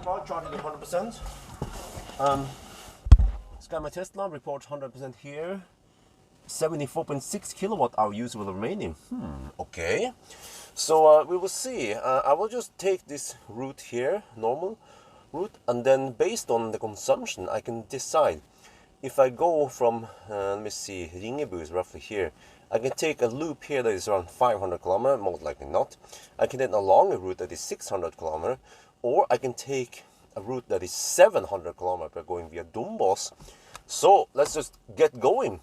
car, charging at 100%. Scan my Tesla, reports 100% here. 74.6 kilowatt hour usable remaining. Okay. So we will see. I will just take this route here, normal route, and then based on the consumption, I can decide if I go from, let me see, Ringebu is roughly here. I can take a loop here that is around 500 kilometers, most likely not. I can take a longer route that is 600 kilometers, or I can take a route that is 700 kilometers by going via Dombås. So let's just get going.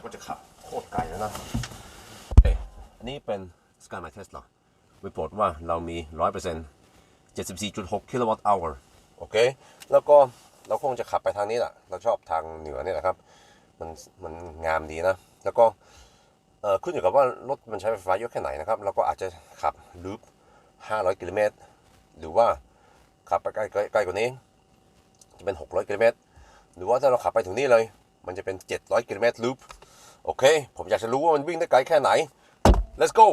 ก็จะขับโคตรไกลแล้วนะอันนี้เป็น Scan My Tesla report ว่าเรามี 100% 74.6 kilowatt hour โอเคแล้วก็เราคงจะขับไปทางนี้แหละเราชอบทางเหนือนี่แหละครับมันงามดีนะแล้วก็ขึ้นอยู่กับว่ารถมันใช้ไฟฟ้าเยอะแค่ไหนนะครับเราก็อาจจะขับลูป500 กิโลเมตรหรือว่าขับไปใกล้กว่านี้จะเป็น600 กิโลเมตรหรือว่าถ้าเราขับไปถึงนี่เลยมันจะเป็น700 กิโลเมตรลูปโอเคผมอยากจะรู้ว่ามันวิ่งได้ไกลแค่ไหน let's go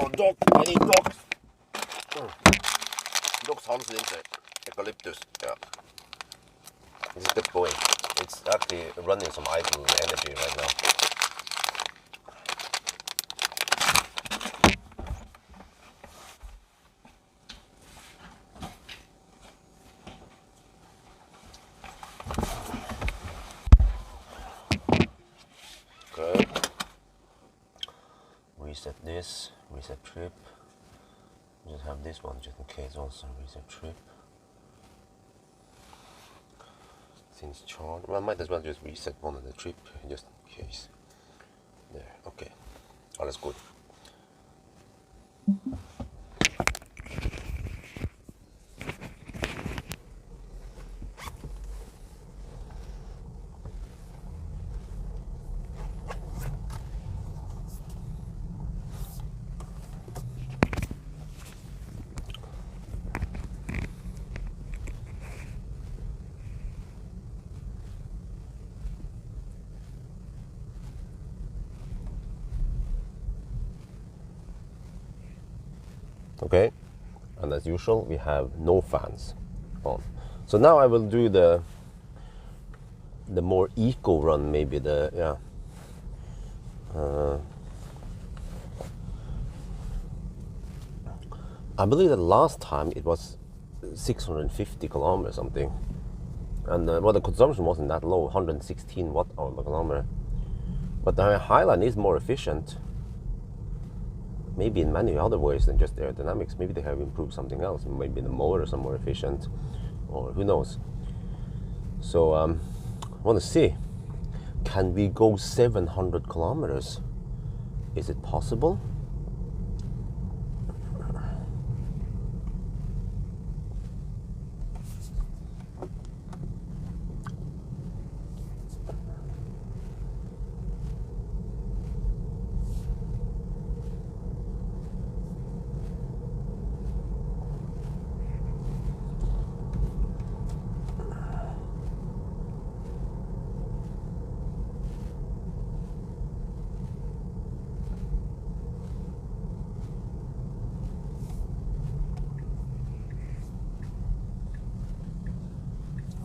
oh dog I need dogs dogs Hans inte eucalyptus yeah it's good going it's actually running some idle energy right now. Reset this, reset trip. Just have this one just in case also. Reset trip. Since charge, well, I might as well just reset one of the trip just in case. There, okay. Alles gut. Okay, and as usual we have no fans on. So now I will do the more eco run, maybe I believe that last time it was 650 kilometers something, and well, the consumption wasn't that low, 116 watt hour per kilometer. But the Highland is more efficient. Maybe in many other ways than just aerodynamics. Maybe they have improved something else. Maybe the motors are more efficient, or who knows. So I want to see, can we go 700 kilometers? Is it possible?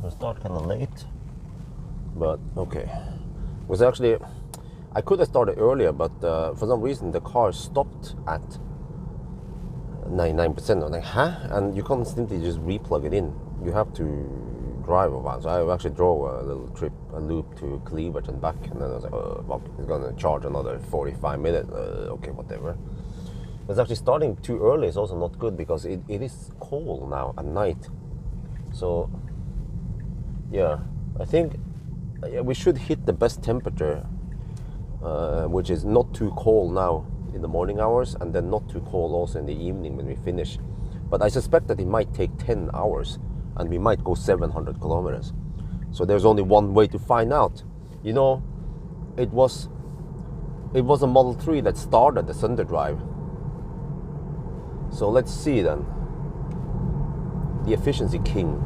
I start kind of late, but okay. It was actually, I could have started earlier, but for some reason the car stopped at 99%. I'm like, huh? And you can't simply just re-plug it in. You have to drive a while. So I actually drove a little trip, a loop to Cleveland and back, and then I was like, oh, fuck, it's gonna charge another 45 minutes. Okay, whatever. It's actually starting too early is also not good because it is cold now at night. So, yeah, I think we should hit the best temperature, which is not too cold now in the morning hours, and then not too cold also in the evening when we finish. But I suspect that it might take 10 hours and we might go 700 kilometers. So there's only one way to find out. You know, it was a Model 3 that started the Thunder Drive. So let's see then. The efficiency king.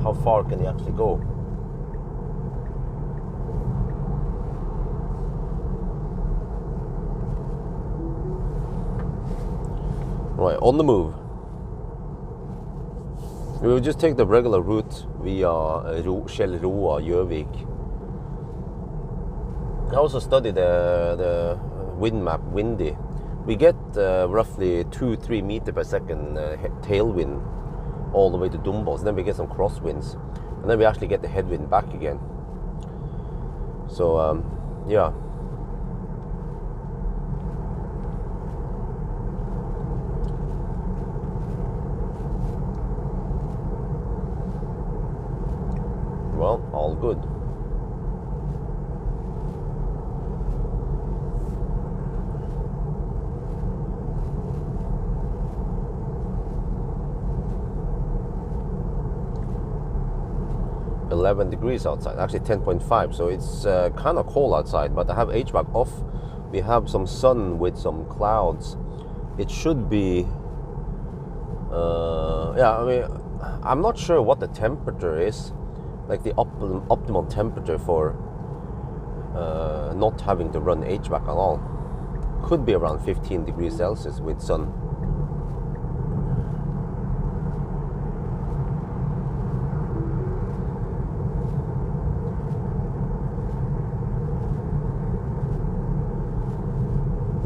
How far can he actually go? Right, on the move. We will just take the regular route via Kjellroa, Gjøvik. I also studied the wind map, windy. We get roughly 2-3 meters per second tailwind all the way to Dombås. Then we get some crosswinds, and then we actually get the headwind back again. So yeah. Well, all good. $11 outside, actually 10.5, so it's kind of cold outside, but I have HVAC off. We have some sun with some clouds. It should be, yeah, I mean, I'm not sure what the temperature is, like the optimal temperature for not having to run HVAC at all. Could be around 15 degrees Celsius with sun.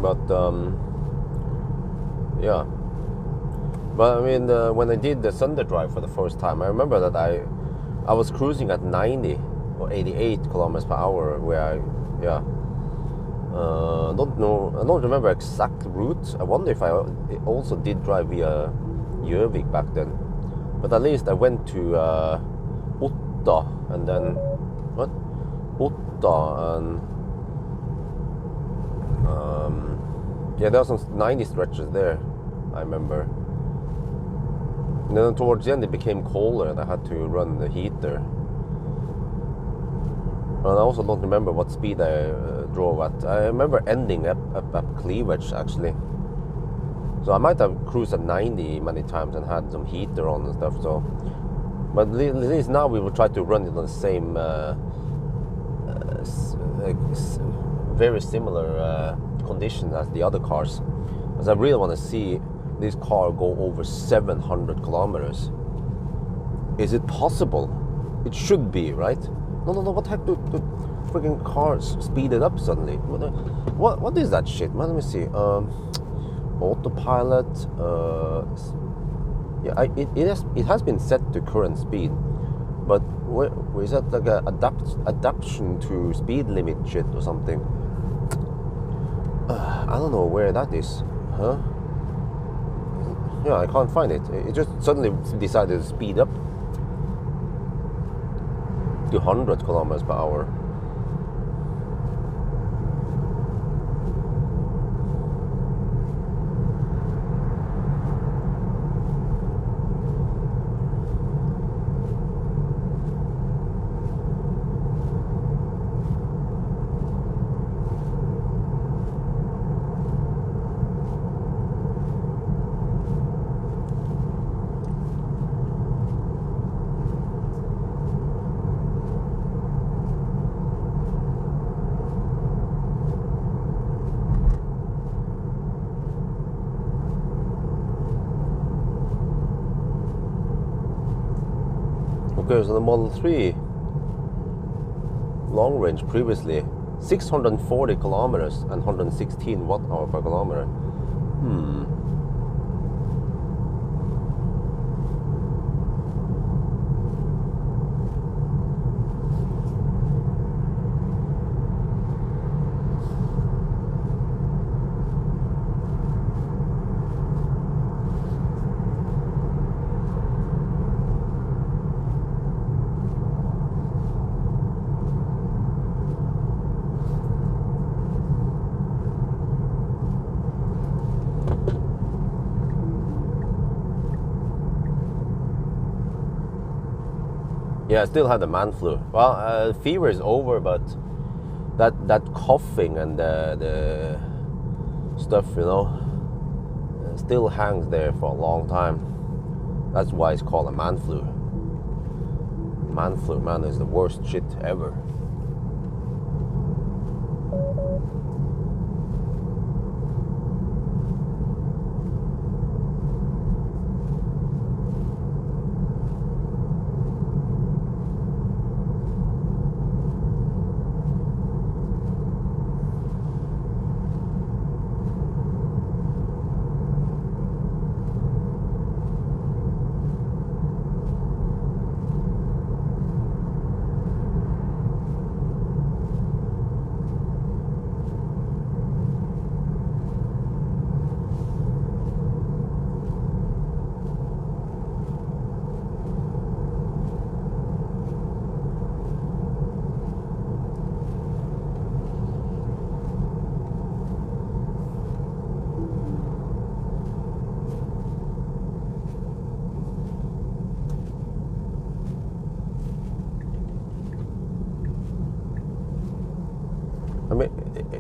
But yeah, but I mean, when I did the Thunder Drive for the first time, I remember that I was cruising at 90 or 88 kilometers per hour, where I don't remember exact route. I wonder if I also did drive via Gjøvik back then, but at least I went to Otta, and then Otta, and yeah, there were some 90 stretches there, I remember. And then towards the end it became colder and I had to run the heater. And I also don't remember what speed I drove at. I remember ending up Cleavage, actually. So I might have cruised at 90 many times and had some heater on and stuff. So, but at least now we will try to run it on the same, very similar condition as the other cars, because I really want to see this car go over 700 kilometers. Is it possible? It should be, right? No, what the heck do freaking cars speed it up suddenly? What is that shit, man? Let me see. Autopilot. Yeah, it has been set to current speed, but is that like a adaptation to speed limit shit or something? I don't know where that is, huh? Yeah, I can't find it. It just suddenly decided to speed up to 100 kilometers per hour. Okay, so the Model 3 long range previously 640 kilometers and 116 watt-hour per kilometer. Yeah, I still had the man flu. Well, fever is over, but that coughing and the stuff, you know, still hangs there for a long time. That's why it's called a man flu. Man flu, man, is the worst shit ever. I mean,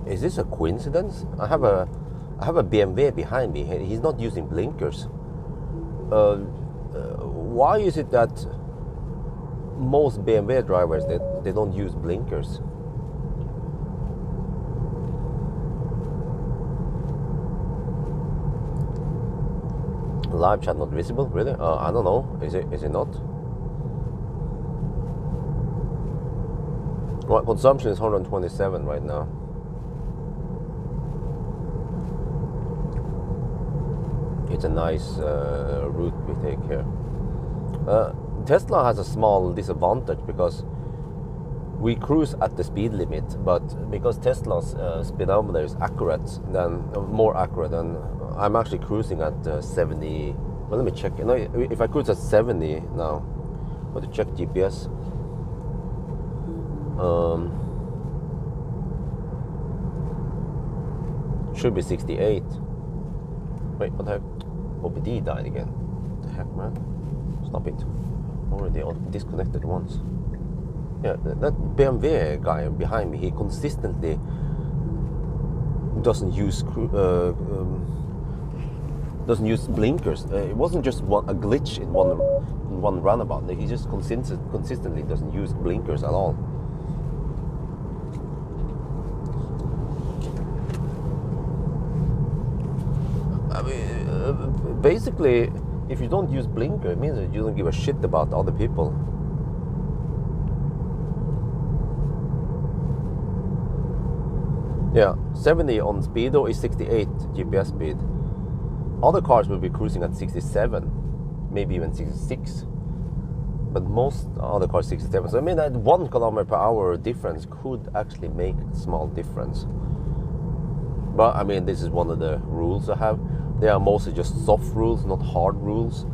is this a coincidence? I have a BMW behind me. He's not using blinkers. Why is it that most BMW drivers they don't use blinkers? Live chat not visible, really? I don't know. Is it not? Well, consumption is 127 right now. It's a nice route we take here. Tesla has a small disadvantage because we cruise at the speed limit, but because Tesla's speedometer is more accurate than I'm actually cruising at 70. Well, let me check. You know, if I cruise at 70 now, I want to check GPS. Should be 68. Wait, what the heck? OBD died again. What the heck, man? Stop it. Already disconnected once. Yeah, that BMW guy behind me, he consistently doesn't use blinkers. It wasn't just a glitch in one runabout. He just consistently doesn't use blinkers at all. I mean, basically, if you don't use blinker, it means that you don't give a shit about other people. Yeah, 70 on speedo is 68 GPS speed. Other cars will be cruising at 67, maybe even 66. But most other cars 67. So I mean that 1 kilometer per hour difference could actually make a small difference. But I mean, this is one of the rules I have. They are mostly just soft rules, not hard rules.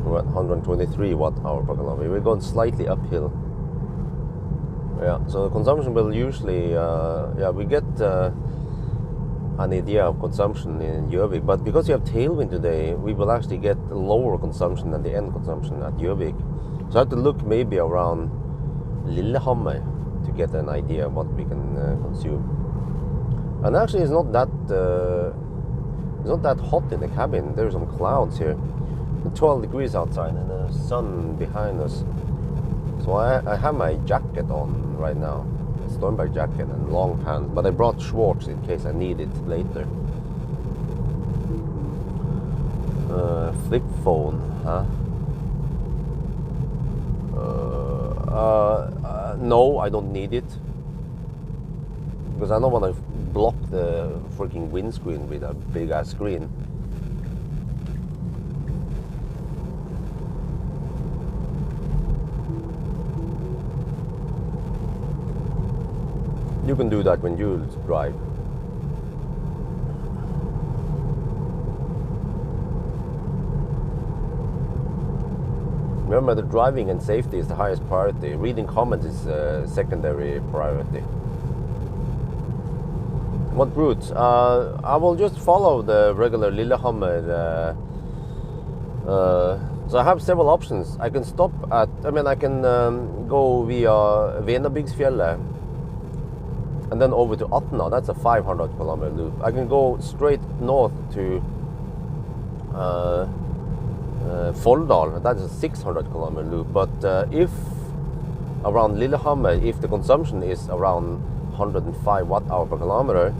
We're at 123 watt-hour per kilometer. We're going slightly uphill. Yeah, so the consumption will usually, we get an idea of consumption in Gjøvik, but because you have tailwind today, we will actually get lower consumption than the end consumption at Gjøvik. So I have to look maybe around Lillehammer to get an idea of what we can consume. And actually, it's not that hot in the cabin. There's some clouds here. 12 degrees outside and the sun behind us. So I have my jacket on right now, Stormberg jacket and long pants, but I brought Schwartz in case I need it later. Flip phone, huh? No, I don't need it because I don't want to block the freaking windscreen with a big ass screen. You can do that when you drive. Remember, the driving and safety is the highest priority. Reading comments is secondary priority. What route? I will just follow the regular Lillehammer. So I have several options. I can stop at, I can go via Venabygdsfjellet and then over to Atna. That's a 500 kilometer loop. I can go straight north to Folldal. That's a 600 kilometer loop. But if around Lillehammer, if the consumption is around 105 watt-hour per kilometer,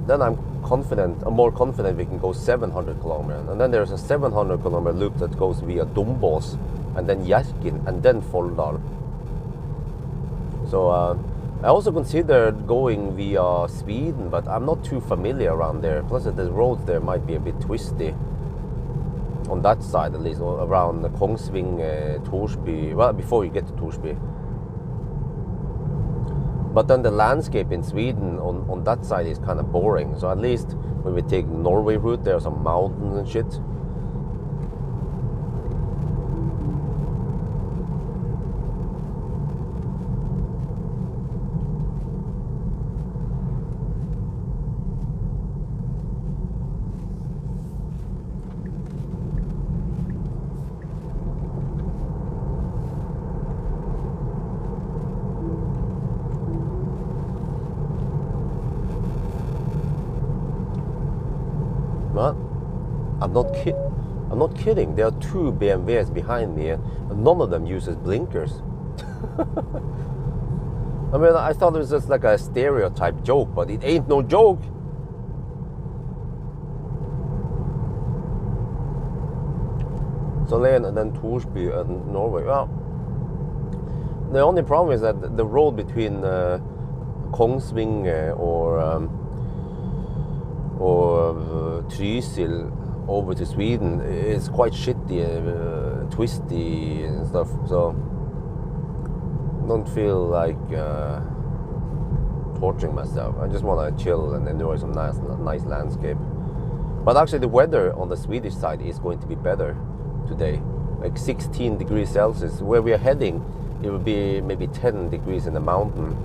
then I'm more confident we can go 700 kilometers. And then there's a 700 kilometer loop that goes via Dombås and then Yashkin and then Folldal. So I also considered going via Sweden, but I'm not too familiar around there. Plus the roads there might be a bit twisty. On that side at least, around Kongsving, Torsby, well, before you get to Torsby. But then the landscape in Sweden on that side is kind of boring. So at least when we take the Norway route, there are some mountains and shit. But I'm not kidding. There are two BMWs behind me, and none of them uses blinkers. I thought it was just like a stereotype joke, but it ain't no joke. Solén and then Torsby and Norway. Well, the only problem is that the road between Kongsving or Trysil over to Sweden is quite shitty, twisty and stuff. So don't feel like torturing myself. I just want to chill and enjoy some nice landscape. But actually, the weather on the Swedish side is going to be better today, like 16 degrees Celsius. Where we are heading, it will be maybe 10 degrees in the mountain.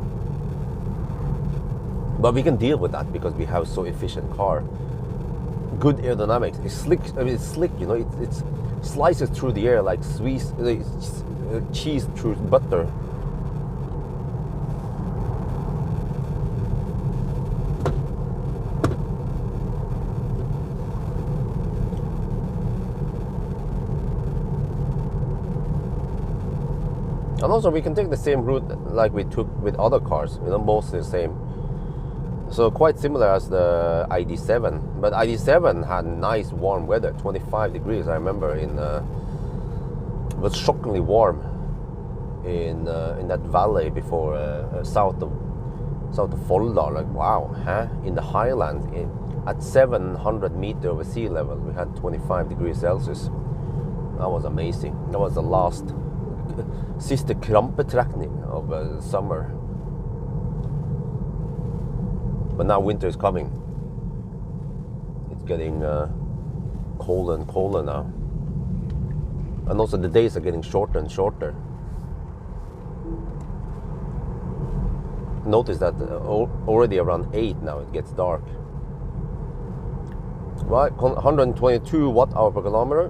But we can deal with that because we have so efficient car. Good aerodynamics. It's slick. It's slick. It slices through the air like cheese through butter. And also, we can take the same route like we took with other cars. Mostly the same. So quite similar as the ID7, but ID7 had nice warm weather, 25 degrees. I remember it was shockingly warm in that valley before south of Folldal. Like wow, huh? In the Highland, at 700 meters over sea level, we had 25 degrees Celsius. That was amazing. That was the last siste krampetrekning of summer. But now winter is coming. It's getting colder and colder now. And also the days are getting shorter and shorter. Notice that already around 8 now it gets dark. Right, 122 watt-hour per kilometer.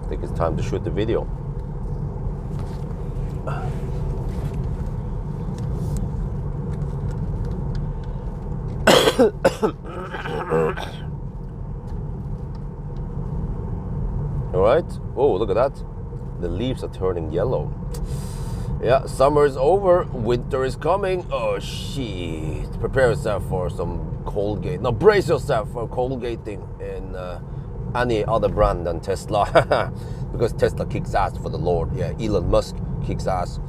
I think it's time to shoot the video. All right. Oh, look at that. The leaves are turning yellow. Yeah, summer is over. Winter is coming. Oh, shit. Prepare yourself for some cold gate. No, brace yourself for cold gating any other brand than Tesla because Tesla kicks ass for the Lord. Yeah, Elon Musk kicks ass.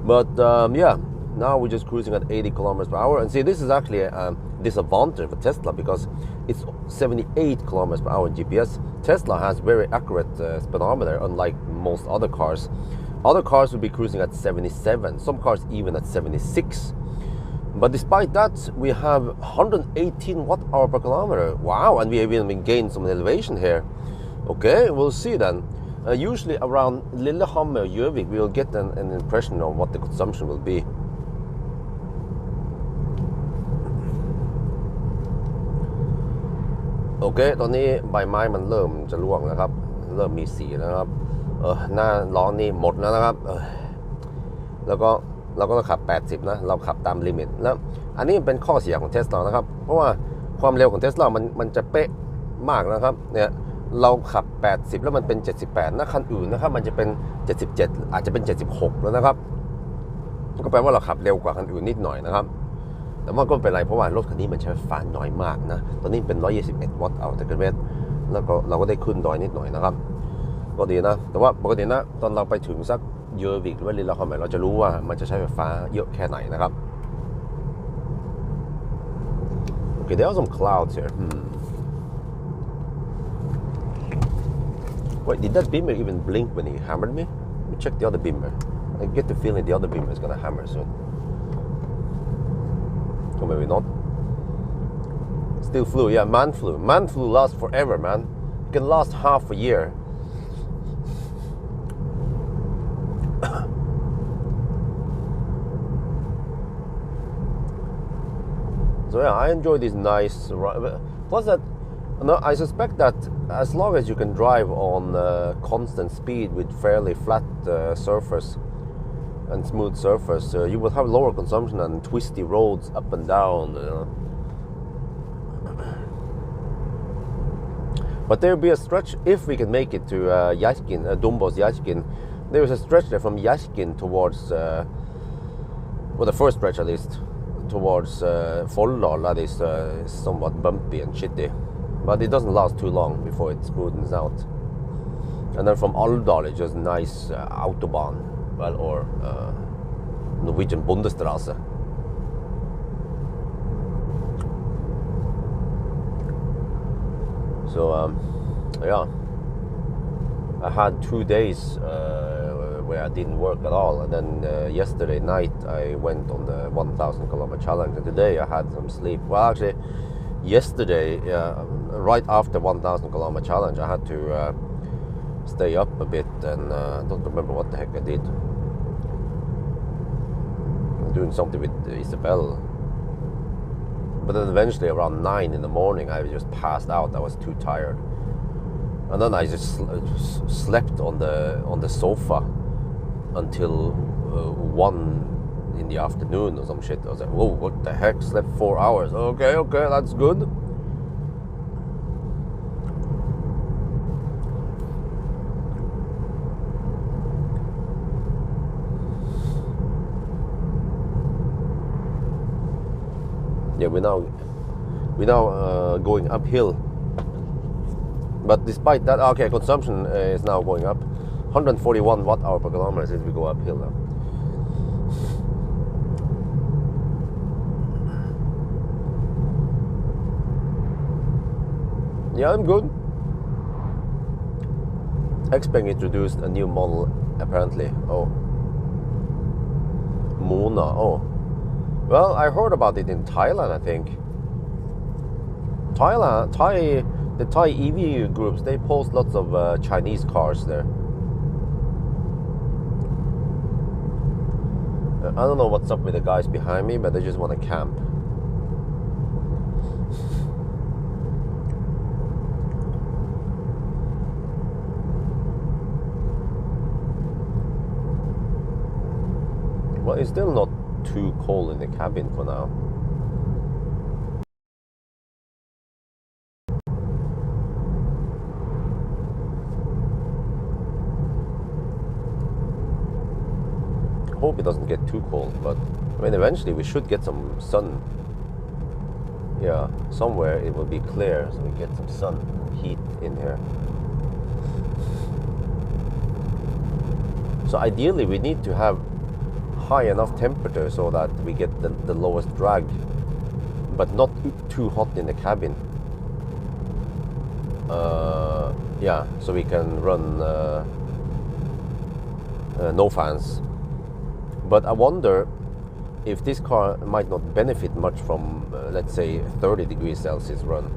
But yeah, now we're just cruising at 80 kilometers per hour. And see, this is actually a disadvantage for Tesla because it's 78 kilometers per hour in GPS. Tesla has very accurate speedometer, unlike most other cars. Other cars would be cruising at 77, some cars even at 76. But despite that, we have 118 watt-hour per kilometer. Wow, and we have even gained some elevation here. Okay, we'll see then. Usually around Lillehammer, Gjøvik, we will get an impression of what the consumption will be. Okay, ตอนนี้ใบไม้มันเริ่มจะร่วงนะครับเริ่มมีสีแล้วครับหน้าล้อนี่หมดแล้วนะครับแล้วก็เราก็ต้องขับ80นะเราขับตามลิมิตแล้วอันนี้เป็นข้อเสียของ Tesla นะครับเพราะว่าความเร็วของ Tesla มันจะเป๊ะมากนะครับเนี่ยเราขับ80แล้วมันเป็น78นะคันอื่นนะครับมันจะเป็น77อาจจะเป็น76แล้วนะครับก็แปลว่าเราขับเร็วกว่าคันอื่นนิดหน่อยนะครับแต่ว่าก็ไม่เป็นไรเพราะว่ารถคันนี้มันใช้ไฟฟ้าน้อยมากนะตอนนี้เป็น121วัตต์เอาแต่กิโลเมตรแล้วก็เราก็ได้ขึ้นดอยนิดหน่อยนะครับก็ดีนะแต่ว่าปกตินะตอนเราไปถึงสักเยอร์วิกหรือว่าลิลลาคอมเราจะรู้ว่ามันจะใช้ไฟฟ้าเยอะแค่ไหนนะครับ Okay, there are some clouds here. Wait, did that beamer even blink when he hammered me? Let me check the other beamer. I get the feeling the other beamer is gonna hammer soon. Or maybe not. Still flu, yeah, man flu. Man flu lasts forever, man. It can last half a year. So yeah, I enjoy these nice. Plus that, I suspect that as long as you can drive on constant speed with fairly flat surface and smooth surface, you will have lower consumption and twisty roads up and down. But there will be a stretch if we can make it to Yashkin, Dumbos Yashkin. There is a stretch there from Yashkin towards, well, the first stretch at least, towards Folldal. That is somewhat bumpy and shitty, but it doesn't last too long before it smoothens out. And then from Alvdal it's just nice autobahn, well, or Norwegian Bundesstraße. So yeah, I had 2 days where I didn't work at all, and then yesterday night I went on the 1,000 kilometer challenge, and today I had some sleep. Well, actually yesterday, right after 1,000 kilometer challenge, I had to stay up a bit, and I don't remember what the heck I did. I was doing something with Isabel. But then eventually around 9 in the morning I just passed out. I was too tired, and then I just slept on the sofa until 1 in the afternoon or some shit. I was like, whoa, what the heck? Slept 4 hours. Okay, that's good. Yeah, we're now going uphill, but despite that, okay, consumption is now going up. 141 watt-hour per kilometer since we go uphill now. Yeah, I'm good. Xpeng introduced a new model apparently. Oh, Mona. Oh. Well, I heard about it in Thailand, I think. The Thai EV groups, they post lots of Chinese cars there. I don't know what's up with the guys behind me, but they just want to camp. Well, it's still not too cold in the cabin for now. Hope it doesn't get too cold, but I mean eventually we should get some sun yeah, somewhere it will be clear, so we get some sun heat in here. So ideally we need to have high enough temperature so that we get the lowest drag, but not too hot in the cabin. Yeah, so we can run no fans. But I wonder if this car might not benefit much from, let's say, 30 degrees Celsius run.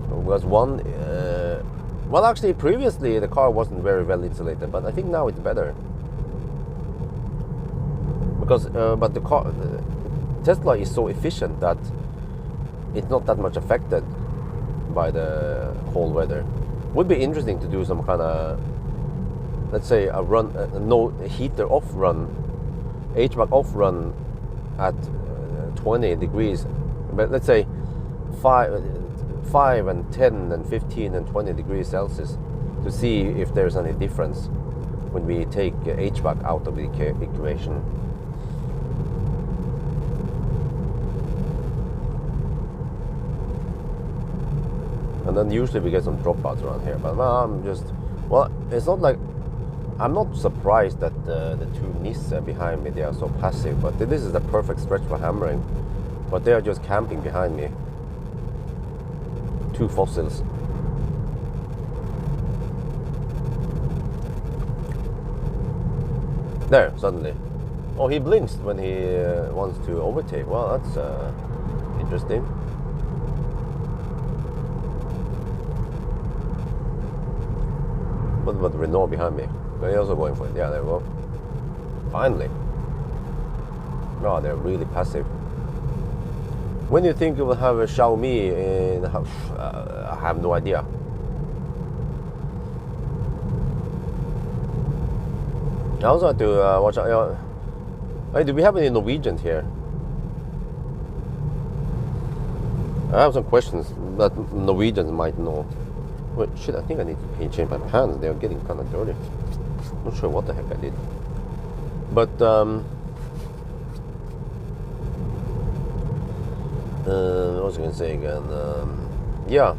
Because well, actually, previously the car wasn't very well insulated, but I think now it's better. Because, but the car, Tesla is so efficient that it's not that much affected by the cold weather. Would be interesting to do some kind of, let's say, a run, no heater off run, HVAC off run at 20 degrees, but let's say 5 and 10 and 15 and 20 degrees Celsius, to see if there's any difference when we take HVAC out of the equation. And then usually we get some dropouts around here, but well, it's not like, I'm not surprised that the two Nissan behind me, they are so passive, but this is the perfect stretch for hammering, but they are just camping behind me. Two fossils. There, suddenly. Oh, he blinks when he wants to overtake. Well, that's interesting. What about Renault behind me? They're also going for it. Yeah, there we go. Finally. No, they're really passive. When do you think you will have a Xiaomi in the house? I have no idea. I also have to watch out. Hey, do we have any Norwegians here? I have some questions that Norwegians might know. Wait, shit, I think I need to change my pants. They're getting kind of dirty. Not sure what the heck I did. But, what was I going to say again? Yeah,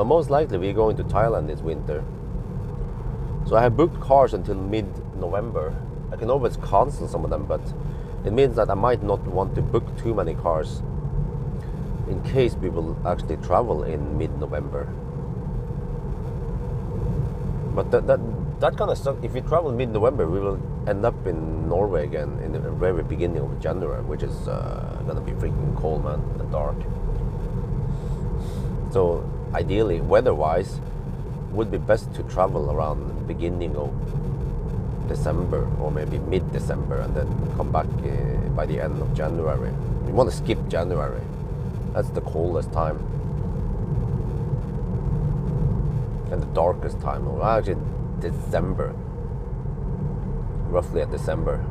most likely we're going to Thailand this winter. So I have booked cars until mid-November. I can always cancel some of them, but it means that I might not want to book too many cars in case we will actually travel in mid-November. But that kind of stuff, if we travel mid-November, we will end up in Norway again in the very beginning of January, which is gonna be freaking cold, man, and dark. So ideally, weather-wise, would be best to travel around the beginning of December or maybe mid-December, and then come back by the end of January. We want to skip January. That's the coldest time. And the darkest time, well, actually December, roughly at December.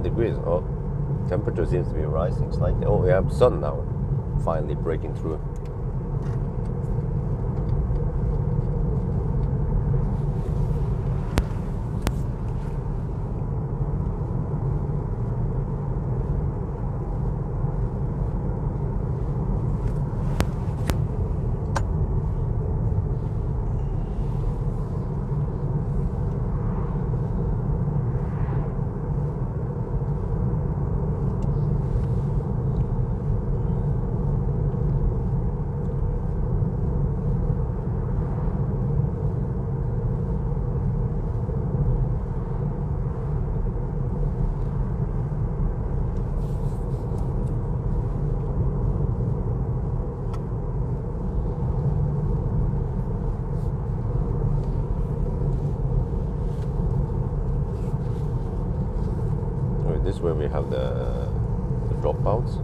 Degrees. Oh, temperature seems to be rising slightly. Oh, we have sun now, finally breaking through. This is where we have the dropouts.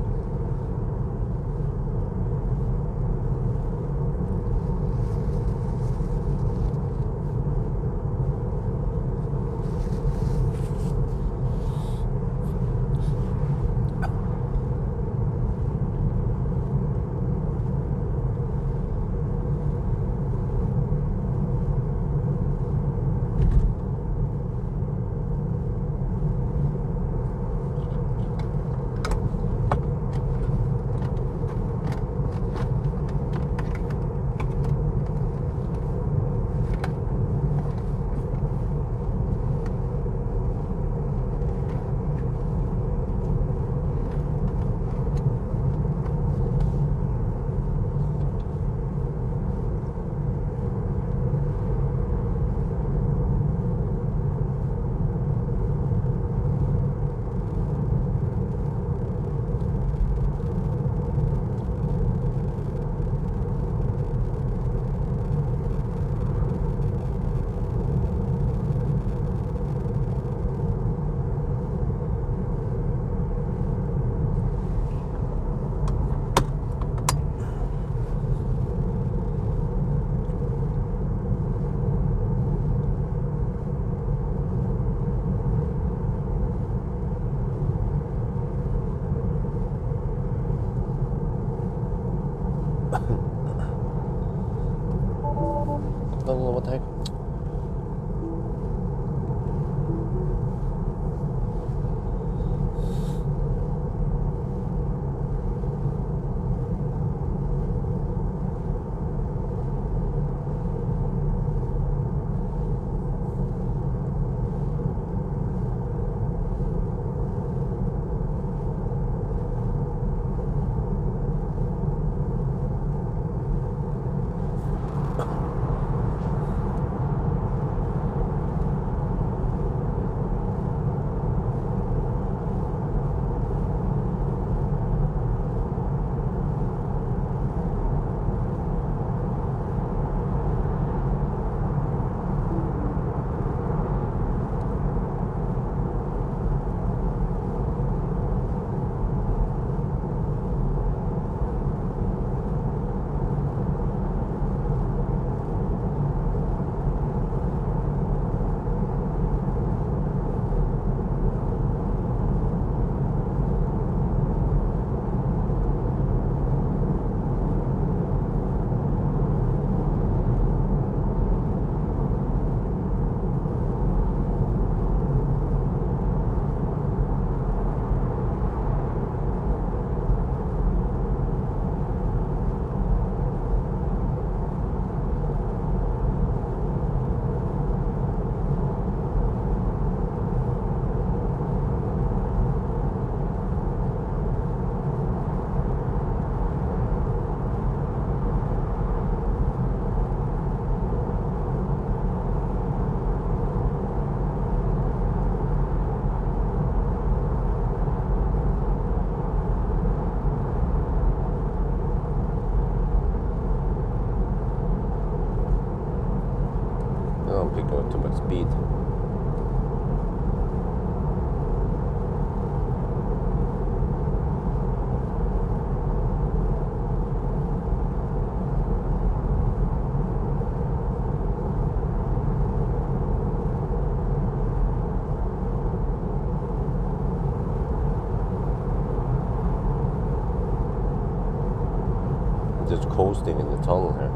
Don't know what the heck. I'm going too much speed. Just coasting in the tunnel here.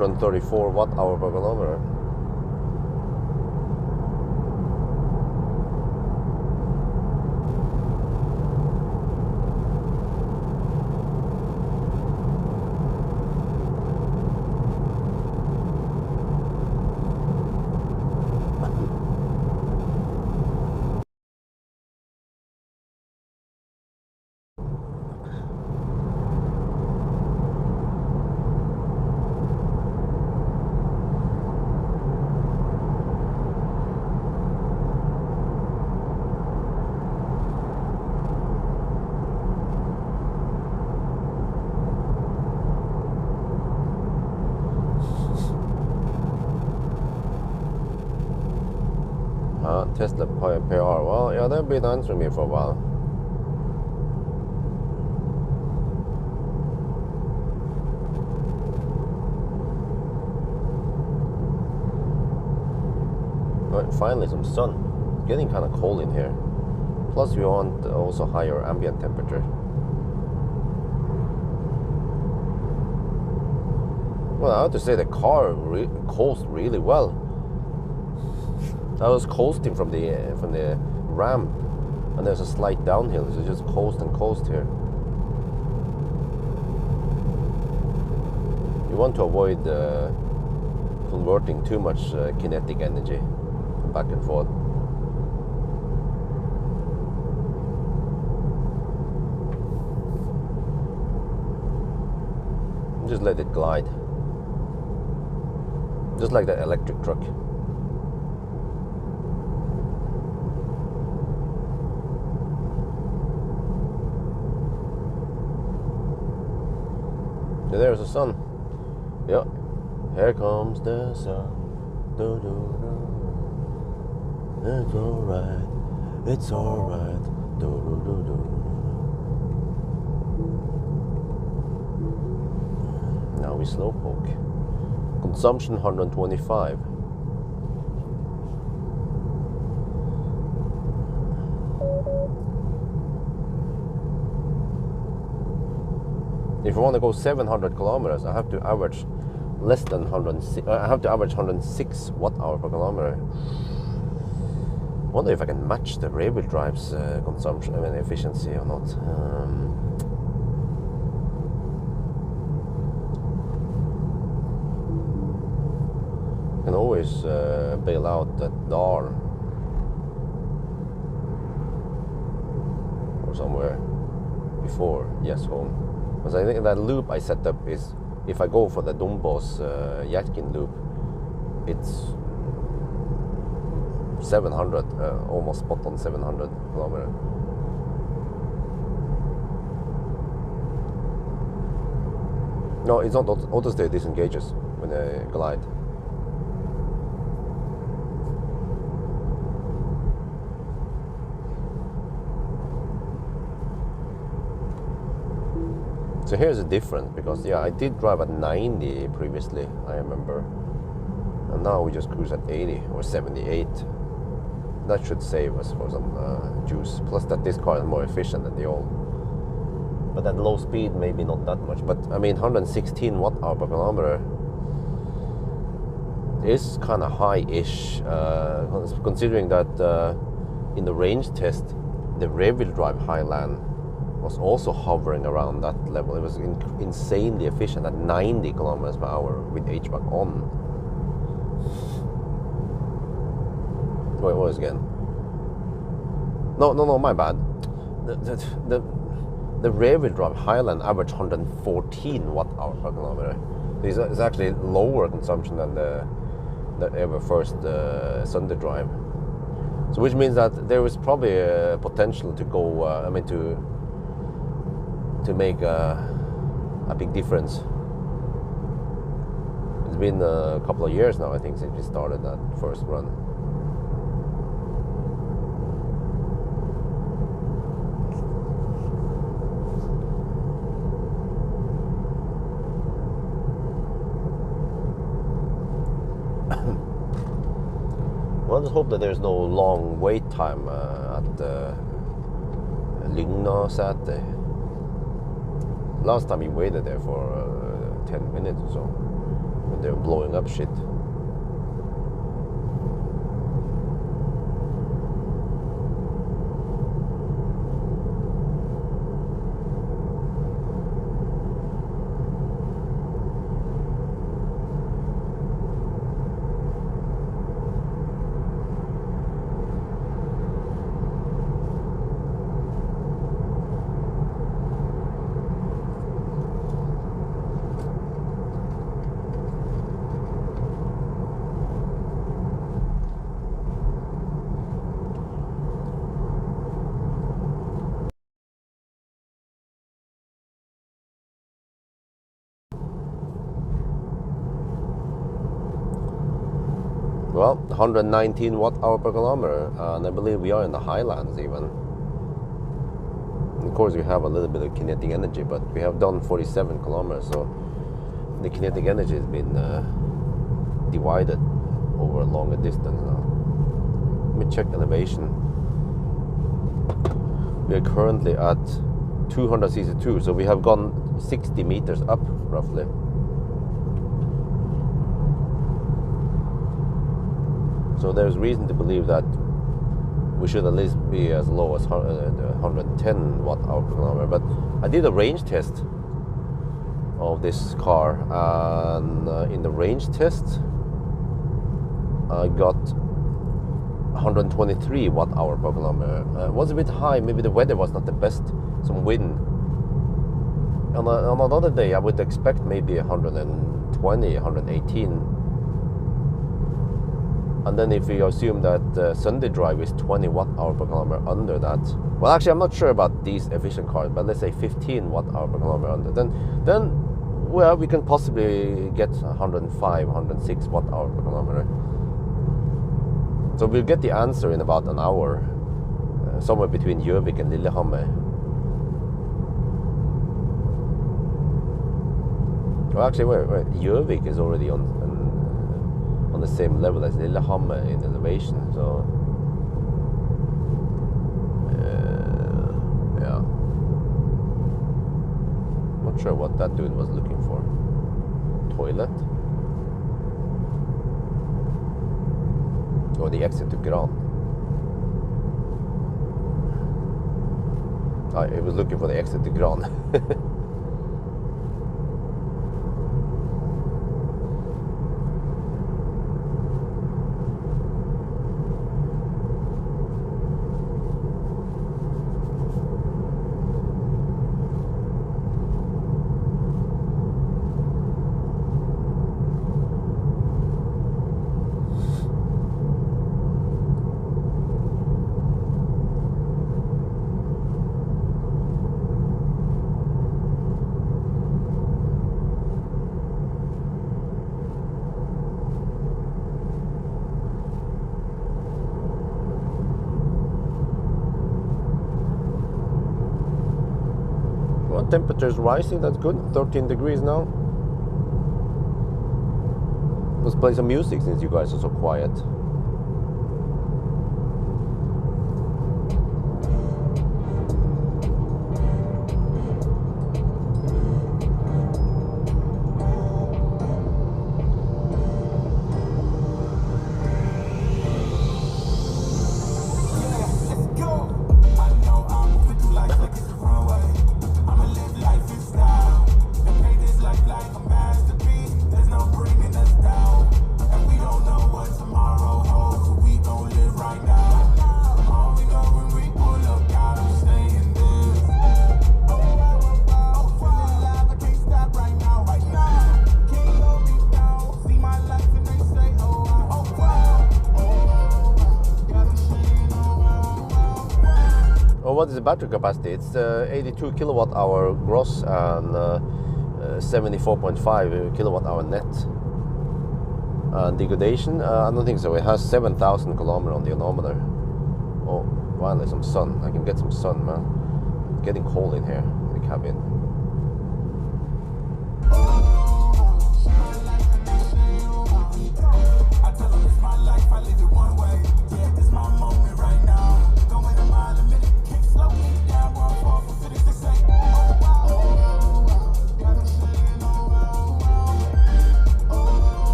134 watt-hour per kilometer. Tesla PR. Well, yeah, they've been answering me for a while. Right, finally some sun. It's getting kind of cold in here. Plus we want also higher ambient temperature. Well, I have to say the car coasted really well. I was coasting from the ramp, and there's a slight downhill, so just coast and coast here. You want to avoid converting too much kinetic energy back and forth. Just let it glide, just like the electric truck. There's the sun. Yep. Here comes the sun. Do, do, do. It's alright. It's alright. Do, do, do, do. Now we slowpoke. Consumption 125. If I want to go 700 kilometers, I have to average less than 106. I have to average 106 watt-hour per kilometer. I wonder if I can match the rear-wheel drive's consumption, efficiency or not. I can always bail out at Dar or somewhere before home. Because I think that loop I set up is, if I go for the Dumbos Yashkin loop, it's 700, almost spot on 700 kilometer. No, it's not auto stay disengages when I glide. So here's the difference, because yeah, I did drive at 90 previously, I remember, and now we just cruise at 80 or 78. That should save us for some juice. Plus that this car is more efficient than the old. But at low speed, maybe not that much. But I mean, 116 watt-hour per kilometer is kind of high-ish, considering that in the range test, the rear-wheel drive Highland was also hovering around that level. It was insanely efficient at 90 kilometers per hour with HVAC on. Wait, what was it again? No, my bad. The rear-wheel drive Highland averaged 114 watt-hour per kilometer. It's actually lower consumption than the ever first Sunday drive. So which means that there is probably a potential to go. To make a big difference. It's been a couple of years now, I think, since we started that first run. Well, I just hope that there's no long wait time at Lyngna-Sæter. Last time we waited there for 10 minutes or so. when they're blowing up shit. Well, 119 watt-hour per kilometer, and I believe we are in the Highlands even. Of course, we have a little bit of kinetic energy, but we have done 47 kilometers, so the kinetic energy has been divided over a longer distance now. Let me check elevation. We are currently at 262, so we have gone 60 meters up, roughly. So there's reason to believe that we should at least be as low as 110 watt-hour per kilometer. But I did a range test of this car, and in the range test I got 123 watt-hour per kilometer. It was a bit high, maybe the weather was not the best, some wind. On another day I would expect maybe 120, 118. And then if we assume that Sunday drive is 20 watt-hour per kilometer under that, well, actually I'm not sure about these efficient cars, but let's say 15 watt-hour per kilometer under, then well, we can possibly get 105, 106 watt-hour per kilometer. So we'll get the answer in about an hour, somewhere between Gjøvik and Lillehammer. Well, actually, wait, Gjøvik is already on the same level as Lillehammer in elevation, so yeah. Not sure what that dude was looking for. Toilet? Or the exit to Gran. He was looking for the exit to Gran. Temperature is rising, that's good. 13 degrees now. Let's play some music since you guys are so quiet. What is the battery capacity? It's 82 kilowatt hour gross and 74.5 kilowatt hour net. Degradation? I don't think so. It has 7,000 kilometers on the odometer. Oh, finally some sun. I can get some sun, man. It's getting cold in here in the cabin.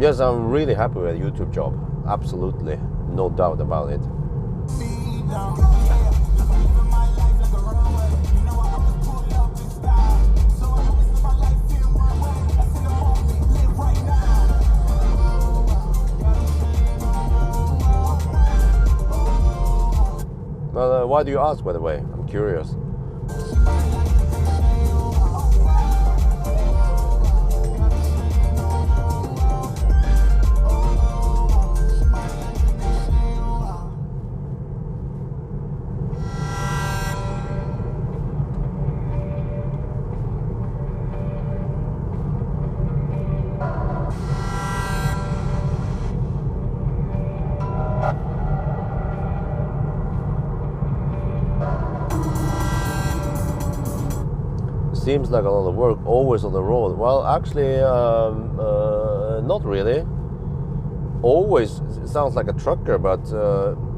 Because I'm really happy with a YouTube job. Absolutely, no doubt about it. Well, why do you ask, by the way? I'm curious. Seems like a lot of work, always on the road. Well, actually, not really. Always sounds like a trucker, but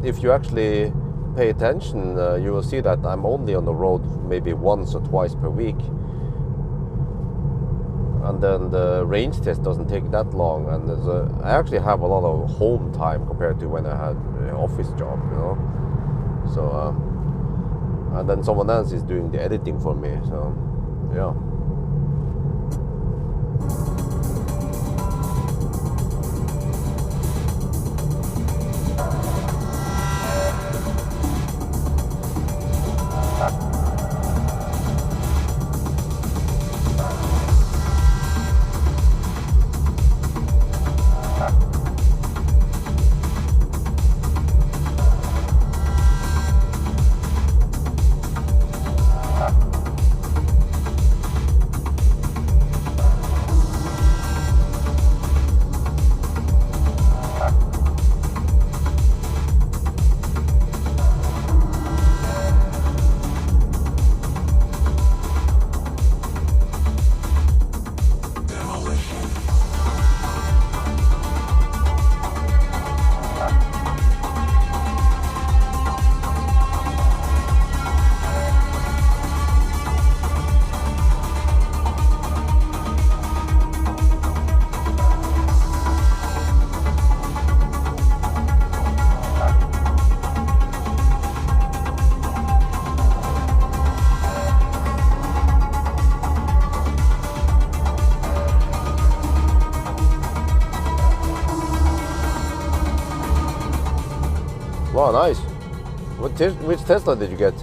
if you actually pay attention, you will see that I'm only on the road maybe once or twice per week. And then the range test doesn't take that long, and I actually have a lot of home time compared to when I had an office job, you know. So, and then someone else is doing the editing for me, so. Yeah. Wow, nice. Which Tesla did you get?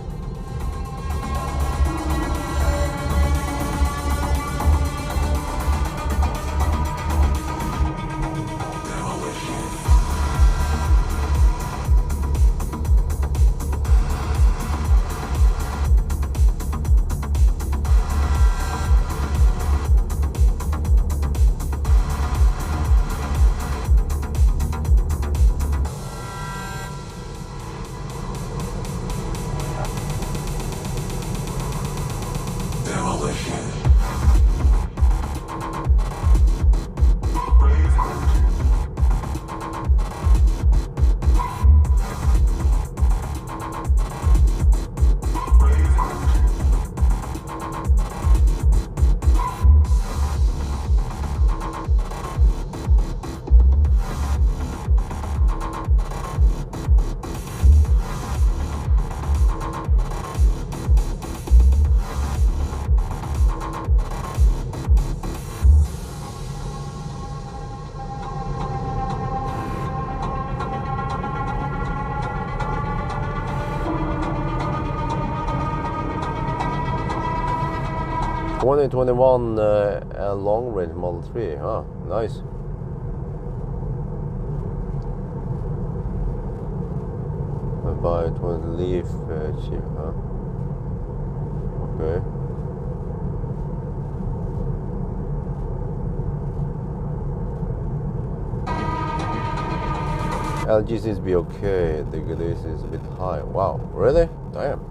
Twenty 21 long range Model 3. Huh, nice. By 20 Leaf cheap, huh? Okay. LG seems to be okay. The release is a bit high. Wow, really? Damn.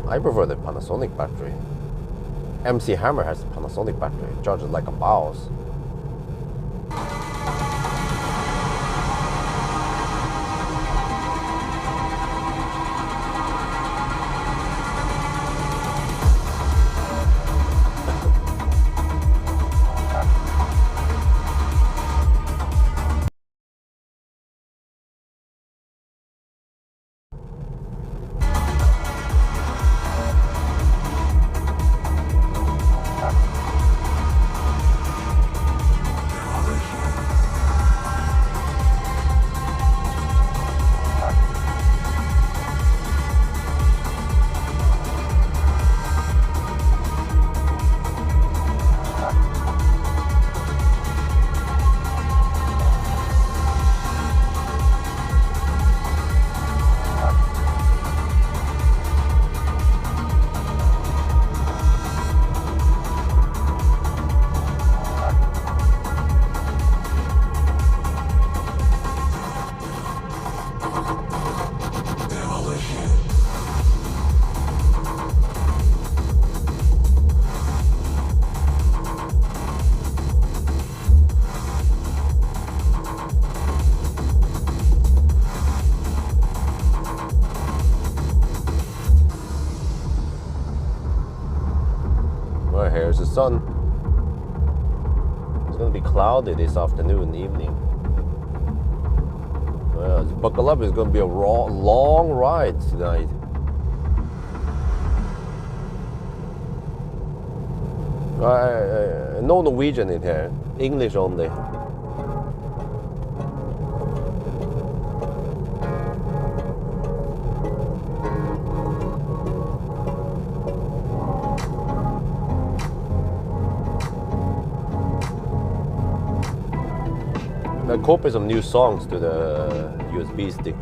I prefer the Panasonic battery. MC Hammer has a Panasonic battery. It charges like a mouse. here. The sun is going to be cloudy this afternoon, evening. Buckle up, it's going to be a long ride tonight. No Norwegian in here, English only. I copied some new songs to the USB stick.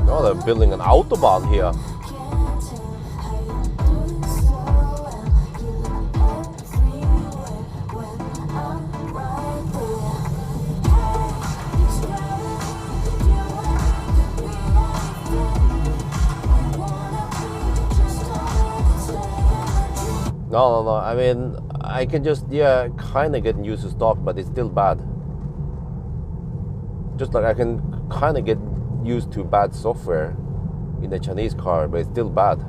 Oh, they're building an autobahn here. No. I mean, I can just, kind of get used to stock, but it's still bad. Just like I can kind of get used to bad software in the Chinese car, but it's still bad.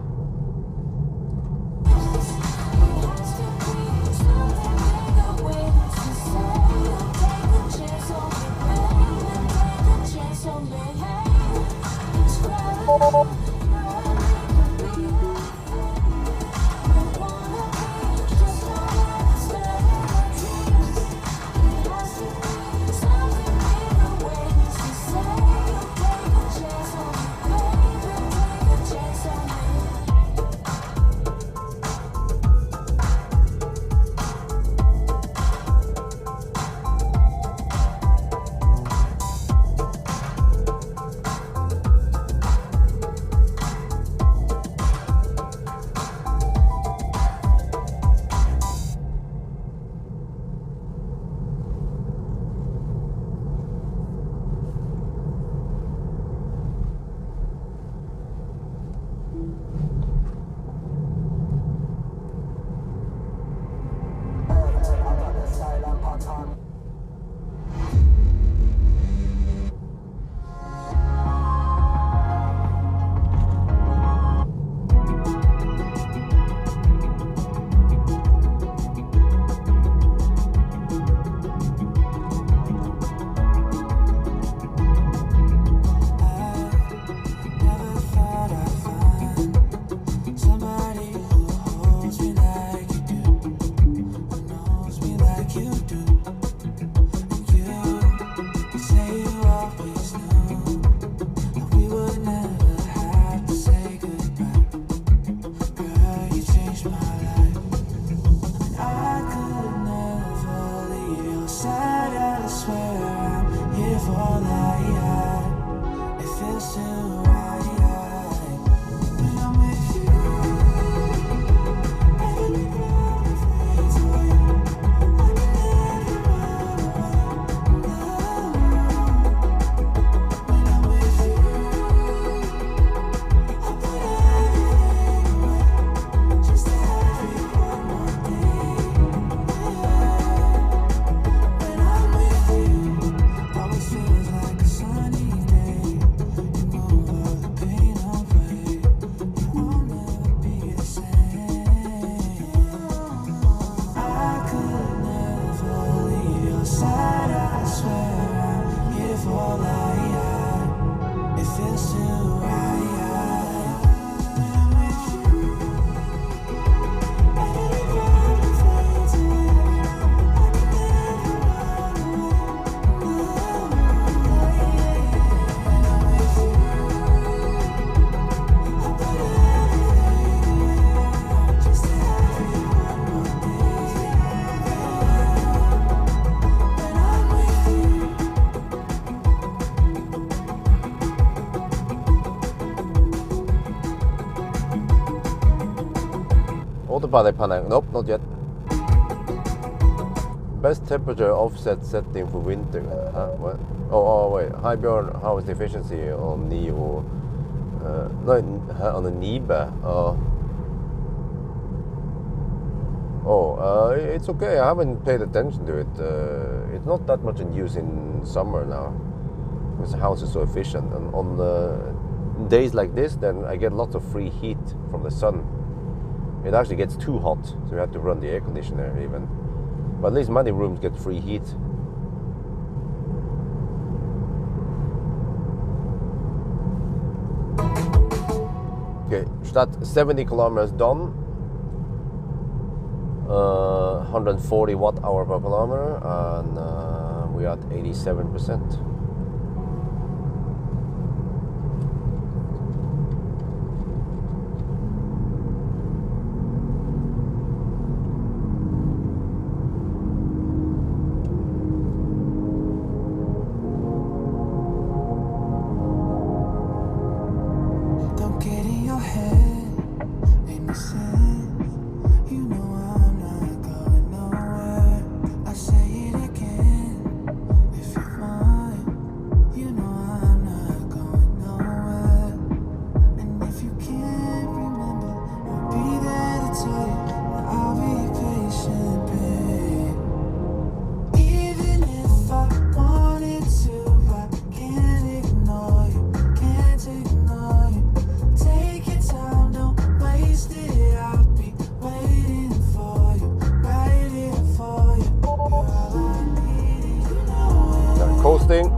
autopilot panel. Nope, not yet. Best temperature offset setting for winter. What? Oh, wait. Hi Björn, how is the efficiency on Neo? No, on the Nibe. It's okay. I haven't paid attention to it. It's not that much in use in summer now, because the house is so efficient. And on days like this, then I get lots of free heat from the sun. It actually gets too hot, so you have to run the air conditioner even. But at least many rooms get free heat. Okay, Stadt 70 kilometers done. 140 watt hour per kilometer, and we are at 87%. Coasting.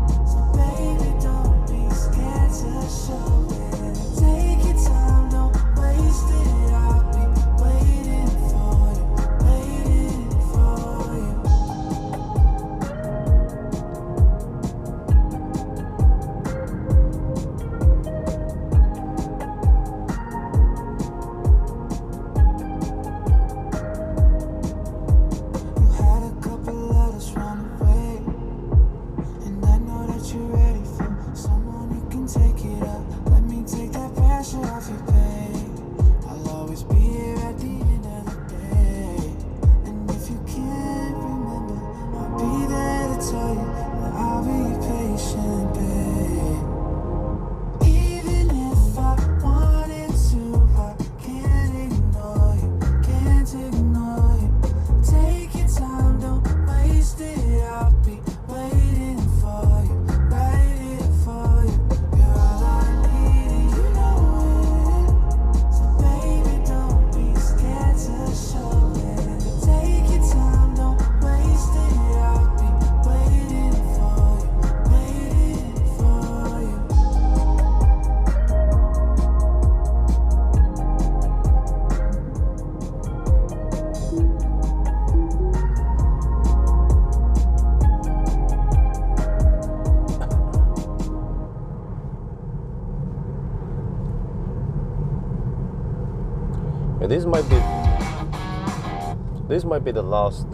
This might be the last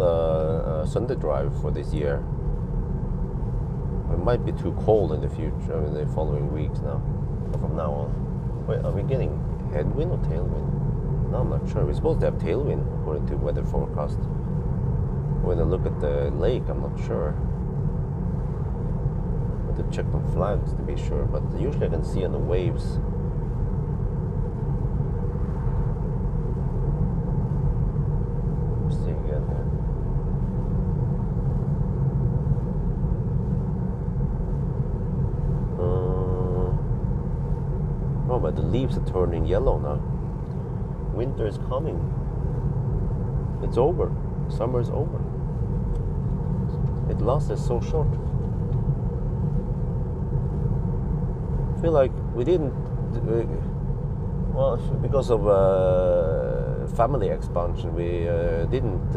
Sunday drive for this year. It might be too cold in the future, in the following weeks now. From now on. Wait, are we getting headwind or tailwind? No, I'm not sure. We're supposed to have tailwind according to weather forecast. When I look at the lake, I'm not sure. I have to check on flags to be sure, but usually I can see on the waves. But the leaves are turning yellow now. Winter is coming. It's over. Summer is over. It lasted so short. I feel like we didn't, well, because of family expansion, we didn't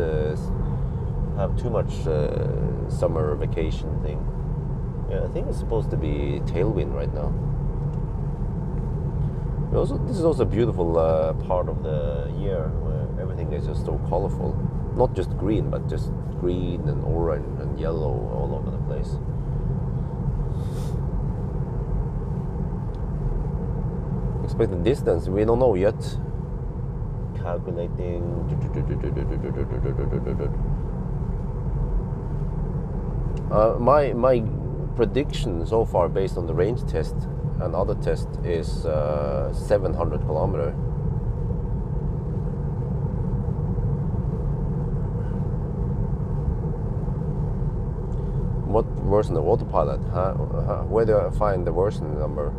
have too much summer vacation thing. Yeah, I think it's supposed to be tailwind right now. This is also a beautiful part of the year where everything is just so colorful. Not just green, but just green and orange and yellow all over the place. Expected distance, we don't know yet. calculating. My prediction so far, based on the range test and other tests, is 700 kilometer. What version of autopilot? Where do I find the version number?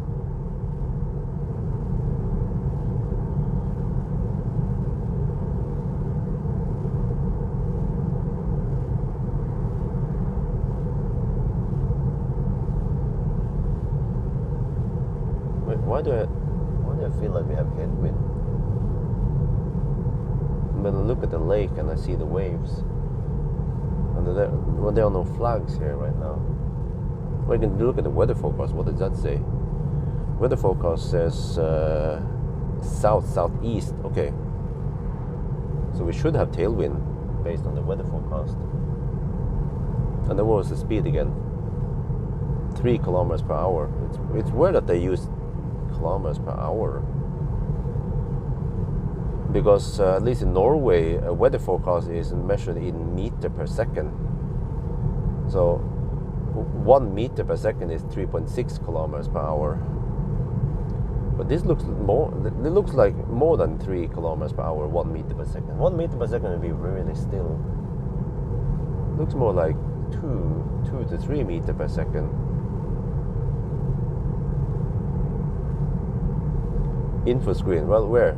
Wait, why do I feel like we have headwind? When I look at the lake and I see the waves, and there are no flags here right now. Well, you can look at the weather forecast. What does that say? Weather forecast says southeast. Okay, so we should have tailwind based on the weather forecast. And then what was the speed again? 3 kilometers per hour. It's weird that they use kilometers per hour, because at least in Norway, a weather forecast is measured in meter per second. So 1 meter per second is 3.6 kilometers per hour. But this looks more. It looks like more than 3 kilometers per hour. 1 meter per second. 1 meter per second would be really still. Looks more like 2 to 3 meters per second. Info screen. Well, where?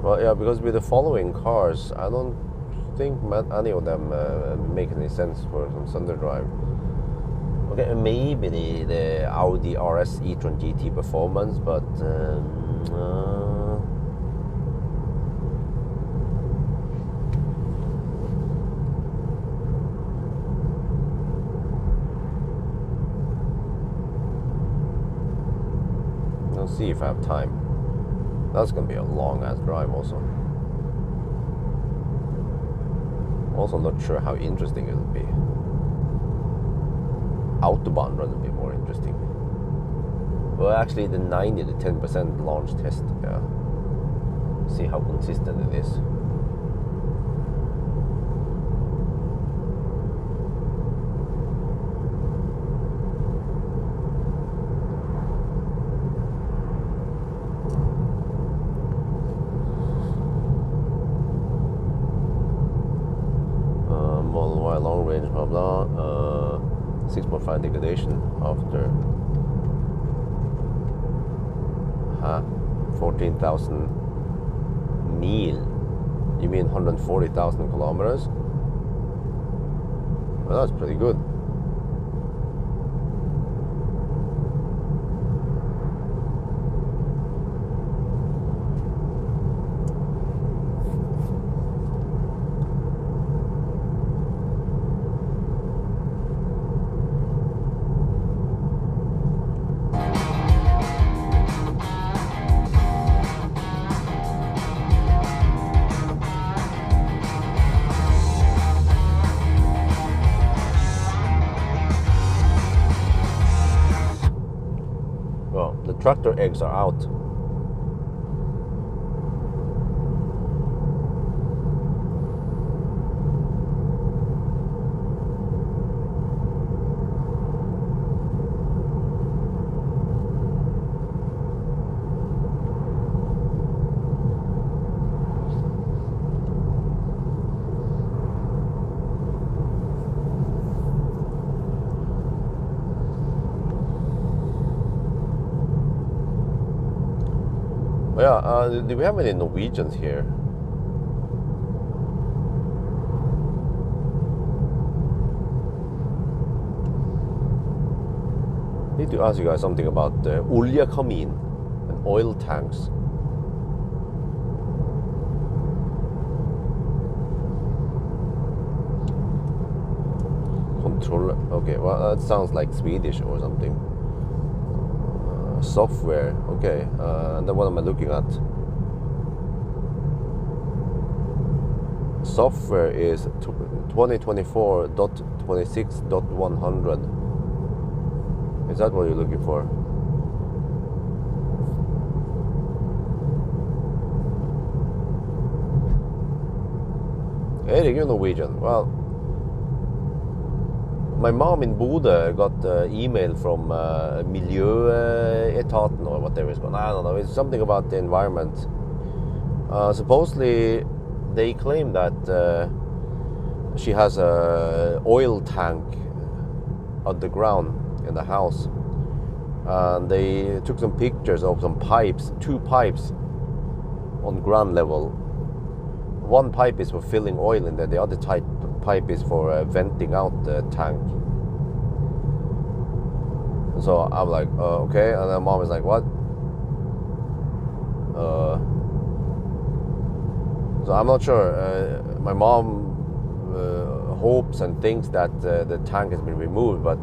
Well, yeah, because with the following cars, I don't think any of them make any sense for some Sunday drive. Okay, maybe the Audi RS e-tron GT Performance, but let's see if I have time. That's gonna be a long ass drive also. Also not sure how interesting it will be. Autobahn run will be more interesting. Well, actually the 90 to 10% launch test, yeah. See how consistent it is. Model Y long range, blah blah. 6.5 degradation after 14,000 mil. You mean 140,000 kilometers? Well, that's pretty good. Tractor eggs are out. Yeah, do we have any Norwegians here? I need to ask you guys something about oljekamin and oil tanks. Control. Okay, well that sounds like Swedish or something. Software, okay, and then what am I looking at? Software is 2024.26.100. Is that what you're looking for? Erik, you're Norwegian. Well, my mom in Bodø got email from Miljøetaten or whatever it's called. I don't know. It's something about the environment. Supposedly, they claim that she has a oil tank underground in the house, and they took some pictures of some pipes, 2 pipes on ground level. One pipe is for filling oil in there, the other pipe is for venting out the tank. So I'm like, okay, and then mom is like, what? So I'm not sure. My mom hopes and thinks that the tank has been removed, but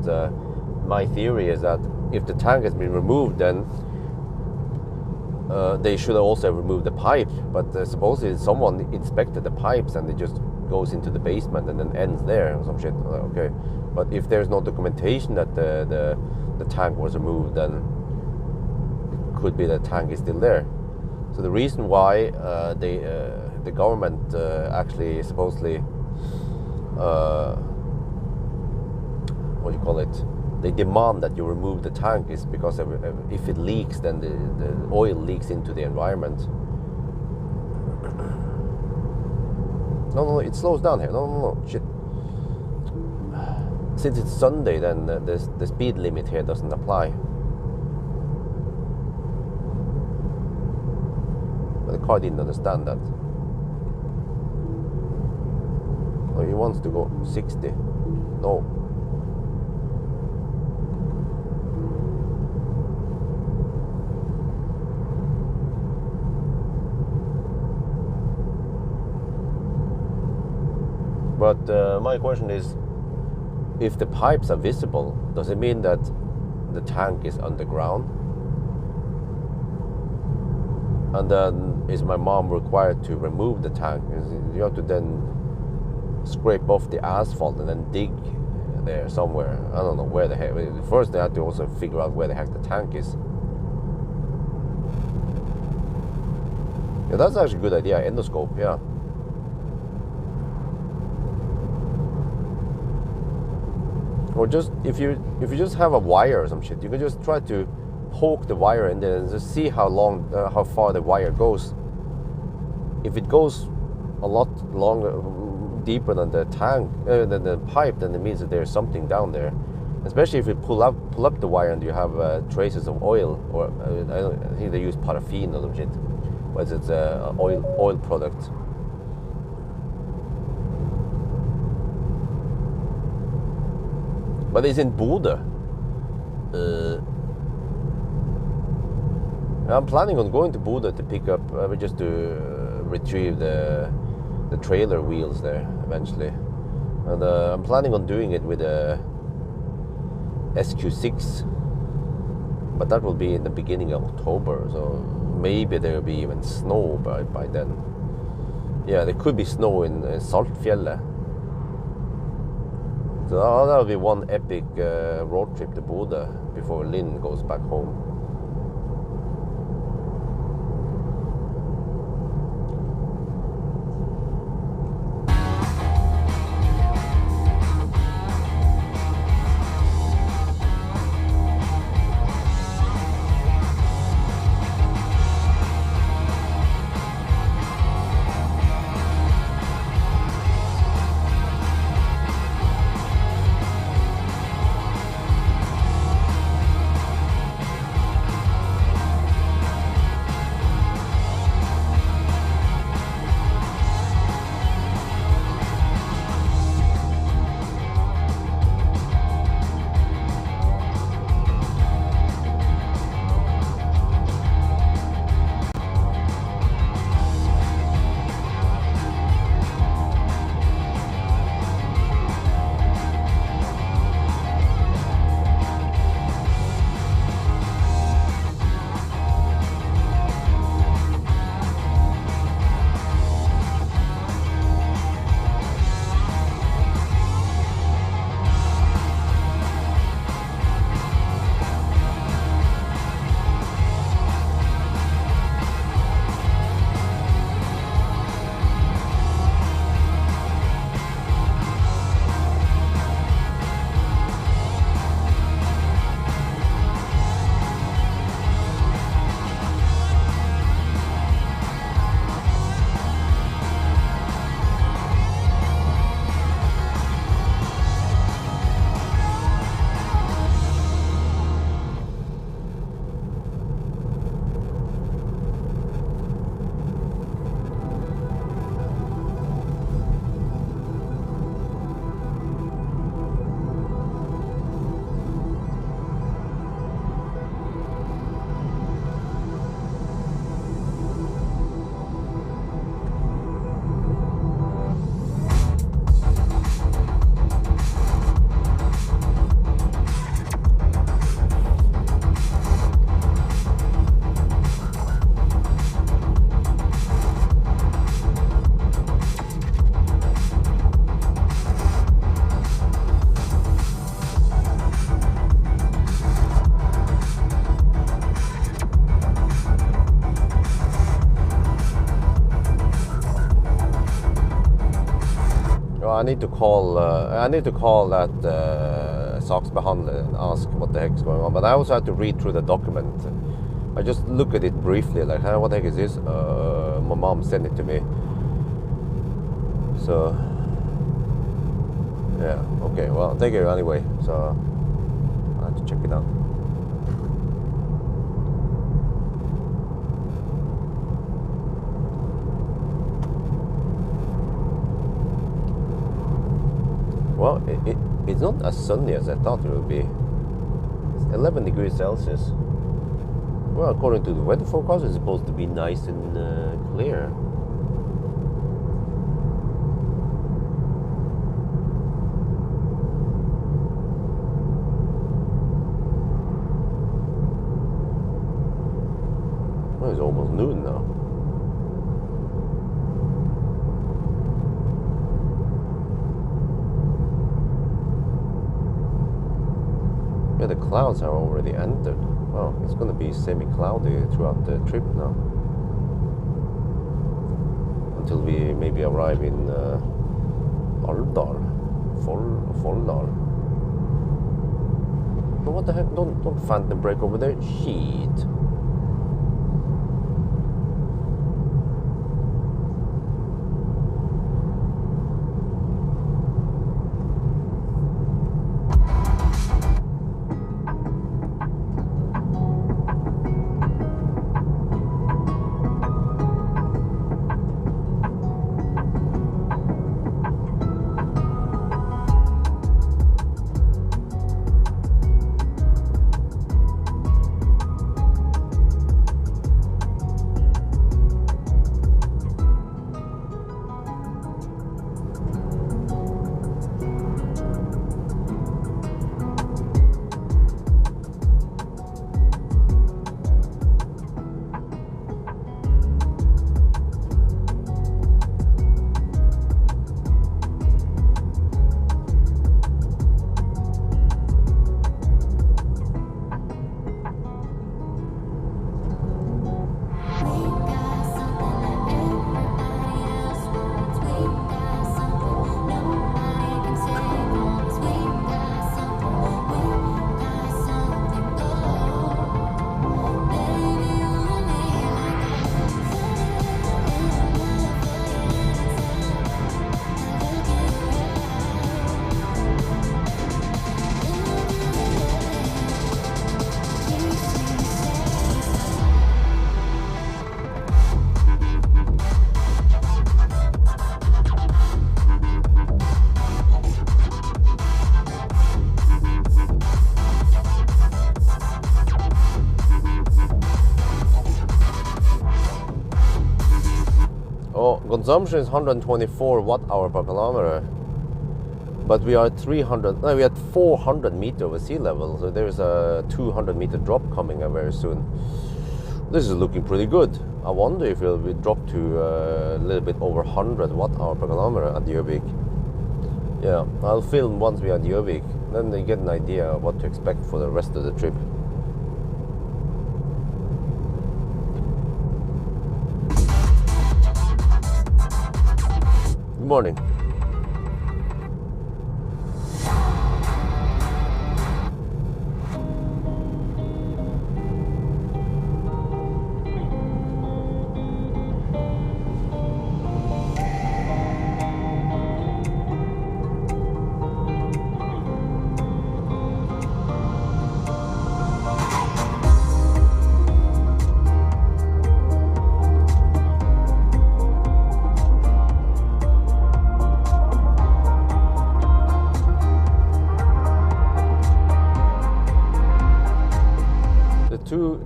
my theory is that if the tank has been removed, then they should also remove the pipe. But supposedly someone inspected the pipes and it just goes into the basement and then ends there or some shit. Okay, but if there's no documentation that the tank was removed, then it could be the tank is still there. So the reason why the government actually supposedly what do you call it? They demand that you remove the tank is because if it leaks, then the oil leaks into the environment. No, it slows down here. No, shit. Since it's Sunday, then the speed limit here doesn't apply. But the car didn't understand that. Oh, he wants to go 60. No. But my question is, if the pipes are visible, does it mean that the tank is underground? And then is my mom required to remove the tank? You have to then scrape off the asphalt and then dig there somewhere. I don't know where the heck. First they have to also figure out where the heck the tank is. Yeah, that's actually a good idea. Endoscope, yeah. Or just if you just have a wire or some shit, you can just try to poke the wire in there and just see how far the wire goes. If it goes a lot longer, deeper than the tank, than the pipe, then it means that there's something down there. Especially if you pull up the wire and you have traces of oil, or I think they use paraffin or some shit, but it's an oil product. But it's in Bodø. I'm planning on going to Bodø to pick up, just to retrieve the trailer wheels there eventually. And I'm planning on doing it with a SQ6. But that will be in the beginning of October, so maybe there will be even snow by then. Yeah, there could be snow in Saltfjellet. So that will be one epic road trip to Bodø before Lynn goes back home. I need to call that saksbehandler and ask what the heck is going on. But I also have to read through the document. I just look at it briefly, like, hey, what the heck is this? My mom sent it to me. So, yeah, okay, well, I'll take it anyway. So, I have to check it out. Well, it's not as sunny as I thought it would be. It's 11 degrees Celsius. Well, according to the weather forecast, it's supposed to be nice and clear. Well, it's almost noon now. Yeah, the clouds are already entered. Well, it's going to be semi-cloudy throughout the trip now. Until we maybe arrive in Alvdal. Folldal. But what the heck? Don't phantom brake over there. Shit. Consumption is 124 watt-hour per kilometer, but we are 400 meters over sea level, so there's a 200-meter drop coming very soon. This is looking pretty good. I wonder if it will drop to a little bit over 100 watt-hour per kilometer at Gjøvik. Yeah, I'll film once we are at Gjøvik, then they get an idea of what to expect for the rest of the trip. Good morning.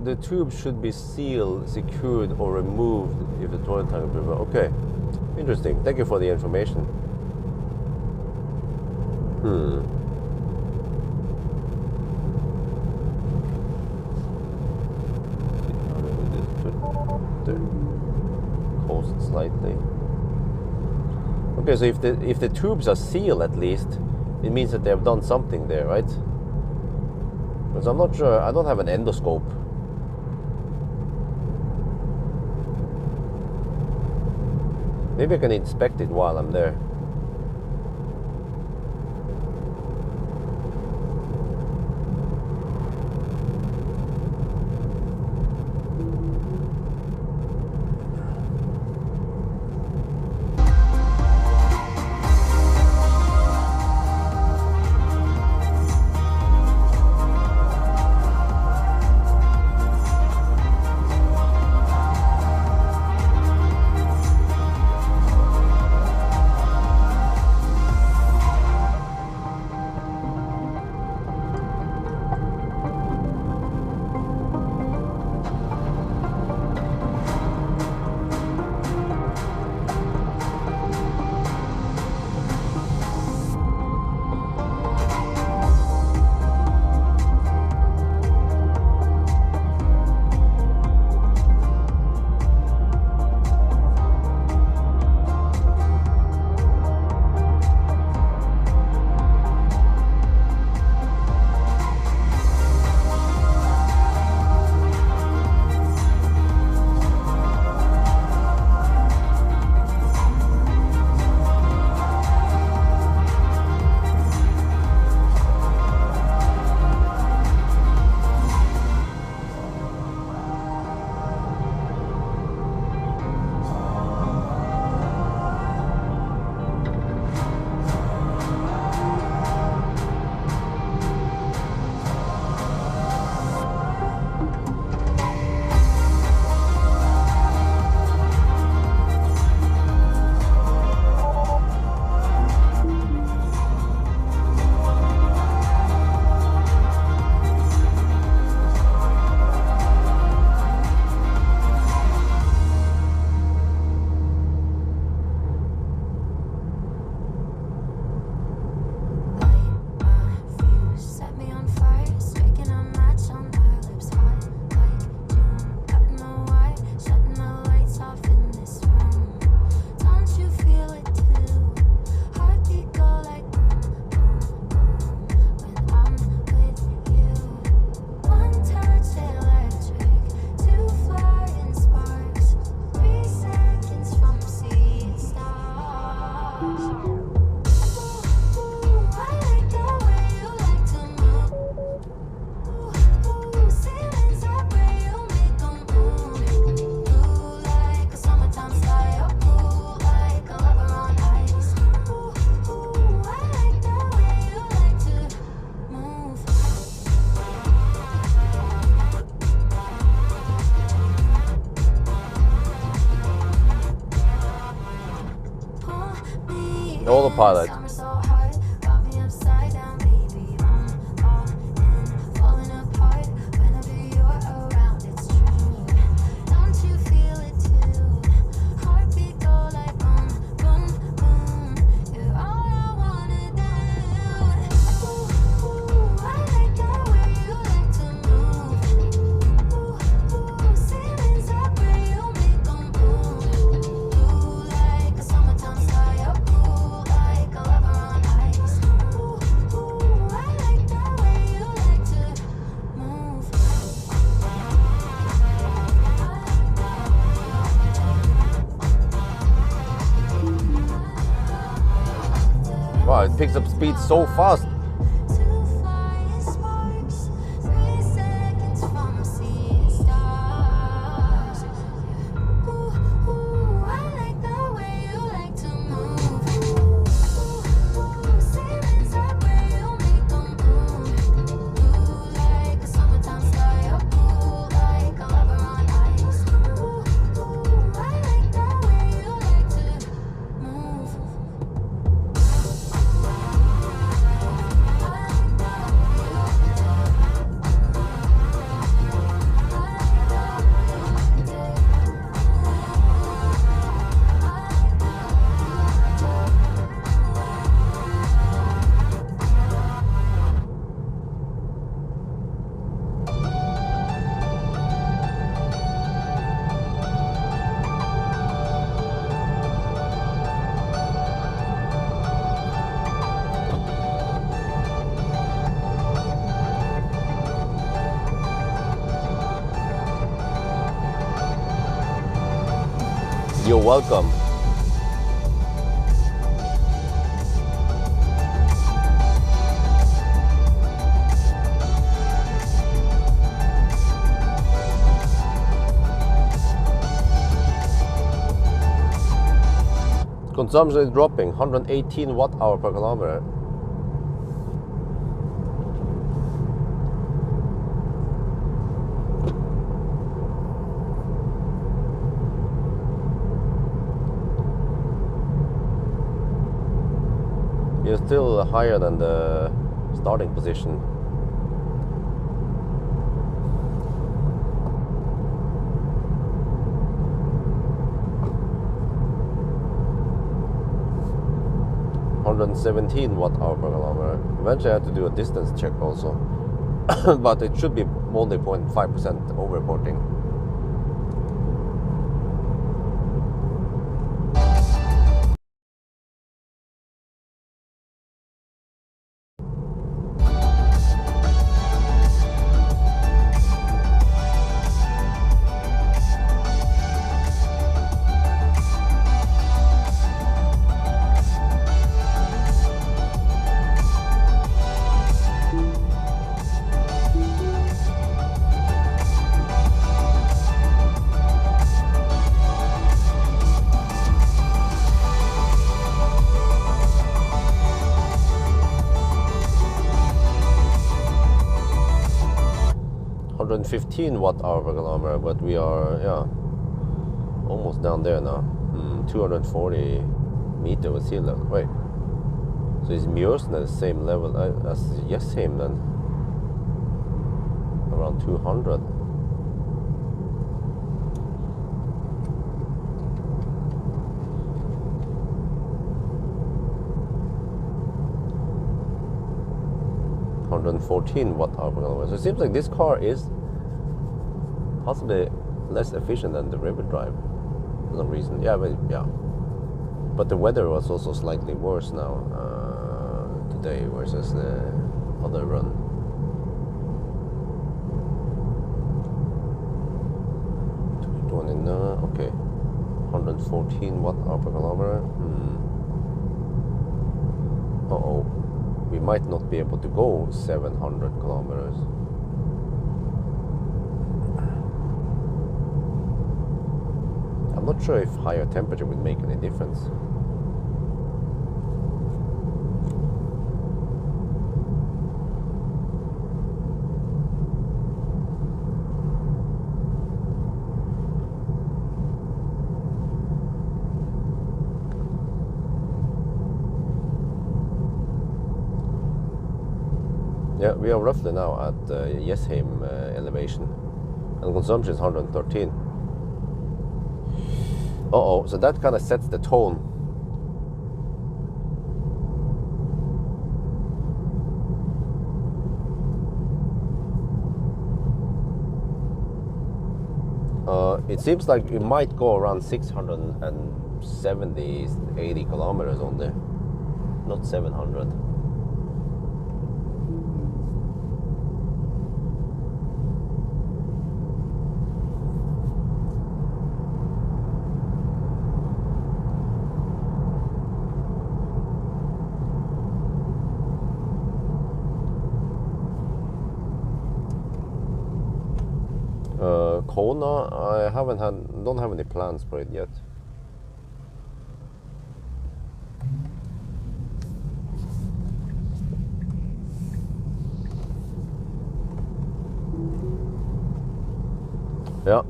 The tube should be sealed, secured, or removed if the toilet tank is removed. Okay, interesting. Thank you for the information. Coast slightly. Okay, so if the tubes are sealed, at least it means that they have done something there, right? Because I'm not sure. I don't have an endoscope. Maybe I can inspect it while I'm there. Autopilot. Wow, it picks up speed so fast. You're welcome. Consumption is dropping, 118 watt-hour per kilometer. You're still higher than the starting position. $117 watt-hour per kilometer. Eventually I have to do a distance check also. But it should be only 0.5% over-reporting. $115 watt-hour per kilometer, but we are almost down there now. 240 meter with sea level. Wait, so is Mjøsen at the same level as Jessheim then? Around 200. $114 watt-hour per kilometer. So it seems like this car is possibly less efficient than the river drive for some reason. But the weather was also slightly worse now today versus the other run. Okay, 114 watt-hour per kilometer. Uh-oh, we might not be able to go 700 kilometers. I'm not sure if higher temperature would make any difference. Yeah, we are roughly now at Jessheim elevation, and consumption is 113. Uh-oh, so that kind of sets the tone. It seems like it might go around 670, 80 kilometers only, not 700. Kona, I don't have any plans for it yet. Yeah,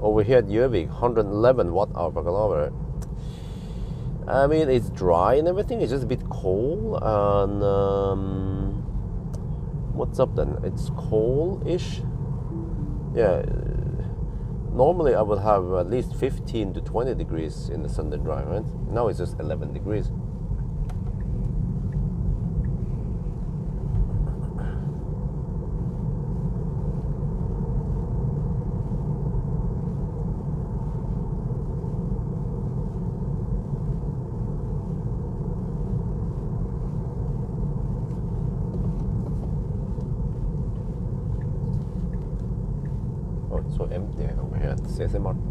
over here at Gjøvik, 111 watt-hour per kilometer. I mean, it's dry and everything, it's just a bit cold, and what's up then? It's cold-ish. Yeah, normally I would have at least 15 to 20 degrees in the Sunday drive, right? Now it's just 11 degrees. Oh, it's so empty over here at CC Martin.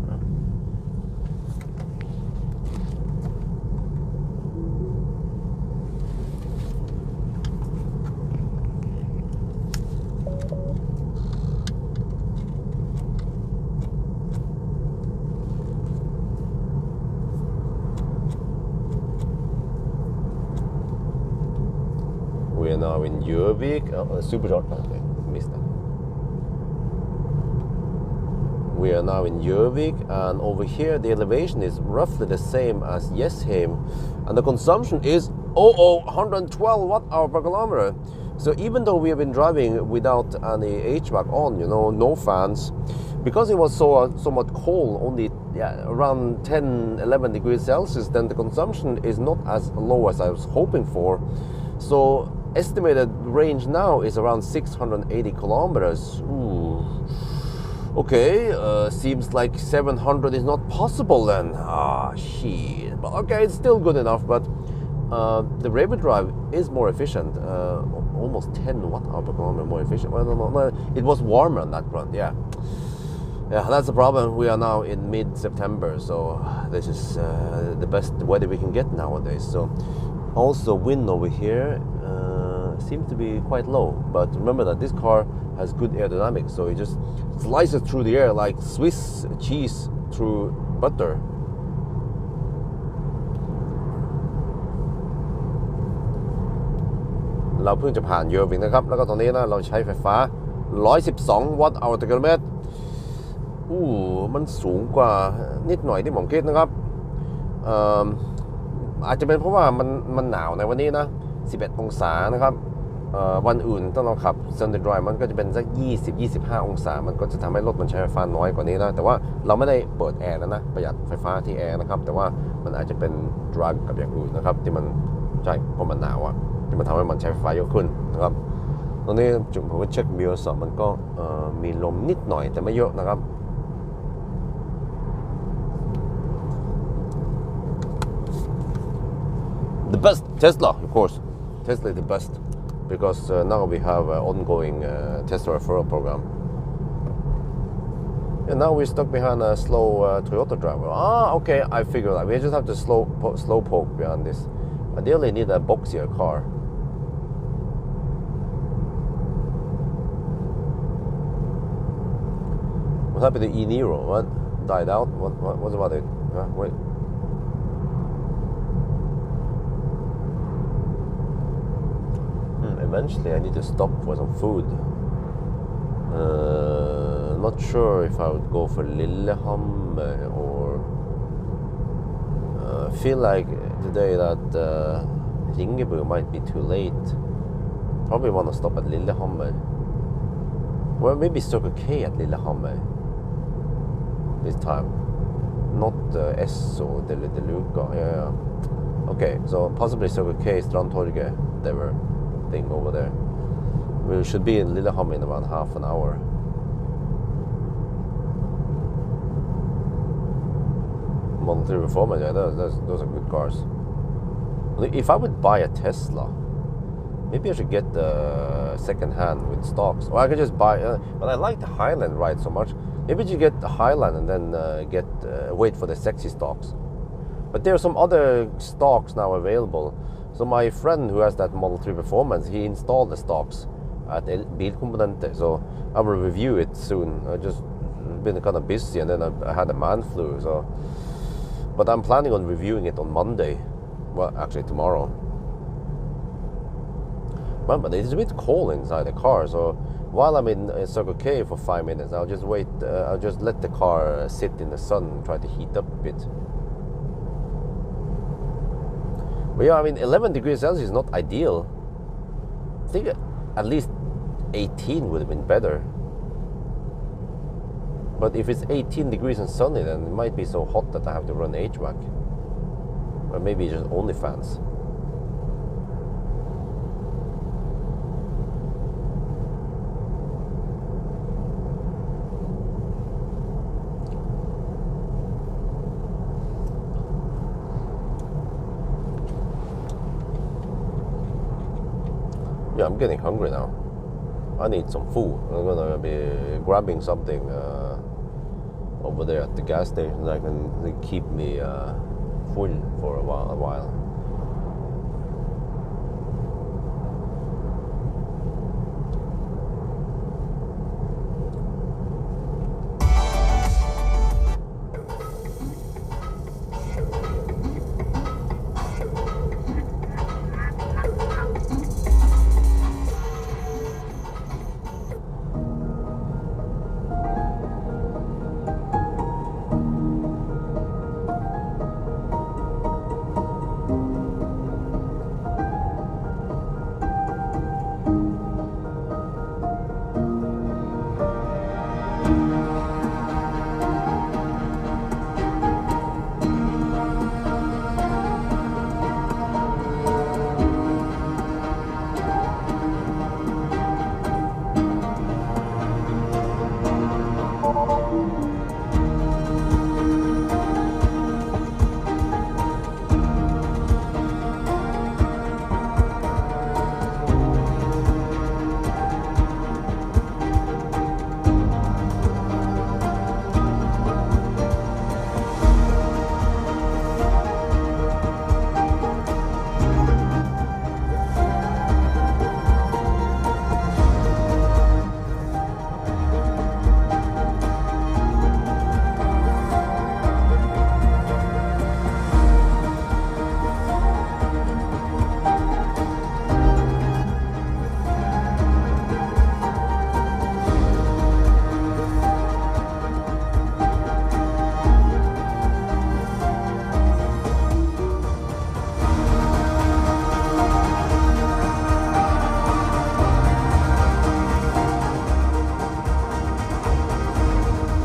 We are now in Gjøvik. Super short. Okay, missed that. We are now in Gjøvik, and over here the elevation is roughly the same as Jessheim, and the consumption is 112 watt-hour per kilometer. So even though we have been driving without any HVAC on, no fans, because it was somewhat cold, only around 10-11 degrees Celsius, then the consumption is not as low as I was hoping for. So estimated range now is around 680 kilometers. Ooh. Okay, seems like 700 is not possible then. Shit. But okay, it's still good enough, but the Raven drive is more efficient. Almost 10 watt-hour per kilometer more efficient. Well, no, it was warmer on that front, yeah. Yeah, that's the problem. We are now in mid-September, so this is the best weather we can get nowadays. So also wind over here seems to be quite low, but remember that this car has good aerodynamics, so it just slices through the air like Swiss cheese through butter. We เพิ่งจะผ่านเยอร์วิงนะครับแล้วก็ตอนนี้นะเราใช้ไฟฟ้า112วัตต์เอาต่อกิโลเมตรมันสูงกว่านิดหน่อยที่ผมคิดนะครับอาจจะเป็นเพราะว่ามันหนาวในวันนี้นะ11องศานะครับวันอื่นต้องเราขับ Sunday Drive มันก็จะเป็นสัก20-25 องศามันก็จะทำให้รถมันใช้ไฟฟ้าน้อยกว่านี้นะแต่ว่าเราไม่ได้เปิดแอร์แล้วนะประหยัดไฟฟ้าที่แอร์นะครับแต่ว่ามันอาจจะเป็นดรักกับอย่างอื่นนะครับที่มันใช่เพราะมันหนาวที่มันทำให้มันใช้ไฟฟ้าเยอะขึ้นนะครับตอนนี้จุดผมก็เช็คมิวส์มันก็มีลมนิดหน่อยแต่ไม่เยอะนะครับThe best Tesla, of course. Tesla is the best because now we have an ongoing Tesla referral program. And now we're stuck behind a slow Toyota driver. Okay, I figured out. We just have to slow poke behind this. Ideally, need a boxier car. What happened to E-Nero? What died out? What about it? Wait. Eventually I need to stop for some food. Not sure if I would go for Lillehammer or feel like today that Ringebu might be too late. probably want to stop at Lillehammer. Well, maybe Circle K at Lillehammer this time. Not Esso de Luca. Yeah. Okay, so possibly Circle K, Strandtorget, whatever thing over there. We should be in Lillehammer in about half an hour. Model 3 Performance, yeah, those are good cars. If I would buy a Tesla, maybe I should get the second hand with stocks. Or I could just buy, but I like the Highland ride so much. Maybe you get the Highland and then wait for the sexy stocks. But there are some other stocks now available. So my friend who has that Model 3 Performance, he installed the stocks at Bilkomponenter. So I will review it soon. I just been kind of busy, and then I had a man flu. So, but I'm planning on reviewing it on Monday. Well, actually tomorrow. Well, but it's a bit cold inside the car, so while I'm in Circle K for 5 minutes, I'll just wait. I'll just let the car sit in the sun and try to heat up a bit. But yeah, I mean, 11 degrees Celsius is not ideal. I think at least 18 would have been better. But if it's 18 degrees and sunny, then it might be so hot that I have to run HVAC. Or maybe just only fans. Yeah, I'm getting hungry now. I need some food. I'm gonna be grabbing something over there at the gas station that can keep me full for a while.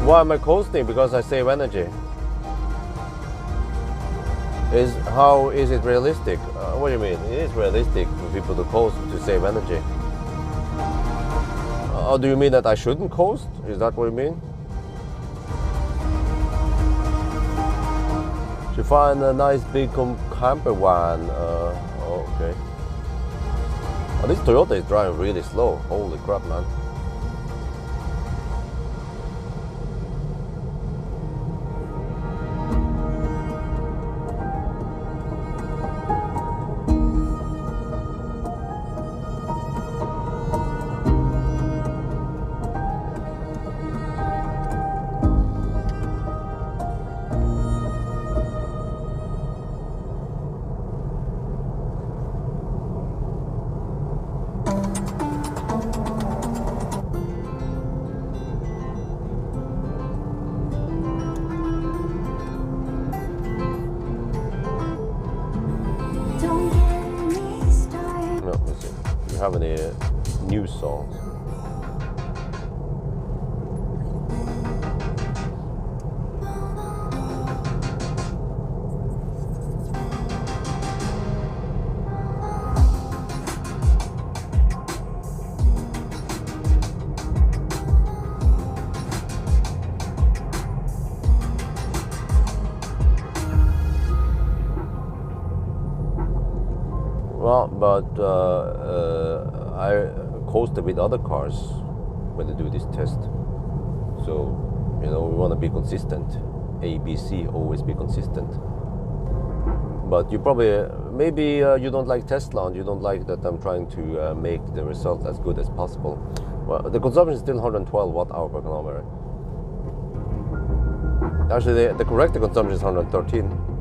Why am I coasting? Because I save energy. How is it realistic? What do you mean? It is realistic for people to coast to save energy. Do you mean that I shouldn't coast? Is that what you mean? Should find a nice big camper van. Okay. Oh, this Toyota is driving really slow. Holy crap, man. you have any new songs. Well, but I coasted with other cars when they do this test. So, you know, we want to be consistent. A, B, C, always be consistent. But you probably, maybe you don't like Tesla and you don't like that I'm trying to make the result as good as possible. Well, the consumption is still 112 watt-hour per kilometer. Actually, the correct consumption is 113.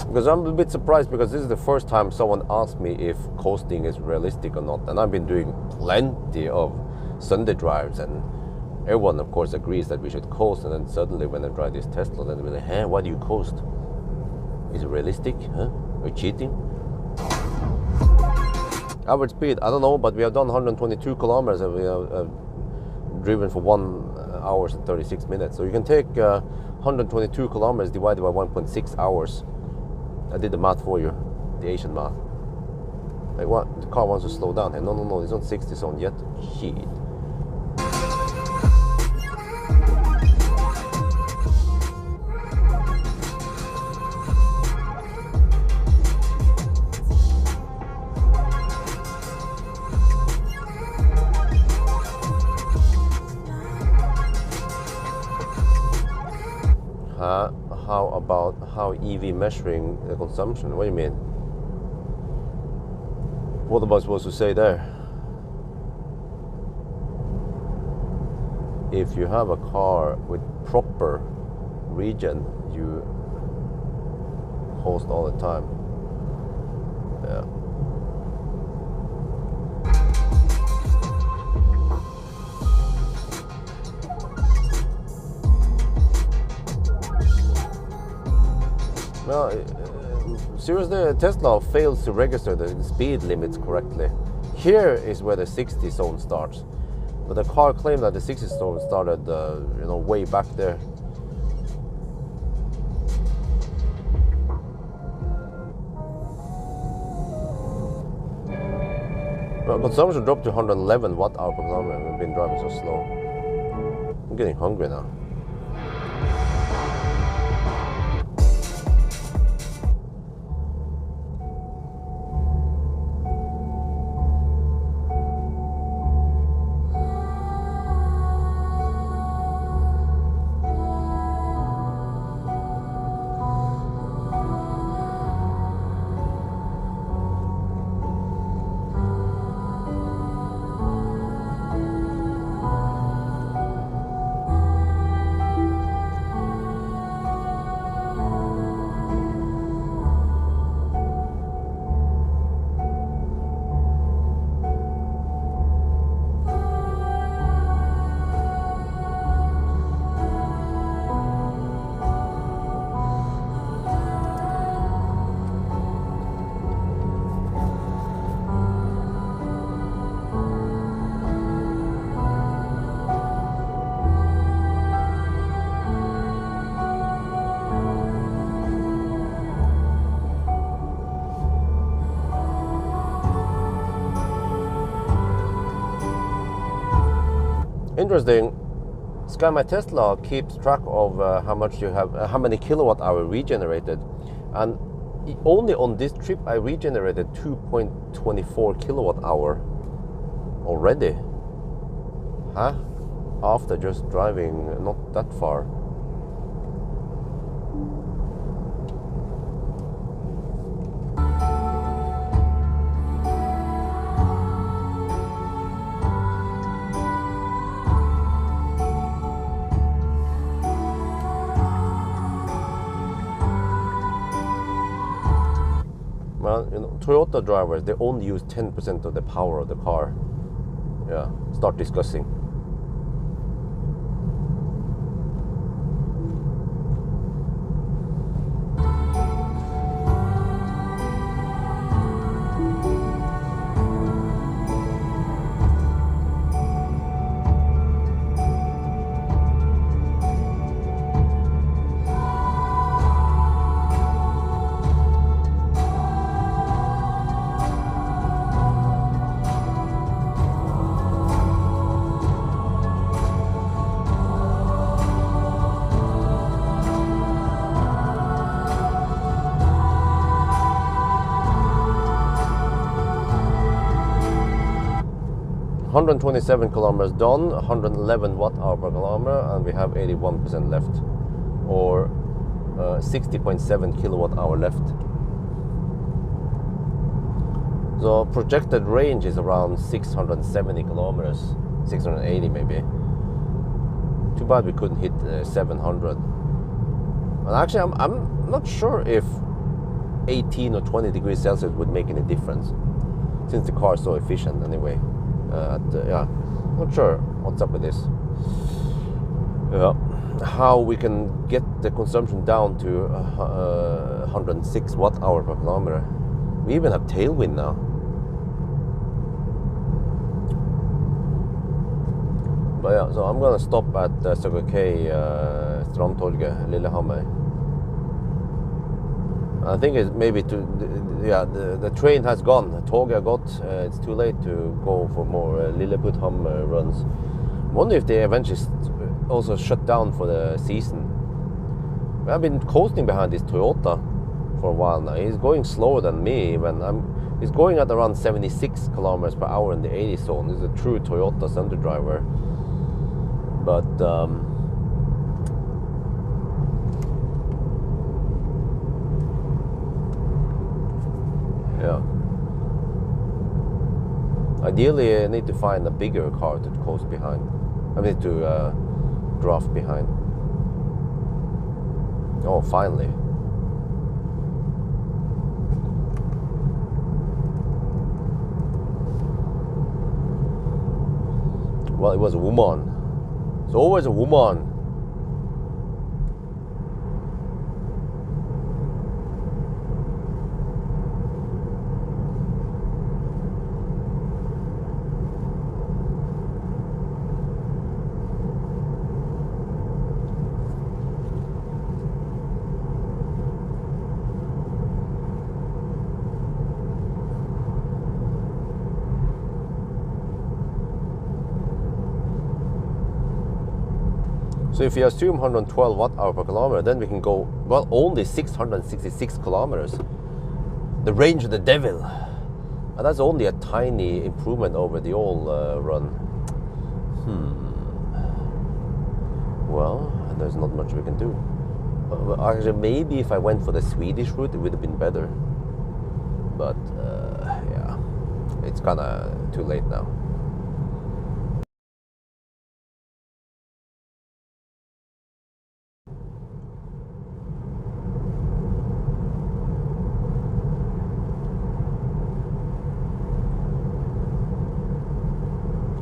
Because I'm a bit surprised, because this is the first time someone asked me if coasting is realistic or not. And I've been doing plenty of Sunday drives, and everyone of course agrees that we should coast. And then suddenly when I drive this Tesla, then they're like, hey, why do you coast? Is it realistic? Huh? Are you cheating? Average speed, I don't know, but we have done 122 kilometers and we have driven for 1 hour and 36 minutes. So you can take 122 kilometers divided by 1.6 hours. I did the math for you, the Asian math. Like what? The car wants to slow down. Hey, no, it's not 60 zone yet. Shit. How about how EV measuring the consumption? What do you mean? What am I supposed to say there? If you have a car with proper regen, you coast all the time. Yeah. No, seriously, Tesla fails to register the speed limits correctly. Here is where the 60 zone starts, but the car claimed that the 60 zone started, way back there. Well, consumption dropped to 111 watt-hour per kilometer. We've been driving so slow. I'm getting hungry now. Interesting. Sky My Tesla keeps track of how much you have, how many kilowatt hour regenerated, and only on this trip I regenerated 2.24 kilowatt hour already. Huh? After just driving not that far. Well, Toyota drivers, they only use 10% of the power of the car. yeah, start discussing. $127 kilometers done, 111 watt-hour per kilometer, and we have 81% left, or 60.7 kilowatt-hour left. So projected range is around 670 kilometers, 680 maybe. Too bad we couldn't hit 700. And actually, I'm not sure if 18 or 20 degrees Celsius would make any difference, since the car is so efficient anyway. Yeah, not sure what's up with this. How we can get the consumption down to 106 watt-hour per kilometer. We even have tailwind now. But yeah, so I'm gonna stop at Circle K, Strandtorget, Lillehammer. I think it's maybe the train has gone. The toget got. It's too late to go for more Lilleputham runs. I wonder if they eventually also shut down for the season. I've been coasting behind this Toyota for a while now. He's going slower than me he's going at around 76 kilometers per hour in the 80 zone. He's a true Toyota center driver. But yeah. Ideally, I need to find a bigger car to coast behind. I mean, to draft behind. Oh, finally. Well, it was a woman. It's always a woman. So if you assume 112 watt-hour per kilometer, then we can go, well, only 666 kilometers. The range of the devil. And that's only a tiny improvement over the old run. Well, there's not much we can do. Actually, maybe if I went for the Swedish route, it would have been better. But, yeah, it's kind of too late now.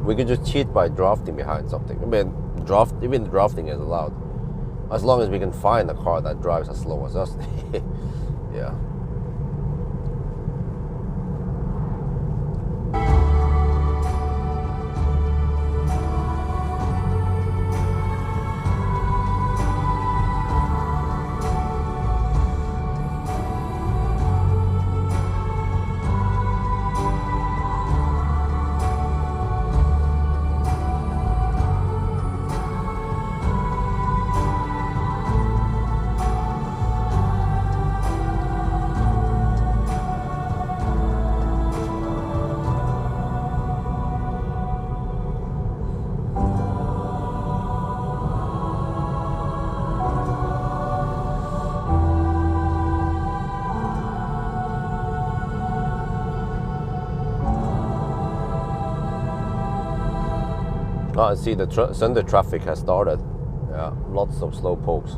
We can just cheat by drafting behind something. I mean, even drafting is allowed, as long as we can find a car that drives as slow as us. Yeah. I see the Sunday traffic has started. Yeah, lots of slow pokes.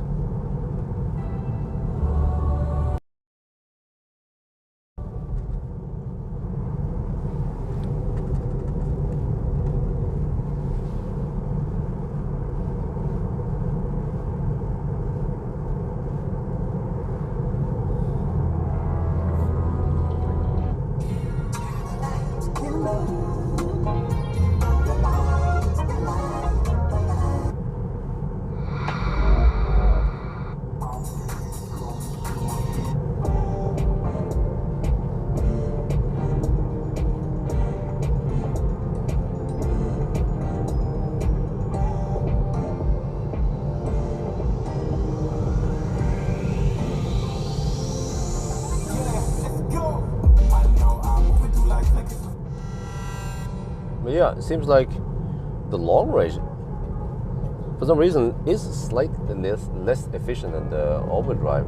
But yeah, it seems like the long range, for some reason, is slightly less efficient than the all-wheel drive.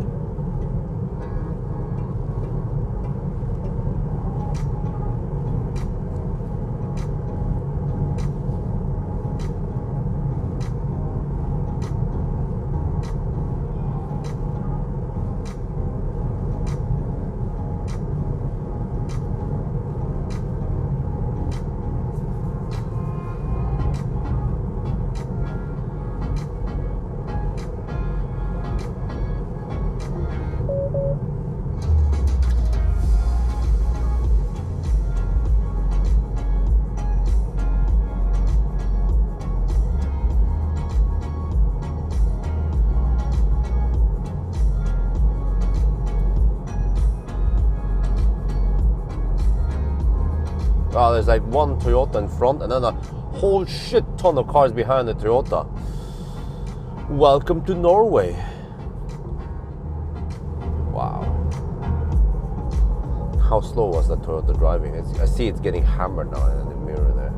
There's like one Toyota in front and then a whole shit ton of cars behind the Toyota. Welcome to Norway. Wow. How slow was that Toyota driving? I see it's getting hammered now in the mirror there.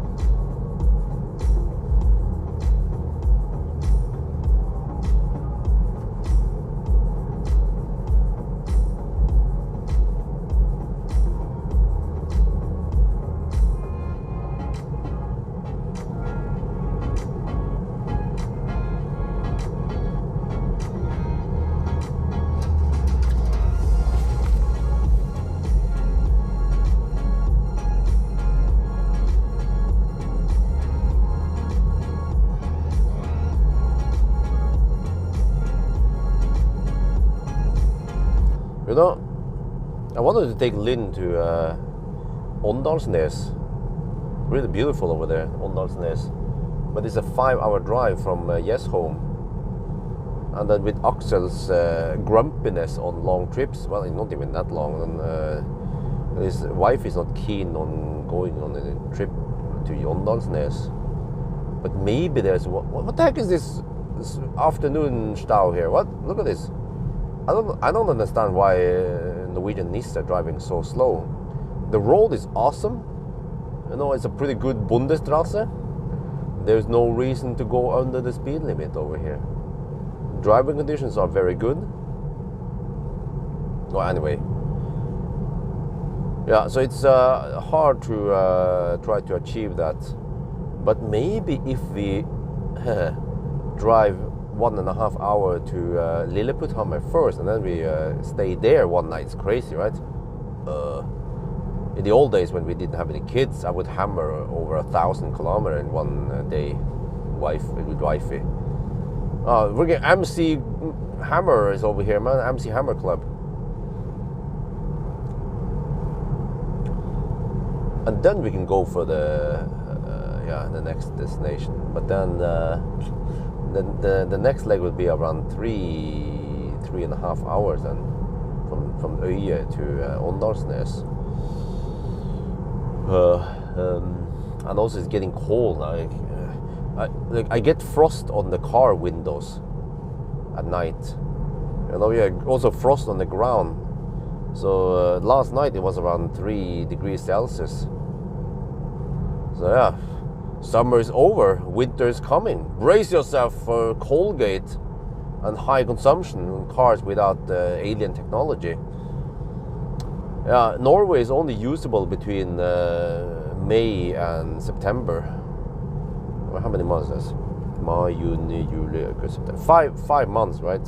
You know, I wanted to take Lynn to Åndalsnes. Really beautiful over there, Åndalsnes. But it's a 5-hour drive from Home. And then with Axel's grumpiness on long trips, well, it's not even that long, and his wife is not keen on going on a trip to Åndalsnes. But maybe there's what the heck is this afternoon stau here? What? Look at this. I don't understand why Norwegian NIS are driving so slow. The road is awesome. You know, it's a pretty good Bundesstraße. There's no reason to go under the speed limit over here. Driving conditions are very good. Well, anyway. Yeah, so it's hard to try to achieve that. But maybe if we drive 1.5 hours to Lilleputthammer first, and then we stay there one night. It's crazy, right? In the old days when we didn't have any kids, I would hammer over 1,000 kilometers in one day with wifey. We're getting MC Hammer is over here, man. MC Hammer Club. And then we can go for the next destination. But then the next leg will be around 3.5 hours then from Øye to Åndalsnes. And also it's getting cold now. I get frost on the car windows at night. You know, yeah, also frost on the ground. So last night it was around 3 degrees Celsius. So yeah, summer is over, winter is coming. Brace yourself for Colgate and high consumption in cars without alien technology. Yeah, Norway is only usable between May and September. How many months is this? May, Juni, Juli, August, September. 5 months, right?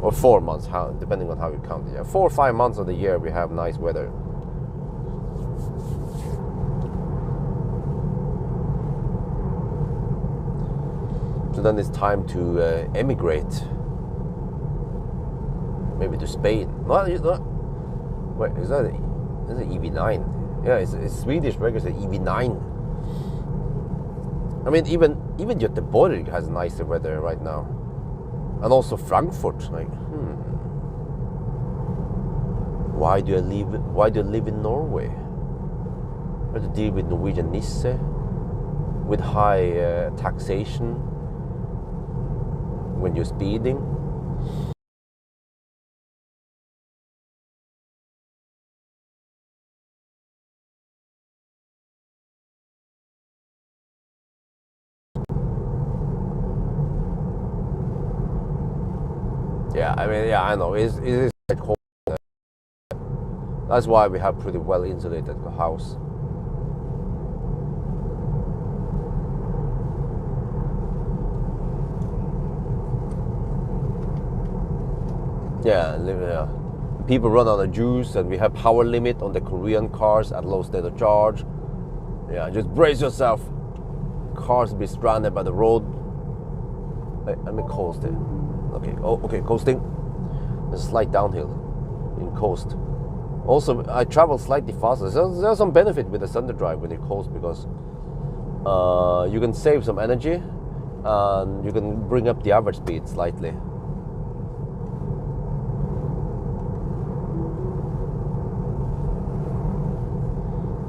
Or 4 months, depending on how you count it. Yeah, 4 or 5 months of the year we have nice weather. So then it's time to emigrate. Maybe to Spain. Wait, is that an EV9? Yeah, it's Swedish regular EV9. I mean, even Göteborg has nicer weather right now, and also Frankfurt. Like, why do I live in Norway? I have to deal with Norwegian NIS, with high taxation when you're speeding. Yeah, I mean, yeah, I know. It is quite cold. That's why we have pretty well insulated house. Yeah. People run out of juice, and we have power limit on the Korean cars at low state of charge. Yeah, just brace yourself. Cars be stranded by the road. Let me coast it. Okay, okay, coasting. There's a slight downhill in coast. Also, I travel slightly faster. There's some benefit with the Thunder Drive when you coast, because you can save some energy and you can bring up the average speed slightly.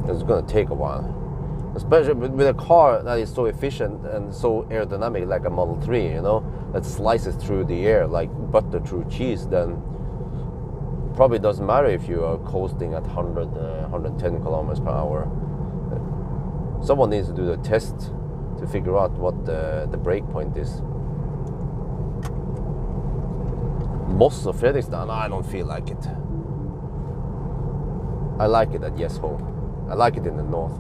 It's gonna take a while, especially with a car that is so efficient and so aerodynamic, like a Model 3, you know, that slices through the air like butter through cheese. Then probably doesn't matter if you are coasting at 110 kilometers per hour. Someone needs to do the test to figure out what the brake point is. Moss or Fredrikstad? I don't feel like it. I like it at Yesholm. I like it in the north.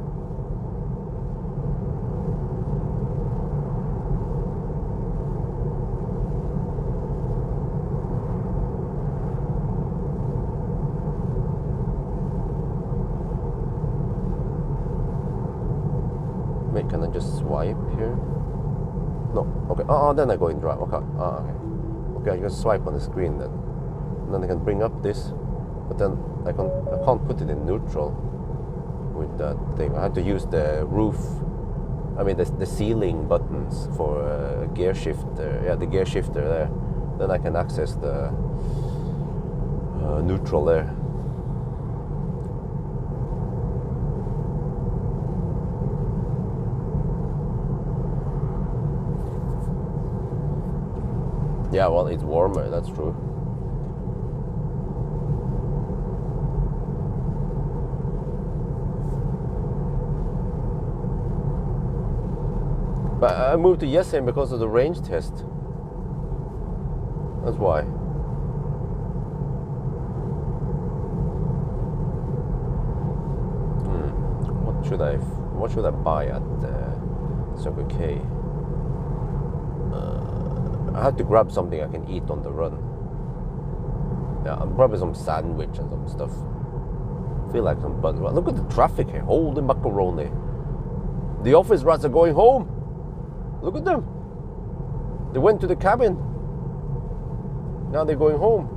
Wait, can I just swipe here? No. Okay. Oh, then I go in drive. Okay. Okay. Okay, I can swipe on the screen then. And then I can bring up this, but then I can't put it in neutral with that thing. I had to use the roof, I mean the ceiling buttons for gear shifter. Yeah, the gear shifter there. Then I can access the neutral there. Yeah, well, it's warmer, that's true. But I moved to Yashkin because of the range test. That's why. What should I buy at Circle K? I had to grab something I can eat on the run. Yeah, and probably some sandwich and some stuff. Feel like some bun. Look at the traffic here. Holy macaroni. The office rats are going home. Look at them. They went to the cabin. Now they're going home.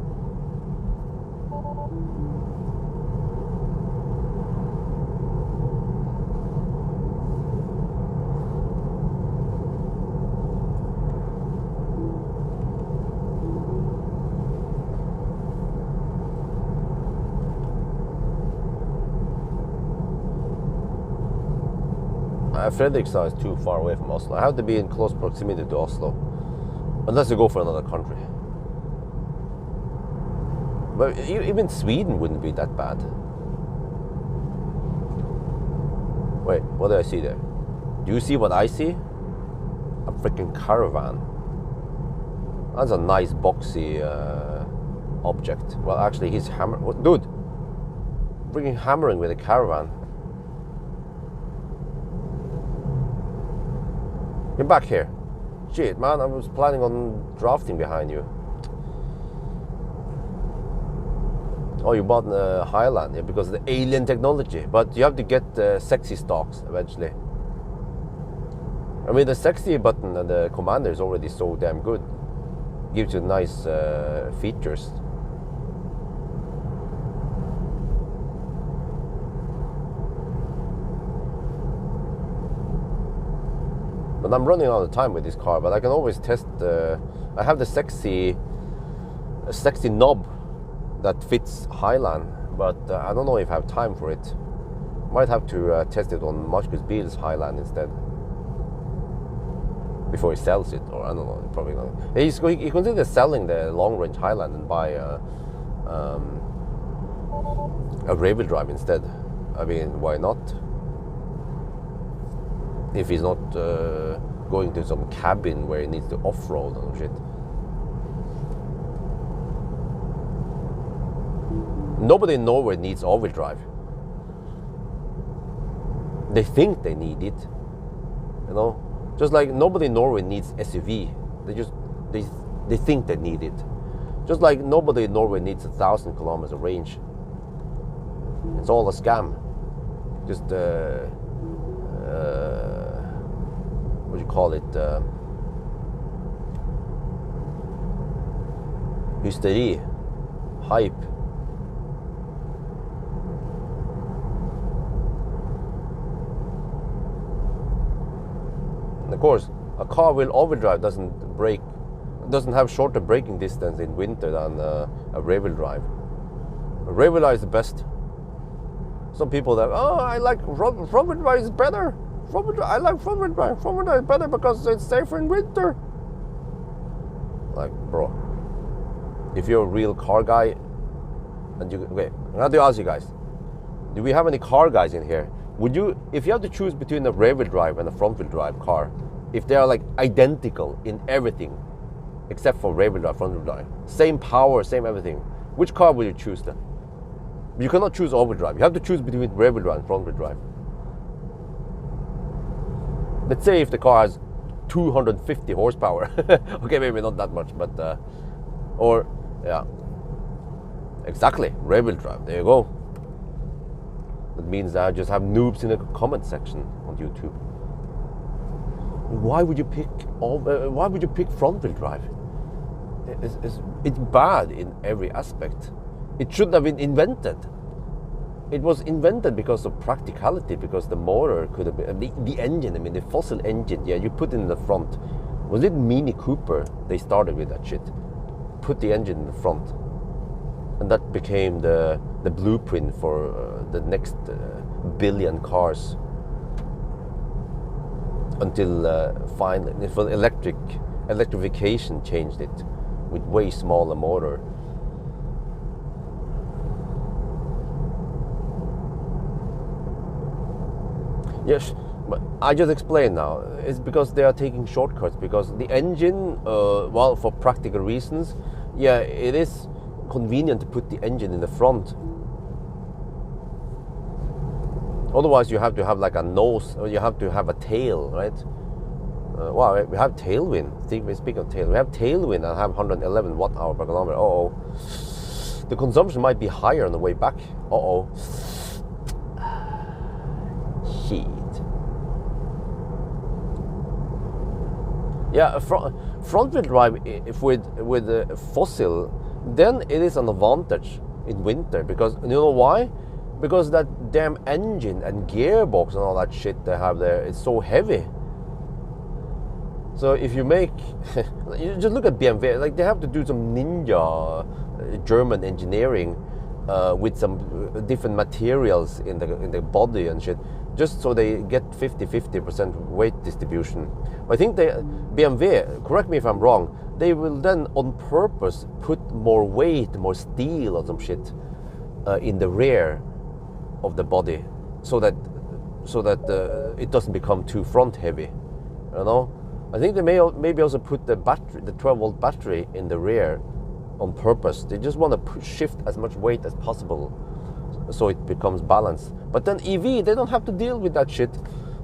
Fredrikstad is too far away from Oslo. I have to be in close proximity to Oslo, unless you go for another country. But even Sweden wouldn't be that bad. Wait, what do I see there? Do you see what I see? A freaking caravan. That's a nice boxy object. Well, actually, he's hammering. Dude, freaking hammering with a caravan. Get back here. Shit, man, I was planning on drafting behind you. Oh, you bought a Highland, yeah, because of the alien technology. But you have to get the sexy stocks eventually. I mean, the sexy button and the commander is already so damn good. Gives you nice features. But I'm running out of time with this car, but I can always test. I have the sexy knob that fits Highland, but I don't know if I have time for it. Might have to test it on Marcus Bill's Highland instead before he sells it, or I don't know. Probably not. He considers selling the long-range Highland and buy a rear-wheel drive instead. I mean, why not? If he's not going to some cabin where he needs to off-road and shit. Nobody in Norway needs all-wheel drive. They think they need it, you know. Just like nobody in Norway needs SUV. They think they need it. Just like nobody in Norway needs 1,000 kilometers of range. It's all a scam. Just what do you call it? Hysteri, hype. And of course, a car with all-wheel drive doesn't have shorter braking distance in winter than a rear-wheel drive. A rear-wheel drive is the best. Some people that, oh, I like front-wheel drive is better. I like front-wheel drive. Front-wheel drive is better because it's safer in winter. Like, bro, if you're a real car guy, and okay, I have to ask you guys, do we have any car guys in here? Would you, if you have to choose between a rear-wheel drive and a front-wheel drive car, if they are like identical in everything, except for rear-wheel drive, front-wheel drive, same power, same everything, which car will you choose then? You cannot choose all-wheel drive. You have to choose between rear-wheel drive and front-wheel drive. Let's say if the car has 250 horsepower. Okay, maybe not that much, but or yeah, exactly, rear-wheel drive. There you go. That means that I just have noobs in the comment section on YouTube. Why would you pick why would you pick front-wheel drive? It's bad in every aspect. It shouldn't have been invented. It was invented because of practicality, because the motor could have been, the engine, I mean the fossil engine, yeah, you put it in the front. Was it Mini Cooper? They started with that shit. Put the engine in the front. And that became the blueprint for the next billion cars. Until finally, for electrification changed it with way smaller motor. Yes, but I just explained now. It's because they are taking shortcuts. Because the engine, well, for practical reasons, yeah, it is convenient to put the engine in the front. Otherwise, you have to have like a nose, or you have to have a tail, right? Wow, we have tailwind. Speaking of tailwind, we have tailwind and have 111 watt-hour per kilometer. Uh-oh. The consumption might be higher on the way back. Uh-oh. Shit. Yeah, front-wheel drive if with fossil, then it is an advantage in winter, because you know why? Because that damn engine and gearbox and all that shit they have there, it's so heavy. So if you make, you just look at BMW, like they have to do some ninja German engineering with some different materials in the body and shit, just so they get 50% weight distribution. I think BMW, correct me if I'm wrong, they will then on purpose put more weight, more steel or some shit in the rear of the body, so that it doesn't become too front heavy, you know. I think they maybe also put the battery, the 12-volt battery in the rear on purpose. They just want to shift as much weight as possible so it becomes balanced. But then EV, they don't have to deal with that shit.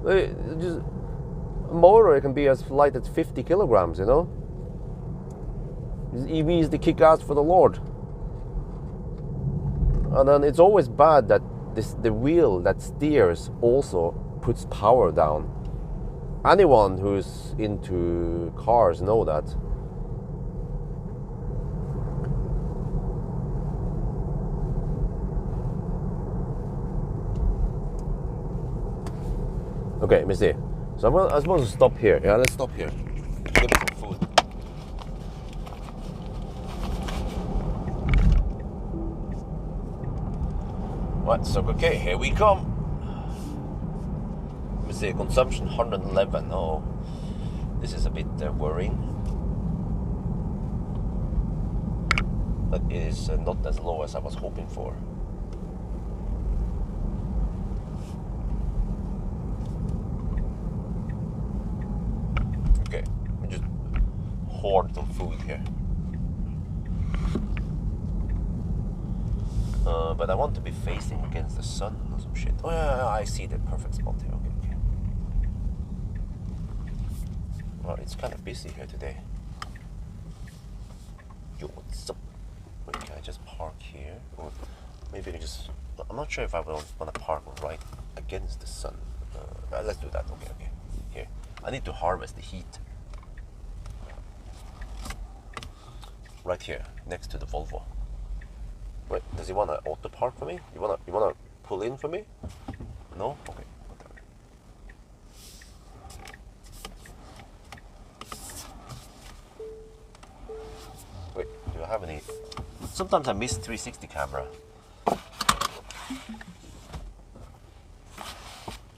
Just a motor, it can be as light as 50 kilograms, you know. EV is the kick-ass for the Lord. And then it's always bad that the wheel that steers also puts power down. Anyone who's into cars know that. Okay, let me see. So I'm supposed to stop here. Yeah, let's stop here. Give me some food. Right, so okay, here we come. Let me see, consumption 111. Oh, this is a bit worrying. But it is not as low as I was hoping for. Okay, let me just hoard some food here. But I want to be facing against the sun or some shit. Oh yeah, I see the perfect spot here. Okay, okay. Well, it's kind of busy here today. Yo, what's up? Wait, can I just park here? Or maybe I can just... I'm not sure if I want to park right against the sun. Let's do that. Okay, okay. Here. I need to harvest the heat. Right here, next to the Volvo. Wait, does he want to auto park for me? You wanna pull in for me? No? Okay, whatever. Wait, do I have any? Sometimes I miss 360 camera.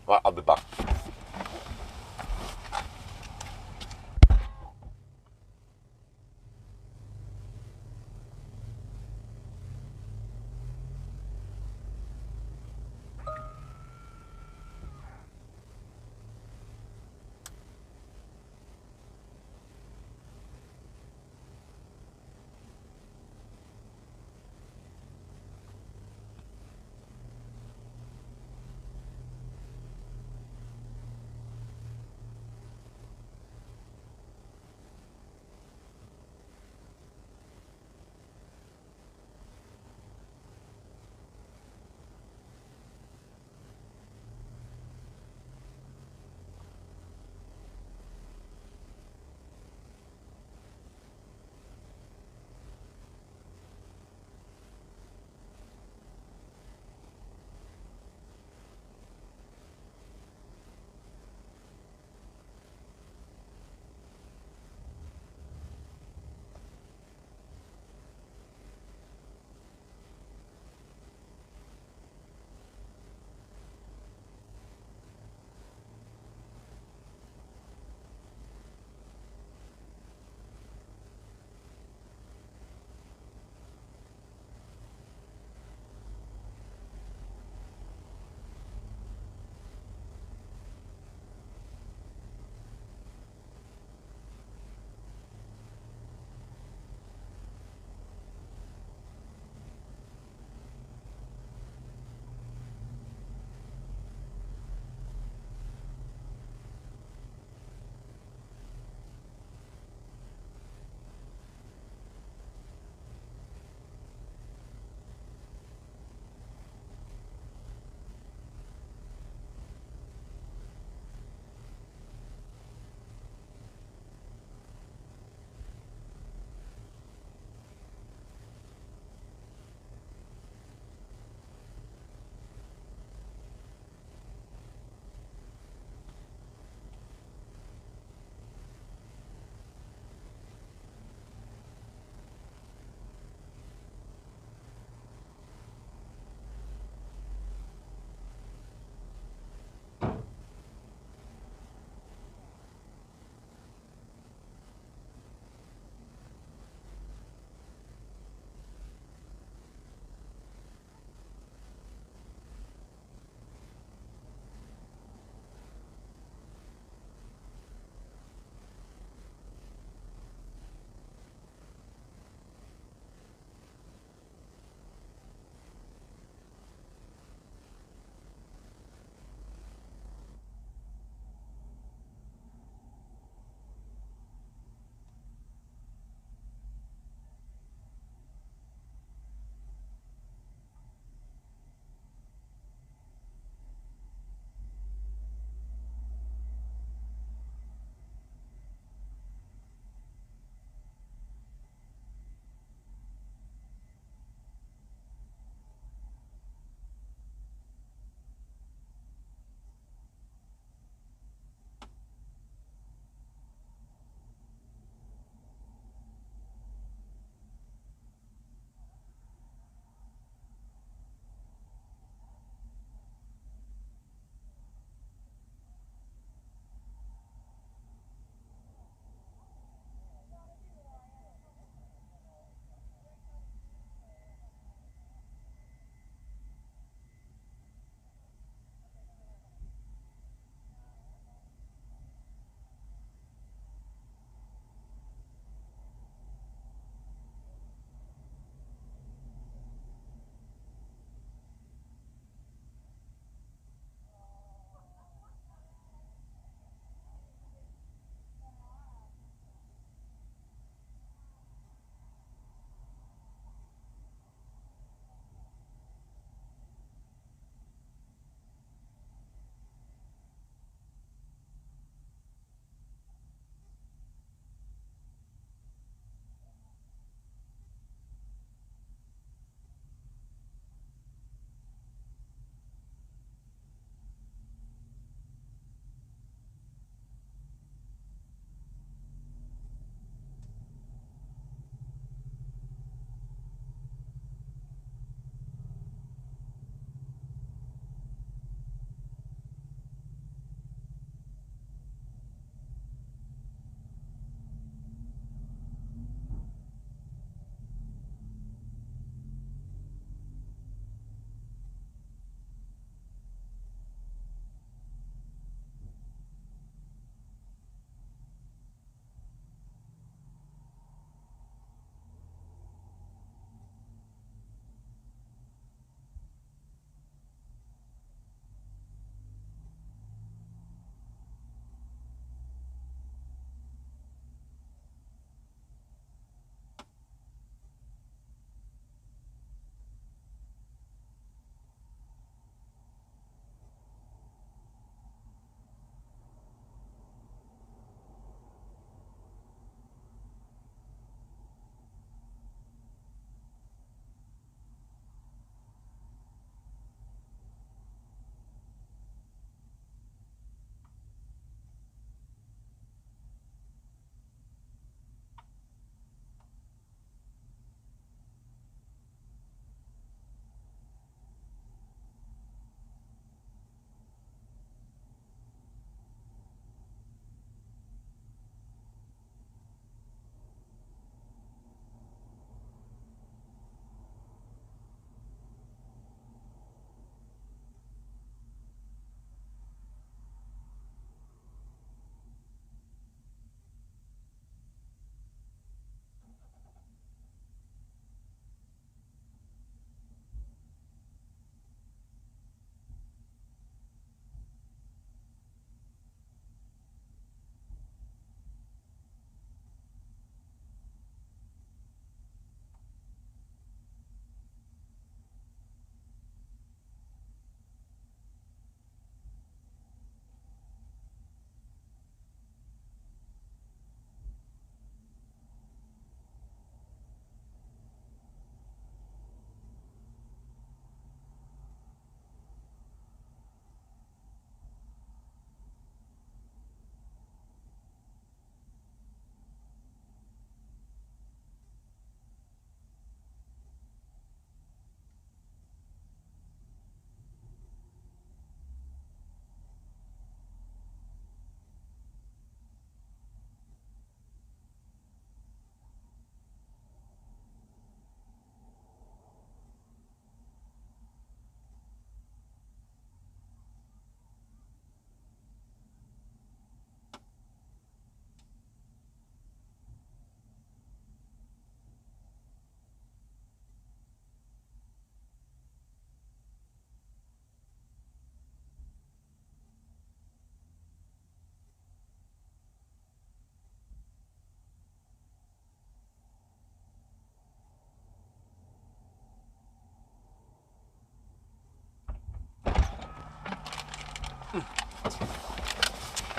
Well, I'll be back.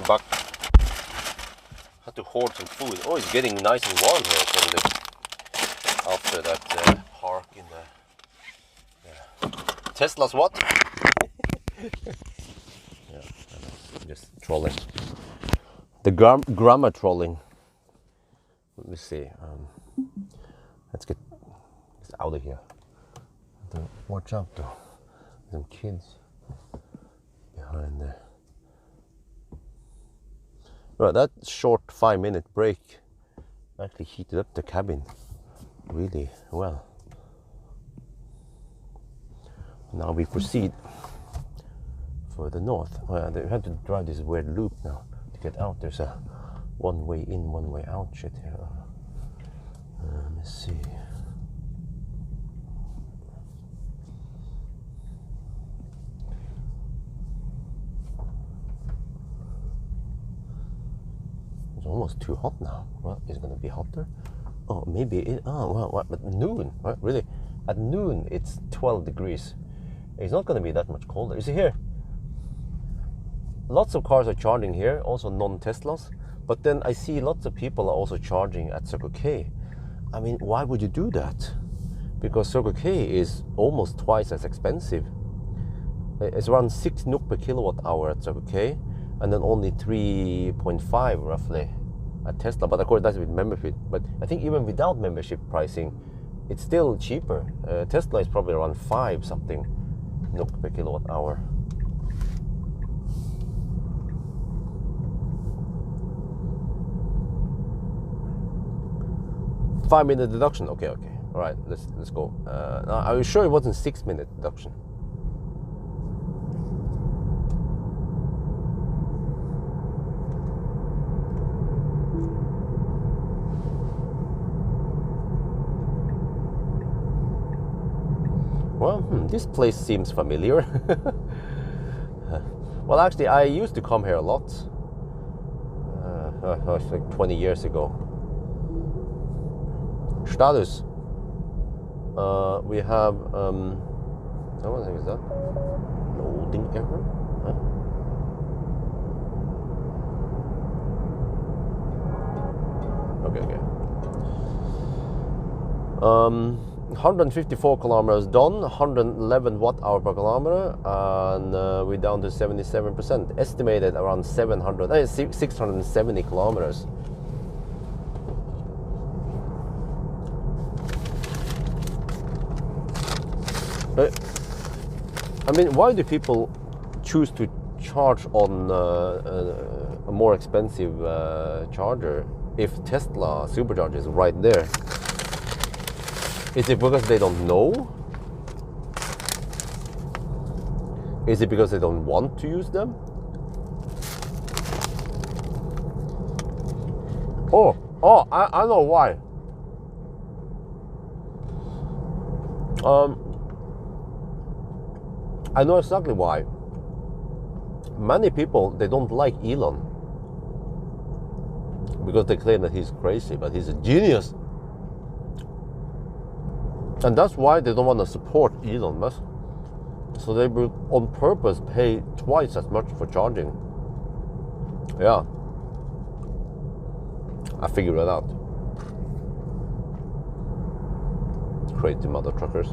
But had to hoard some food. Oh, it's getting nice and warm here suddenly after that park in the Tesla's what? Yeah, just trolling. The grammar trolling. Let me see. Let's get out of here. Watch out though. Some kids behind there. Right, that short 5-minute break actually heated up the cabin really well. Now we proceed further north. Well, they had to drive this weird loop now to get out. There's a one way in, one way out shit here. Let me see. It's almost too hot now. Well, is it going to be hotter? Oh, maybe it. Oh, well, what? But noon, right? Really? At noon, it's 12 degrees. It's not going to be that much colder. You see here? Lots of cars are charging here, also non-Teslas. But then I see lots of people are also charging at Circle K. I mean, why would you do that? Because Circle K is almost twice as expensive. It's around 6 NOK per kilowatt hour at Circle K, and then only 3.5 roughly at Tesla. But of course that's with membership. But I think even without membership pricing, it's still cheaper. Tesla is probably around 5 something NOK per kilowatt hour. Five-minute deduction. Okay. All right, let's go. I was sure it wasn't 6-minute deduction. Well, this place seems familiar. Well, actually, I used to come here a lot. It's like 20 years ago. Status. We have. What is that? Loading error? Huh? Okay. 154 kilometers done, 111 watt-hour per kilometer, and we're down to 77%. Estimated around 670 kilometers. I mean, why do people choose to charge on a more expensive charger if Tesla supercharger is right there? Is it because they don't know? Is it because they don't want to use them? Oh, I know why. I know exactly why. Many people, they don't like Elon because they claim that he's crazy, but he's a genius. And that's why they don't want to support Elon Musk. So they will on purpose pay twice as much for charging. Yeah. I figured it out. Crazy mother truckers.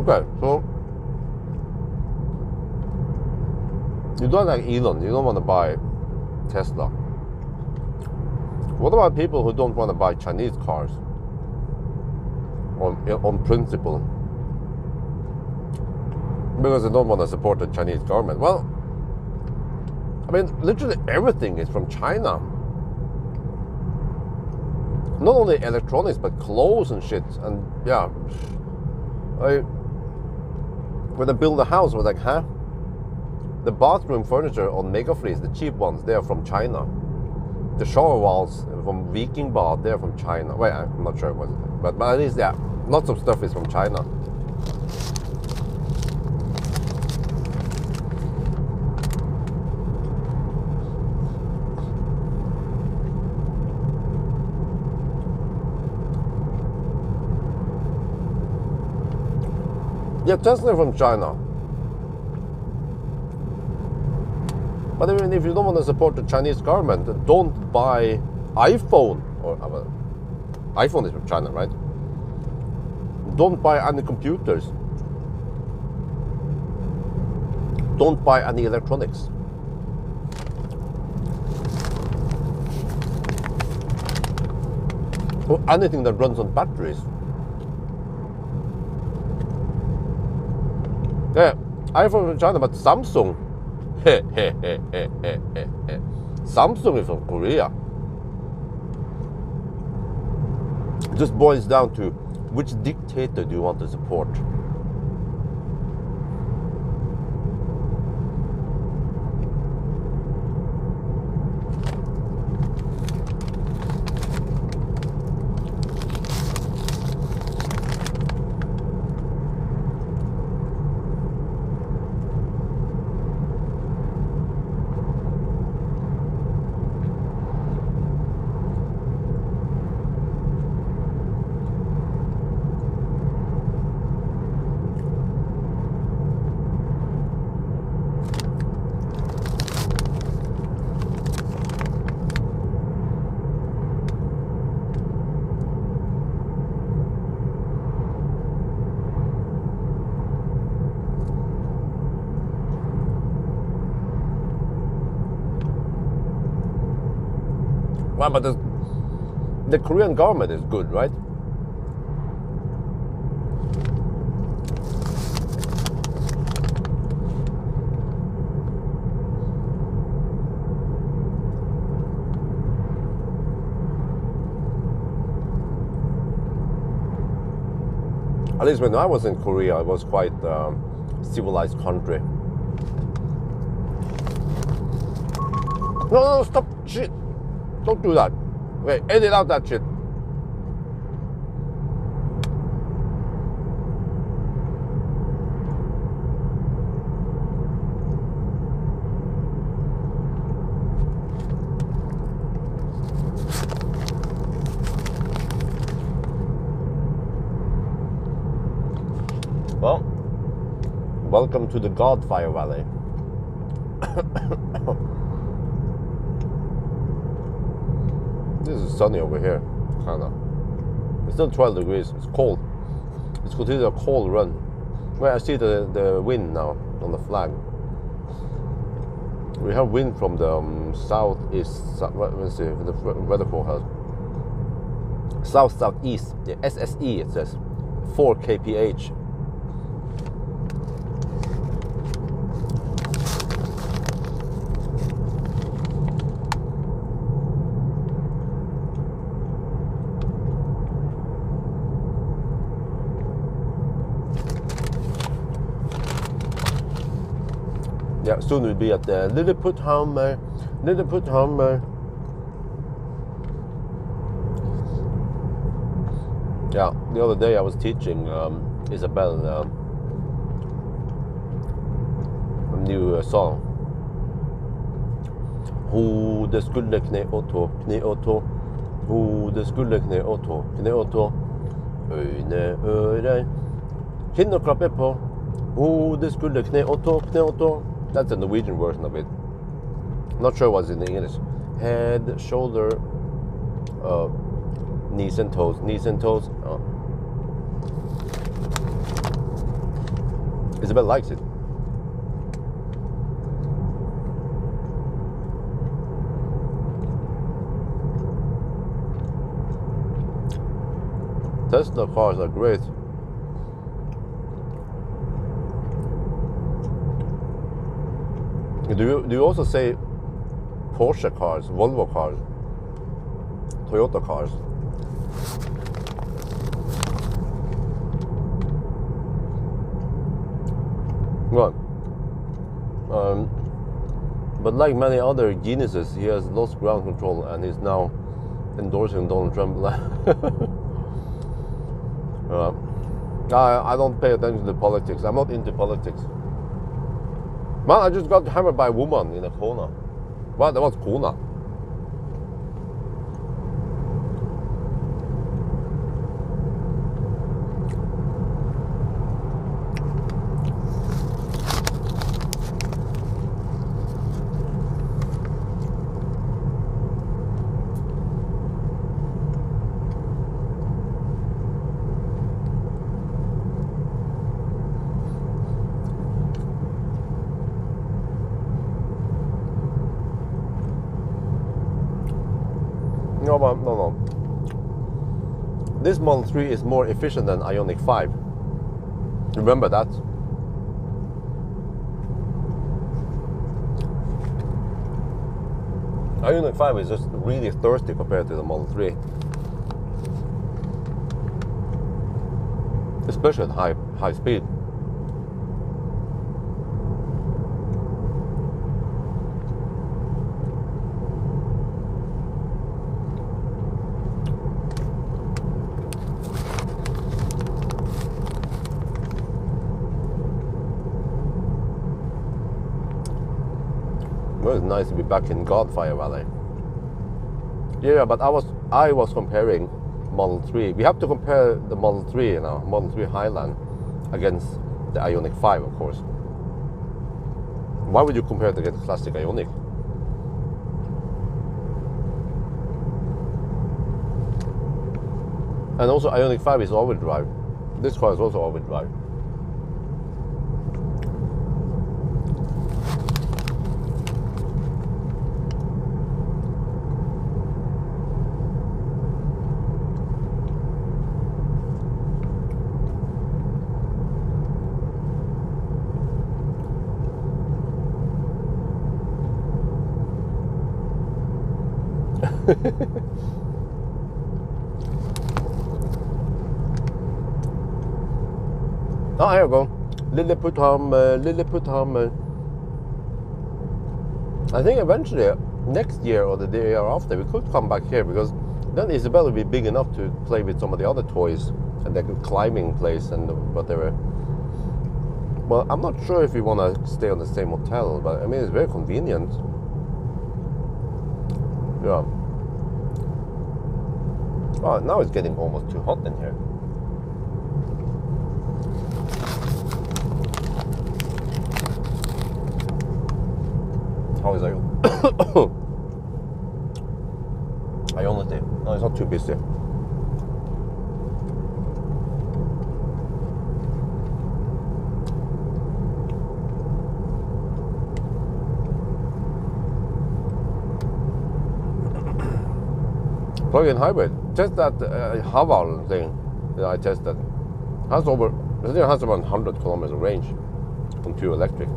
Okay, so you don't like Elon, you don't want to buy Tesla. What about people who don't want to buy Chinese cars on principle? Because they don't want to support the Chinese government. Well, I mean, literally everything is from China. Not only electronics, but clothes and shit. And yeah, when I build a house, I was like, huh? The bathroom furniture on Megafreeze, the cheap ones, they are from China. The shower walls from Viking Bad, they're from China. Wait, I'm not sure what, but at least, yeah, lots of stuff is from China. Yeah, Tesla from China. But even if you don't want to support the Chinese government, don't buy iPhone. Or iPhone is from China, right? Don't buy any computers. Don't buy any electronics. Or anything that runs on batteries. Yeah, iPhone from China, but Samsung. Samsung is from Korea. It just boils down to which dictator do you want to support. Well, but the Korean government is good, right? At least when I was in Korea, it was quite a civilized country. No, stop, shit. Don't do that. Wait, edit out that shit. Well, welcome to the Godfire Valley. This is sunny over here, kinda. It's still 12 degrees. It's cold. It's considered a cold run. Well, I see the wind now on the flag. We have wind from the southeast. Let's see the weather forecast. Southeast. The SSE it says 4 kph. Yeah, soon we'll be at the Lilliput Hammer. Yeah, the other day I was teaching Isabel a new song. Hodet skulle kne og tå, kne og tå. Hodet skulle kne og tå, kne og tå. Øyne, ører, kinn og klappe på. Hodet skulle kne og tå, kne og tå. That's the Norwegian version of it. Not sure what's in the English. Head, shoulder, knees and toes, knees and toes. Oh. Isabel likes it. Tesla cars are great. Do you also say Porsche cars, Volvo cars, Toyota cars? Well, but like many other geniuses, he has lost ground control and is now endorsing Donald Trump. I don't pay attention to politics. I'm not into politics. Man, I just got hammered by a woman in a corner. Well, that was corner. No. This Model 3 is more efficient than Ioniq 5. Remember that. Ioniq 5 is just really thirsty compared to the Model 3. Especially at high speed. Well, it's nice to be back in Godfire Valley. Yeah, but I was comparing Model 3. We have to compare the Model 3, you know, Model 3 Highland against the Ioniq 5, of course. Why would you compare it against the classic Ioniq? And also Ioniq 5 is all-wheel drive. This car is also all-wheel drive. Oh, here we go. Lilleputthamn. I think eventually, next year or the year after, we could come back here because then Isabel will be big enough to play with some of the other toys and the climbing place and whatever. Well, I'm not sure if we want to stay on the same hotel, but I mean, it's very convenient. Yeah. Oh, now it's getting almost too hot in here. How is Ionity? No, it's not too busy. Plug-in hybrid. Test that Pawel thing that I tested. I think it has about 100 kilometers of range on pure electric.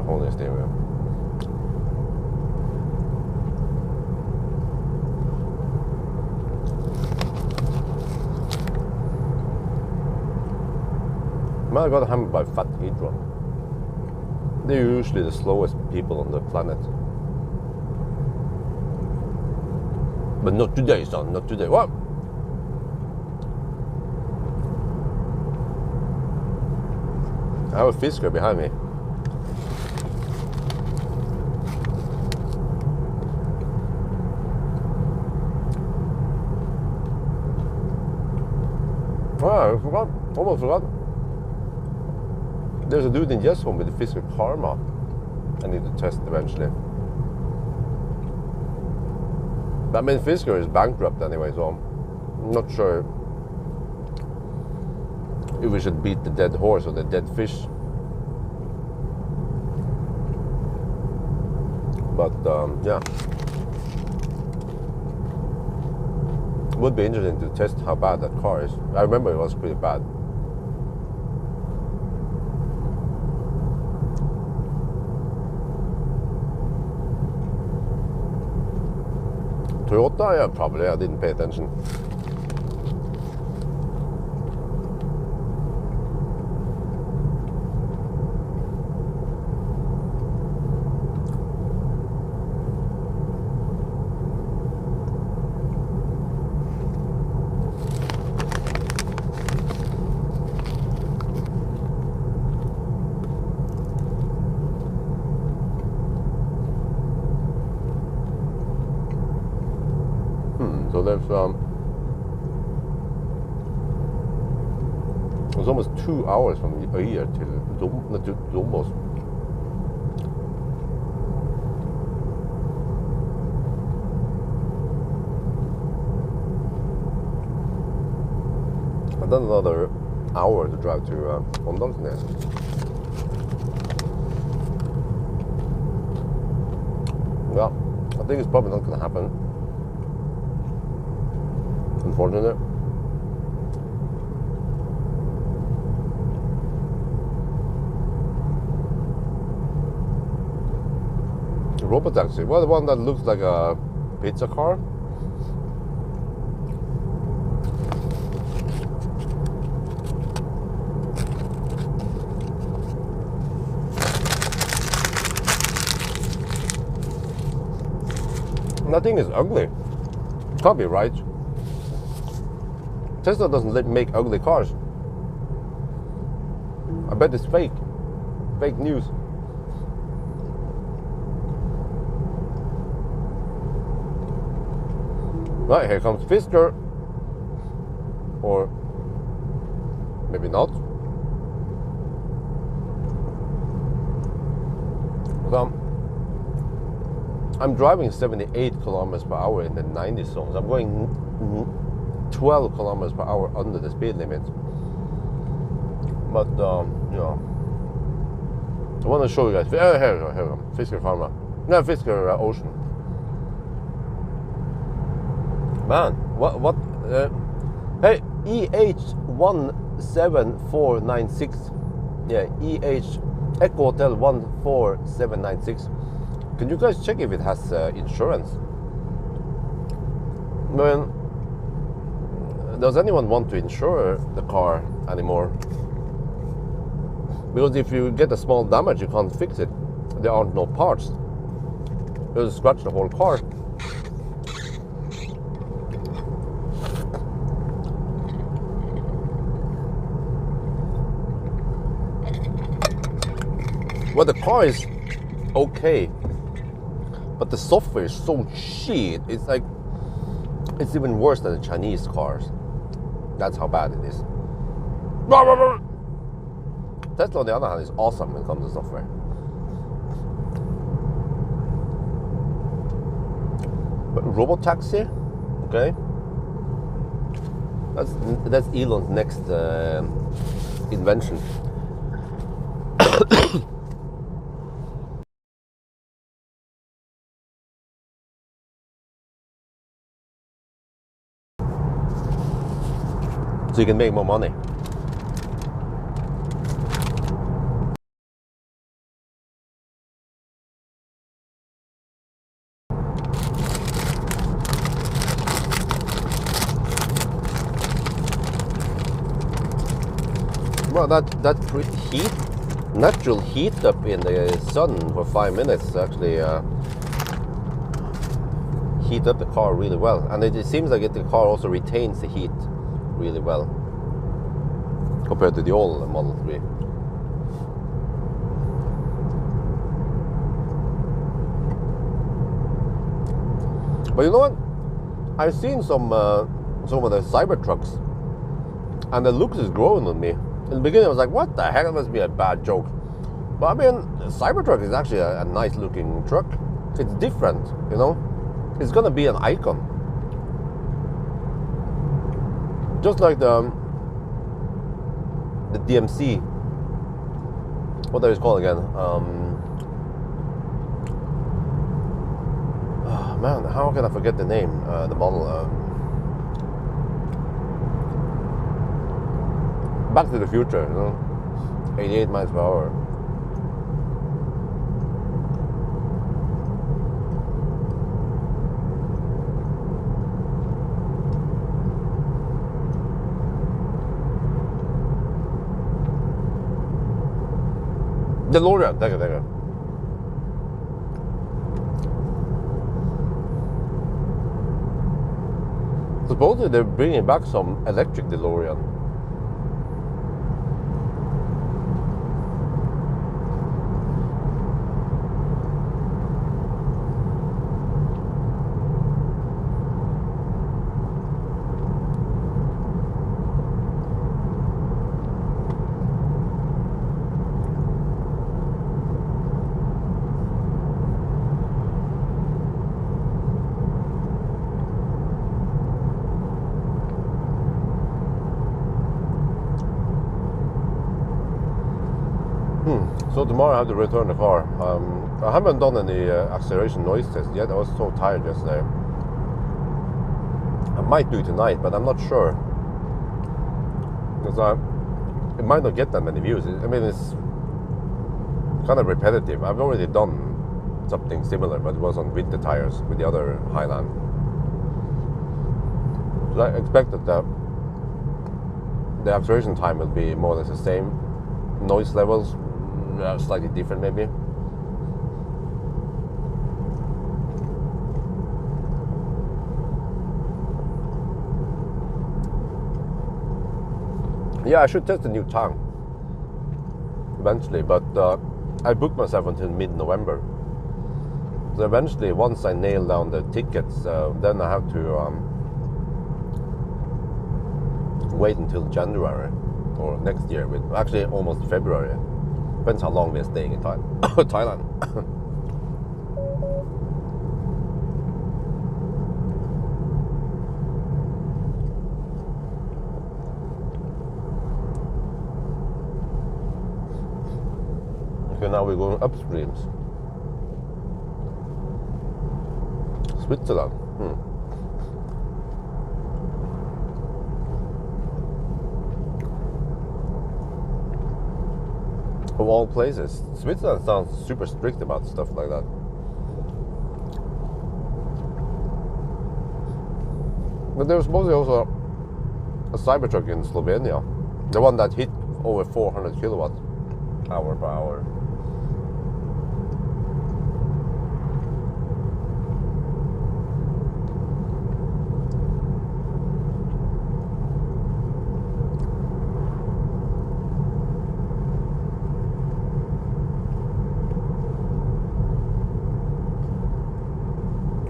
Holding steering wheel. I got hammered by Fat Hydro. They're usually the slowest people on the planet. But not today, son, not today. What? I have a Fisker behind me. Oh, I forgot. Almost forgot. There's a dude in Yashkin with the Fisker Karma. I need to test eventually. But I mean, Fisker is bankrupt anyway, so I'm not sure if we should beat the dead horse or the dead fish. But yeah, it would be interesting to test how bad that car is. I remember it was pretty bad. Toyota, yeah, probably. I didn't pay attention. So there's almost 2 hours from here till almost. And then another hour to drive to Åndalsnes. Yeah, I think it's probably not going to happen. Unfortunate. Robotaxi. Well, the one that looks like a pizza car. That thing is ugly. Can't be right. Tesla doesn't make ugly cars. I bet it's fake. Fake news. Right, here comes Fisker. Or maybe not. So I'm driving 78 kilometers per hour in the 90 zones. I'm going 12 kilometers per hour under the speed limit. But you know, I want to show you guys. Here, Fisker Karma. No, Fisker Ocean. Man, what? Hey, EH17496. Yeah, EH Echo Hotel 14796. Can you guys check if it has insurance? Man, does anyone want to insure the car anymore? Because if you get a small damage, you can't fix it. There aren't no parts. You'll scratch the whole car. Well, the car is okay, but the software is so shit. It's like, it's even worse than the Chinese cars. That's how bad it is. Tesla, on the other hand, is awesome when it comes to software. But Robotaxi, okay, that's Elon's next invention. So you can make more money. Well, that natural heat up in the sun for 5 minutes actually heat up the car really well, and it seems like the car also retains the heat really well compared to the old Model 3. But you know what? I've seen some of the Cybertrucks And the looks is growing on me. In the beginning, I was like, what the heck? That must be a bad joke. But I mean, Cybertruck is actually a nice looking truck. It's different, you know? It's gonna be an icon. Just like the DMC. What are it called again? Man, how can I forget the name? The model. Back to the Future, you know, 88 miles per hour. DeLorean, take it. Supposedly they're bringing back some electric DeLorean. So tomorrow I have to return the car. I haven't done any acceleration noise test yet. I was so tired yesterday. I might do it tonight, but I'm not sure. Because it might not get that many views. I mean, it's kind of repetitive. I've already done something similar, but it was on winter tires with the other Highland. So I expect that the acceleration time will be more or less the same. Noise levels, slightly different maybe. Yeah, I should test a new tank eventually, but I booked myself until mid-November. So eventually, once I nail down the tickets, then I have to wait until January or next year, with actually almost February. Depends how long we're staying in Thailand. Okay, now we're going upstreams. Switzerland. Of all places, Switzerland sounds super strict about stuff like that. But there was mostly also a Cybertruck in Slovenia, the one that hit over 400 kilowatt hour per hour.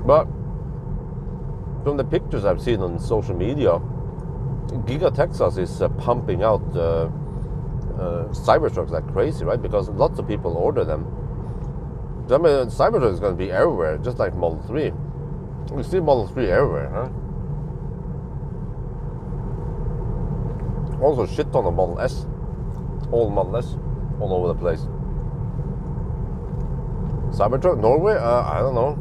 But from the pictures I've seen on social media, Giga Texas is pumping out Cybertrucks like crazy, right? Because lots of people order them. So, I mean, Cybertruck is going to be everywhere, just like Model 3. We see Model 3 everywhere, huh? Also, shit ton of Model S. All Model S, all over the place. Cybertruck, Norway? I don't know.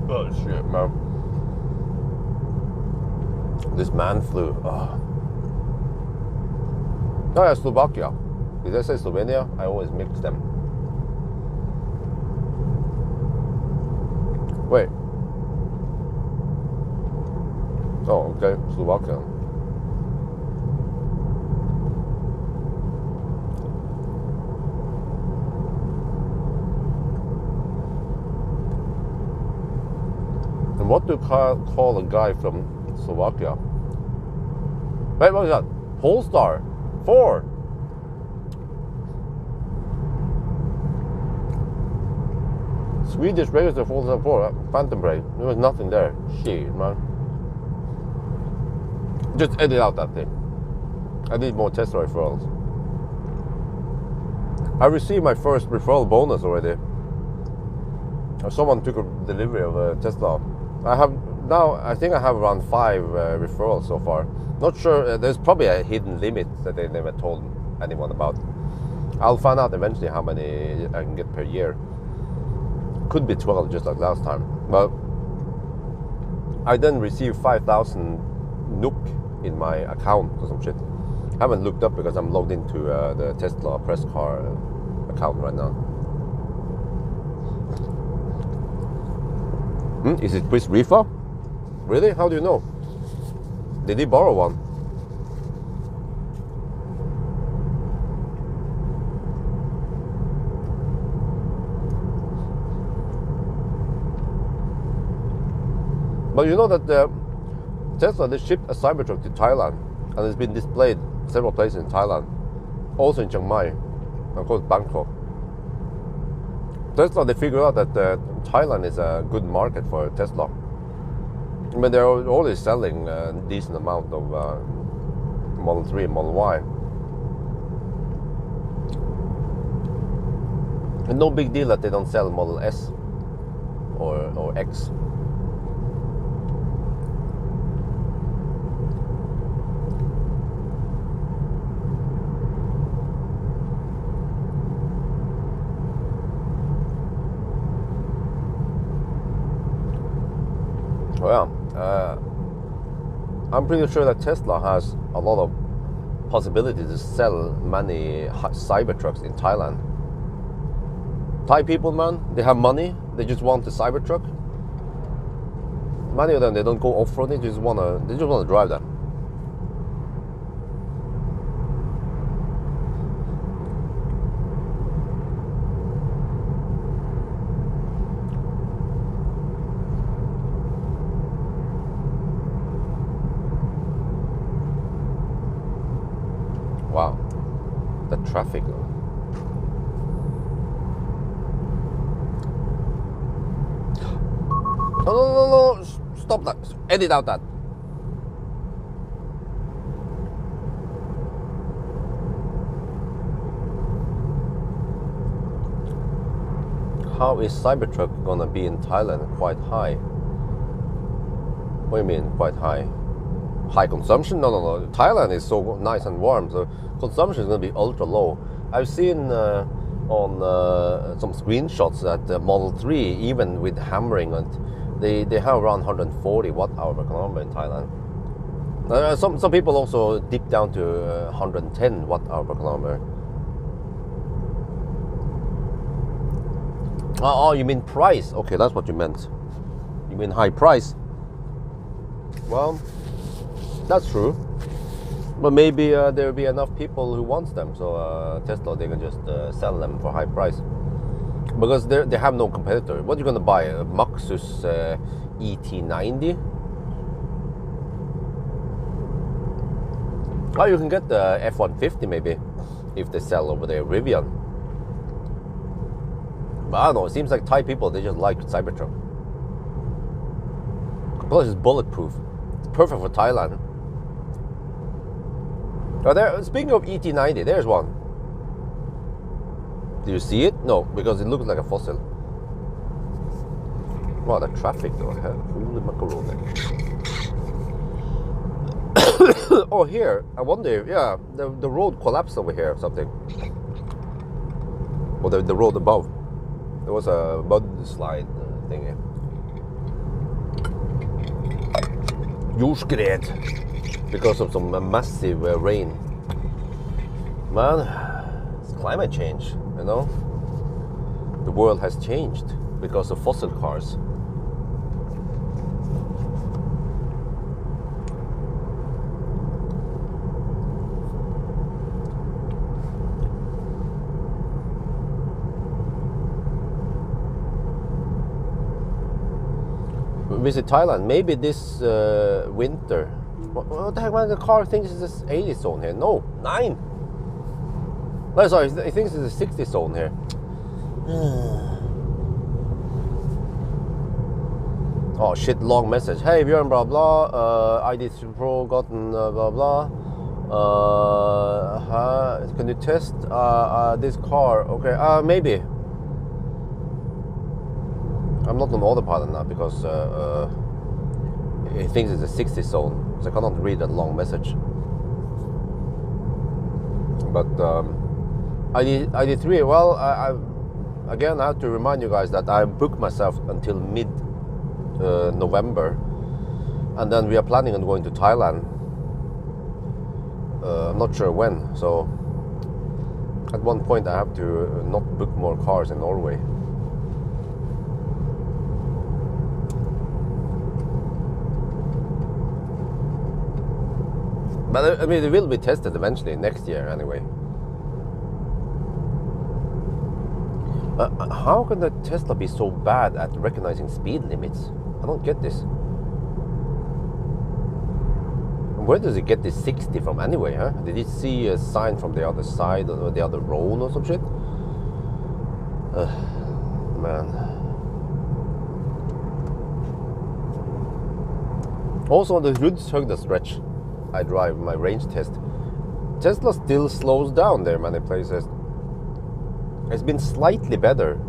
Oh shit, man. This man flu. Oh yeah, Slovakia. Did I say Slovenia? I always mix them. Wait. Oh, okay, Slovakia. And what do you call a guy from Slovakia? Wait, what is that? Polestar 4. Swedish register 474, phantom brake. There was nothing there. Shit, man. Just edit out that thing. I need more Tesla referrals. I received my first referral bonus already. Someone took a delivery of a Tesla. I think I have around 5 referrals so far. Not sure, there's probably a hidden limit that they never told anyone about. I'll find out eventually how many I can get per year. Could be 12, just like last time. But I then received 5,000 NOK in my account or some shit. I haven't looked up because I'm logged into the Tesla press car account right now. Is it Chris Rifa? Really? How do you know? Did he borrow one? But you know that Tesla, they shipped a Cybertruck to Thailand and it's been displayed several places in Thailand, also in Chiang Mai, and of course Bangkok. Tesla, they figured out that Thailand is a good market for Tesla. I mean, they're already selling a decent amount of Model 3 and Model Y. And no big deal that they don't sell Model S or X. Oh yeah, I'm pretty sure that Tesla has a lot of possibilities to sell many Cybertrucks in Thailand. Thai people, man, they have money. They just want a Cybertruck. Many of them, they don't go off-roading. They just wanna drive them. Wow, the traffic. No, stop that. Edit out that. How is Cybertruck gonna be in Thailand quite high? What do you mean, quite high? High consumption? No. Thailand is so nice and warm, so consumption is going to be ultra low. I've seen on some screenshots that the Model 3, even with hammering, and they have around 140 watt-hour per kilometer in Thailand. Some people also dip down to 110 watt-hour per kilometer. Oh, you mean price? Okay, that's what you meant. You mean high price? Well, that's true, but maybe there will be enough people who wants them, so Tesla, they can just sell them for high price because they have no competitor. What are you going to buy? A Maxus ET90? Oh, you can get the F-150 maybe if they sell over there, Rivian. But I don't know, it seems like Thai people, they just like Cybertruck. Plus it's bulletproof. It's perfect for Thailand. Oh, speaking of ET90, there's one. Do you see it? No, because it looks like a fossil. Wow, the traffic though. Holy macaroni. Oh, here. I wonder if, yeah, the road collapsed over here or something. Or the road above. There was a mudslide thingy. Jordskred. Because of some massive rain. Man, it's climate change, you know? The world has changed because of fossil cars. Visit Thailand, maybe this winter. What the heck, man? The car thinks it's a 80 zone here. No, 9. No, sorry, it thinks it's a 60 zone here. Oh shit, long message. Hey Björn, blah blah. ID3 Pro gotten blah blah. Can you test this car? Okay, maybe. I'm not on autopilot now because it thinks it's a 60 zone, so I cannot read that long message. But ID3, well, I again I have to remind you guys that I booked myself until mid November, and then we are planning on going to Thailand. I'm not sure when, so at one point I have to not book more cars in Norway. But I mean, it will be tested eventually next year anyway. How can the Tesla be so bad at recognizing speed limits? I don't get this. Where does it get this 60 from anyway, huh? Did it see a sign from the other side or the other road or some shit? Man. Also on the Rudshögda stretch I drive my range test, Tesla still slows down there many places. It's been slightly better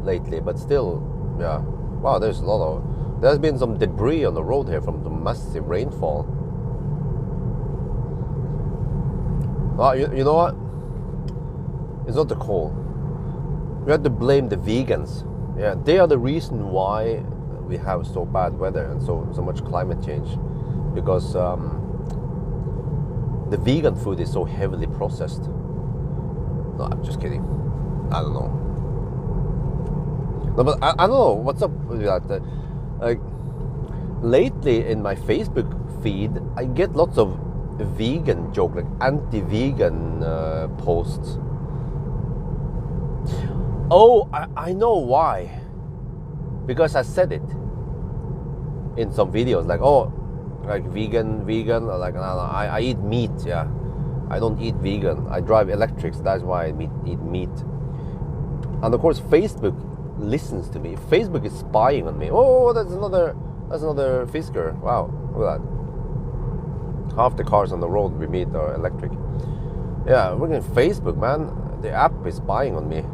lately, but still, yeah. Wow, there's been some debris on the road here from the massive rainfall. You know what? It's not the cold. We have to blame the vegans. Yeah, they are the reason why we have so bad weather and so much climate change, because the vegan food is so heavily processed. No, I'm just kidding. I don't know. No, but I don't know what's up with that. Like, lately in my Facebook feed, I get lots of vegan joke, like anti-vegan posts. Oh, I know why. Because I said it in some videos, like, oh, like vegan, like, no, I eat meat, yeah. I don't eat vegan. I drive electrics, that's why I eat meat. And of course, Facebook listens to me. Facebook is spying on me. Oh, that's another Fisker. Wow, look at that. Half the cars on the road we meet are electric. Yeah, we're in Facebook, man. The app is spying on me,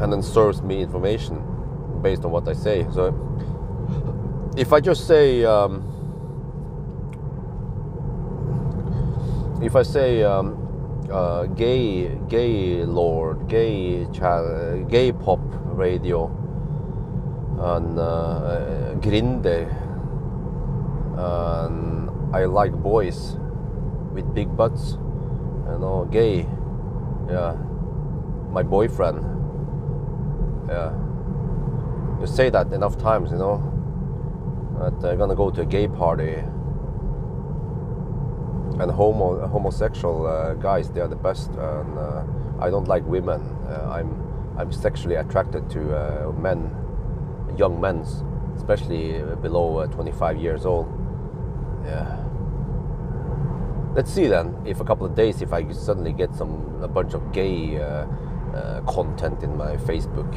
and then serves me information based on what I say. So if I just say, gay lord, gay pop radio, and Grinde, and I like boys with big butts, you know, gay, yeah, my boyfriend, yeah, you say that enough times, you know, that they're gonna go to a gay party, and homosexual guys, they are the best, and I don't like women. I'm sexually attracted to men, young men, especially below 25 years old. Yeah. Let's see then, if a couple of days, if I suddenly get a bunch of gay content in my Facebook,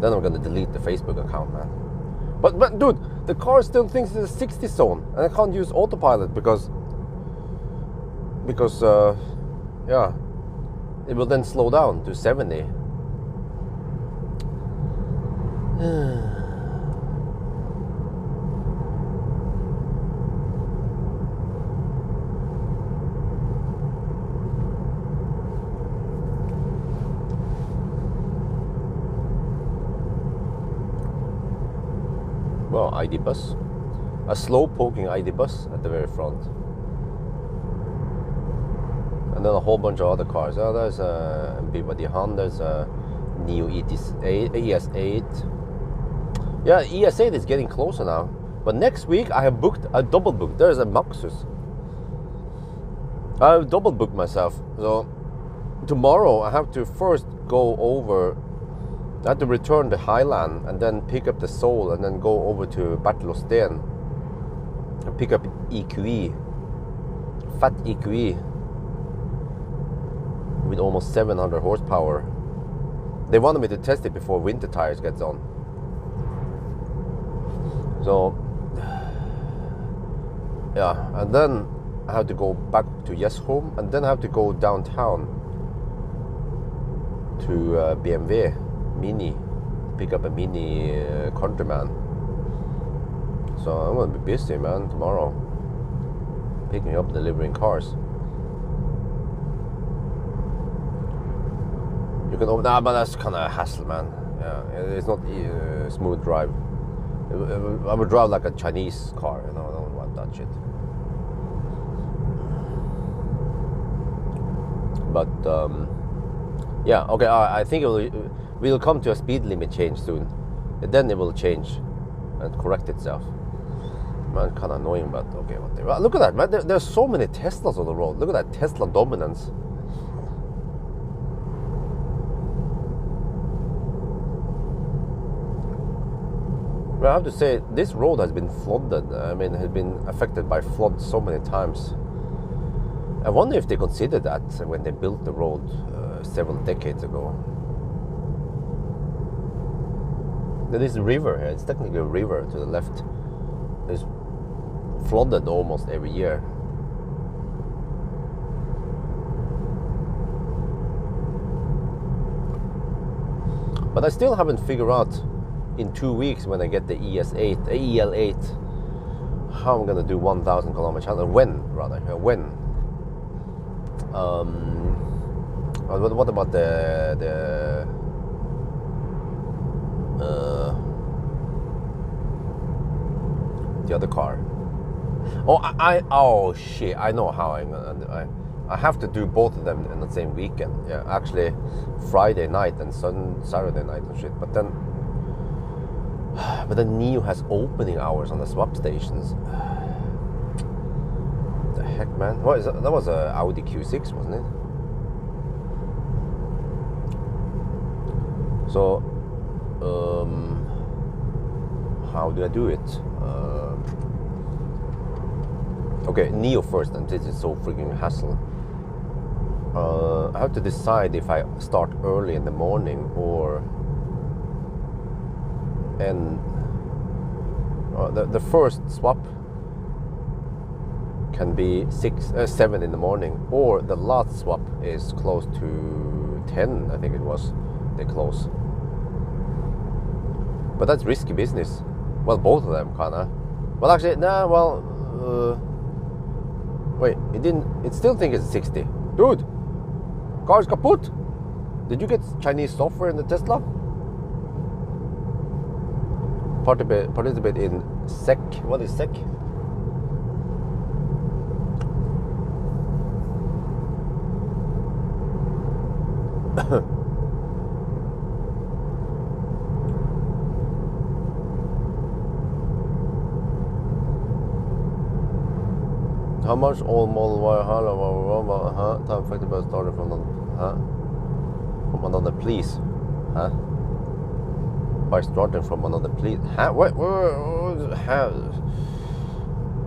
then I'm gonna delete the Facebook account, man. But dude, the car still thinks it's a 60 zone, and I can't use autopilot because yeah, it will then slow down to 70. Well, ID bus, a slow poking ID bus at the very front. And then a whole bunch of other cars. Oh, there's a the Honda's a Neo ES8. Yeah, ES8 is getting closer now. But next week I have booked a double book. There's a Maxus. I have double booked myself. So tomorrow I have to first go over. I have to return the Highland and then pick up the Soul and then go over to Bertelåsten and pick up EQE, fat EQE. With almost 700 horsepower. They wanted me to test it before winter tires gets on. So yeah, and then I have to go back to Yes home, and then I have to go downtown to BMW Mini, pick up a Mini Countryman. So I'm gonna be busy, man, tomorrow, picking up, delivering cars. You can open, but that's kind of a hassle, man. Yeah, it's not smooth drive. I would drive like a Chinese car, you know. I don't want that shit. But yeah, okay. I think we'll come to a speed limit change soon, and then it will change and correct itself. Man, kind of annoying, but okay. Whatever. Look at that, man. There's so many Teslas on the road. Look at that Tesla dominance. Well, I have to say, this road has been flooded. I mean, it has been affected by flood so many times. I wonder if they considered that when they built the road several decades ago. There is a river here. It's technically a river to the left. It's flooded almost every year. But I still haven't figured out in 2 weeks when I get the EL8, how I'm gonna do 1,000 kilometer challenge. When. What about the other car? Oh shit! I know how I'm gonna. I have to do both of them in the same weekend. Yeah, actually, Friday night and Saturday night and shit. But then NIO has opening hours on the swap stations. What the heck, man? What is that? That was a Audi Q6, wasn't it? So, how do I do it? Okay, NIO first, and this is so freaking hassle. I have to decide if I start early in the morning or the first swap can be 7 in the morning, or the last swap is close to 10. I think it was. They close. But that's risky business. Well, both of them kinda. Well, actually, nah. Well, wait. It didn't. It still think it's 60. Dude, car's kaput. Did you get Chinese software in the Tesla? Participate in SEC. What is SEC? How much old model Y time factor started from another please? Huh? By starting from another please? Huh? What?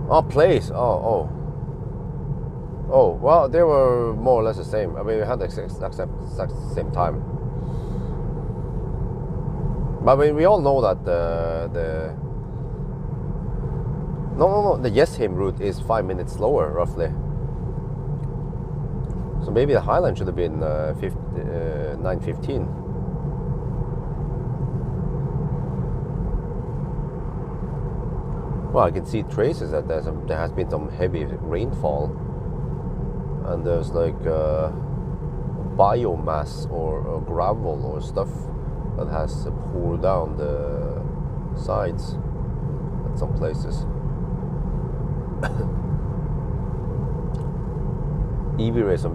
Oh, place. Oh. Well, they were more or less the same. I mean, we had the exact same time. But I mean, we all know that the Yashkin route is 5 minutes slower, roughly. So maybe the Highland should have been 9:15. Well, I can see traces that there has been some heavy rainfall, and there's like biomass or gravel or stuff that has poured down the sides at some places. EV race, I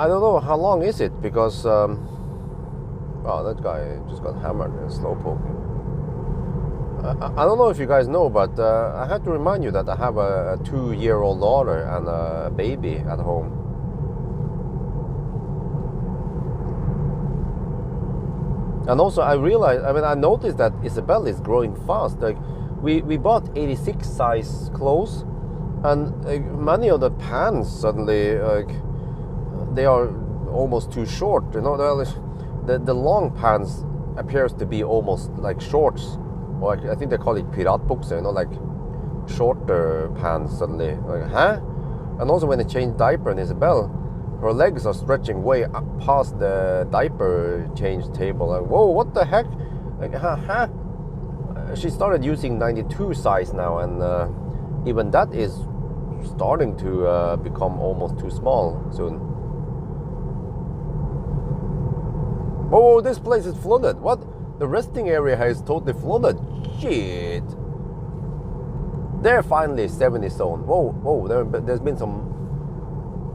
don't know how long is it, because oh, that guy just got hammered in slow poking. I don't know if you guys know, but I have to remind you that I have a 2-year-old daughter and a baby at home. And also I noticed that Isabel is growing fast. Like we bought 86 size clothes, and many of the pants suddenly they are almost too short. You know, the long pants appears to be almost like shorts, or I think they call it piratbukser, you know, like shorter pants suddenly. Like, huh? And also when they change diaper on Isabel, her legs are stretching way up past the diaper change table. Like, whoa, what the heck? Like, huh? She started using 92 size now, and even that is starting to become almost too small soon. Oh, this place is flooded. What? The resting area is totally flooded. Shit. They're finally 70 zone. Whoa, there's been some...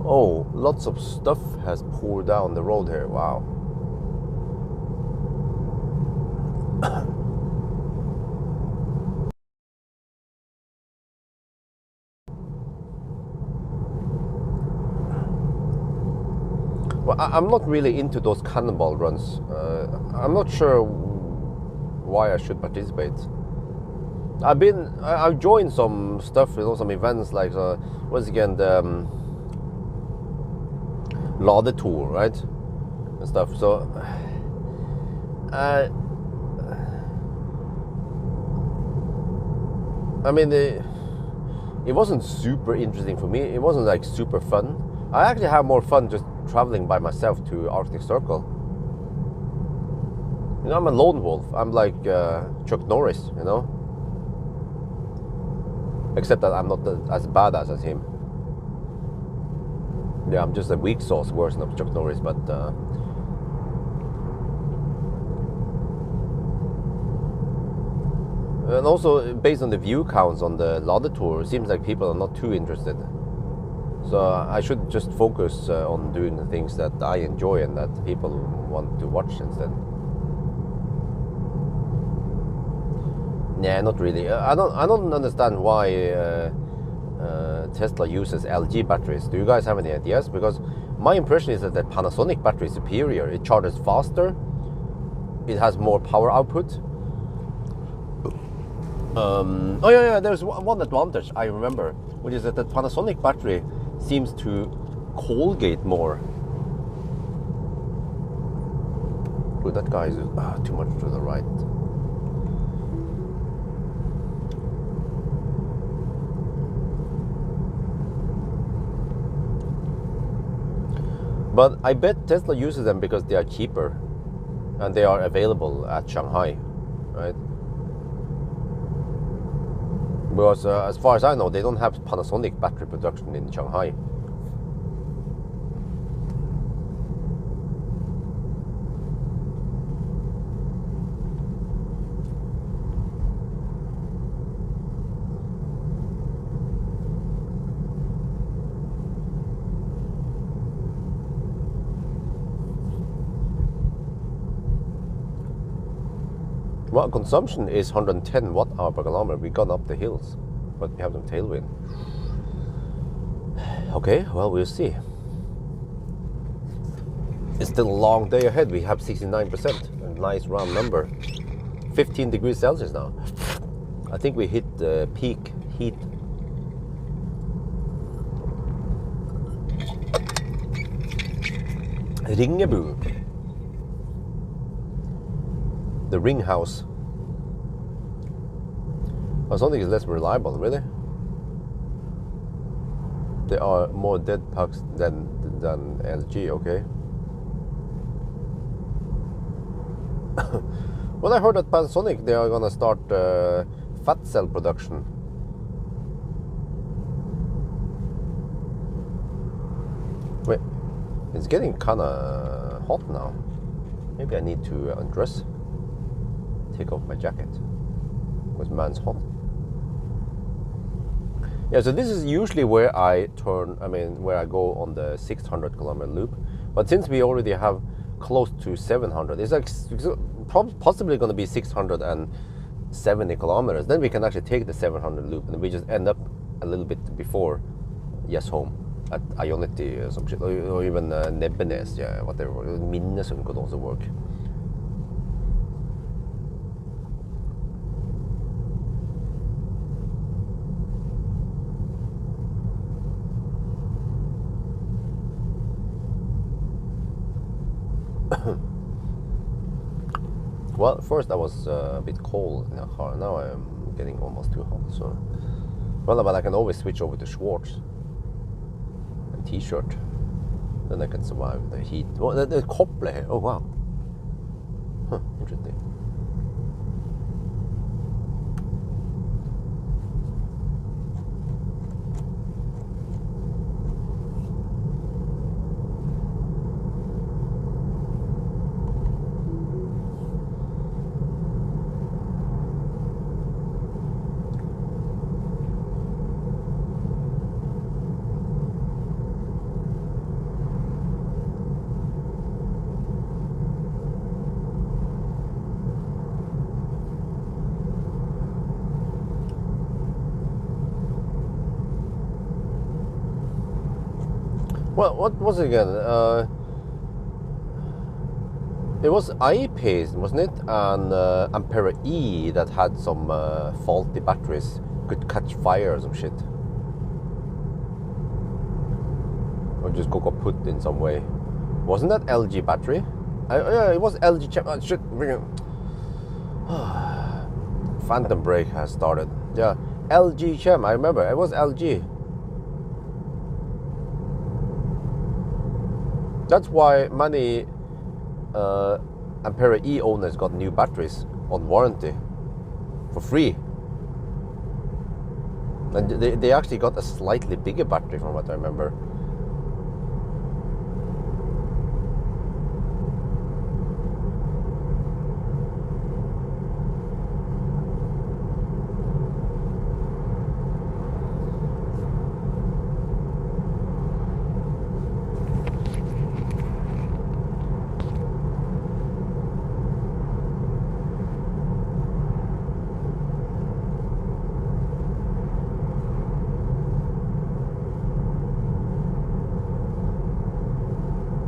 Oh, lots of stuff has poured down the road here. Wow. Well, I'm not really into those cannonball runs. I'm not sure why I should participate. I've joined some stuff, you know, some events like what's again the Lade Tour, right, and stuff. So I mean, it wasn't super interesting for me. It wasn't like super fun. I actually have more fun just traveling by myself to Arctic Circle. You know, I'm a lone wolf. I'm like Chuck Norris, you know. Except that I'm not as badass as him. Yeah, I'm just a weak sauce version of Chuck Norris, but and also based on the view counts on the Lade Tour, it seems like people are not too interested. So I should just focus on doing the things that I enjoy and that people want to watch instead. Nah, not really. I don't understand why Tesla uses LG batteries. Do you guys have any ideas? Because my impression is that the Panasonic battery is superior. It charges faster. It has more power output. Oh yeah, there's one advantage I remember, which is that the Panasonic battery seems to Colgate more. Ooh, that guy is too much to the right. But I bet Tesla uses them because they are cheaper and they are available at Shanghai, right? Because as far as I know, they don't have Panasonic battery production in Shanghai. Well, consumption is 110 watt-hour per kilometer. We've gone up the hills, but we have some tailwind. Okay, well, we'll see. It's still a long day ahead. We have 69%, a nice round number. 15 degrees Celsius now. I think we hit the peak heat. Ringebu. The ring house. Oh, something is less reliable, really? There are more dead pucks than LG, okay. Well, I heard at Panasonic they are gonna start fat cell production. Wait, it's getting kinda hot now. Maybe I need to undress. Take off my jacket because man's hot. Yeah, so this is usually where I where I go on the 600 kilometer loop. But since we already have close to 700, it's like possibly going to be 670 kilometers. Then we can actually take the 700 loop and we just end up a little bit before Yes Home at Ionity or some shit, or even Nebbenes, yeah, whatever. Minnesund could also work. Well, first I was a bit cold in the car. Now I'm getting almost too hot. So, well, but I can always switch over to shorts and t-shirt. Then I can survive the heat. Oh, the koppler here. Oh wow. Huh, interesting. Well, what was it again? It was I-Pace, wasn't it? And Ampere E that had some faulty batteries, could catch fire or some shit. Or just got put in some way. Wasn't that LG battery? Yeah, it was LG. Shit, bring it. Phantom brake has started. Yeah, LG Chem. I remember it was LG. That's why many Ampere E owners got new batteries on warranty for free. And they actually got a slightly bigger battery from what I remember.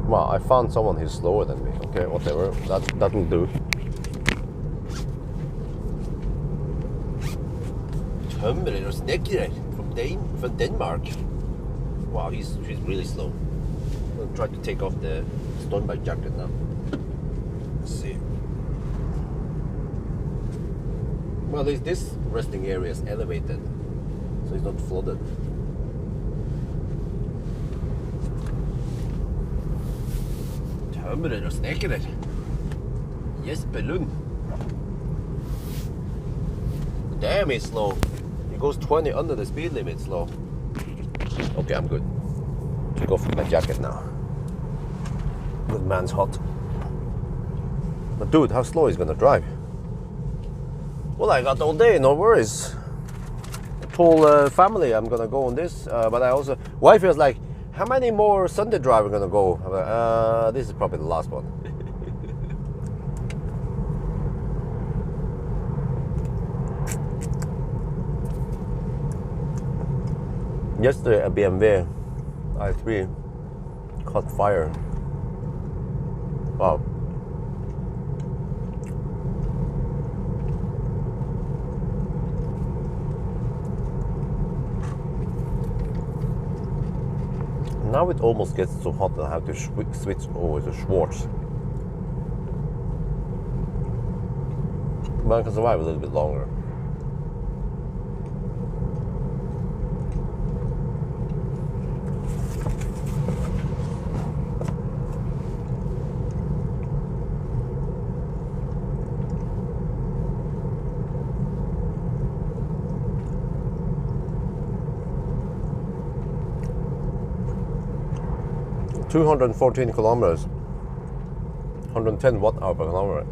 Well, I found someone who's slower than me. Okay, whatever. That will do. Tømrer og snekrer from Denmark. Wow, she's really slow. I'll try to take off the Stormbike jacket now. Let's see. Well, this resting area is elevated, so it's not flooded. Tømrer og snekrer. Jesper Lund. Damn, he's slow. He goes 20 under the speed limit slow. Okay, I'm good. Take off my jacket now. Good man's hot. But dude, how slow is he gonna drive? Well, I got all day, no worries. Whole family, I'm gonna go on this. But I also, wife was like, how many more Sunday drive are gonna go? This is probably the last one. Yesterday a BMW i3 caught fire. Wow. Now it almost gets so hot that I have to switch over to Schwartz. But I can survive a little bit longer. $214 kilometers, 110 watt-hour per kilometer.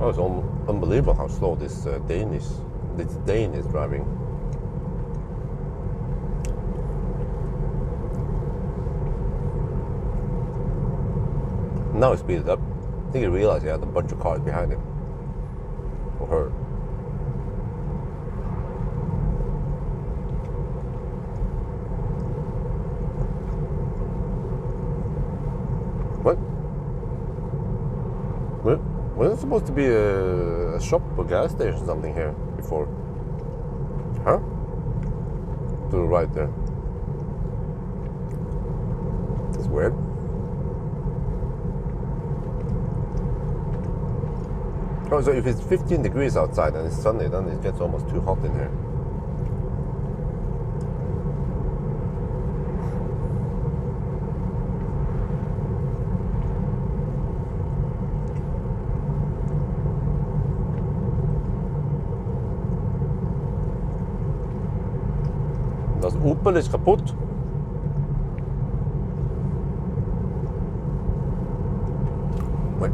Oh, it's unbelievable how slow this Dane is driving. Now he speeded up. I think he realized he had a bunch of cars behind him. Or her. What? Wasn't it supposed to be a shop or gas station or something here before? Huh? To the right there. It's weird. Oh, so if it's 15 degrees outside and it's sunny, then it gets almost too hot in here. Das Opel ist kaputt. Wait.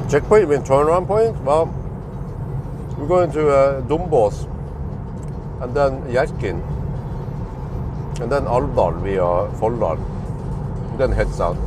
Checkpoint, you mean turnaround point? Well, we're going to Dombås, and then Yashkin, and then Alvdal via Folldal, and then head south.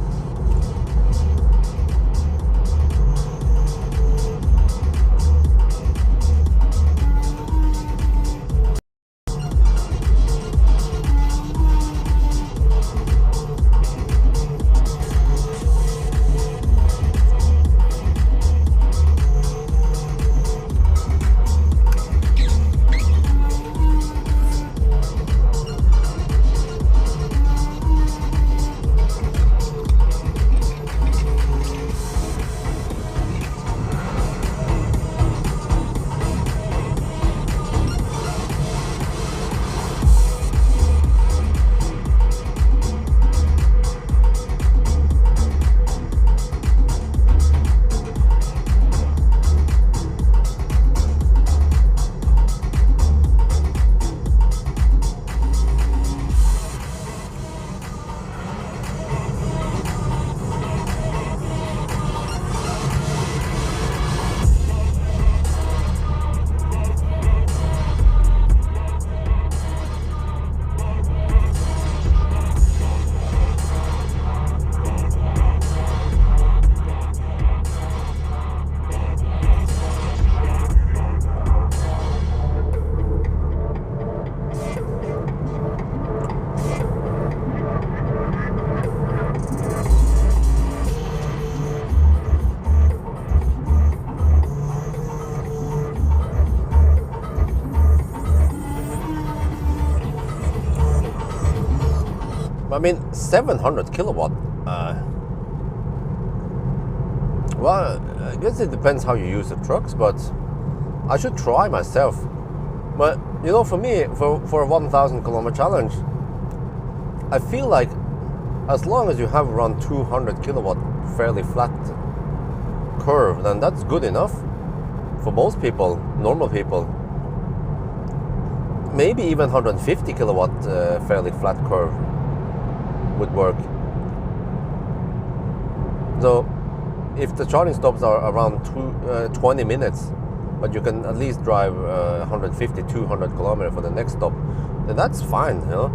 I mean, 700 kilowatt. Well, I guess it depends how you use the trucks, but I should try myself. But you know, for me, for a 1,000 kilometer challenge, I feel like as long as you have around 200 kilowatt fairly flat curve, then that's good enough for most people, normal people. Maybe even 150 kilowatt fairly flat curve would work. So if the charging stops are around 20 minutes, but you can at least drive 150, 200 kilometers for the next stop, then that's fine, you know.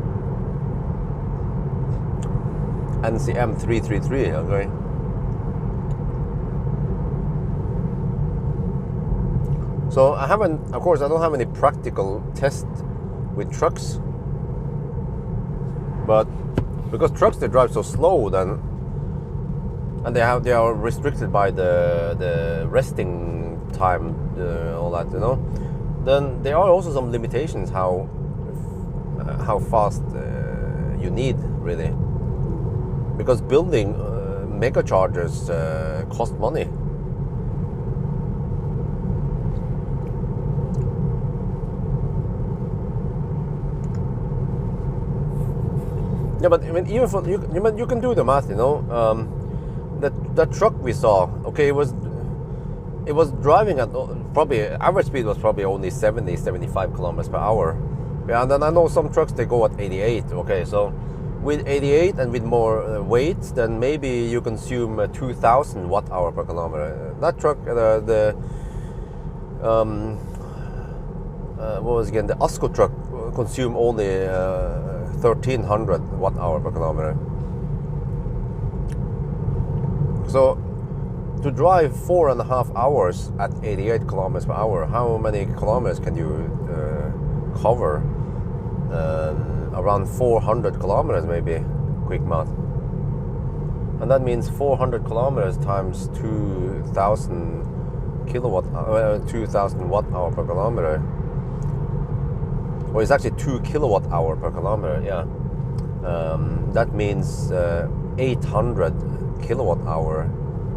NCM 333, okay. So I haven't, of course, I don't have any practical test with trucks, but because trucks, they drive so slow, then, and they are restricted by the resting time, all that, you know. Then there are also some limitations how fast you need, really, because building mega chargers cost money. Yeah, but I mean, even for you can do the math, you know. That truck we saw, okay, it was driving at probably average speed was probably only 70, 75 kilometers per hour. Yeah, and then I know some trucks they go at 88. Okay, so with 88 and with more weight, then maybe you consume 2,000 watt-hour per kilometer. That truck, what was again, the ASCO truck consume only 1,300 watt-hour per kilometer. So to drive 4.5 hours at 88 kilometers per hour, how many kilometers can you cover? Around 400 kilometers, maybe, quick math. And that means 400 kilometers times 2,000 2,000 watt-hour per kilometer. Or it's actually 2 kilowatt-hour per kilometer, yeah. That means 800 kilowatt-hour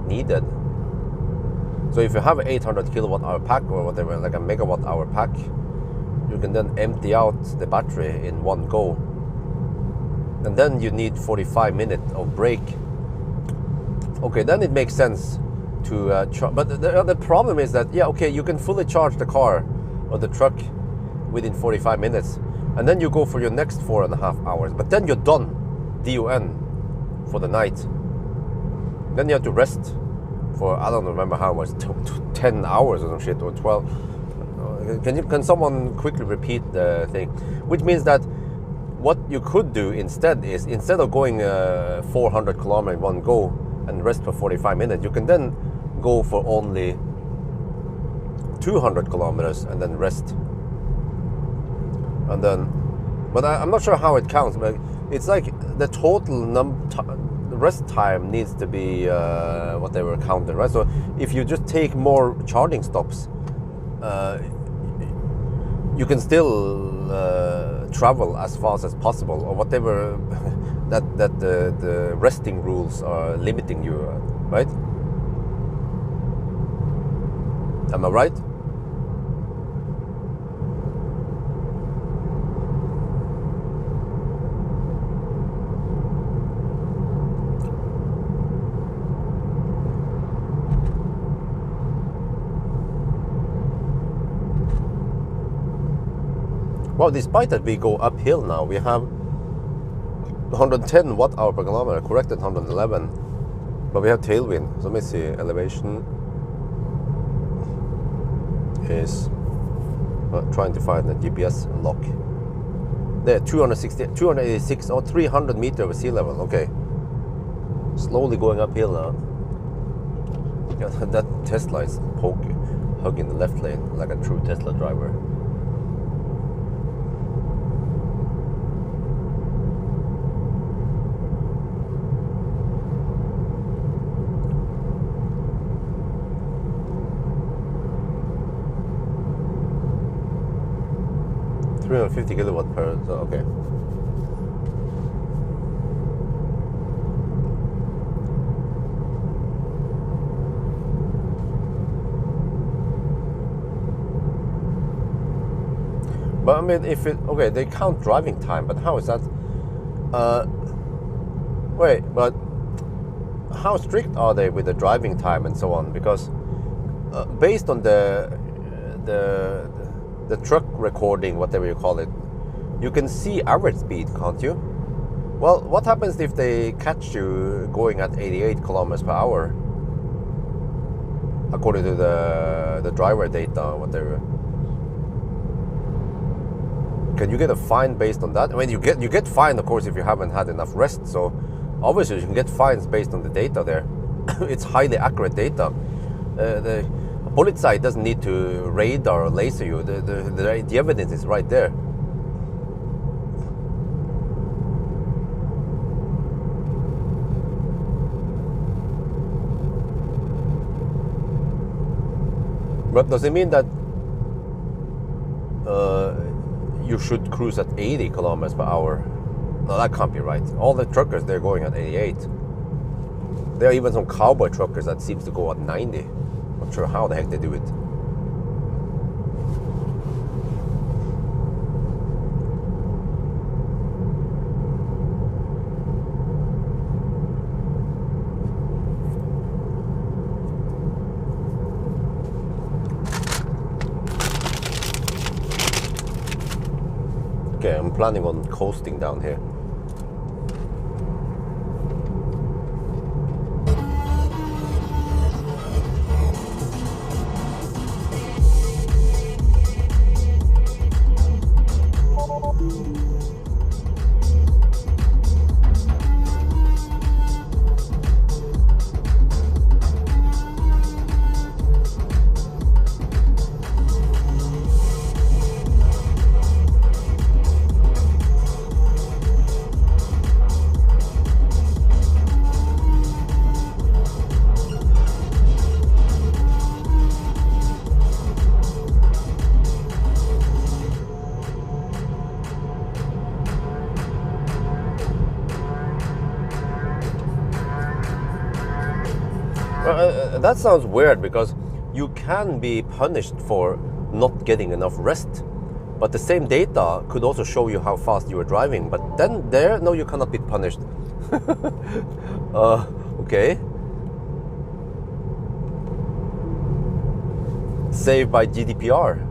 needed. So if you have an 800 kilowatt-hour pack or whatever, like a megawatt-hour pack, you can then empty out the battery in one go. And then you need 45 minutes of break. Okay, then it makes sense to but the problem is that, yeah, okay, you can fully charge the car or the truck within 45 minutes, and then you go for your next 4.5 hours, but then you're done, DON, for the night. Then you have to rest for, I don't remember how much, 10 hours or some shit, or 12. Can someone quickly repeat the thing? Which means that what you could do instead is, instead of going 400 kilometers in one go and rest for 45 minutes, you can then go for only 200 kilometers and then rest. And then, but I'm not sure how it counts, but it's like the total rest time needs to be what they were counting, right? So if you just take more charging stops, you can still travel as fast as possible, or whatever that the resting rules are limiting you, right? Am I right? Well, despite that we go uphill now, we have 110 watt-hour per kilometer, corrected 111, but we have tailwind. So let me see, elevation is trying to find the GPS lock. There, 286 or 300 meters over sea level. Okay, slowly going uphill now. Yeah, that Tesla is hugging the left lane like a true Tesla driver. $350 kilowatt per, so okay. But I mean, if it, okay, they count driving time, but how is that? Wait, but how strict are they with the driving time and so on? Because based on the truck recording, whatever you call it, you can see average speed, can't you? Well, what happens if they catch you going at 88 kilometers per hour? according to the driver data, whatever. Can you get a fine based on that? I mean, you get fined, of course, if you haven't had enough rest. So obviously you can get fines based on the data there. It's highly accurate data. The Polizei doesn't need to radar or laser you. The evidence is right there. But does it mean that you should cruise at 80 kilometers per hour? No, that can't be right. All the truckers, they're going at 88. There are even some cowboy truckers that seems to go at 90. Not sure how the heck they do it. Okay, I'm planning on coasting down here. That sounds weird because you can be punished for not getting enough rest, but the same data could also show you how fast you were driving. But then no, you cannot be punished. Okay. Saved by GDPR.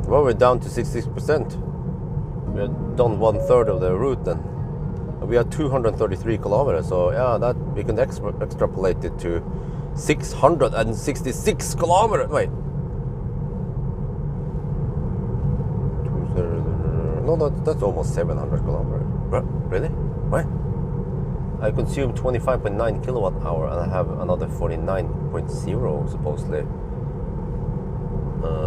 Well, we're down to 66%. We're done 1/3 of the route then. We are 233 kilometers, so yeah, that we can extrapolate it to 666 kilometers. Wait. No, that's almost 700 kilometers. Really? What? I consume 25.9 kilowatt hour and I have another 49.0 supposedly.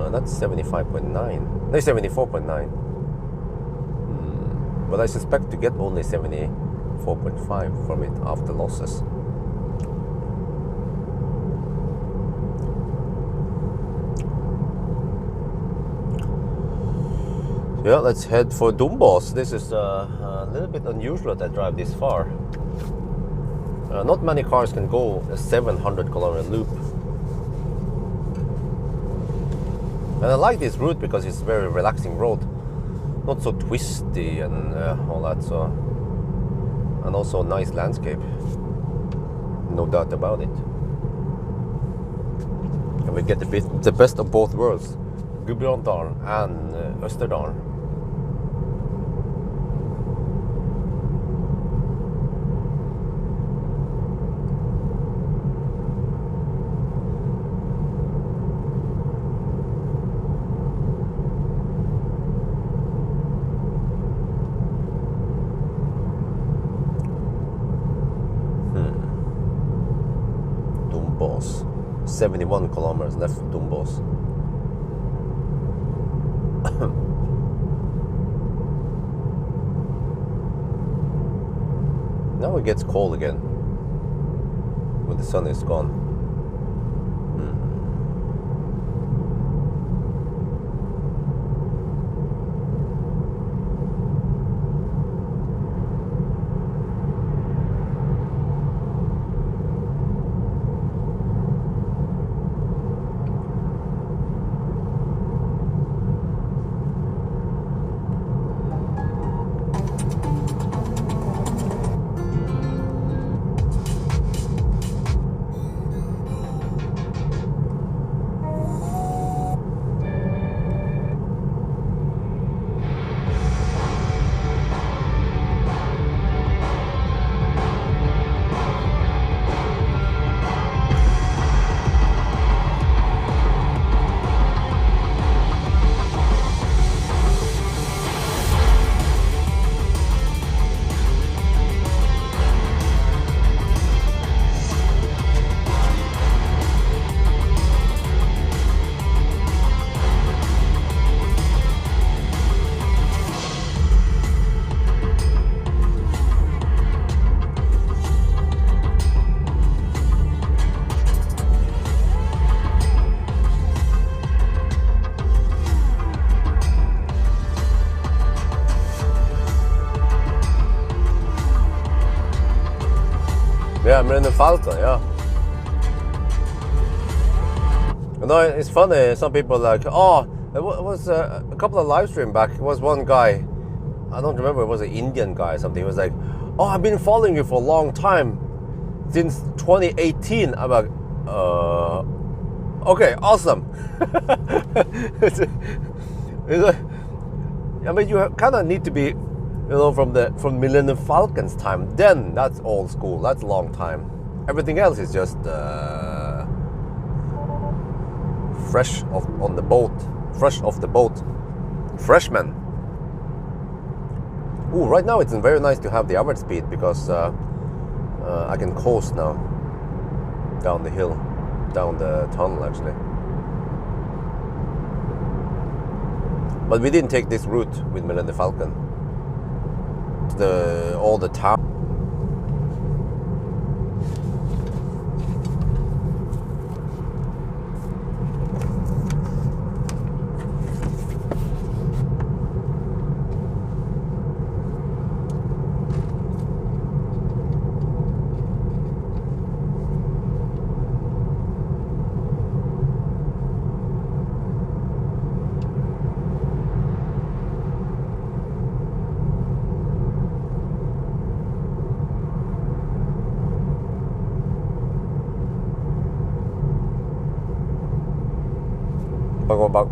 That's 75.9. No, 74.9. But I suspect to get only 74.5 from it after losses. Yeah, let's head for Dombås. This is a little bit unusual that I drive this far. Not many cars can go a 700 kilometer loop. And I like this route because it's a very relaxing road. Not so twisty and all that, so, and also a nice landscape. No doubt about it. And we get the best of both worlds. Gudbrandsdalen and Østerdalen. Dombås. 71 kilometers left from Dombås. Now it gets cold again when the sun is gone. Yeah, Millennium Falcon, yeah. You know, it's funny, some people like, oh, it was a couple of live stream back, it was one guy, I don't remember, it was an Indian guy or something, he was like, oh, I've been following you for a long time, since 2018. I'm like, okay, awesome. it's like, I mean, you kind of need to be, you know, from Millennium Falcon's time. Then that's old school. That's a long time. Everything else is just fresh on the boat. Fresh off the boat. Freshman. Ooh, right now it's very nice to have the average speed because I can coast now down the hill, down the tunnel actually. But we didn't take this route with Millennium Falcon. All the town.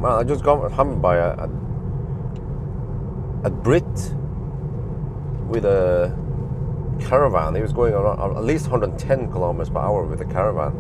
Man, I just got hammered by a Brit with a caravan. He was going around at least 110 kilometers per hour with a caravan.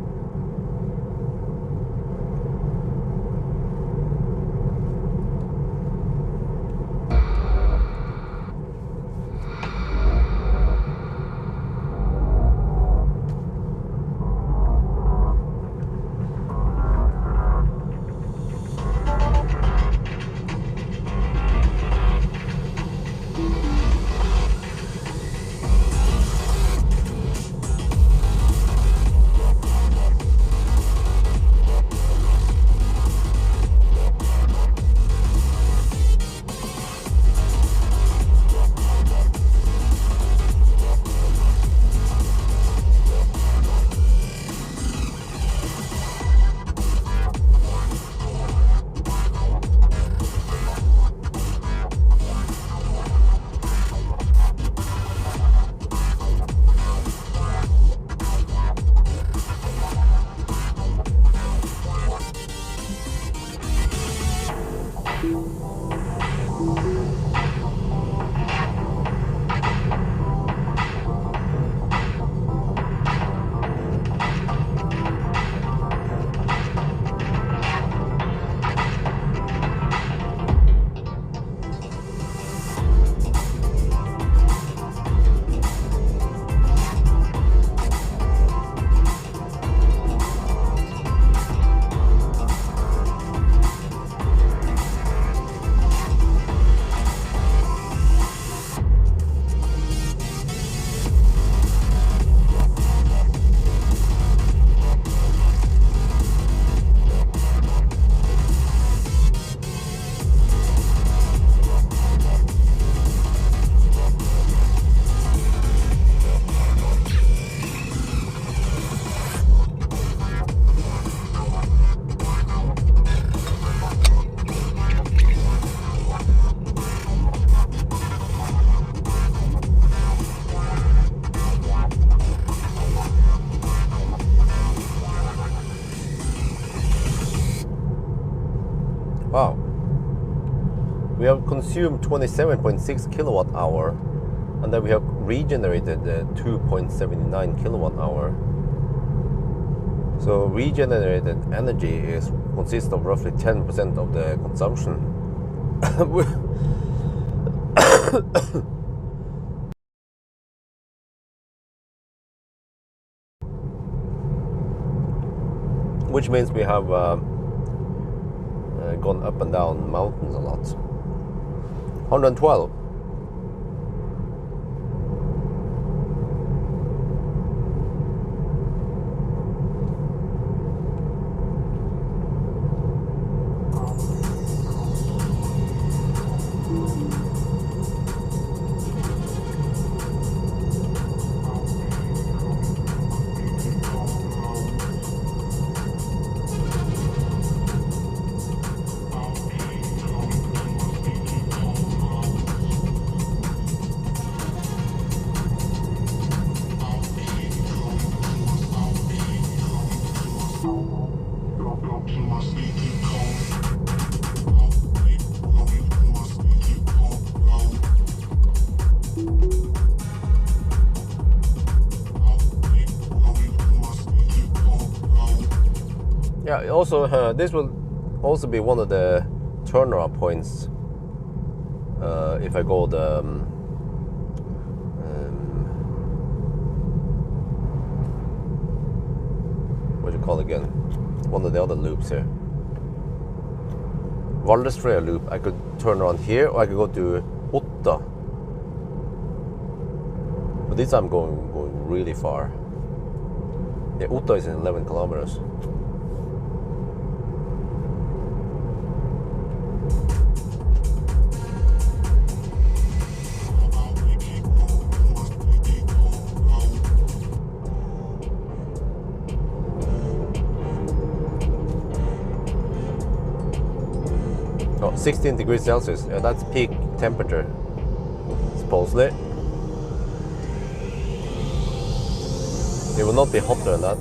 Wow. We have consumed 27.6 kilowatt hour, and then we have regenerated 2.79 kilowatt hour. So regenerated energy consists of roughly 10% of the consumption. Which means we have gone up and down mountains a lot. 112. Yeah, also this will also be one of the turnaround points if I go the what do you call it again? One of the other loops here. Valdresfrøya loop. I could turn around here, or I could go to Otta. But this I'm going really far. Yeah, Otta is in 11 kilometers. Oh, 16 degrees Celsius. Yeah, that's peak temperature, supposedly. It will not be hotter than that.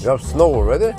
You have snow already?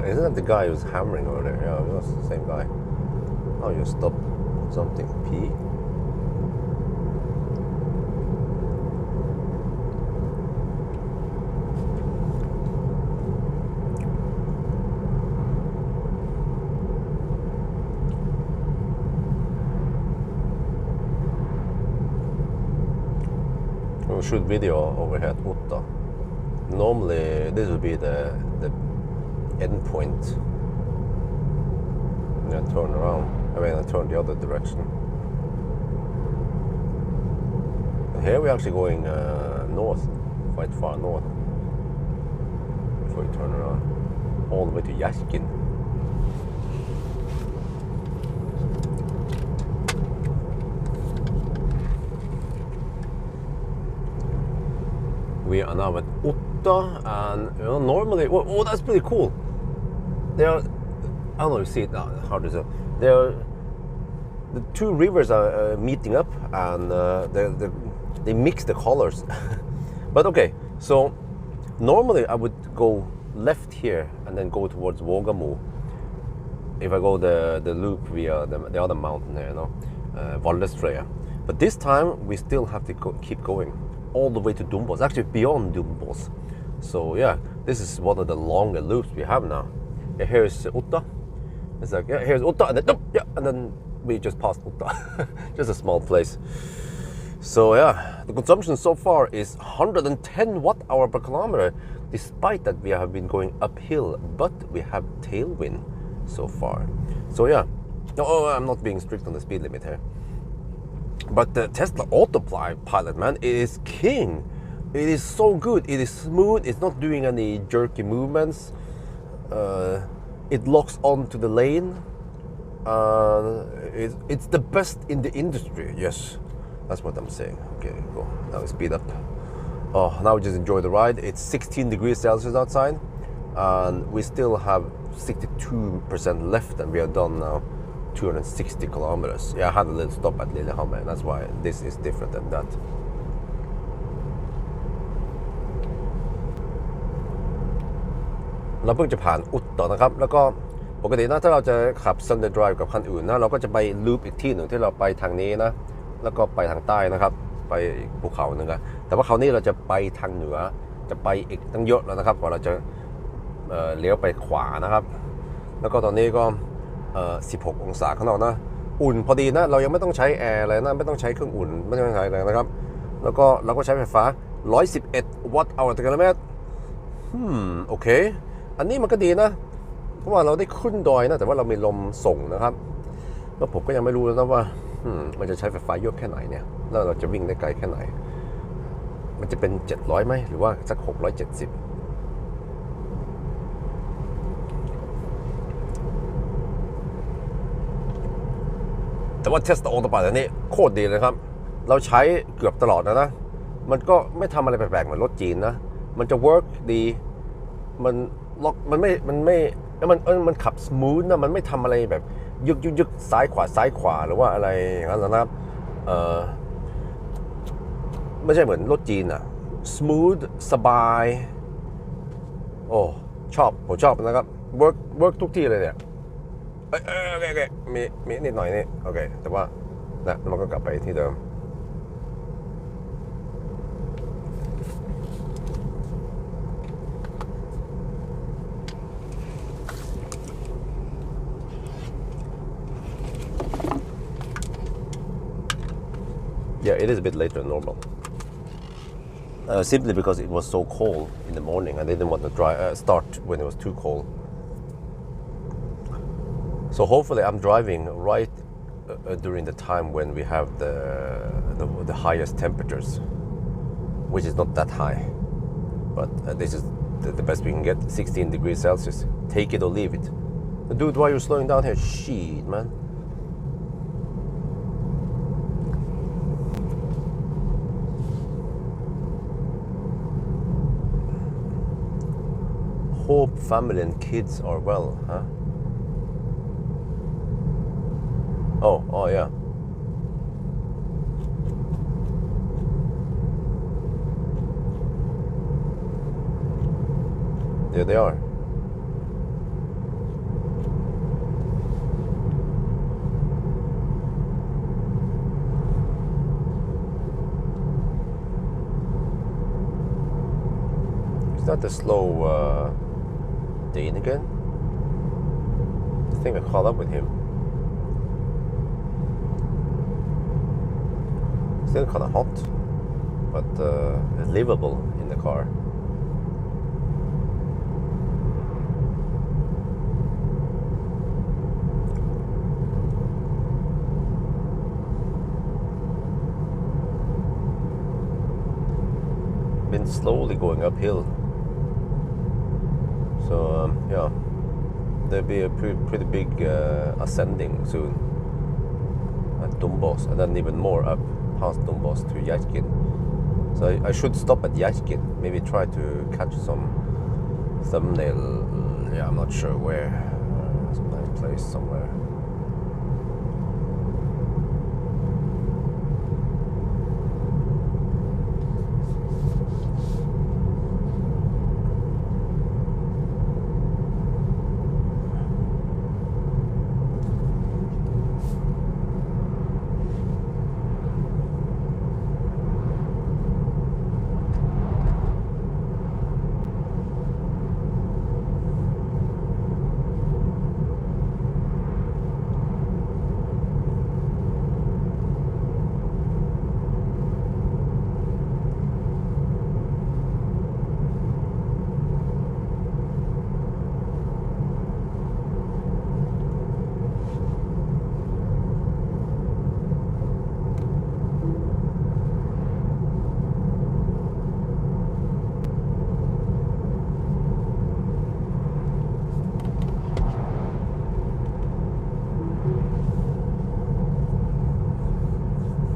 Isn't that the guy who's hammering over there? Yeah, it was the same guy. Oh, you stopped something. P? We'll shoot video over here at Utta. Normally, this would be the end point. And then turn around. I mean, I turn the other direction. And here we're actually going north, quite far north, before you turn around, all the way to Yashkin. We are now at Utta, and normally, oh, that's pretty cool. There are, I don't know if you see it now, hard to say. The two rivers are meeting up, and they mix the colors. But okay, so normally I would go left here and then go towards Vågamo. If I go the loop via the other mountain here, Valdestreia. But this time we still have to keep going all the way to Dumbos, actually beyond Dumbos. So yeah, this is one of the longer loops we have now. Yeah, here's Utta. It's like, yeah, here's Utta, and then, yeah, and then we just passed Utta. Just a small place. So yeah, the consumption so far is 110 watt-hour per kilometer, despite that we have been going uphill, but we have tailwind so far. So yeah, no, I'm not being strict on the speed limit here. But the Tesla autopilot, man, it is king. It is so good. It is smooth. It's not doing any jerky movements. It locks onto the lane. It's the best in the industry. Yes, that's what I'm saying. Okay, go. Now we speed up. Oh, now we just enjoy the ride. It's 16 degrees Celsius outside, and we still have 62% left, and we are done now. 260 kilometers. Yeah, I had a little stop at Lillehammer, and that's why this is different than that. เราเพิ่งจะผ่านอุตตรนะครับแล้วก็ปกตินะถ้าเราจะขับ Sunday Drive กับคันอื่นนะเราก็จะไปลูปอีกที่หนึ่งที่เราไปทางนี้นะแล้วก็ไปทางใต้นะครับไปภูเขาหนึ่งนะแต่ว่าคราวนี้เราจะไปทางเหนือ จะไปอีกตั้งเยอะแล้วนะครับกว่าเราจะเลี้ยวไปขวานะครับแล้วก็ตอนนี้ก็16 องศาข้างนอกนะอุ่นพอดีนะเรายังไม่ต้องใช้แอร์เลยนะไม่ต้องใช้เครื่องอุ่นไม่ต้องใช้อะไรนะครับแล้วก็เราก็ใช้ไฟฟ้า111 วัตต์ต่อกิโลเมตรโอเคอันนี้มันก็ดีนะเพราะว่าเราได้ขึ้นดอยนะแต่ว่าเรามีลมส่งนะครับแล้วผมก็ยังไม่รู้นะว่ามันจะใช้ไฟฟ้าเยอะแค่ไหนเนี่ยแล้วเราจะวิ่งได้ไกลแค่ไหนมันจะเป็น700ไหมหรือว่าสัก670แต่ว่า Tesla Autopilot อันนี้โคตรดีเลยครับเราใช้เกือบตลอดนะมันก็ไม่ทำอะไรแปลกๆเหมือนรถจีนนะมันจะ work ดีมันล็อกมันไม่ขับ smooth นะมันไม่ทำอะไรแบบยึกซ้ายขวาหรือว่าอะไรอย่างนั้นนะครับไม่ใช่เหมือนรถจีนอะ smooth สบายโอ้ผมชอบนะครับ work ทุกที่เลยเนี่ยโอเคมีนิดหน่อยนี่โอเคแต่ว่านะมันก็กลับไปที่เดิมYeah, it is a bit later than normal. Simply because it was so cold in the morning. I didn't want to start when it was too cold. So hopefully I'm driving right during the time when we have the highest temperatures, which is not that high. But this is the best we can get, 16 degrees Celsius. Take it or leave it. Dude, why are you slowing down here? Shit, man. Hope family and kids are well, huh? Oh yeah. There they are. Is that the slow Dane again? I think I caught up with him. Still kind of hot, but livable in the car. Been slowly going uphill. So yeah, there'll be a pretty big ascending soon at Dombås, and then even more up past Dombås to Yashkin. So I should stop at Yashkin, maybe try to catch some thumbnail. Yeah, I'm not sure where. Some nice place somewhere.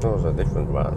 That was a different van.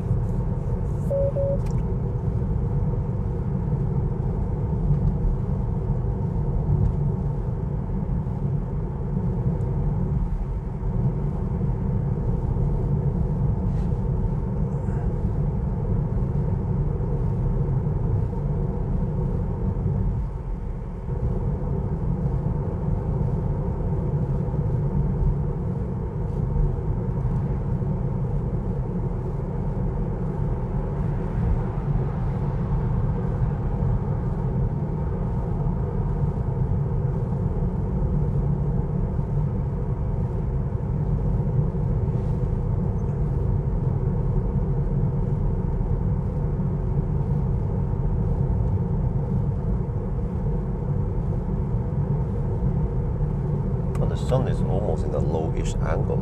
sun is almost in a lowish angle.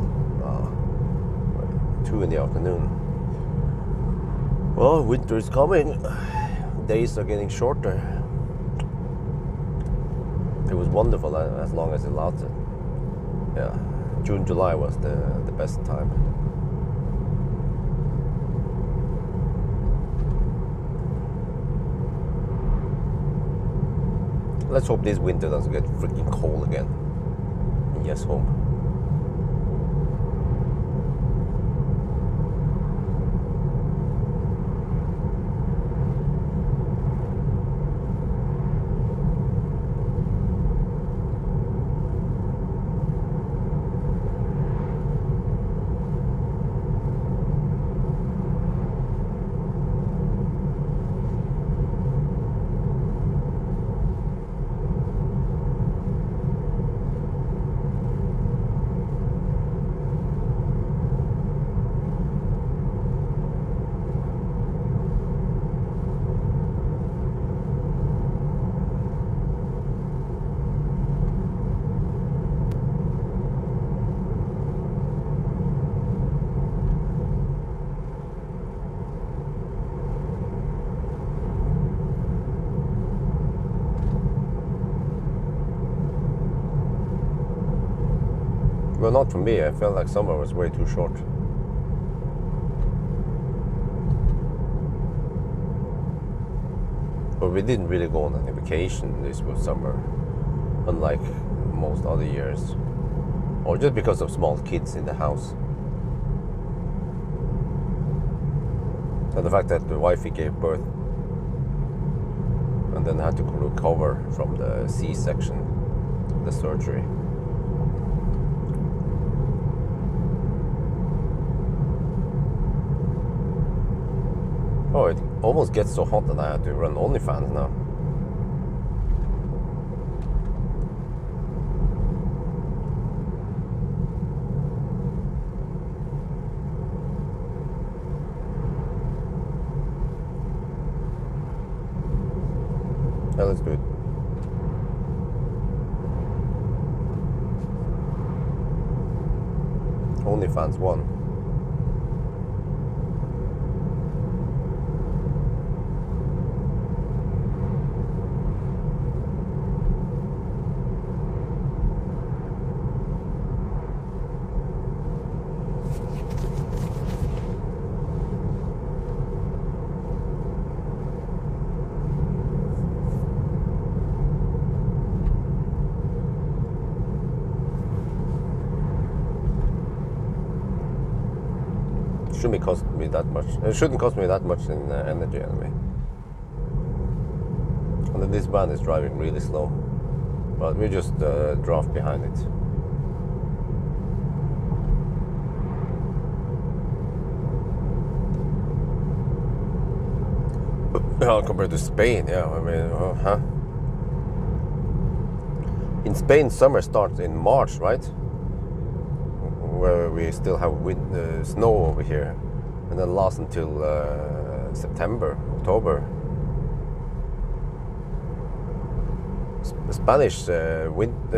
2 in the afternoon. Well, winter is coming. Days are getting shorter. It was wonderful as long as it lasted. Yeah, June, July was the best time. Let's hope this winter doesn't get freaking cold again. Yes, home. Well, not for me. I felt like summer was way too short. But we didn't really go on any vacation this was summer, unlike most other years. Or just because of small kids in the house. And the fact that the wifey gave birth and then had to recover from the C-section, the surgery. Oh, it almost gets so hot that I have to run OnlyFans now. Yeah, let's do it. OnlyFans 1. Shouldn't cost me that much. It shouldn't cost me that much in energy anyway. And then this van is driving really slow, but we just drove behind it. Yeah, compared to Spain, yeah. I mean, in Spain, summer starts in March, right? Where we still have snow over here, and then lasts until September, October. The Spanish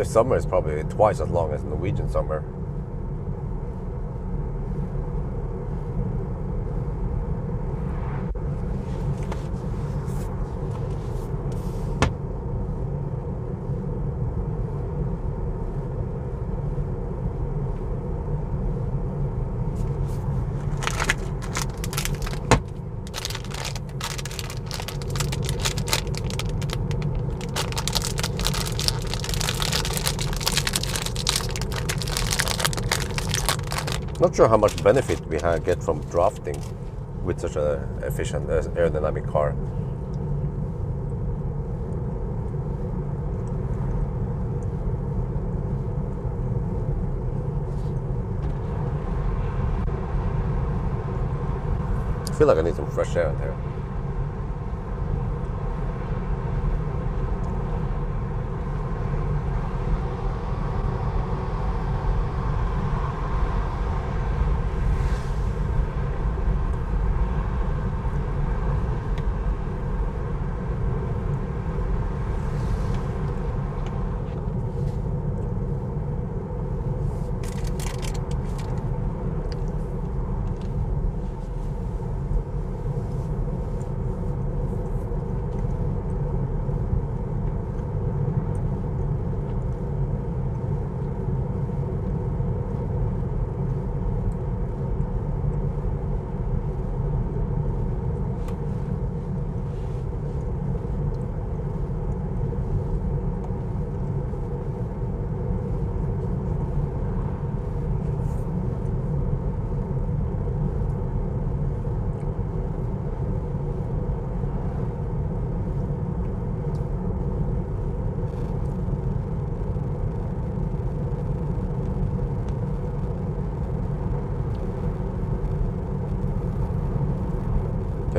summer is probably twice as long as Norwegian summer. Not sure how much benefit we get from drafting with such an efficient aerodynamic car. I feel like I need some fresh air in here.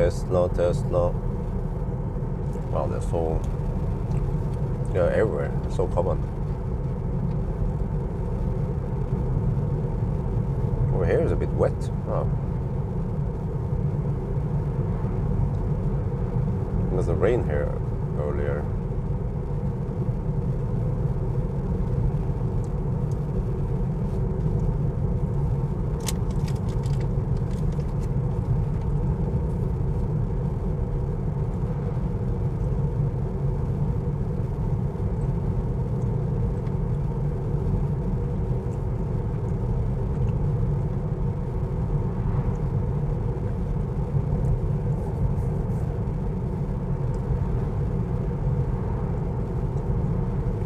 Tesla, Tesla. Wow, they're so, yeah, everywhere. So common. Over here is a bit wet. Oh. There's a rain here earlier.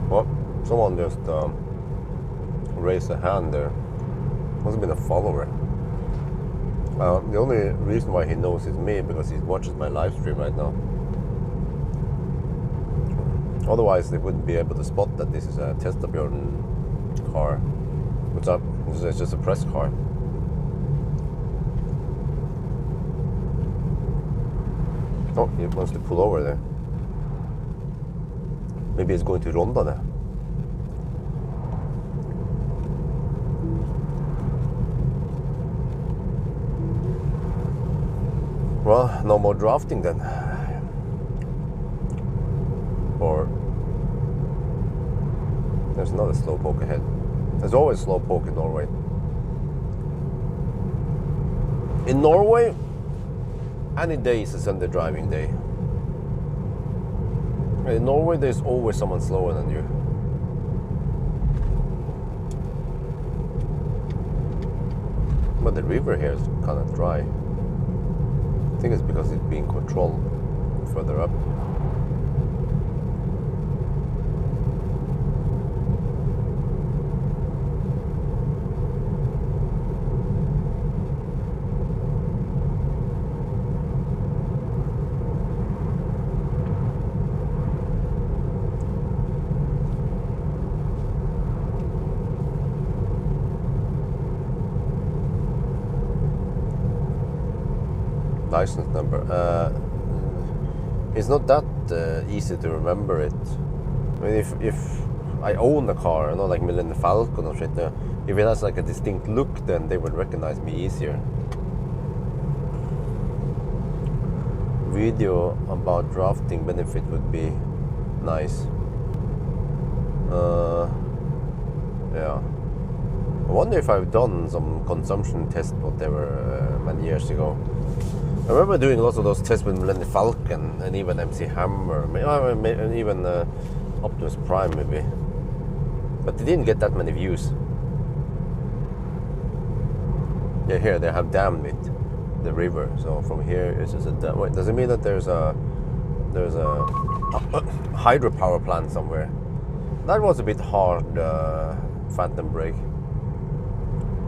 Well, someone just raised a hand there. Must have been a follower. The only reason why he knows is me because he watches my live stream right now. Otherwise, they wouldn't be able to spot that this is a Tesla Bjorn car. What's up? It's just a press car. Oh, he wants to pull over there. Maybe he's going to Rondane. Well, no more drafting then. Or there's another slowpoke ahead. There's always slowpoke in Norway. In Norway, any day is a Sunday driving day. In Norway, there's always someone slower than you. But the river here is kind of dry. I think it's because it's being controlled further up. License number. It's not that easy to remember it. I mean, if I own a car, like Millennium Falcon or shit, if it has like a distinct look, then they would recognize me easier. Video about drafting benefit would be nice. Yeah. I wonder if I've done some consumption test, whatever, many years ago. I remember doing lots of those tests with Millennium Falcon and even MC Hammer, and even Optimus Prime maybe. But they didn't get that many views. Yeah, here they have dammed it, the river. So from here it's just a dam. Wait, does it mean that there's a hydropower plant somewhere? That was a bit hard phantom brake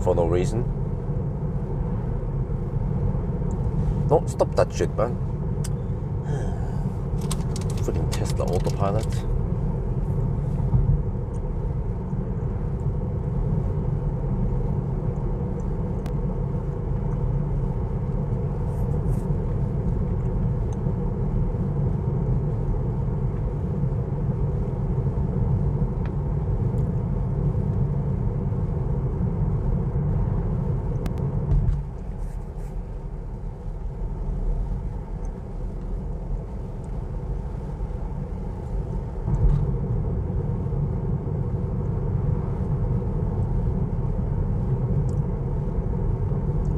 for no reason. No, stop that shit, man. Freaking Tesla autopilot.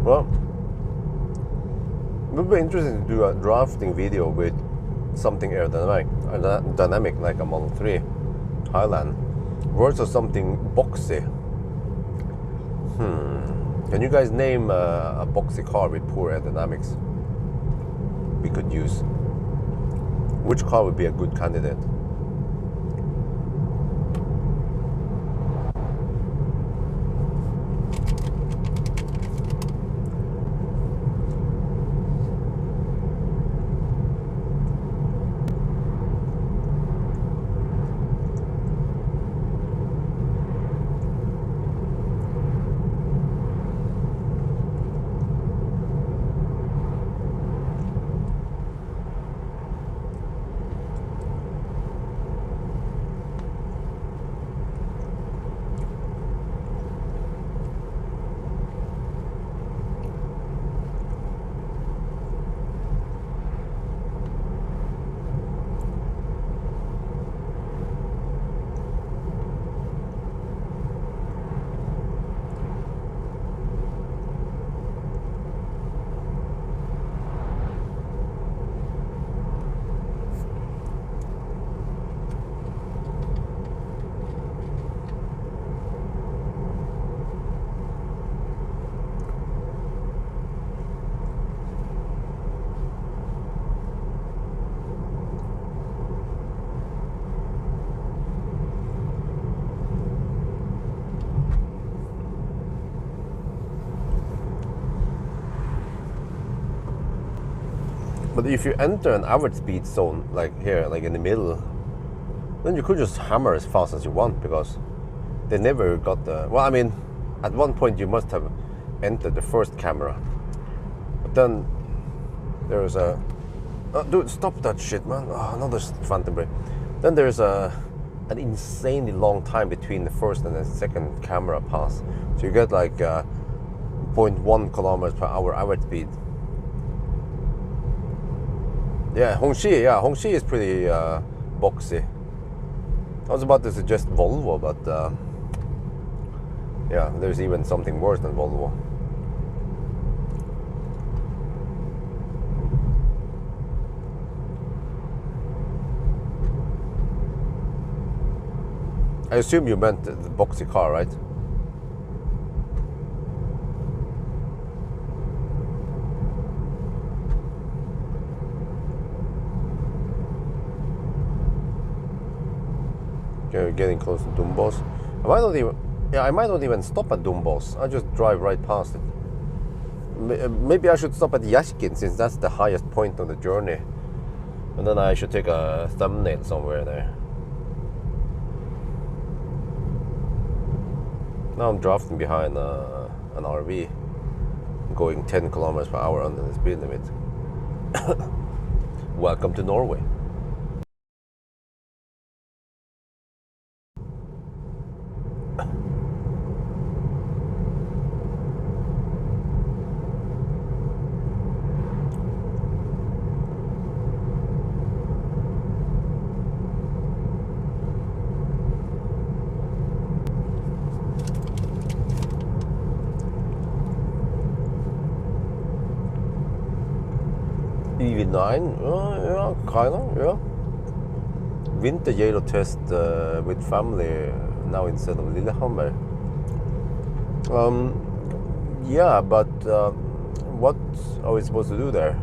Well, it would be interesting to do a drafting video with something aerodynamic like a Model 3 Highland versus something boxy. Can you guys name a boxy car with poor aerodynamics we could use? Which car would be a good candidate? But if you enter an average speed zone, like here, like in the middle, then you could just hammer as fast as you want, because they never got the... Well, I mean, at one point you must have entered the first camera. But then there's a... Oh, dude, stop that shit, man. Oh, another phantom brake. Then there's an insanely long time between the first and the second camera pass. So you get like 0.1 kilometers per hour average speed. Yeah, Hongxi is pretty boxy. I was about to suggest Volvo, but yeah, there's even something worse than Volvo. I assume you meant the boxy car, right? Okay, getting close to Dumbos. I might not even stop at Dumbos. I'll just drive right past it. Maybe I should stop at Yashkin, since that's the highest point on the journey. And then I should take a thumbnail somewhere there. Now I'm drafting behind an RV, going 10 kilometers per hour under the speed limit. Welcome to Norway. EV9, yeah, kind of, yeah. Winter Yellow test with family now instead of Lillehammer. Yeah, but what are we supposed to do there?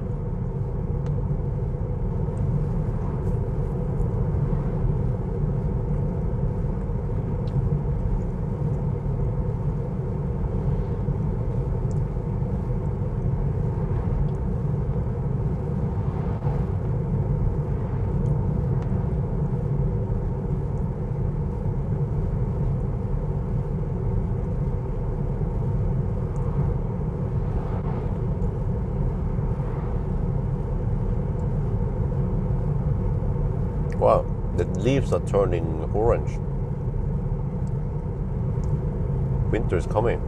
Wow, the leaves are turning orange. Winter is coming.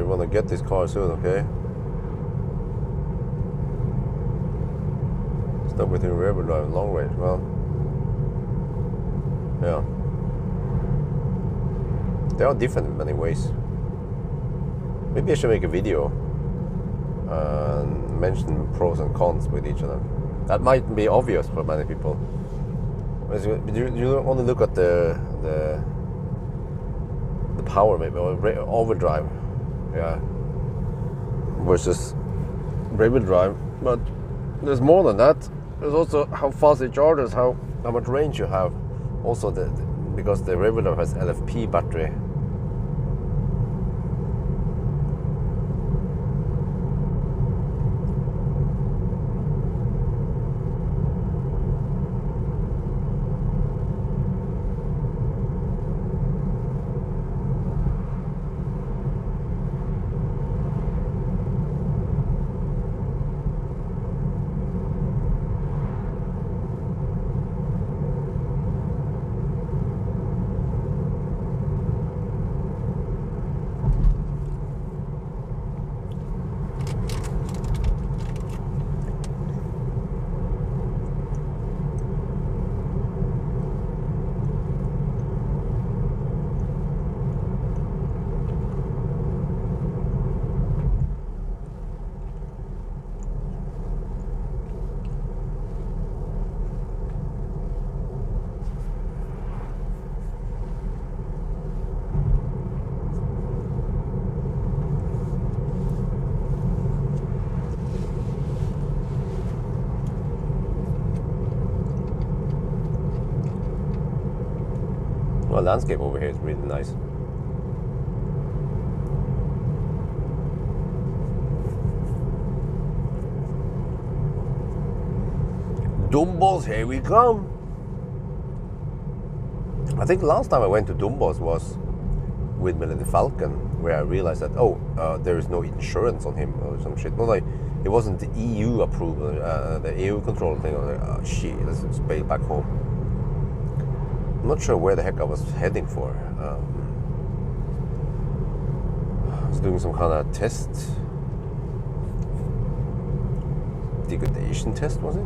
Want to get this car soon, okay? Stop within rear wheel drive, long range. Well, yeah, they are different in many ways. Maybe I should make a video and mention pros and cons with each of them. That might be obvious for many people. You only look at the power, maybe, or overdrive. Yeah, versus rear-wheel drive, but there's more than that. There's also how fast it charges, how much range you have. Also, because the rear-wheel drive has LFP battery. Well, landscape over here is really nice. Dumbos, here we come. I think last time I went to Dumbos was with Melody Falcon, where I realized that there is no insurance on him or some shit. Not like it wasn't the EU approval, the EU control thing. I was like, oh shit, let's just pay back home. I'm not sure where the heck I was heading for. I was doing some kind of test, degradation test, was it?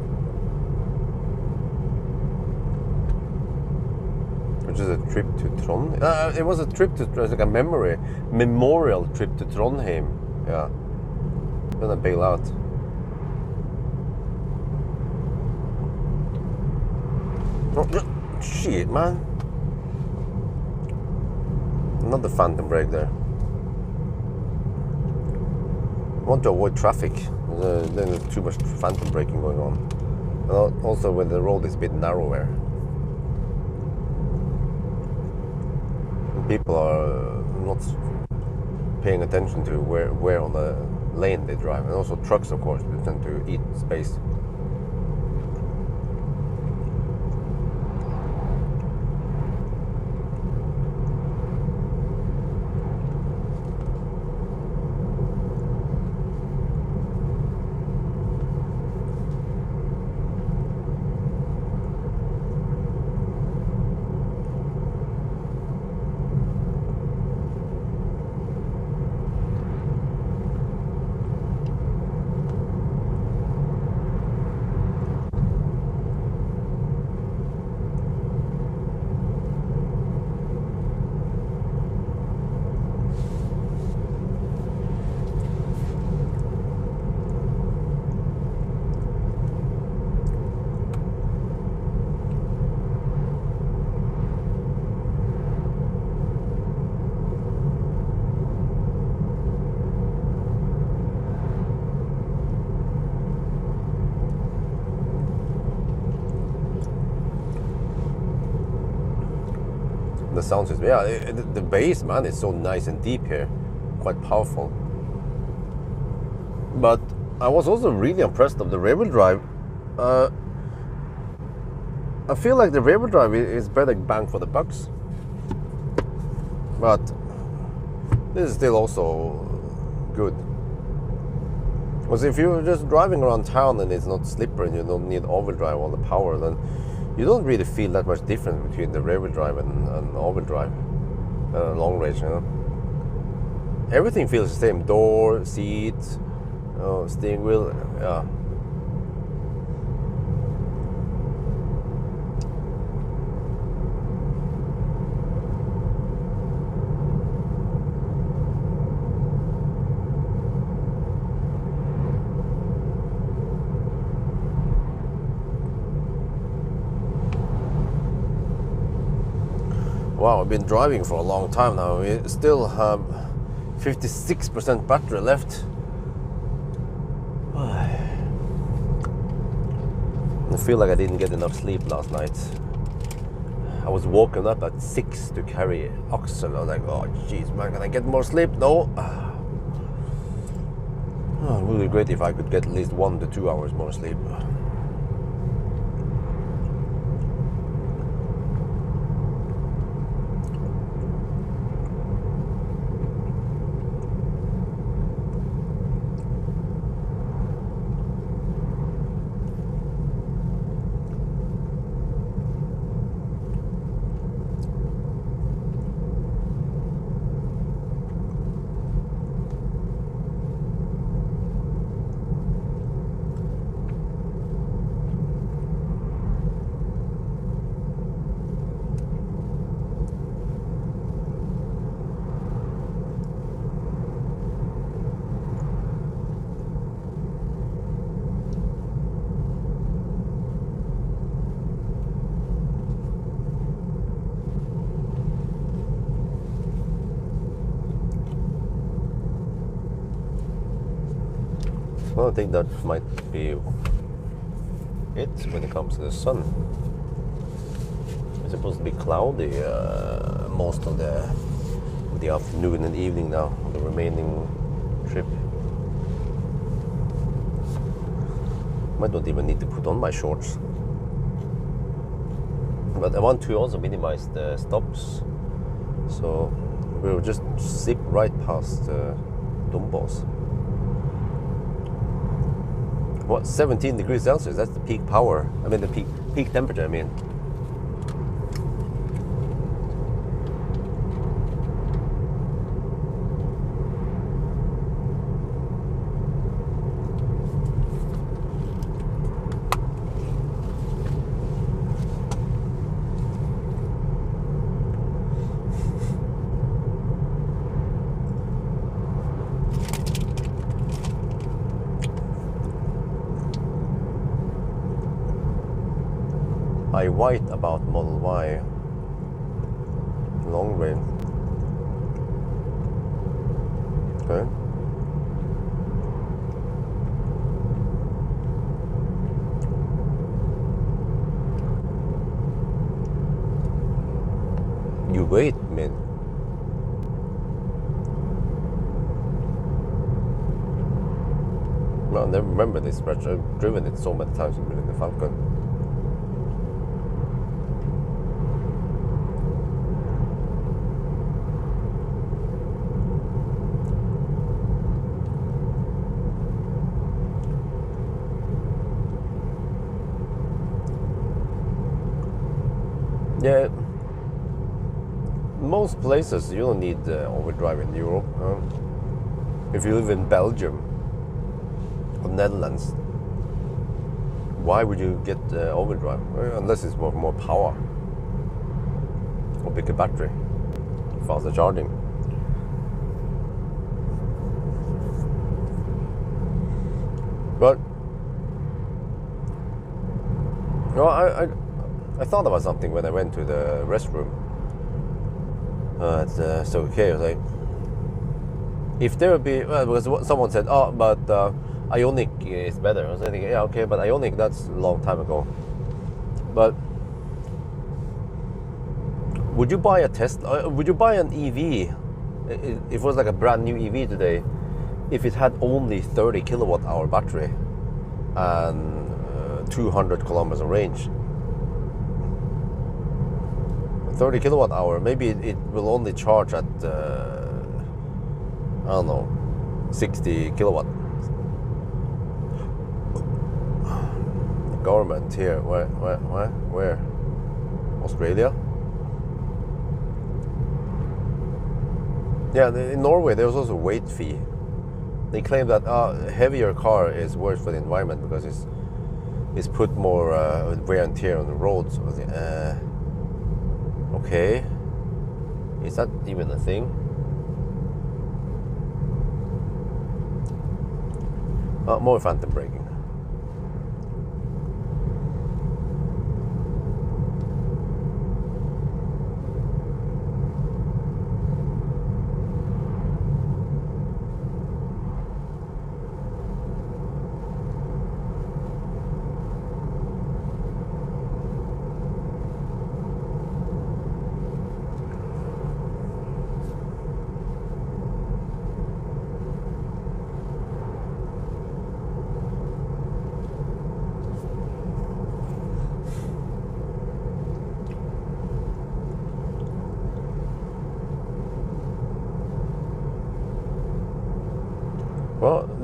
Which is a trip to Trondheim. It was a trip to, like a memorial trip to Trondheim. Yeah. Then I bail out. Shit, man. Another phantom brake there. I want to avoid traffic. Then there's too much phantom braking going on. And also when the road is a bit narrower. People are not paying attention to where on the lane they drive. And also trucks, of course, they tend to eat space. The sound system, yeah, the bass, man, is so nice and deep here, quite powerful. But I was also really impressed of the rear-wheel drive. I feel like the rear-wheel drive is better bang for the bucks, but this is still also good. Because if you're just driving around town and it's not slippery and you don't need all-wheel drive, all the power, then you don't really feel that much difference between the rear-wheel drive and all-wheel drive, long range. You know, everything feels the same: door, seat, steering wheel. Yeah. Wow, I've been driving for a long time now. We still have 56% battery left. feel like I didn't get enough sleep last night. I was woken up at 6 to carry oxen. I was like, oh jeez man, can I get more sleep? No. Oh, it would be great if I could get at least 1 to 2 hours more sleep. Well, I think that might be it when it comes to the sun. It's supposed to be cloudy most of the afternoon and evening now, on the remaining trip. Might not even need to put on my shorts. But I want to also minimize the stops, so we'll just zip right past Dombås. What, 17 degrees Celsius? That's the peak power. I mean, the peak temperature, I mean. I write about Model Y long range. Okay. You wait, man. No, I never remember this stretch. I've driven it so many times in the Falcon. Yeah, most places you don't need overdrive in Europe. If you live in Belgium or Netherlands, why would you get overdrive? Unless it's more power or bigger battery, faster charging. But I thought about something when I went to the restroom. So okay, I was like, if there would be, because someone said, oh, but Ionic is better. I was thinking, yeah, okay, but Ionic, that's a long time ago. But would you buy a Tesla? Would you buy an EV? If it was like a brand new EV today, if it had only 30 kilowatt hour battery and 200 kilometers of range? 30 kilowatt hour, maybe it will only charge at I don't know, 60 kilowatt. The government here, where? Australia? Yeah, in Norway there was also a weight fee. They claim that a heavier car is worse for the environment because it's put more wear and tear on the roads. Okay, is that even a thing? More phantom braking.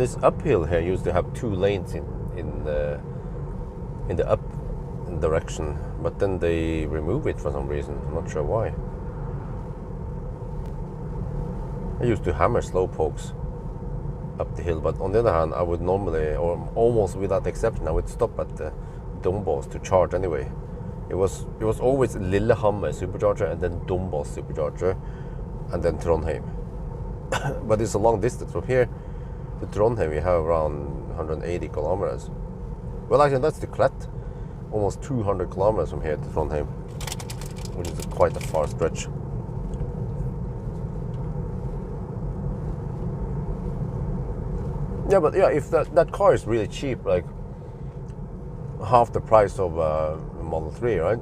this uphill here used to have 2 lanes in the up direction, but then they remove it for some reason. I'm not sure why. I used to hammer slow pokes up the hill, but on the other hand, I would normally, or almost without exception, I would stop at the Dombås to charge anyway. It was always Lillehammer supercharger and then Dombås supercharger and then Trondheim. But it's a long distance from here to Trondheim. We have around 180 kilometers. Well, actually, that's the Klett. Almost 200 kilometers from here to Trondheim, which is quite a far stretch. Yeah, but yeah, if that car is really cheap, like half the price of Model 3, right?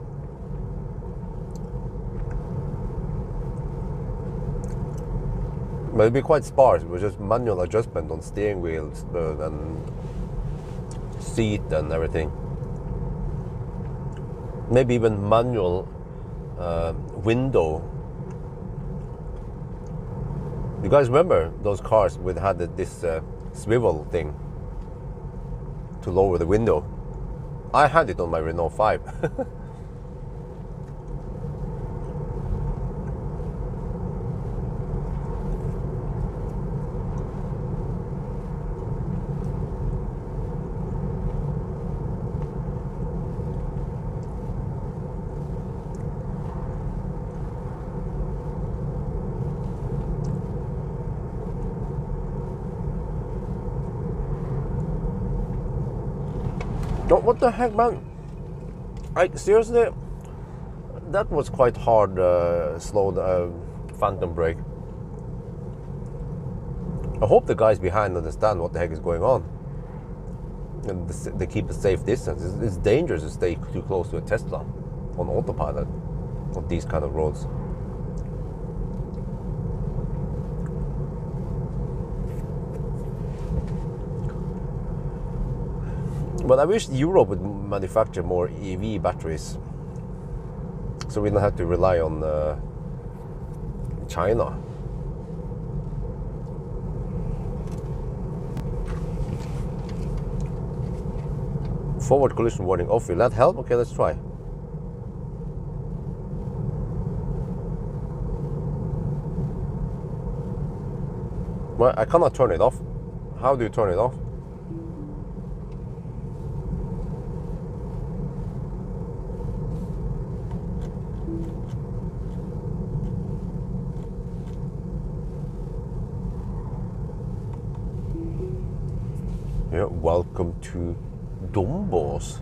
But it'd be quite sparse. It was just manual adjustment on steering wheels and seat and everything. Maybe even manual window. You guys remember those cars with had this swivel thing to lower the window? I had it on my Renault 5. What the heck, man? Seriously, that was quite hard, slow phantom brake. I hope the guys behind understand what the heck is going on. And they keep a safe distance. It's dangerous to stay too close to a Tesla on autopilot on these kind of roads. But I wish Europe would manufacture more EV batteries, so we don't have to rely on China. Forward collision warning off. Will that help? Okay, let's try. Well, I cannot turn it off. How do you turn it off? Yeah, welcome to Dombås.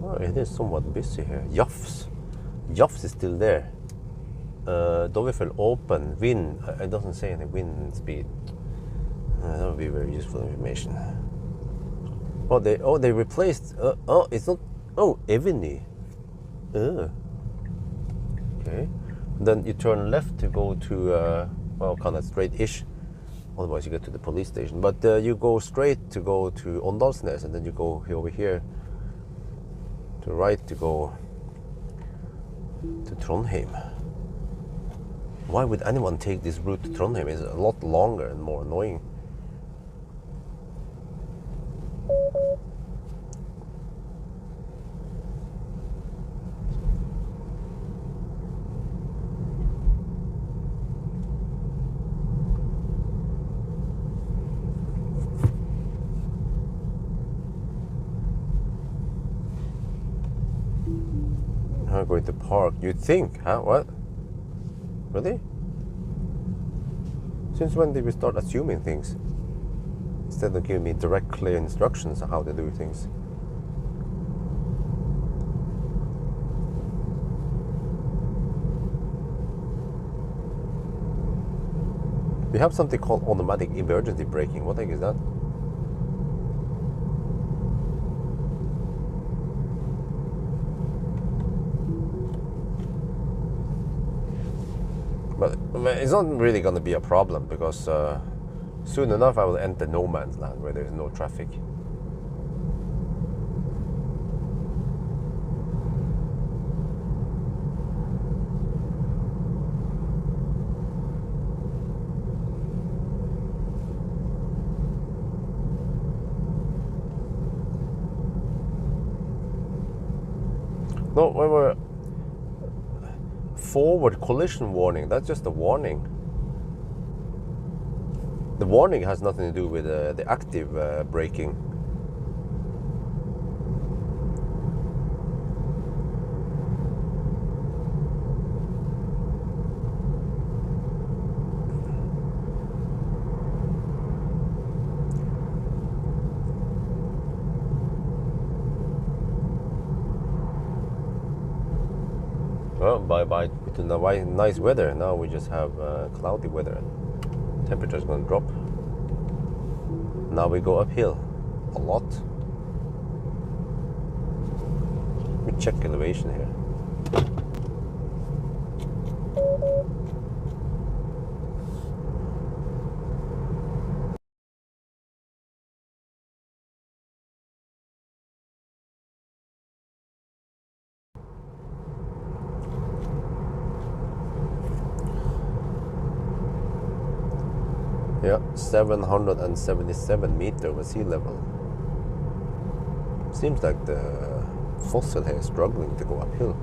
Oh, it is somewhat busy here. Jafs is still there. Dovefjell open, wind, it doesn't say any wind speed. That would be very useful information. Oh, they replaced, it's not, Eviny. Okay. Then you turn left to go to, well, kind of straight-ish. Otherwise you get to the police station. But you go straight to go to Åndalsnes, and then you go over here to right to go to Trondheim. Why would anyone take this route to Trondheim? It's a lot longer and more annoying. I'm going to park. You think, huh? What? Really? Since when did we start assuming things? Instead of giving me direct, clear instructions on how to do things. We have something called automatic emergency braking. What the heck is that? it's not really going to be a problem because soon enough I will enter no man's land where there is no traffic. No, we were forward collision warning. That's just a warning. The warning has nothing to do with the active braking. Well, bye to the nice weather. Now we just have cloudy weather. Temperature is going to drop. Now we go uphill a lot. Let me check elevation here. Yeah, 777 meters over sea level. Seems like the fossil here is struggling to go uphill.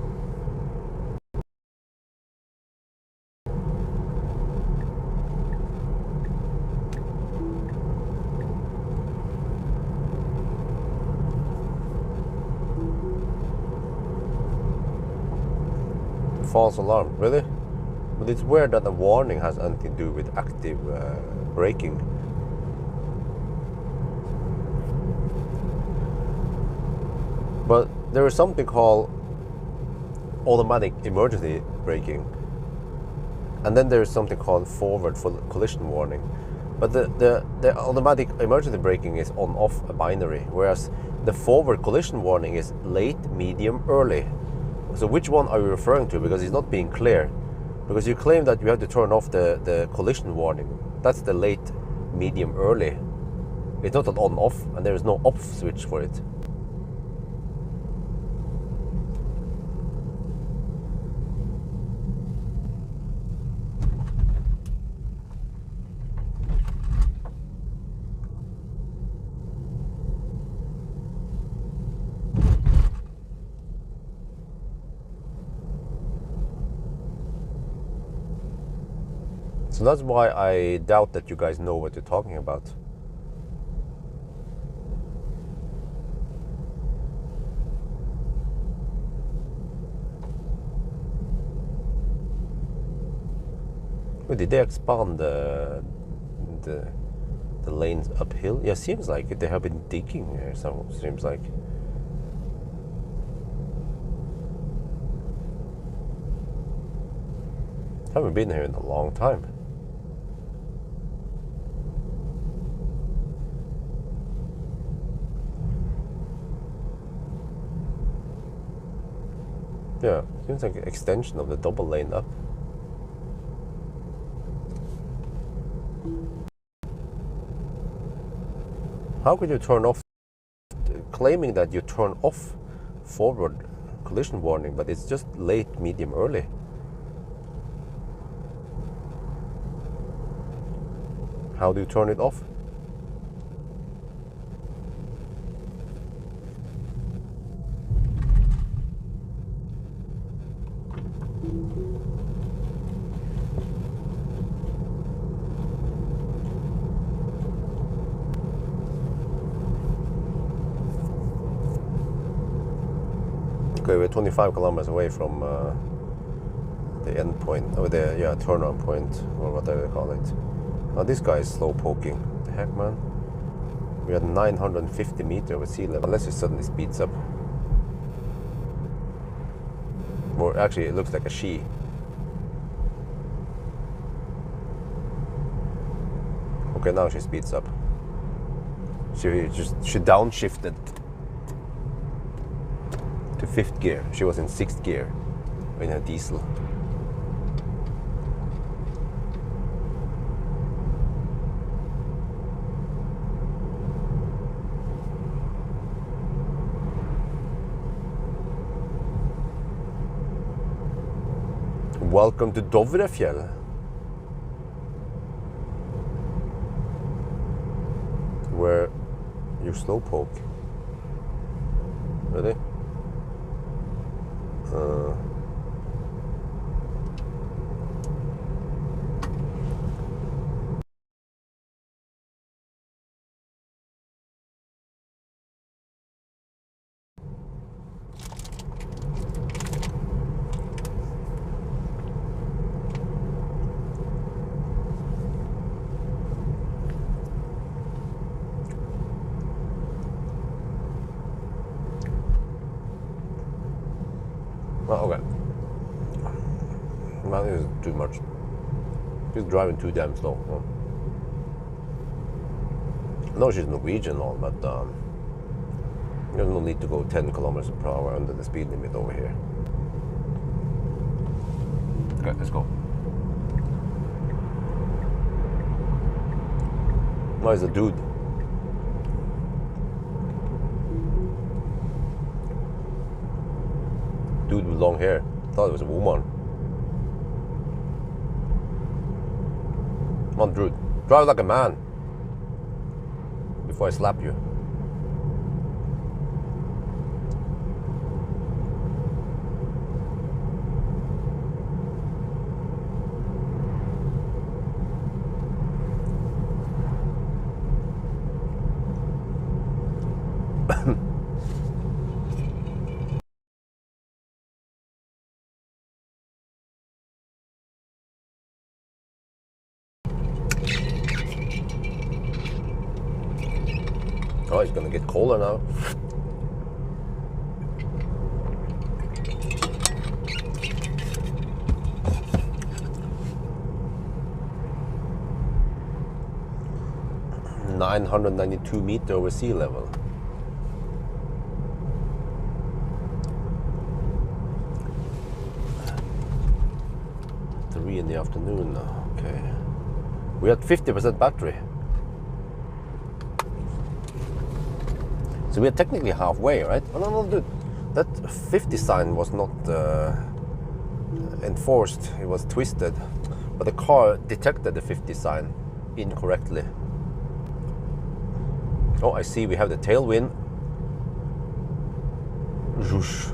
False alarm, really? But it's weird that the warning has anything to do with active braking. But there is something called automatic emergency braking, and then there is something called forward collision warning. But the automatic emergency braking is on-off, a binary, whereas the forward collision warning is late, medium, early. So which one are you referring to? Because it's not being clear. Because you claim that you have to turn off the collision warning. That's the late, medium, early. It's not an on-off, and there is no off switch for it. So that's why I doubt that you guys know what you're talking about. Wait, did they expand the lanes uphill? Yeah, seems like it. They have been digging here, so seems like. Haven't been here in a long time. Yeah, seems like an extension of the double lane up. How could you turn off, claiming that you turn off forward collision warning, but it's just late, medium, early? How do you turn it off? Okay, we're 25 kilometers away from the end point, or the turnaround point, or whatever they call it. Now this guy is slow poking. What the heck, man? We're at 950 meters over sea level, unless it suddenly speeds up. Or actually, it looks like a she. Okay, now she speeds up. She downshifted to 5th gear. She was in 6th gear in a diesel. Welcome to Dovrefjell. Where you slowpoke. Ready? Oh, okay. That is too much. She's driving too damn slow. Oh. No, she's Norwegian and all, but there's no need to go 10 kilometers per hour under the speed limit over here. Okay, let's go. No, it's a dude. Dude with long hair. Thought it was a woman. Come on, dude. Drive like a man. Before I slap you. Oh, it's gonna get colder now. $992 over sea level. 3 in the afternoon now. Okay. We had 50% battery. So we are technically halfway, right? Oh, no, dude. That 50 sign was not enforced. It was twisted. But the car detected the 50 sign incorrectly. Oh, I see we have the tailwind. Zhoosh.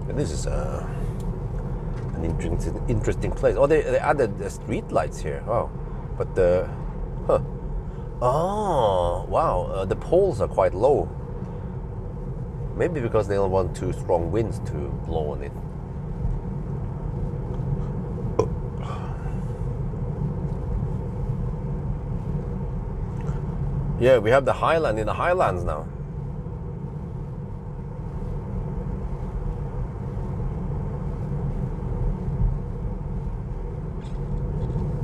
And this is an interesting place. Oh, they added the street lights here. Oh, but the... Huh. Oh, wow, the poles are quite low. Maybe because they don't want too strong winds to blow on it. Yeah, we have the Highland in the Highlands now.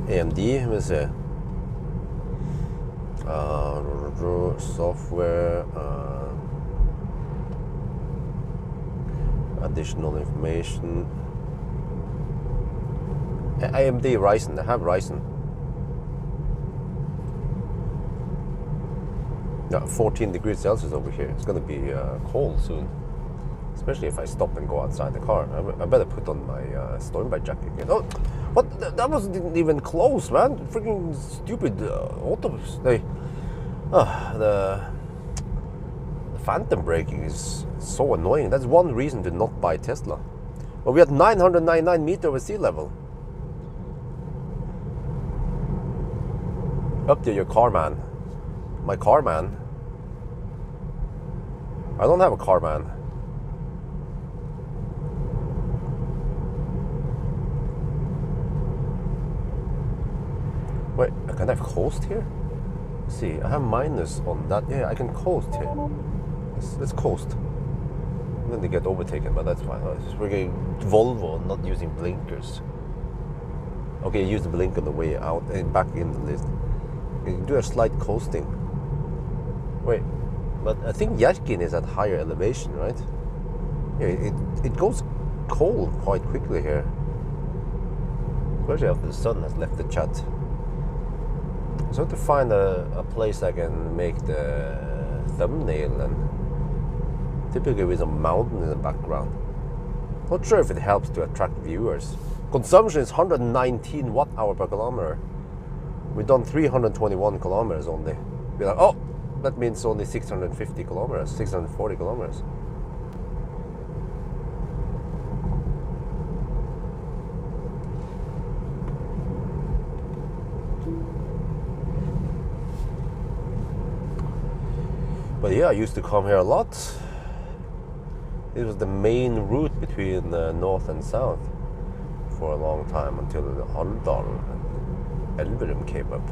AMD, let me see. Software, additional information. AMD Ryzen, I have Ryzen. Yeah, 14 degrees Celsius over here. It's gonna be cold soon, especially if I stop and go outside the car. I better put on my Stormbite jacket again. Oh, what? That wasn't even close, man. Freaking stupid autos. The phantom braking is so annoying. That's one reason to not buy Tesla. Well, we had 999 meters over sea level. Up to your car man. My car man. I don't have a car man. Wait, can I coast here? Let's see, I have minus on that. Yeah, I can coast here. Let's coast. And then they get overtaken, but that's fine. We're getting Volvo, not using blinkers. Okay, use the blink on the way out and back in the list. You can do a slight coasting. Wait, but I think Yashkin is at higher elevation, right? Yeah, it goes cold quite quickly here. Especially after the sun has left the chat. So I have to find a place I can make the thumbnail, and typically with a mountain in the background. Not sure if it helps to attract viewers. Consumption is 119 watt-hour per kilometer. We've done 321 kilometers only. We're like, oh, that means only 650 kilometers, 640 kilometers. But yeah, I used to come here a lot. It was the main route between north and south for a long time until Alvdal and Elverum came up.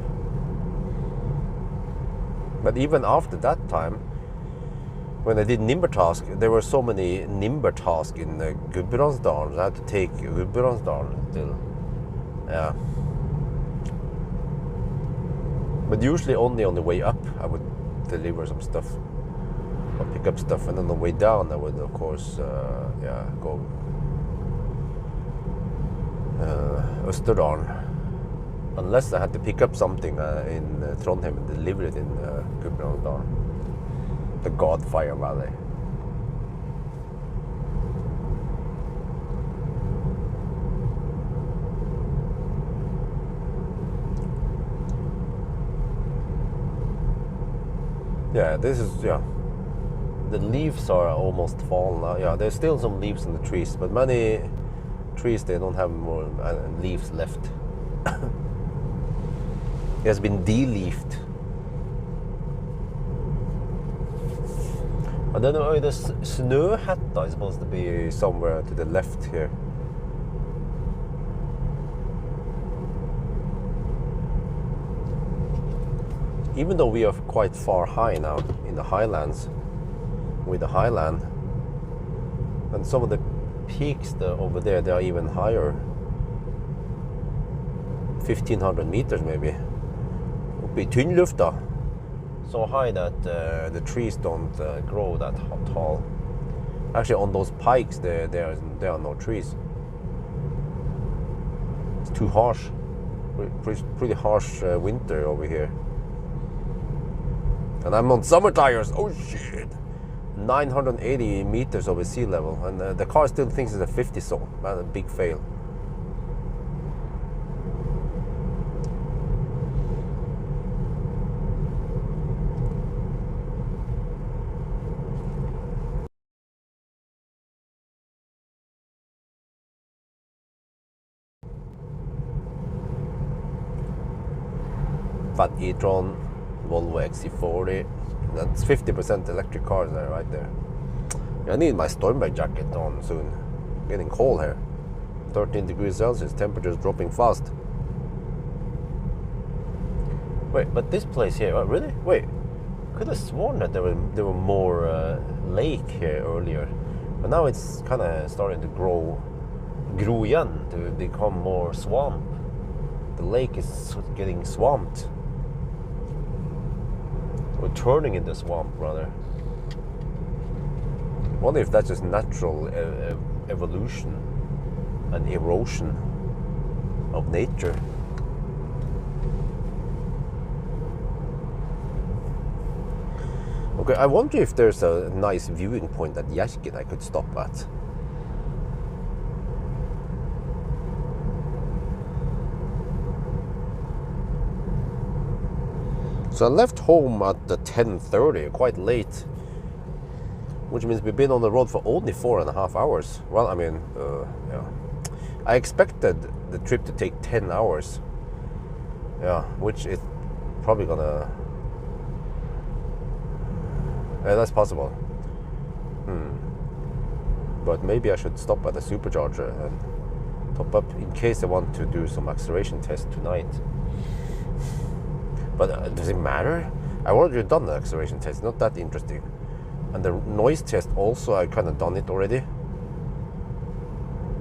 But even after that time, when I did Nimbertask, there were so many Nimbertask in Gudbrandsdalen. I had to take Gudbrandsdalen till, yeah. But usually only on the way up I would deliver some stuff or pick up stuff, and on the way down I would of course go Østerdalen, unless I had to pick up something in Trondheim and deliver it in Gudbrandsdalen, the Godfire Valley. Yeah, this is, the leaves are almost fallen now. Yeah, there's still some leaves in the trees, but many trees, they don't have more leaves left. It has been de-leafed. And then the Snøhetta is supposed to be somewhere to the left here. Even though we are quite far high now in the Highlands, with the Highland, and some of the peaks over there, they are even higher, 1500 meters maybe, uppe I Tynnlufta, so high that the trees don't grow that tall. Actually, on those pikes there are no trees. It's too harsh, pretty harsh winter over here. And I'm on summer tires. Oh shit! 980 meters over sea level, and the car still thinks it's a 50 zone. Man, a big fail. Fat e-tron, Volvo XC40. That's 50% electric cars there, right there. I need my Stormberg jacket on soon. Getting cold here. 13 degrees Celsius, temperatures dropping fast. Wait, but this place here, oh, really? Wait, could have sworn that there were more lake here earlier, but now it's kind of starting to grow again, to become more swamp. The lake is getting swamped. We're turning into swamp, rather. I wonder if that's just natural evolution and erosion of nature. Okay, I wonder if there's a nice viewing point at Yashkin I could stop at. So I left home at 10:30, quite late, which means we've been on the road for only 4.5 hours. Well, I mean, yeah. I expected the trip to take 10 hours. Yeah, which is probably gonna... Yeah, that's possible. But maybe I should stop at the supercharger and top up in case I want to do some acceleration test tonight. But does it matter? I've already done the acceleration test, not that interesting. And the noise test also, I kind of done it already.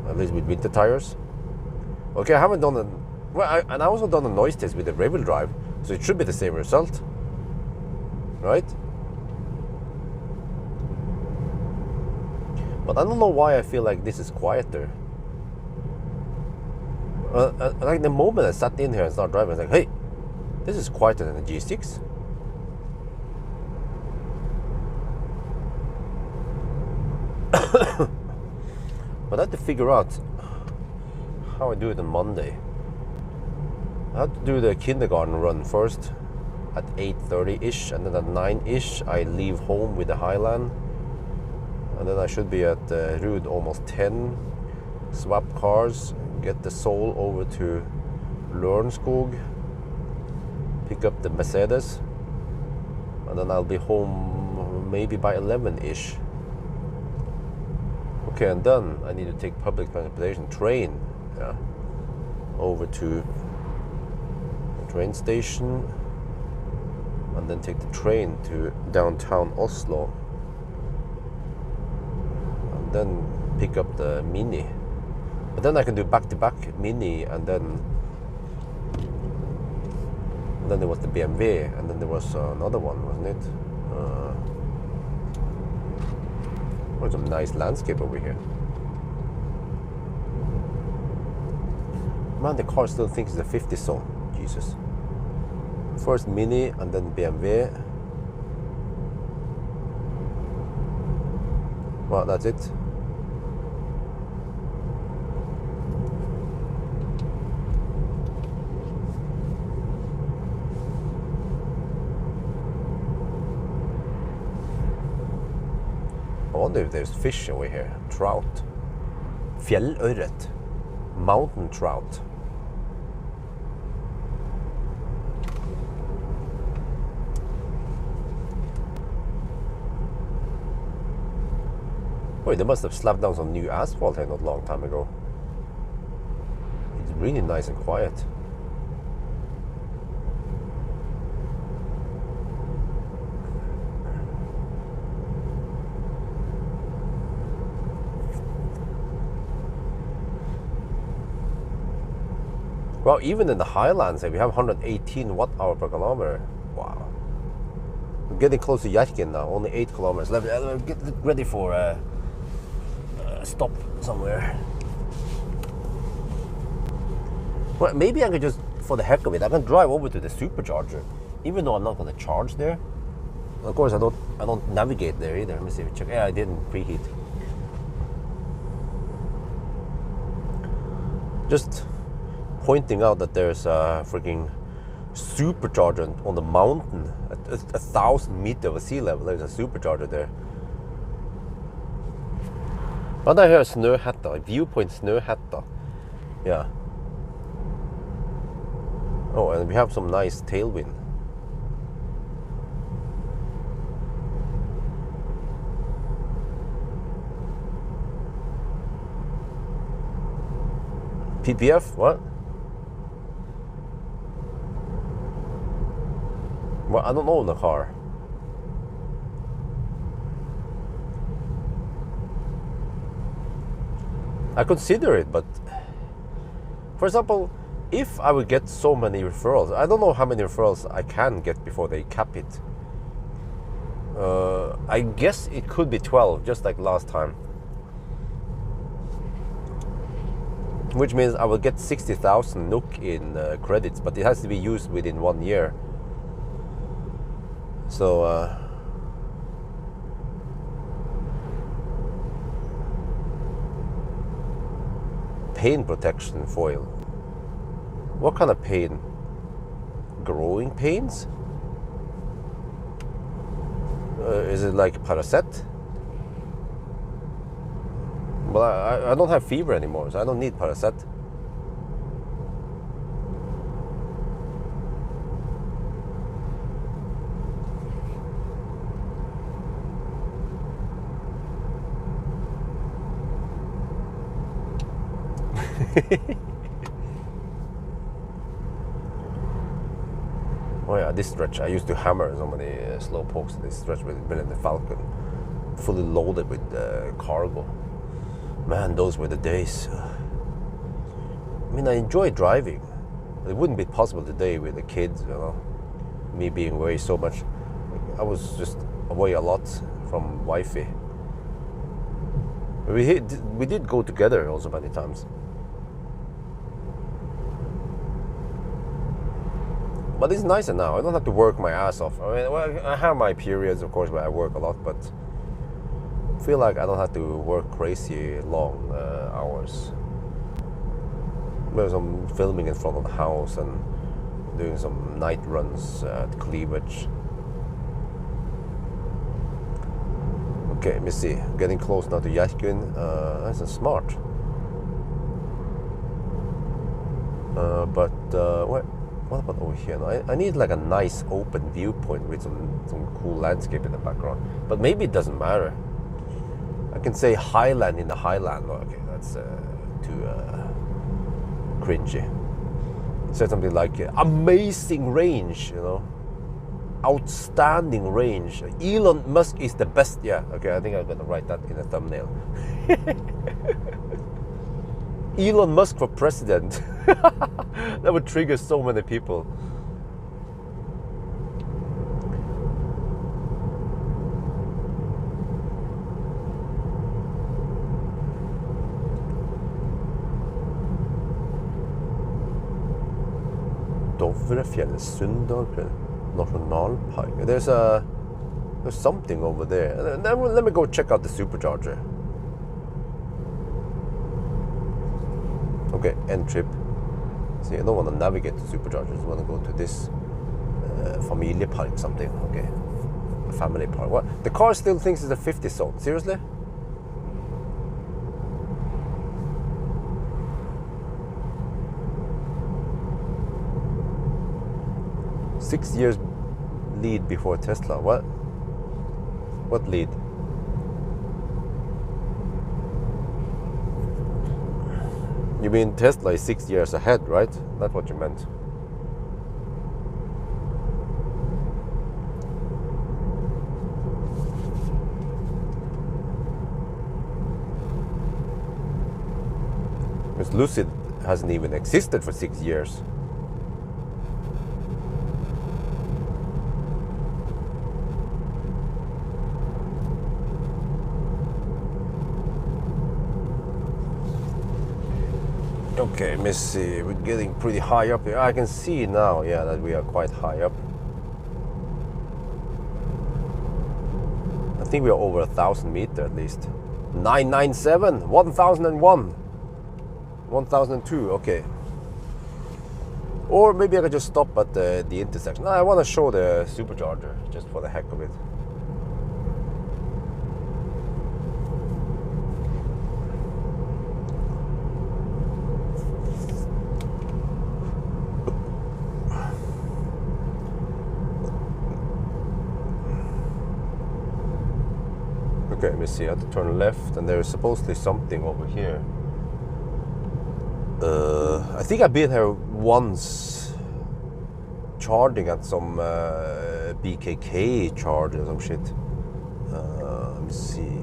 At least with winter tires. Okay, I haven't done and I also done a noise test with the rear-wheel drive, so it should be the same result. Right? But I don't know why I feel like this is quieter. Like the moment I sat in here and started driving, I was like, hey, this is quieter than the G6. But I had to figure out how I do it on Monday. I had to do the kindergarten run first at 8:30-ish, and then at 9-ish I leave home with the Highland, and then I should be at Rud almost 10, swap cars, get the Soul over to Lørenskog, pick up the Mercedes, and then I'll be home maybe by 11-ish. Okay, and then I need to take public transportation, train, yeah, over to the train station, and then take the train to downtown Oslo, and then pick up the Mini. But then I can do back-to-back Mini, and then there was the BMW, and then there was another one, wasn't it? There's some nice landscape over here. Man, the car still thinks it's a 50 zone. Jesus. First Mini, and then BMW. Well, that's it. I wonder if there's fish over here. Trout. Fjellørret. Mountain trout. Boy, they must have slapped down some new asphalt here not a long time ago. It's really nice and quiet. Well, even in the Highlands, we have 118 watt-hour per kilometer. Wow. We're getting close to Yashkin now, only 8 kilometers left. Get ready for a stop somewhere. Well, maybe I could just, for the heck of it, I can drive over to the supercharger, even though I'm not going to charge there. Of course, I don't navigate there either. Let me see if I check. Yeah, I didn't preheat. Just pointing out that there's a freaking supercharger on the mountain at 1,000 meters of sea level. There's a supercharger there. But I hear Snøhetta, viewpoint Snøhetta. Yeah. Oh, and we have some nice tailwind. PPF, what? Well, I don't own a car. I consider it, but for example, if I would get so many referrals, I don't know how many referrals I can get before they cap it. I guess it could be 12, just like last time. Which means I will get 60,000 NOK in credits, but it has to be used within 1 year. So, pain protection foil. What kind of pain? Growing pains? Is it like Paracet? Well, I don't have fever anymore, so I don't need Paracet. Oh yeah, this stretch I used to hammer so many slow pokes. This stretch with the Falcon, fully loaded with cargo. Man, those were the days. I mean, I enjoy driving. It wouldn't be possible today with the kids, you know. Me being away so much. I was just away a lot from wifey. We did go together also many times. But it's nicer now. I don't have to work my ass off. I mean, well, I have my periods, of course, where I work a lot, but feel like I don't have to work crazy long hours. Maybe some filming in front of the house and doing some night runs at cleavage. Okay, let me see. Getting close now to Yashkin. That's a smart. But what about over here? I need like a nice open viewpoint with some cool landscape in the background. But maybe it doesn't matter. I can say Highland in the Highland. Oh, okay, that's too cringy. Say something like amazing range, you know, outstanding range. Elon Musk is the best. Yeah, okay, I think I'm gonna write that in a thumbnail. Elon Musk for president. That would trigger so many people. Dovrefjell Sunndal Nationalpark. There's something over there. Let me go check out the supercharger. Okay, end trip. See, I don't want to navigate to supercharger. I just want to go to this Familiepark something. Okay, family park. What? The car still thinks it's a 50 zone. Seriously? Six years lead before Tesla. What? What lead? You mean Tesla is 6 years ahead, right? That's what you meant. Because Lucid hasn't even existed for 6 years. Okay, let me see. We're getting pretty high up here. I can see now, yeah, that we are quite high up. I think we are over 1,000 meters at least. 997, 1001, 1002. Okay. Or maybe I could just stop at the intersection. No, I want to show the supercharger just for the heck of it. Okay, let me see. I have to turn left, and there is supposedly something over here. I think I've been here once, charging at some BKK charge or some shit. Let me see.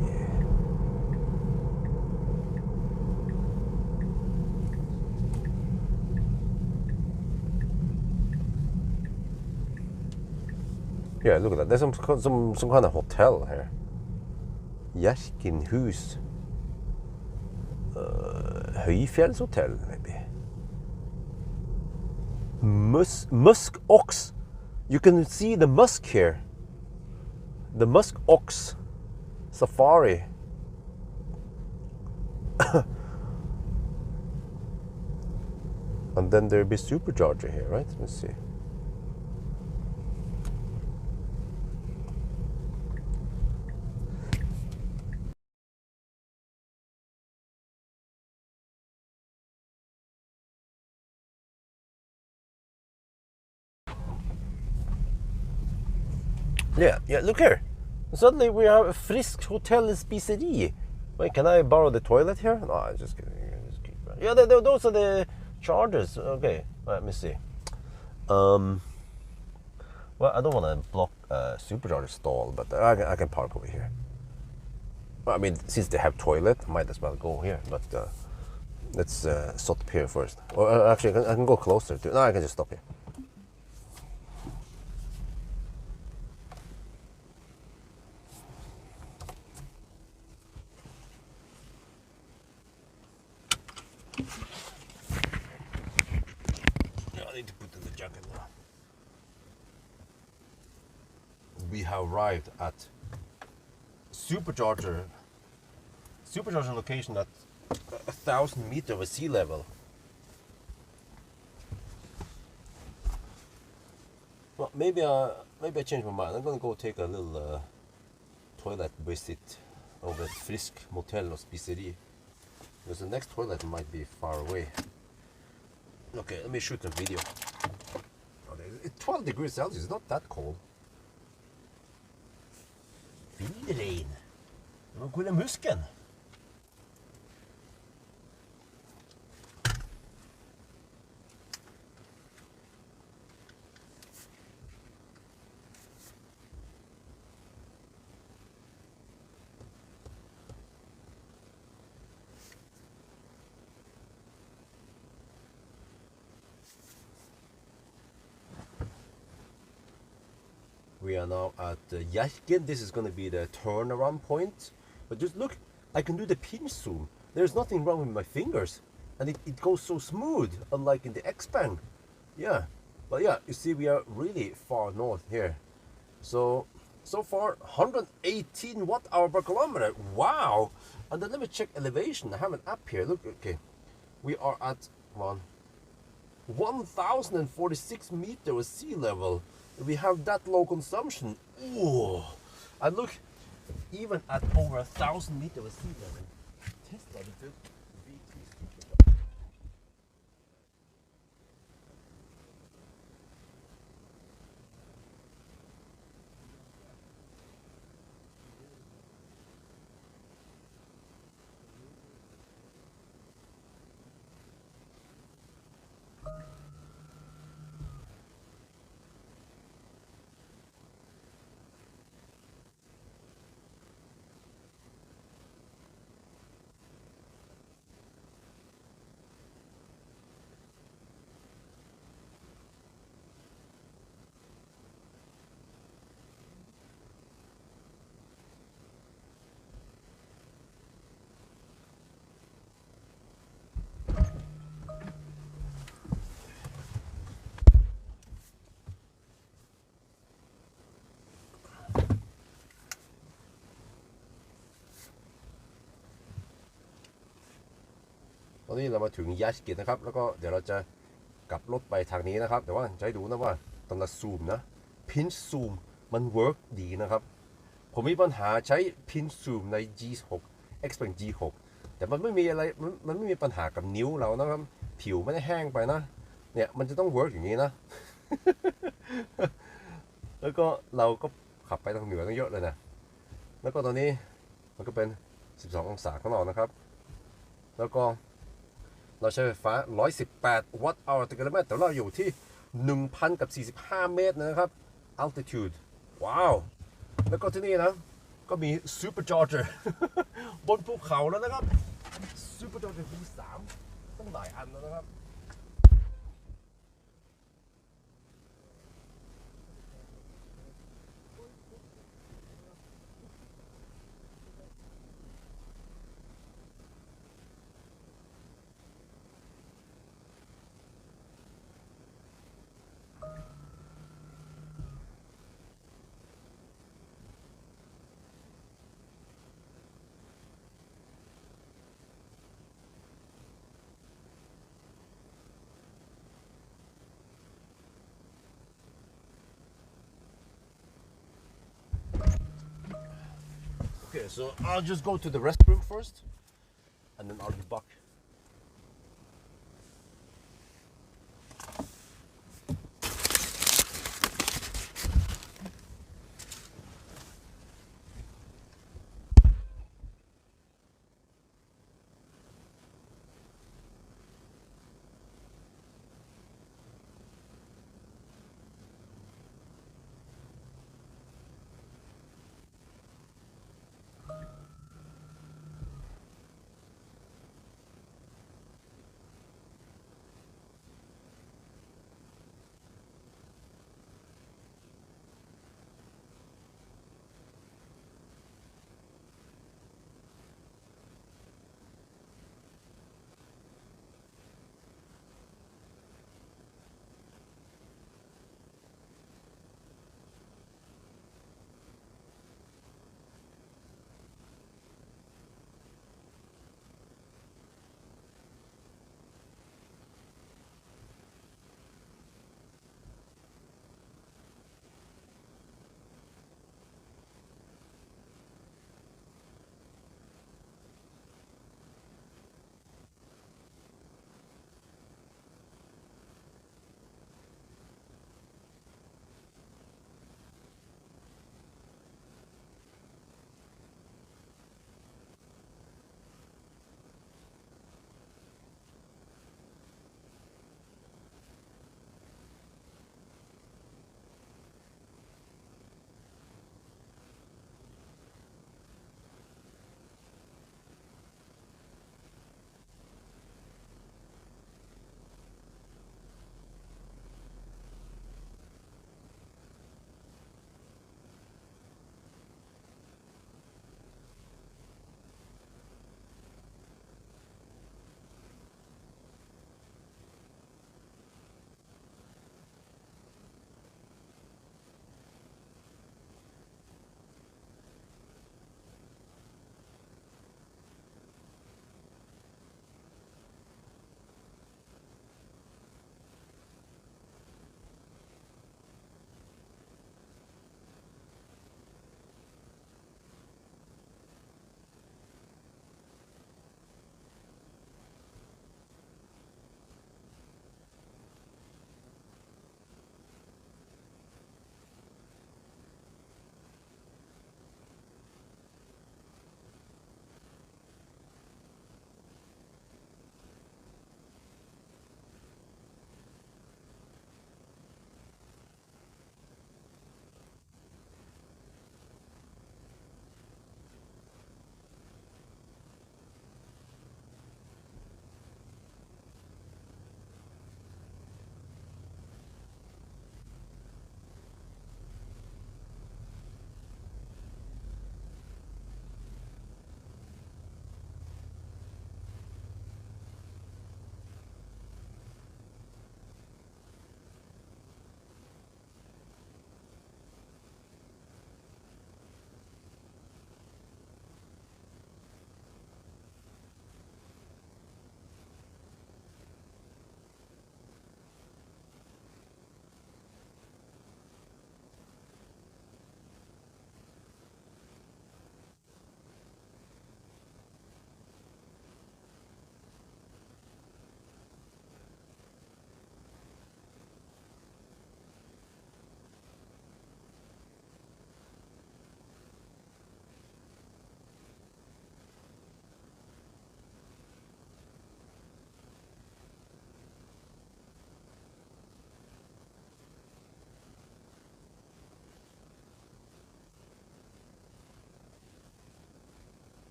Yeah, look at that. There's some kind of hotel here. Yashkin hus. Høyfjellshotell, maybe. Musk ox. You can see the musk here. The musk ox safari. And then there'll be supercharger here, right? Let's see. Yeah, look here. Suddenly we have a Frisk Hotel Spiseri. Wait, can I borrow the toilet here? No, I'm just kidding. Yeah, those are the chargers. Okay, let me see. Well, I don't want to block supercharger stall, but I can park over here. Well, I mean, since they have toilet, I might as well go here. But let's stop here first. Or actually, I can go closer to. No, I can just stop here. I need to put in the jacket now. We have arrived at supercharger supercharging location at 1,000 meters over sea level. Well, maybe I changed my mind. I'm gonna go take a little toilet visit over at Frisk Motel or Spiserie, because the next toilet might be far away. Okay, let me shoot a video. It's 12 degrees Celsius. It's not that cold. Villrein. Hvor er musken? We are now at Yashkin. This is going to be the turnaround point. But just look, I can do the pinch zoom. There's nothing wrong with my fingers. And it goes so smooth, unlike in the X-Bang. Yeah, but yeah, you see we are really far north here. So far 118 watt-hour per kilometer. Wow! And then let me check elevation. I have an app here. Look, okay. We are at 1,046 meters sea level. We have that low consumption. Ooh. And look, even at over 1,000 meters sea level, Tesla didตอนนี้เรามาถึงยัชกินะครับ แล้วก็เดี๋ยวเราจะกลับรถไปทางนี้นะครับ แต่ว่าจะให้ดูนะว่าตอนเราซูมนะ pinch zoom มันเวิร์กดีนะครับ ผมมีปัญหาใช้ pinch zoom ใน G6 X-Bang G6 แต่มันไม่มีอะไรมันไม่มีปัญหากับนิ้วเรานะครับ ผิวไม่ได้แห้งไปนะ เนี่ยมันจะต้องเวิร์กอย่างนี้นะ แล้วก็เราก็ขับไปทางเหนือตั้งเยอะเลยนะ แล้วก็ตอนนี้มันก็เป็น12องศาข้างนอกนะครับ แล้วก็เราใช้ไฟฟ้า118วัตต์hourต่อกิโลเมตรแต่เราอยู่ที่ 1,045 เมตรนะครับ altitude ว้าวแล้วก็ที่นี่นะก็มี supercharger บนภูเขาแล้วนะครับ supercharger คูณ3ต้องหลายอันแล้วนะครับ Okay, so I'll just go to the restroom first, and then I'll be back.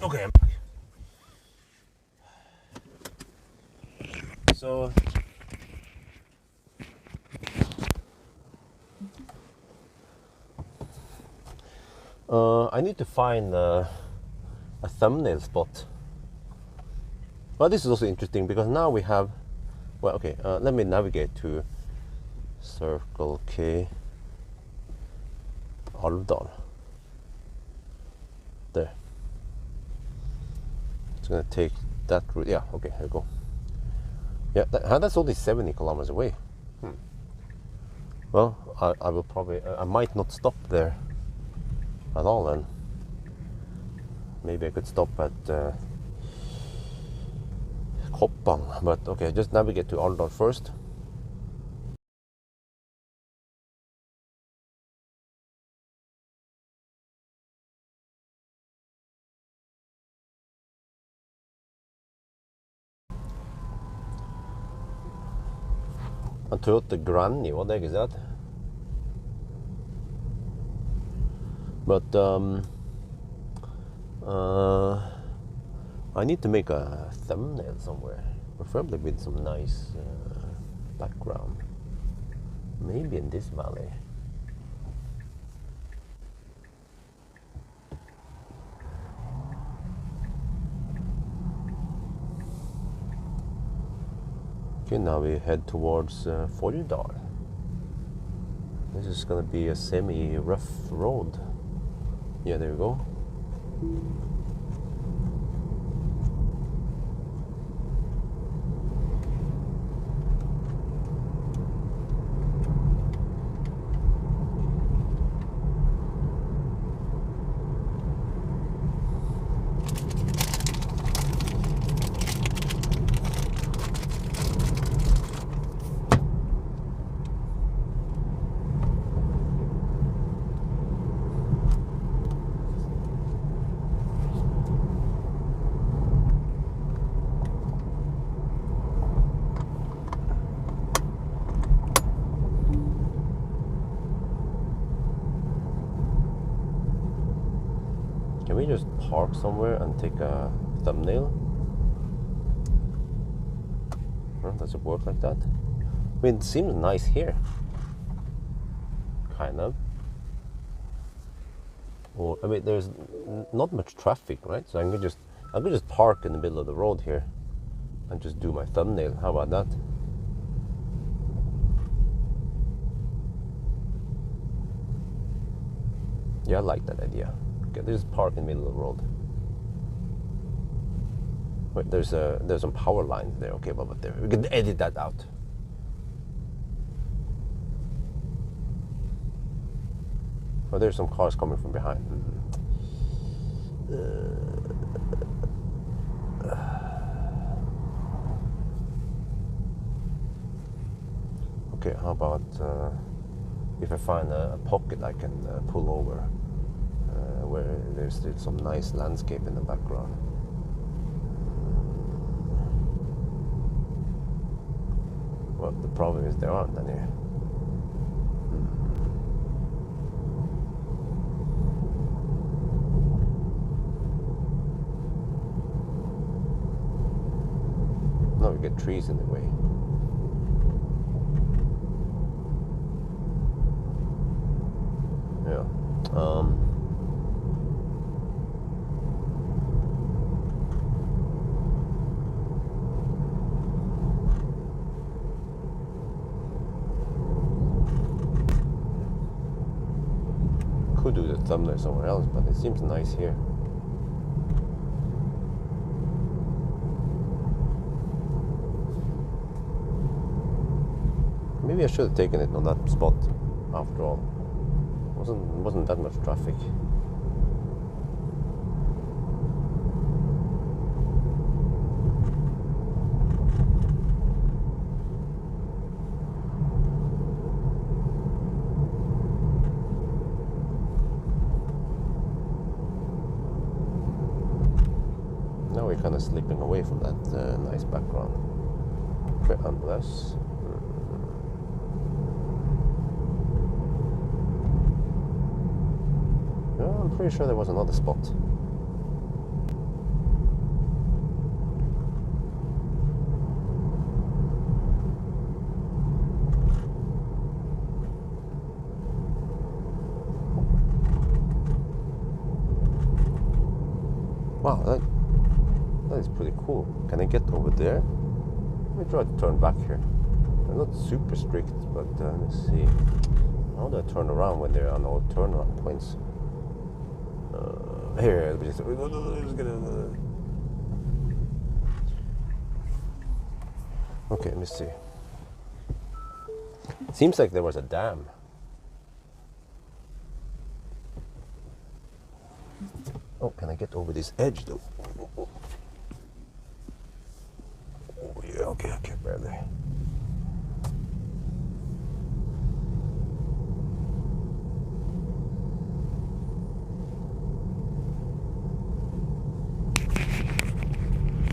Okay, I'm back. So I need to find a thumbnail spot. Well, this is also interesting because now we have, well, okay, let me navigate to Circle K Alvdal. There. It's gonna take that route. Yeah, okay, here we go. Yeah, that's only 70 kilometers away. Well, I will probably, I might not stop there at all then. Maybe I could stop at Koppang, but okay, just navigate to Alvdal first. A Toyota Granny, what the heck is that? But I need to make a thumbnail somewhere, preferably with some nice background. Maybe in this valley. Okay, now we head towards Folldal. This is gonna be a semi-rough road. Yeah, there we go. Can we just park somewhere and take a thumbnail? Does it work like that? I mean, it seems nice here. Kind of. Or, I mean, there's not much traffic, right? So I could just park in the middle of the road here and just do my thumbnail. How about that? Yeah, I like that idea. Okay, just park in the middle of the road. Wait, there's some power lines there. Okay, but there we can edit that out. Oh, there's some cars coming from behind. Okay, how about if I find a pocket I can pull over where there's still some nice landscape in the background. Well, the problem is there aren't any. No, we get trees in the way. Yeah. Could do the thumbnail somewhere else, but it seems nice here. Maybe I should have taken it on that spot after all. Wasn't that much traffic. Now we're kind of slipping away from that nice background. Unless I'm pretty sure there was another spot. Wow, that is pretty cool. Can I get over there? Let me try to turn back here. I'm not super strict, but let's see. How do I turn around when there are no turnaround points? Here, okay, let me see. Seems like there was a dam. Oh, can I get over this edge though? Oh yeah, okay, barely.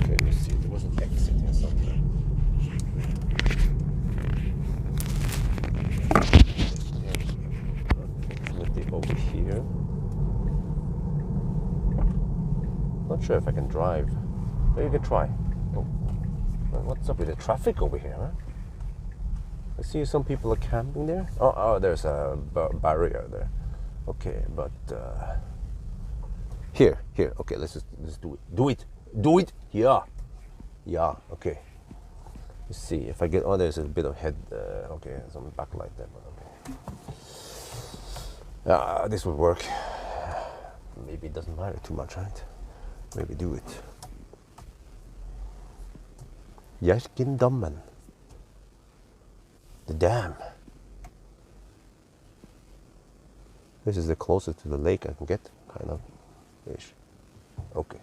Okay, let's see, there was an exit here somewhere. Definitely over here. Not sure if I can drive. But you can try. Oh. What's up with the traffic over here, huh? I see some people are camping there. Oh, there's a barrier there. Okay, but here. Okay, let's do it. Yeah. Okay. Let's see if I get. Oh, there's a bit of head. Okay, some backlight there, but okay. This would work. Maybe it doesn't matter too much, right? Maybe do it. Yashkin dammen. The dam. This is the closest to the lake I can get, kind of ish. Okay.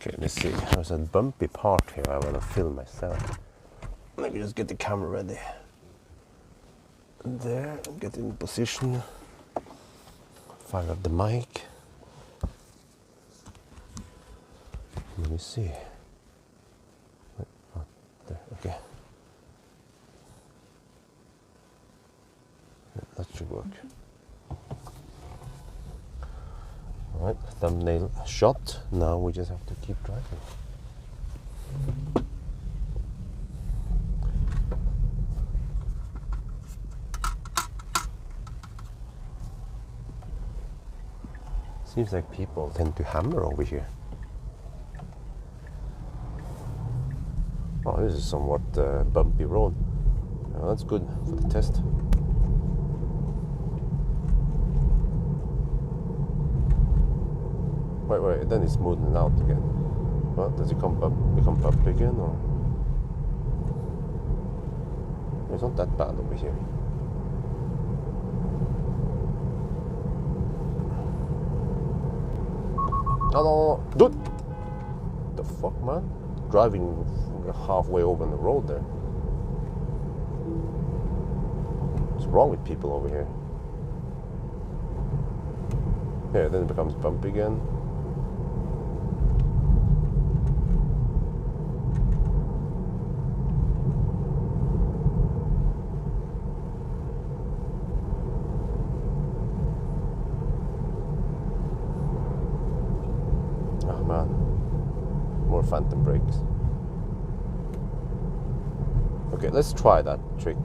Okay, let's see. There's a bumpy part here I want to film myself. Maybe just get the camera ready. There, get in position. Fire up the mic. Let me see. Oh, there, okay. That should work. Alright, thumbnail shot. Now we just have to keep driving. Seems like people tend to hammer over here. Oh, this is somewhat bumpy road. Oh, that's good for the test. Wait, then it's smoothing out again. Well, does it become bumpy again, or? It's not that bad over here. No, dude! The fuck, man? Driving halfway over the road there. What's wrong with people over here? Yeah, then it becomes bumpy again. Phantom brakes. Okay, let's try that trick.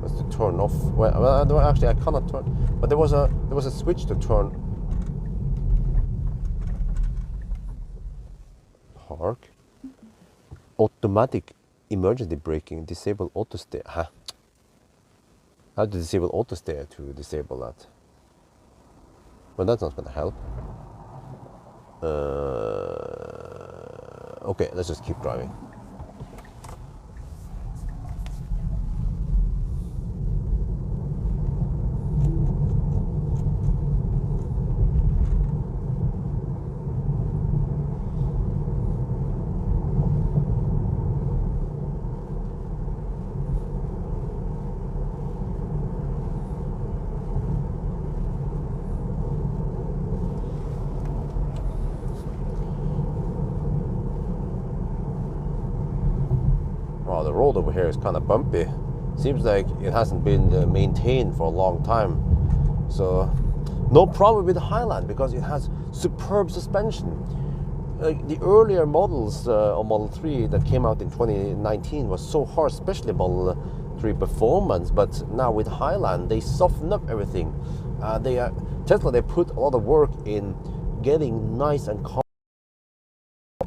Let's to turn off. Well, actually, I cannot turn. But there was a switch to turn. Park. Automatic emergency braking. Disable auto steer. Huh? How to disable auto steer to disable that? Well, that's not going to help. Okay, let's just keep driving. Oh, the road over here is kind of bumpy. Seems like it hasn't been maintained for a long time. So, no problem with the Highland because it has superb suspension. The earlier models of Model 3 that came out in 2019 was so harsh, especially Model 3 Performance. But now with Highland, they soften up everything. Tesla, they put a lot of work in getting nice and calm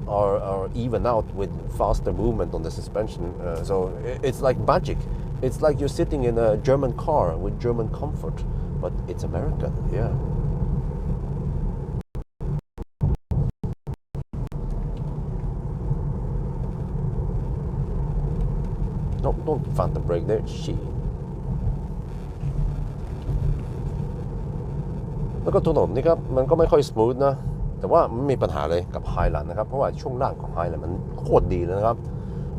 or even out with faster movement on the suspension. So it's like magic. It's like you're sitting in a German car with German comfort, but it's American, yeah. Don't phantom brake there, shit. แล้วก็ถนนนี่ครับมันก็ไม่ค่อย smooth นะแต่ว่าไม่มีปัญหาเลยกับ Highland นะครับเพราะว่าช่วงล่างของ Highland มันโคตรดีเลยนะครับ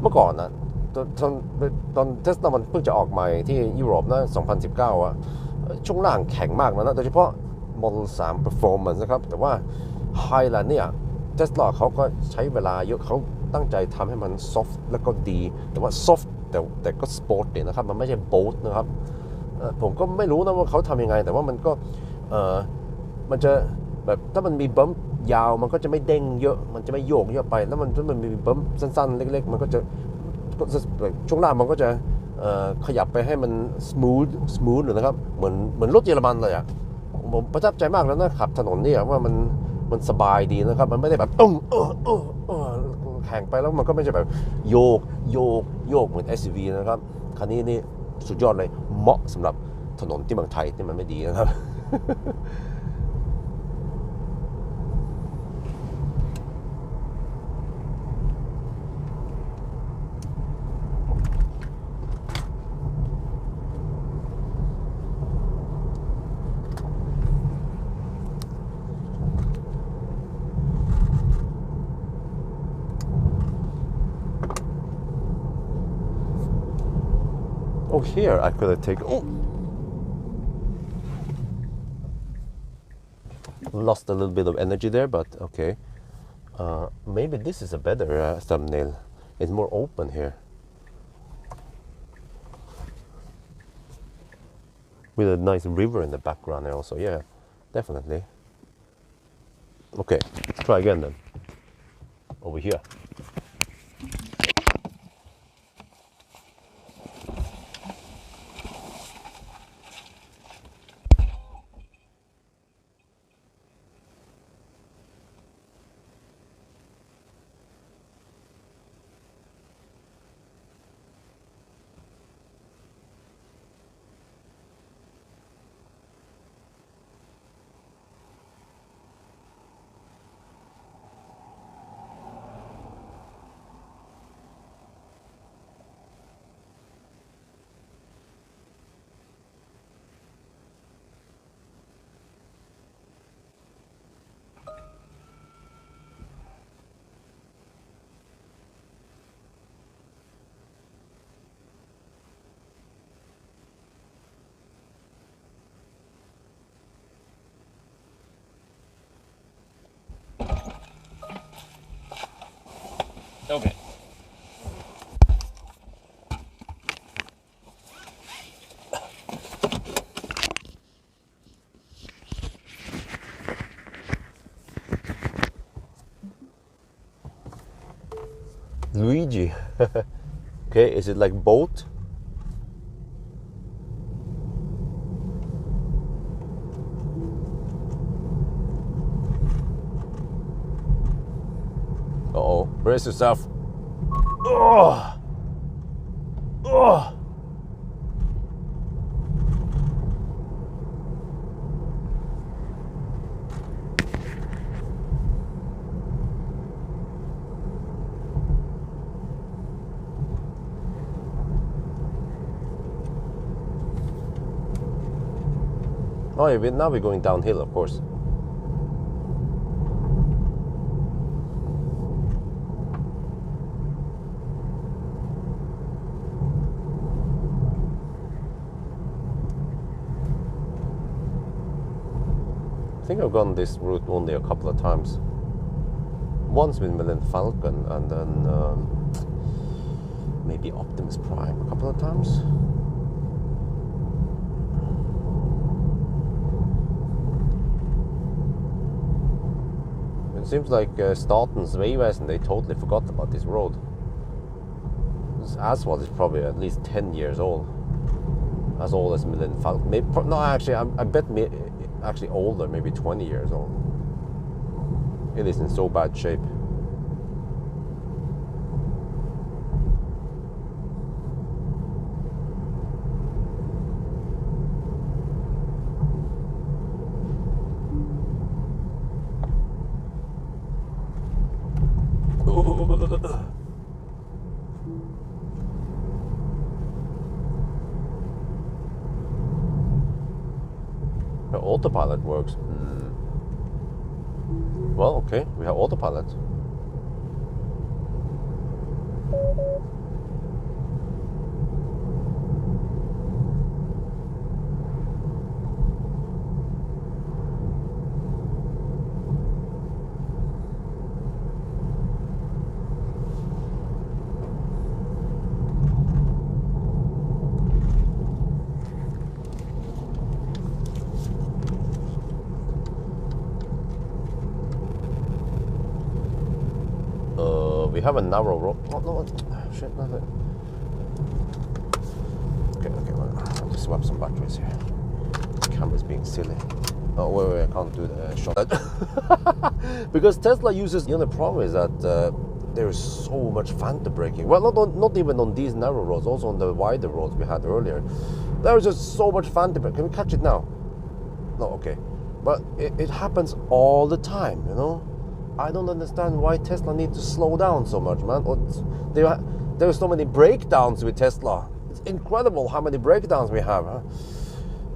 เมื่อก่อนนะตอน Tesla มันเพิ่งจะออกใหม่ที่ยุโรปนะ2019อ่ะช่วงล่างแข็งมากนะโดยเฉพาะ Model 3 Performance นะครับแต่ว่า Highland เนี่ย Tesla เขาก็ใช้เวลาเยอะเขาตั้งใจทำให้มัน soft แล้วก็ดีแต่ว่า soft แต่ก็ sport เนี่ยนะครับมันไม่ใช่ bold นะครับผมก็ไม่รู้นะว่าเขาทำยังไงแต่ว่ามันก็มันจะแบบถ้ามันมีบัมป์ยาวมันก็จะไม่เด้งเยอะมันจะไม่โยกเยอะไปแล้วถ้ามันมีบัมป์สั้นๆเล็กๆมันก็จะช่วงล่างมันก็จะขยับไปให้มัน smooth หน่อยนะครับเหมือนรถเยอรมันเลยอ่ะผมประทับใจมากแล้วนะขับถนนนี่ว่ามันสบายดีนะครับมันไม่ได้แบบแข่งไปแล้วมันก็ไม่ใช่แบบโยกเหมือน SUV นะครับคันนี้นี่สุดยอดเลยเหมาะสำหรับถนนที่เมืองไทยที่มันไม่ดีนะครับ Oh, here I could have taken. Oh, lost a little bit of energy there, but okay. Maybe this is a better thumbnail. It's more open here. With a nice river in the background there also. Yeah, definitely. Okay, let's try again then. Over here. Okay. Luigi. Okay, is it like boat? Uh-oh, brace yourself. Oh! Oh! Oh yeah, now we're going downhill, of course. I think I've gone this route only a couple of times. Once with Millennium Falcon, and then maybe Optimus Prime a couple of times. It seems like Statens Vegvesen, they totally forgot about this road. This asphalt is probably at least 10 years old. As old as Millennium Falcon. Maybe, no, actually, I bet actually older, maybe 20 years old. It is in so bad shape. The autopilot works. Well, okay, we have autopilot. We have a narrow road. Oh, no, shit, nothing. Okay, well, I'll just swap some batteries here. The camera's being silly. Oh, wait, I can't do the shot. Because Tesla uses, the only problem is that there is so much phantom braking. Well, not even on these narrow roads, also on the wider roads we had earlier. There is just so much phantom braking. Can we catch it now? No, okay. But it happens all the time, you know? I don't understand why Tesla needs to slow down so much, man. There are so many breakdowns with Tesla. It's incredible how many breakdowns we have. Huh?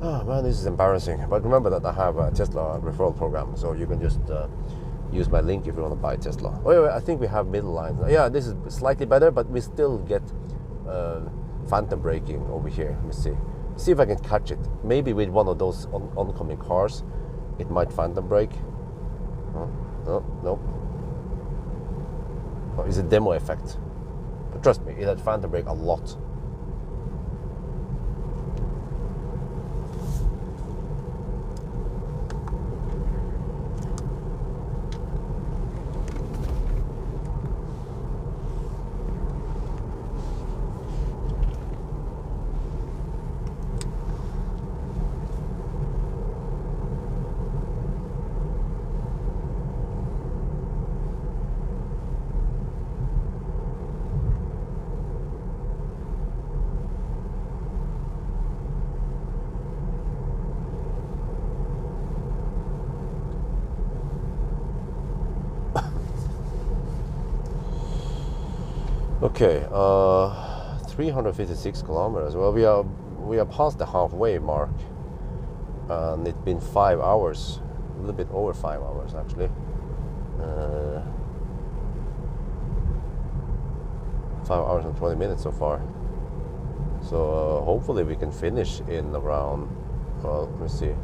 Oh man, this is embarrassing. But remember that I have a Tesla referral program, so you can just use my link if you want to buy Tesla. Oh yeah, I think we have middle lines. Yeah, this is slightly better, but we still get phantom braking over here. Let me see. See if I can catch it. Maybe with one of those oncoming cars, it might phantom brake. No. Oh, it's a demo effect. But trust me, it had phantom brake a lot. Okay, 356 kilometers. Well, we are past the halfway mark, and it's been 5 hours, a little bit over 5 hours actually. 5 hours and 20 minutes so far. So hopefully we can finish in around, well, let me see,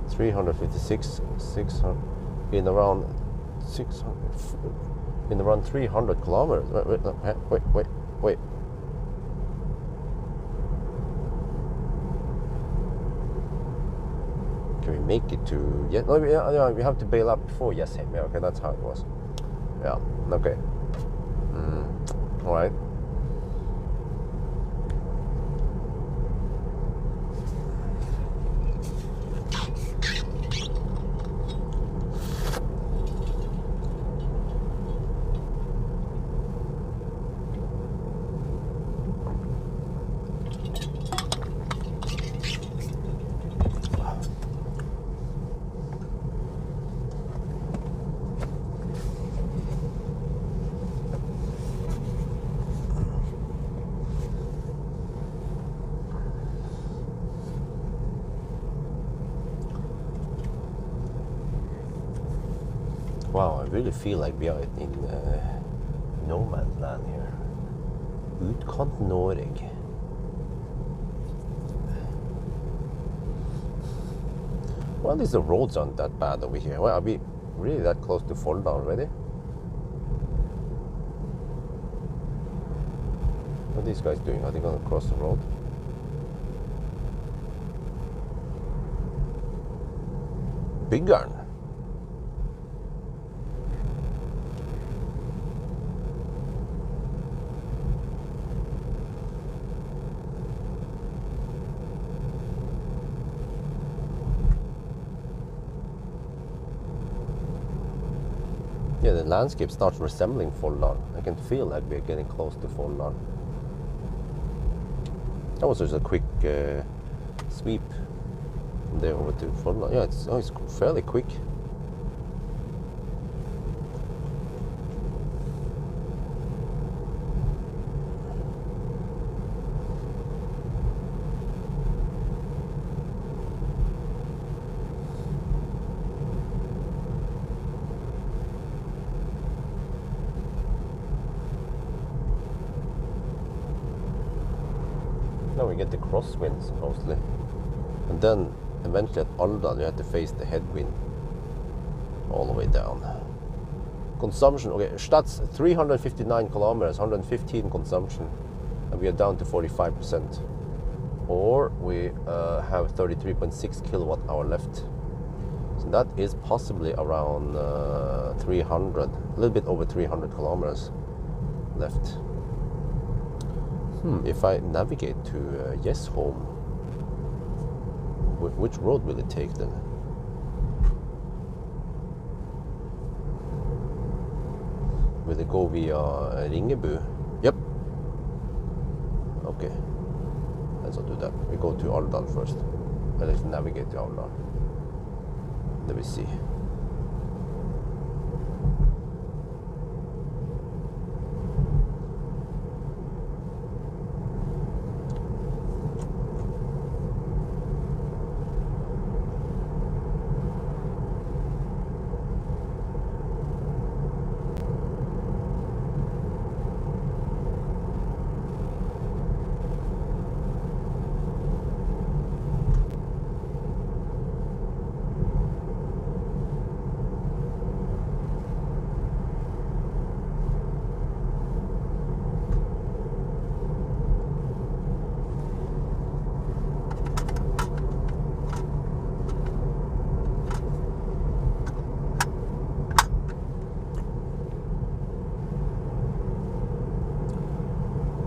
356, 600, in around 600. In around 300 kilometers. Wait. Can we make it to? Yeah, no, yeah, we have to bail up before Yashkin. Yeah, okay, that's how it was. Yeah, okay. All right. really feel like we are in no man's land here. Utkant Norge. Well, at least the roads aren't that bad over here. Well, are we really that close to Folda already? What are these guys doing? Are they going to cross the road? Biggarn. Yeah, the landscape starts resembling Folldal. I can feel like we're getting close to Folldal. That was just a quick sweep from there over to Folldal. Yeah, it's fairly quick. Now we get the crosswind supposedly, and then eventually at Alvdal you have to face the headwind all the way down. Consumption, okay, Stad's 359 kilometers, 115 consumption, and we are down to 45%. Or we have 33.6 kilowatt hour left. So that is possibly around 300, a little bit over 300 kilometers left. If I navigate to Yesholm, which road will it take then? Will it go via Ringebu? Yep. Okay. Let's not do that. We go to Alvdal first. Let's navigate to Alvdal. Let me see.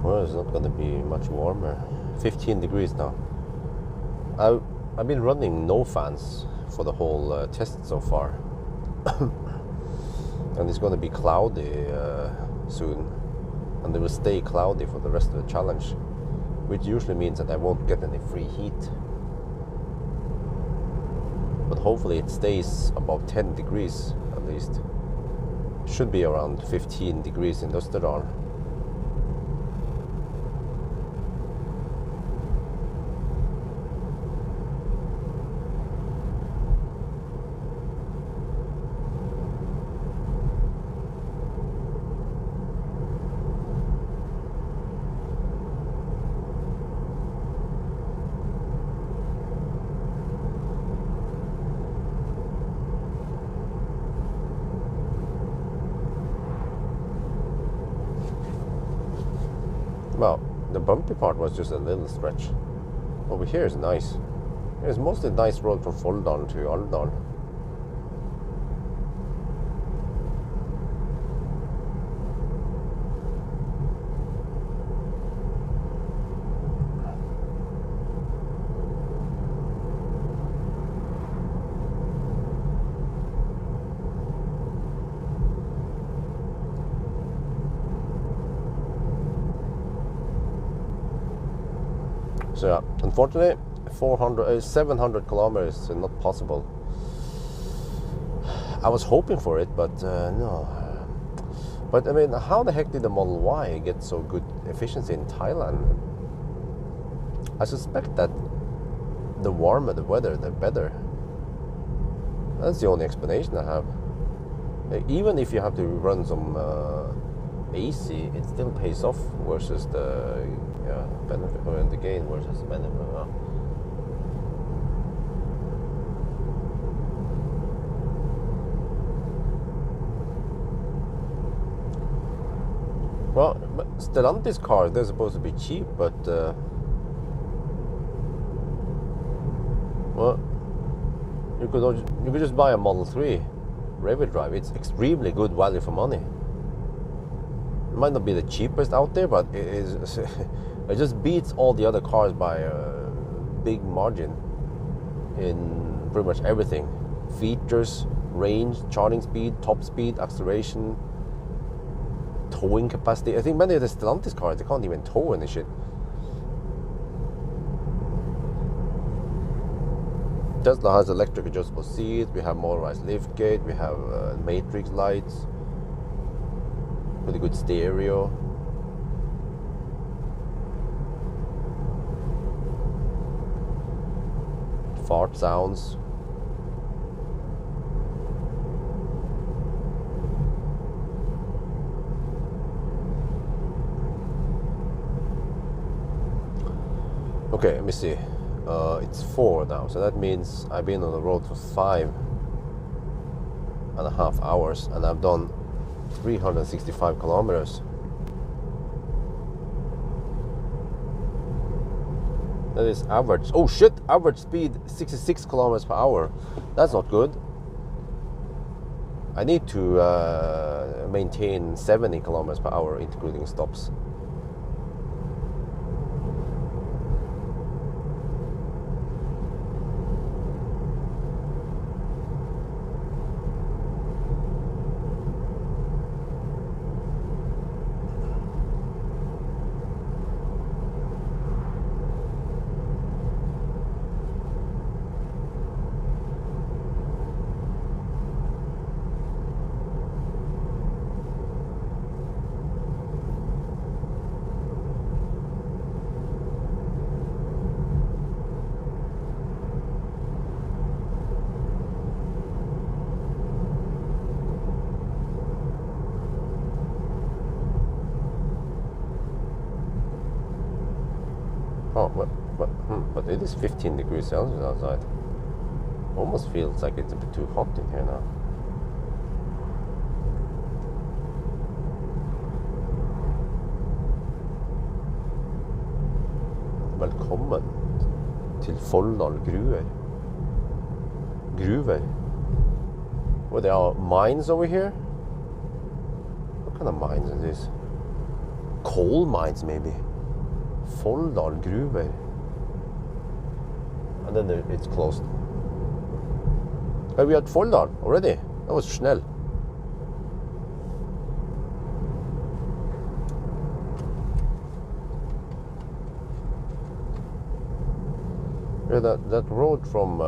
Well, it's not going to be much warmer. 15 degrees now. I've been running no fans for the whole test so far. And it's going to be cloudy soon. And it will stay cloudy for the rest of the challenge, which usually means that I won't get any free heat. But hopefully it stays above 10 degrees at least. Should be around 15 degrees in Østerdal. Well, the bumpy part was just a little stretch. Over here is nice. It's mostly nice road from Folldal to Alvdal. So yeah, unfortunately, 700 kilometers is not possible. I was hoping for it, but no. But I mean, how the heck did the Model Y get so good efficiency in Thailand? I suspect that the warmer the weather, the better. That's the only explanation I have. Even if you have to run some AC, it still pays off versus the benefit, or the gain versus the benefit. Well, Stellantis cars, they're supposed to be cheap, but well, you could just buy a Model 3 rear-wheel drive. It's extremely good value for money. It might not be the cheapest out there, but it is. It just beats all the other cars by a big margin in pretty much everything: features, range, charging speed, top speed, acceleration, towing capacity. I think many of the Stellantis cars, they can't even tow any shit. Tesla has electric adjustable seats, we have motorized liftgate, we have matrix lights, pretty good stereo. Fart sounds. Okay, let me see. It's 4 now, so that means I've been on the road for 5.5 hours, and I've done 365 kilometers. That is average. Oh shit! Average speed 66 kilometers per hour. That's not good. I need to maintain 70 kilometers per hour, including stops. Oh, but it is 15 degrees Celsius outside. Almost feels like it's a bit too hot in here now. Velkommen til Folldal Gruver. Gruver? Well, there are mines over here? What kind of mines is this? Coal mines, maybe? Folldal Gruver. And then it's closed. Are we at Folldal already? That was schnell. Yeah, that road from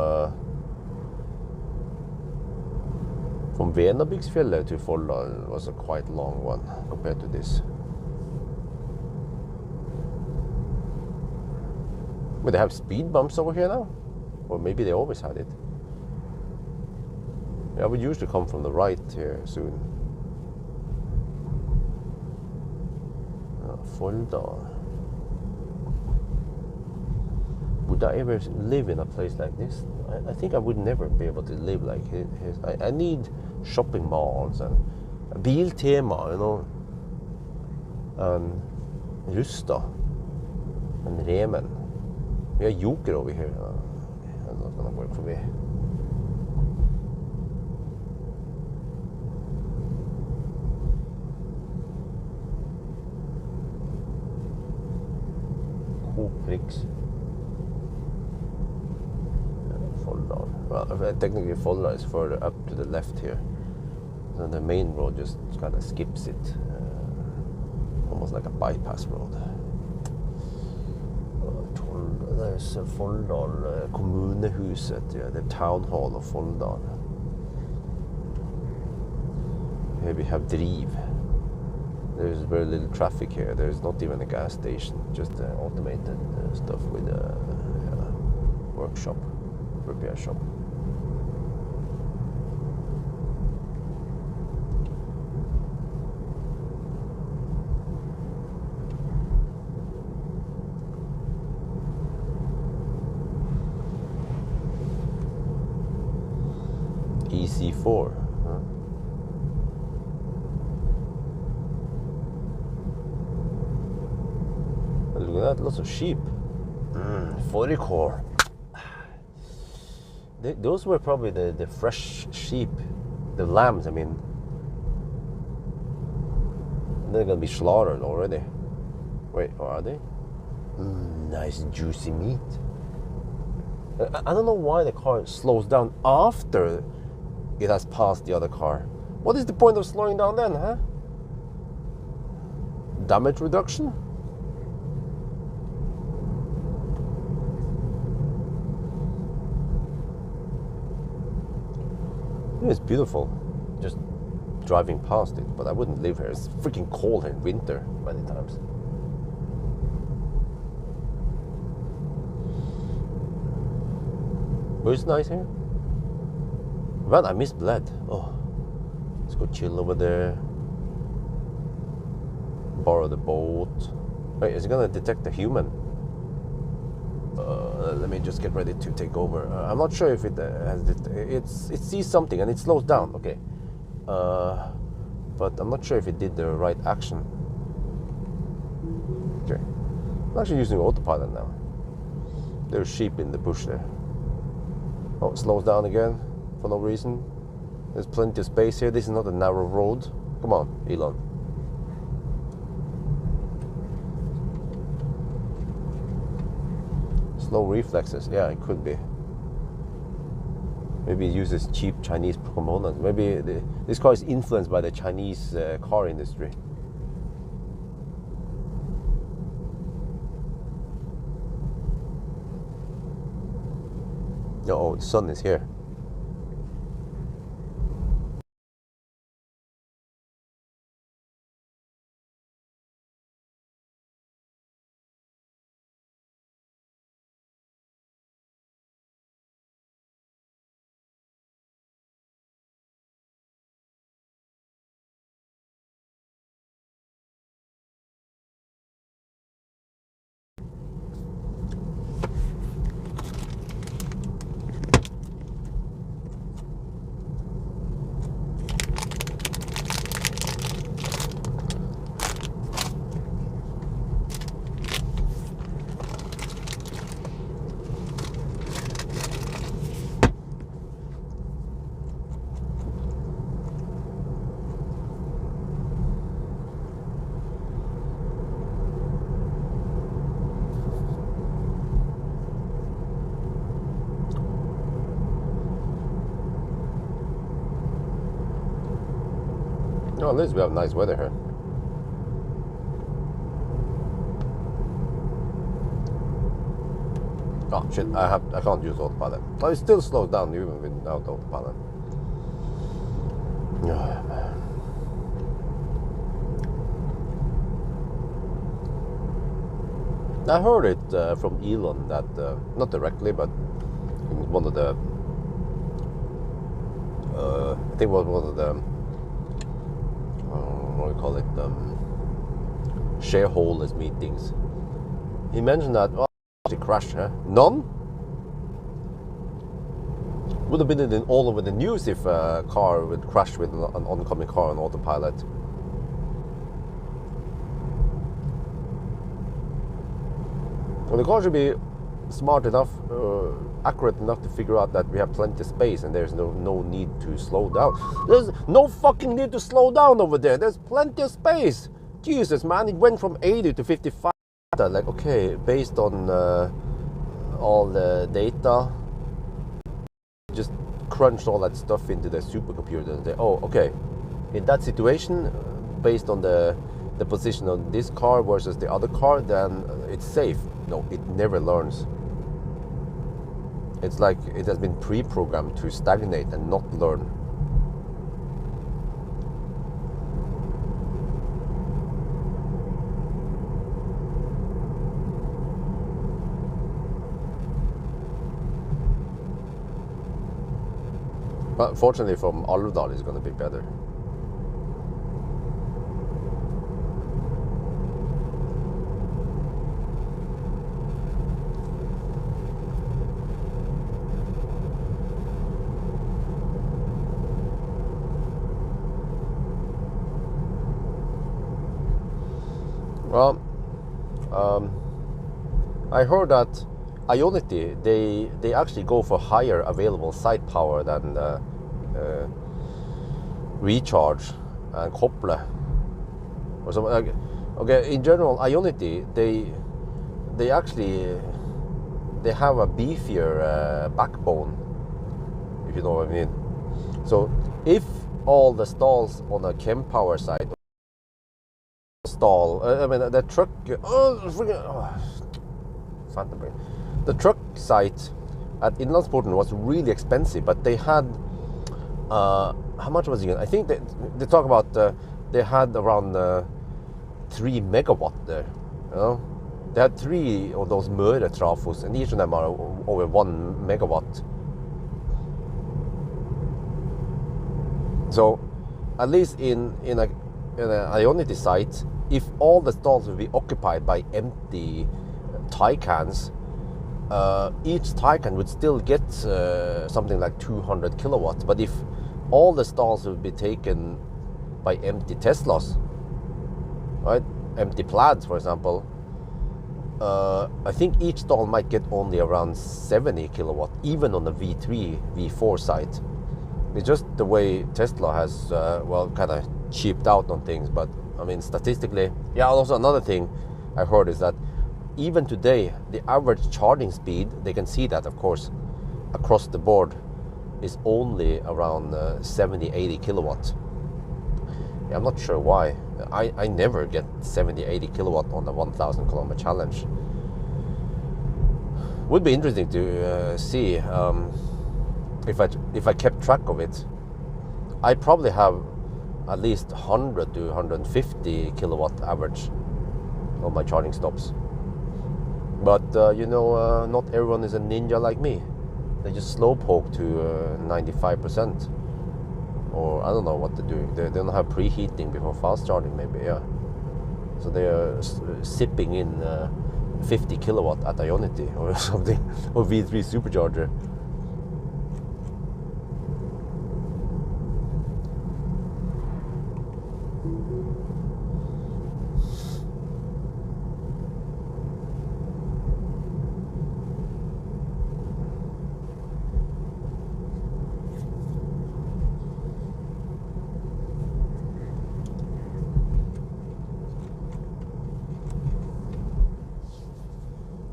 Venabygsfjellet to Folldal was a quite long one compared to this. But they have speed bumps over here now? Or maybe they always had it. Yeah, I would usually come from the right here soon. Folldal. Would I ever live in a place like this? I think I would never be able to live like his. I need shopping malls and a Biltema, you know, and Rusta and Remen. We have Joker over here. That's not gonna work for me. Coprix. Folldal. Well, technically Folldal is further up to the left here. So the main road just kind of skips it. Almost like a bypass road. There's Folldal kommunehuset, yeah, the town hall of Folldal. Here we have Driv. There's very little traffic here. There's not even a gas station, just automated stuff with a workshop, repair shop. DC4. Huh? Look at that, lots of sheep. 40 core. Those were probably the fresh sheep, the lambs, I mean. They're gonna be slaughtered already. Wait, are they? Nice juicy meat. I don't know why the car slows down after it has passed the other car. What is the point of slowing down then, huh? Damage reduction? It's beautiful, just driving past it, but I wouldn't live here. It's freaking cold here in winter many times. But it's nice here. Man, I miss Bled. Oh, let's go chill over there. Borrow the boat. Wait, is it gonna detect a human? Let me just get ready to take over. I'm not sure if it has it sees something and it slows down. Okay, but I'm not sure if it did the right action. Okay, I'm actually using autopilot now. There's sheep in the bush there. Oh, it slows down again for no reason. There's plenty of space here. This is not a narrow road. Come on, Elon. Slow reflexes. Yeah, it could be. Maybe it uses cheap Chinese components. Maybe this car is influenced by the Chinese car industry. Oh, the sun is here. No, at least we have nice weather here. Oh shit! I can't use autopilot. Oh, it still slows down even without autopilot. Oh, man. I heard it from Elon that not directly, but one of the I think it was one of the what do you call it, shareholders meetings. He mentioned that it crashed, huh? None? Would have been all over the news if a car would crash with an oncoming car on autopilot. Well, the car should be smart enough, accurate enough to figure out that we have plenty of space and there's no need to slow down. There's no fucking need to slow down over there. There's plenty of space. Jesus, man, it went from 80 to 55. Like, okay, based on all the data, just crunched all that stuff into the supercomputer and say, oh, okay, in that situation, based on the position of this car versus the other car, then it's safe. No, it never learns. It's like it has been pre-programmed to stagnate and not learn. But fortunately from Alvdal it's going to be better. Well, I heard that Ionity, they actually go for higher available side power than Recharge and Koppel or something like. Okay, in general, Ionity, they actually they have a beefier backbone, if you know what I mean. So if all the stalls on a Chem Power side stall, I mean the truck, the truck site at Inlandsporten was really expensive, but they had how much was it again? I think they talk about they had around 3 megawatt there, you know. They had 3 of those Møre trafos, and each of them are over 1 megawatt. So, at least in a Ionity site, if all the stalls will be occupied by empty tie cans, each tie can would still get something like 200 kilowatts. But if all the stalls will be taken by empty Teslas, right? Empty Plaids, for example, I think each stall might get only around 70 kilowatt, even on the V3, V4 site. It's just the way Tesla has, kind of cheaped out on things. But I mean, statistically, yeah. Also, another thing I heard is that even today, the average charging speed, they can see that, of course, across the board, is only around 70-80 kilowatts. Yeah, I'm not sure why. I never get 70-80 kilowatt on the 1,000 kilometer challenge. Would be interesting to see if I kept track of it. I probably have at least 100 to 150 kilowatt average on my charging stops. But not everyone is a ninja like me. They just slowpoke to 95%. Or I don't know what they're doing. They don't have preheating before fast charging, maybe, yeah. So they are sipping in 50 kilowatt at Ionity or something, or V3 supercharger.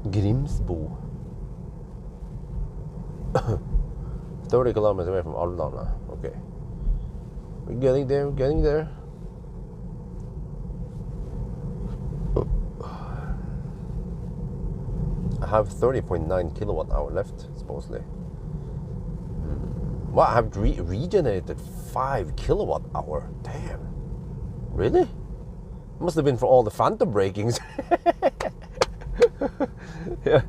Grimsbo. 30 kilometers away from Alvdal. Okay. We're getting there. I have 30.9 kilowatt hour left, supposedly. Wow, I have regenerated 5 kilowatt hour. Damn. Really? Must have been for all the phantom brakings. Yeah.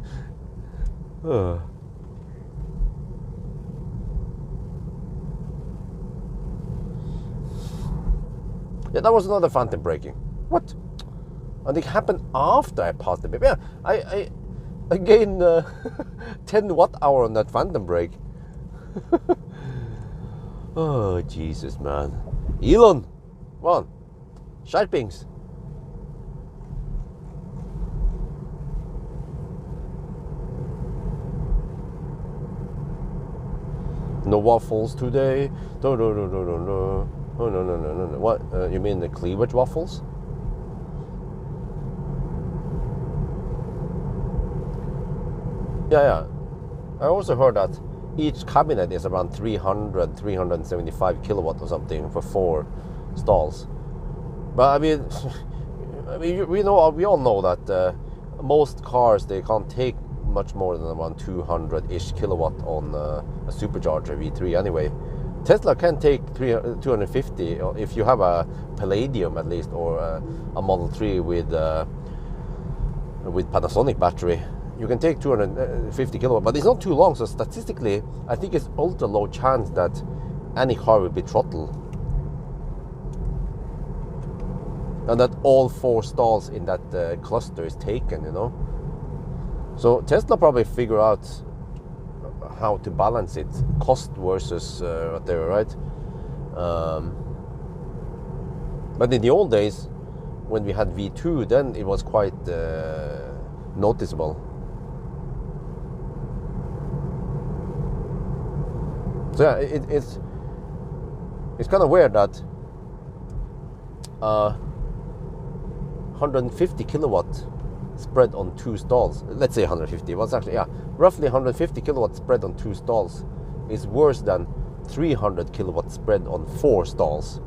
Yeah, that was another phantom braking. What? And it happened after I passed the bib. Yeah, I gained 10 watt hour on that phantom brake. Oh, Jesus, man. Elon, come on. Skärpings. No waffles today. No. Oh, no. What? You mean the cleavage waffles? Yeah. I also heard that each cabinet is around 375 kilowatt or something for 4 stalls. But I mean, we all know that most cars, they can't take much more than around 200-ish kilowatt on a supercharger V3 anyway. Tesla can take 250 if you have a Palladium at least, or a Model 3 with Panasonic battery. You can take 250 kilowatt, but it's not too long. So statistically, I think it's ultra low chance that any car will be throttled, and that all 4 stalls in that cluster is taken. So Tesla probably figure out how to balance it, cost versus whatever, right? But in the old days, when we had V2, then it was quite noticeable. So yeah, it's kind of weird that 150 kilowatt spread on 2 stalls. Let's say 150. Well, it's actually, yeah, roughly 150 kilowatt spread on 2 stalls is worse than 300 kilowatt spread on 4 stalls.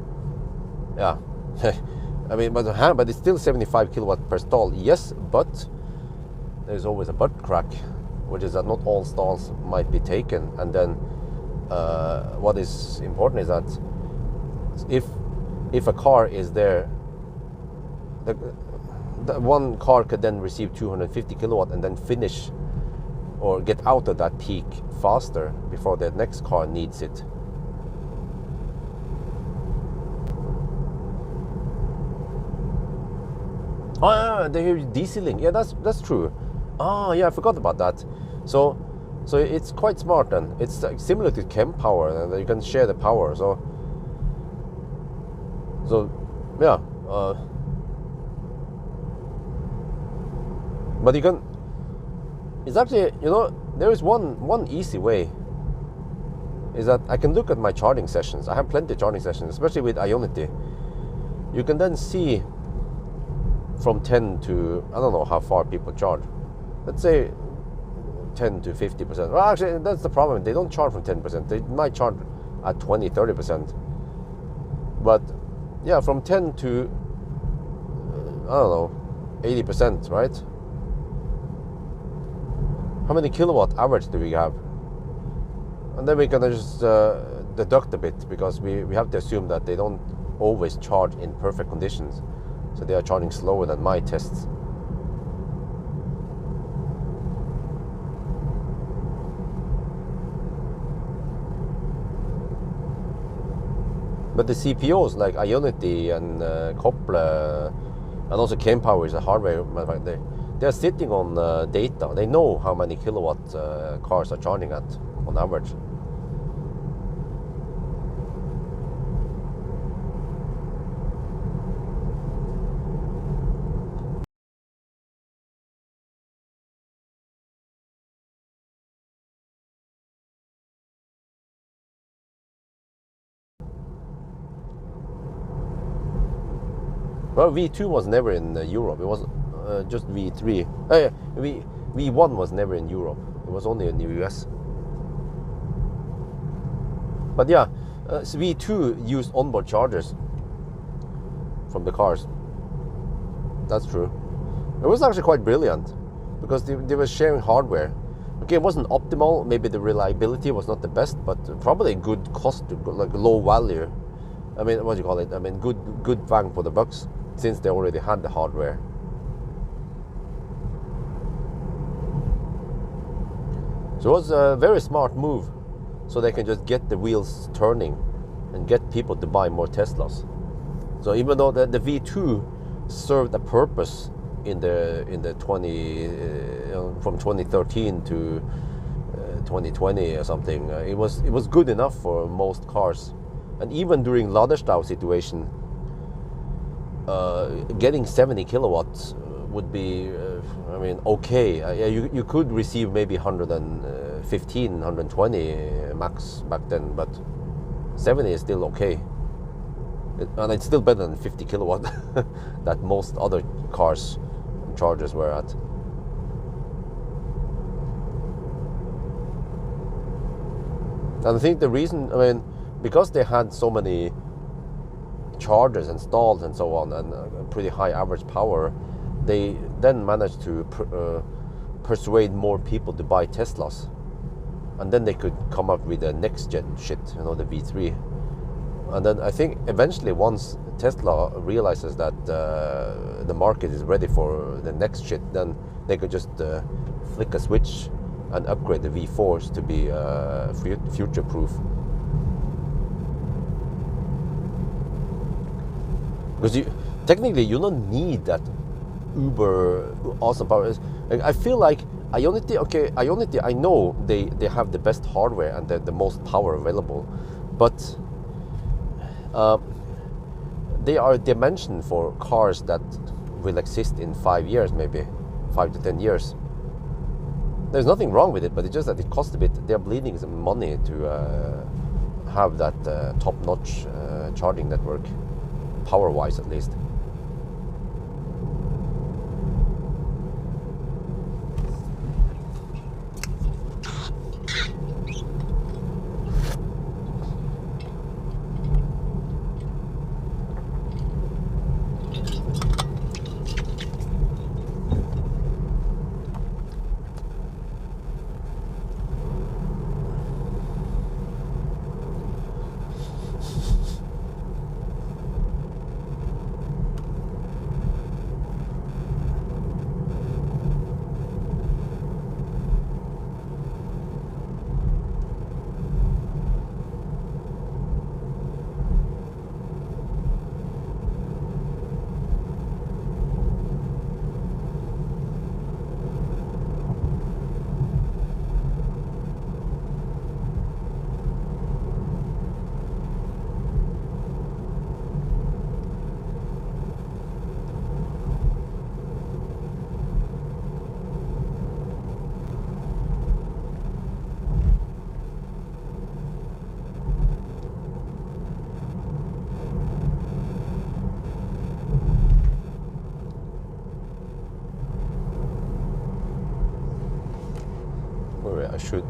Yeah. I mean, but it's still 75 kilowatt per stall. Yes, but there's always a but crack, which is that not all stalls might be taken. And then what is important is that if a car is there, the one car could then receive 250 kilowatt and then finish or get out of that peak faster before the next car needs it. Oh yeah, they hear dieseling. Yeah, that's true. Oh yeah, I forgot about that. So it's quite smart then. It's like similar to chem power, and you can share the power. So yeah. But you can. It's actually, you know, there is one easy way. Is that I can look at my charging sessions. I have plenty of charging sessions, especially with Ionity. You can then see from 10 to, I don't know how far people charge. Let's say 10 to 50%. Well, actually, that's the problem. They don't charge from 10%. They might charge at 20, 30%. But yeah, from 10 to, I don't know, 80%, right? How many kilowatt average do we have? And then we can just deduct a bit, because we have to assume that they don't always charge in perfect conditions. So they are charging slower than my tests. But the CPOs like Ionity and Kopple, and also Kempower is a hardware manufacturer, they're sitting on data. They know how many kilowatt cars are charging at on average. Well, V2 was never in Europe. It was just V3. V1 was never in Europe. It was only in the US. But yeah, so V2 used onboard chargers from the cars. That's true. It was actually quite brilliant, because they were sharing hardware. Okay, it wasn't optimal. Maybe the reliability was not the best, but probably a good cost, like low value. I mean, what do you call it? I mean, good bang for the bucks, since they already had the hardware. So it was a very smart move, so they can just get the wheels turning and get people to buy more Teslas. So even though the V2 served a purpose in the 20 from 2013 to 2020 or something, it was good enough for most cars. And even during Laderstau situation, getting 70 kilowatts would be, I mean, okay. Yeah, you could receive maybe 115, 120 max back then, but 70 is still okay. And it's still better than 50 kilowatt that most other cars and chargers were at. And I think the reason, I mean, because they had so many chargers installed and so on, and pretty high average power, they then managed to persuade more people to buy Teslas. And then they could come up with the next gen shit, you know, the V3. And then I think eventually, once Tesla realizes that the market is ready for the next shit, then they could just flick a switch and upgrade the V4s to be future-proof. Because technically you don't need that uber awesome power. I feel like Ionity, I know they have the best hardware and the most power available, but they are dimensioned for cars that will exist in 5 years, maybe 5 to 10 years. There's nothing wrong with it, but it's just that it costs a bit. They're bleeding some money to have that top-notch charging network, power-wise at least. I should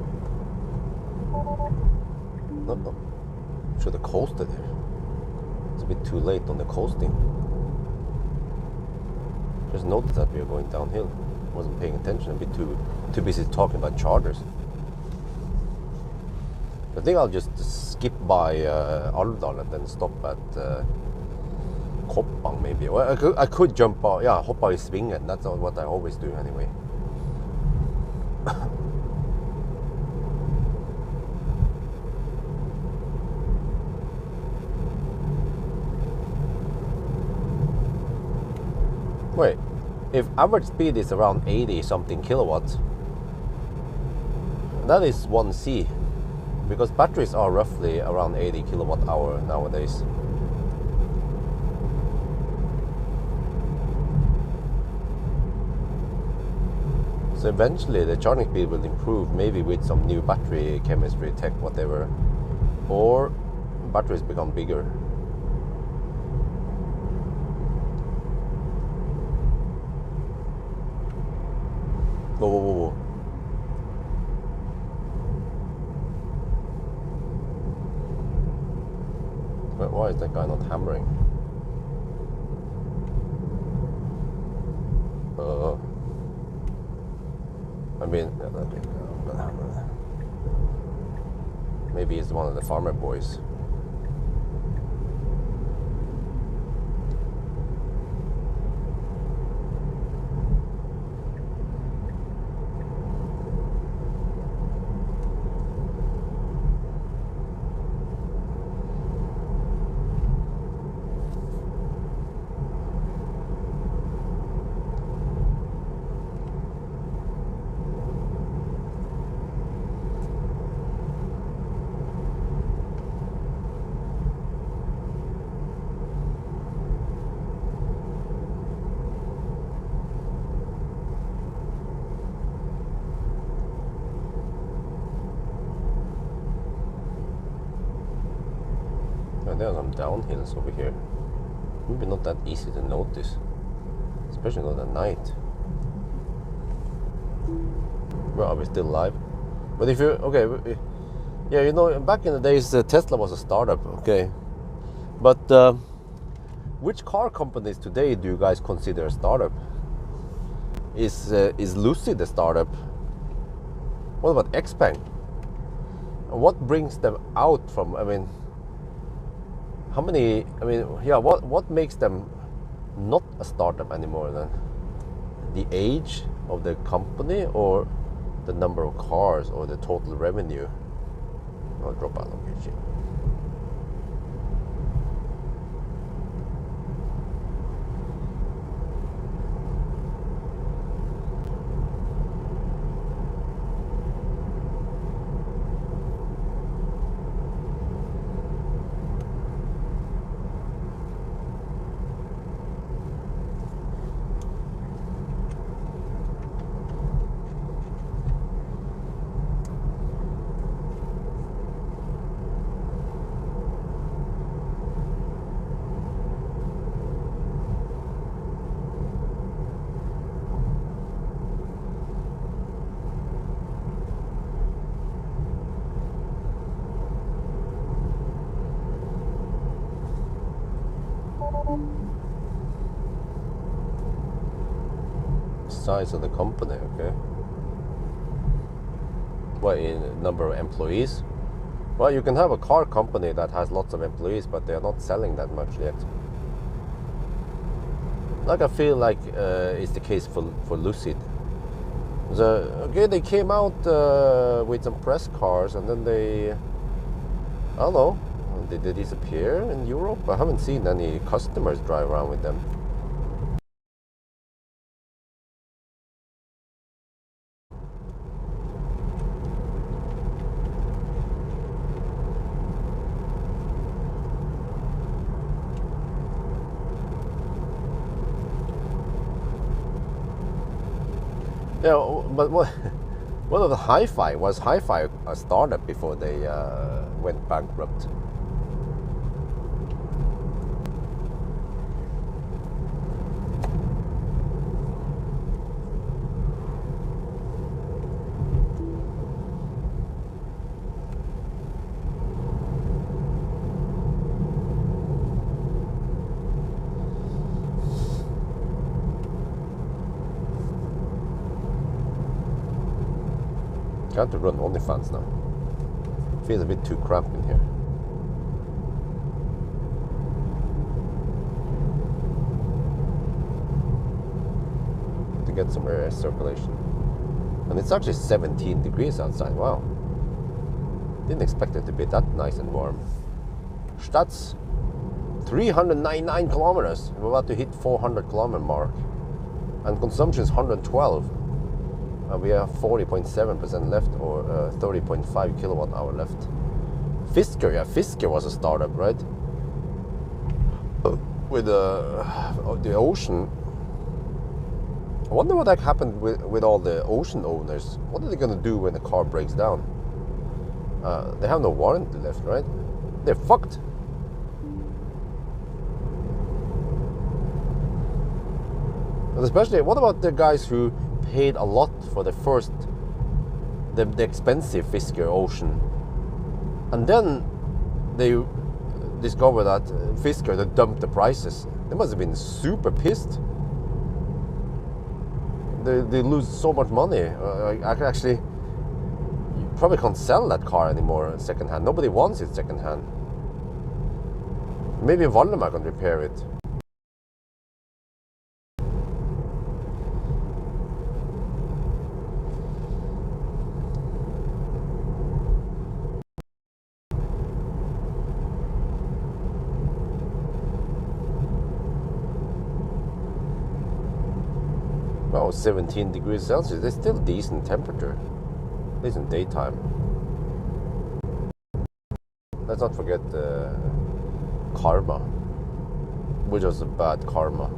should have coasted there. It's a bit too late on the coasting. Just noticed that we were going downhill. Wasn't paying attention. A bit too busy talking about chargers. I think I'll just skip by Alvdal and then stop at Koppang maybe. Well, I could jump out. Yeah, hoppa i svingen. That's what I always do anyway. Wait, if average speed is around 80 something kilowatts, that is 1C, because batteries are roughly around 80 kilowatt hour nowadays. So eventually the charging speed will improve, maybe with some new battery chemistry, tech, whatever, or batteries become bigger. Whoa, whoa, whoa, whoa. But why is that guy not hammering? I mean, maybe he's one of the farmer boys. There are some downhills over here. Maybe not that easy to notice, especially not at night. Well, are we still live? But if you okay, yeah, you know, back in the days, Tesla was a startup. Okay, but which car companies today do you guys consider a startup? Is Lucid a startup? What about Xpeng? What brings them out from? I mean, how many? I mean, yeah. What makes them not a startup anymore then? The age of the company, or the number of cars, or the total revenue? I'll drop out of here. size of the company, okay. What, in number of employees? Well, you can have a car company that has lots of employees, but they are not selling that much yet. Like I feel like it's the case for Lucid. Okay, they came out with some press cars, and then they, I don't know, did they disappear in Europe? I haven't seen any customers drive around with them. Yeah, but what of the Hi-Fi? Was Hi-Fi a startup before they went bankrupt? Got to run OnlyFans now. Feels a bit too cramped in here. To get some air circulation. And it's actually 17 degrees outside. Wow. Didn't expect it to be that nice and warm. Stats 399 kilometers. We're about to hit 400 kilometer mark. And consumption is 112. We have 40.7% left, or 30.5 kilowatt hour left. Fisker, yeah, Fisker was a startup, right? With the ocean. I wonder what happened with all the ocean owners. What are they going to do when the car breaks down? They have no warranty left, right? They're fucked. And especially, what about the guys who paid a lot for the expensive Fisker Ocean, and then they discover that Fisker, they dumped the prices? They must have been super pissed. They lose so much money. Actually, you probably can't sell that car anymore second hand. Nobody wants it second hand. Maybe Valdemar can repair it. Well, 17 degrees Celsius, it's still decent temperature, at least in daytime. Let's not forget karma, which was a bad karma.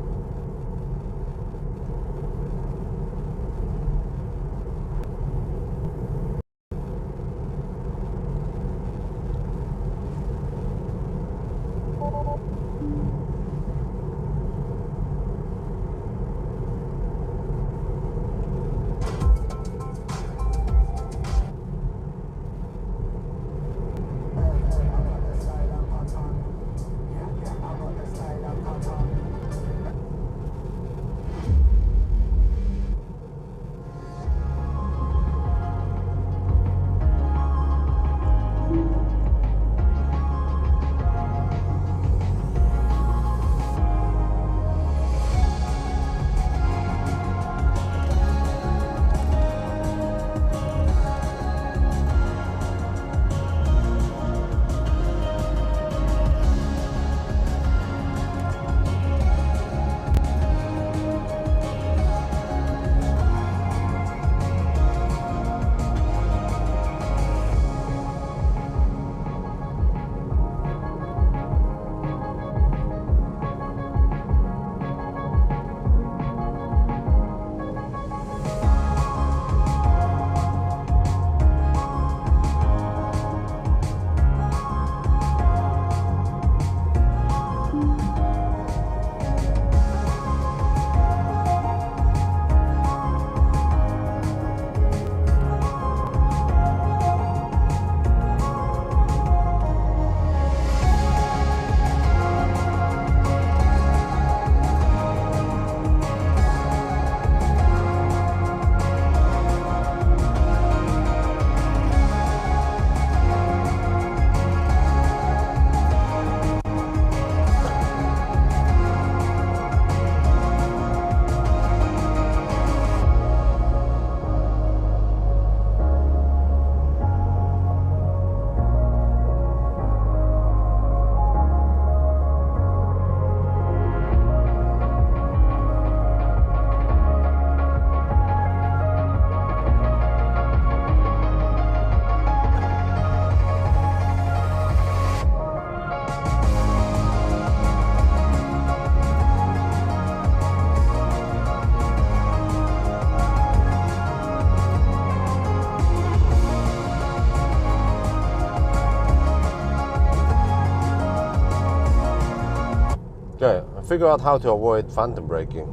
figure out how to avoid phantom braking.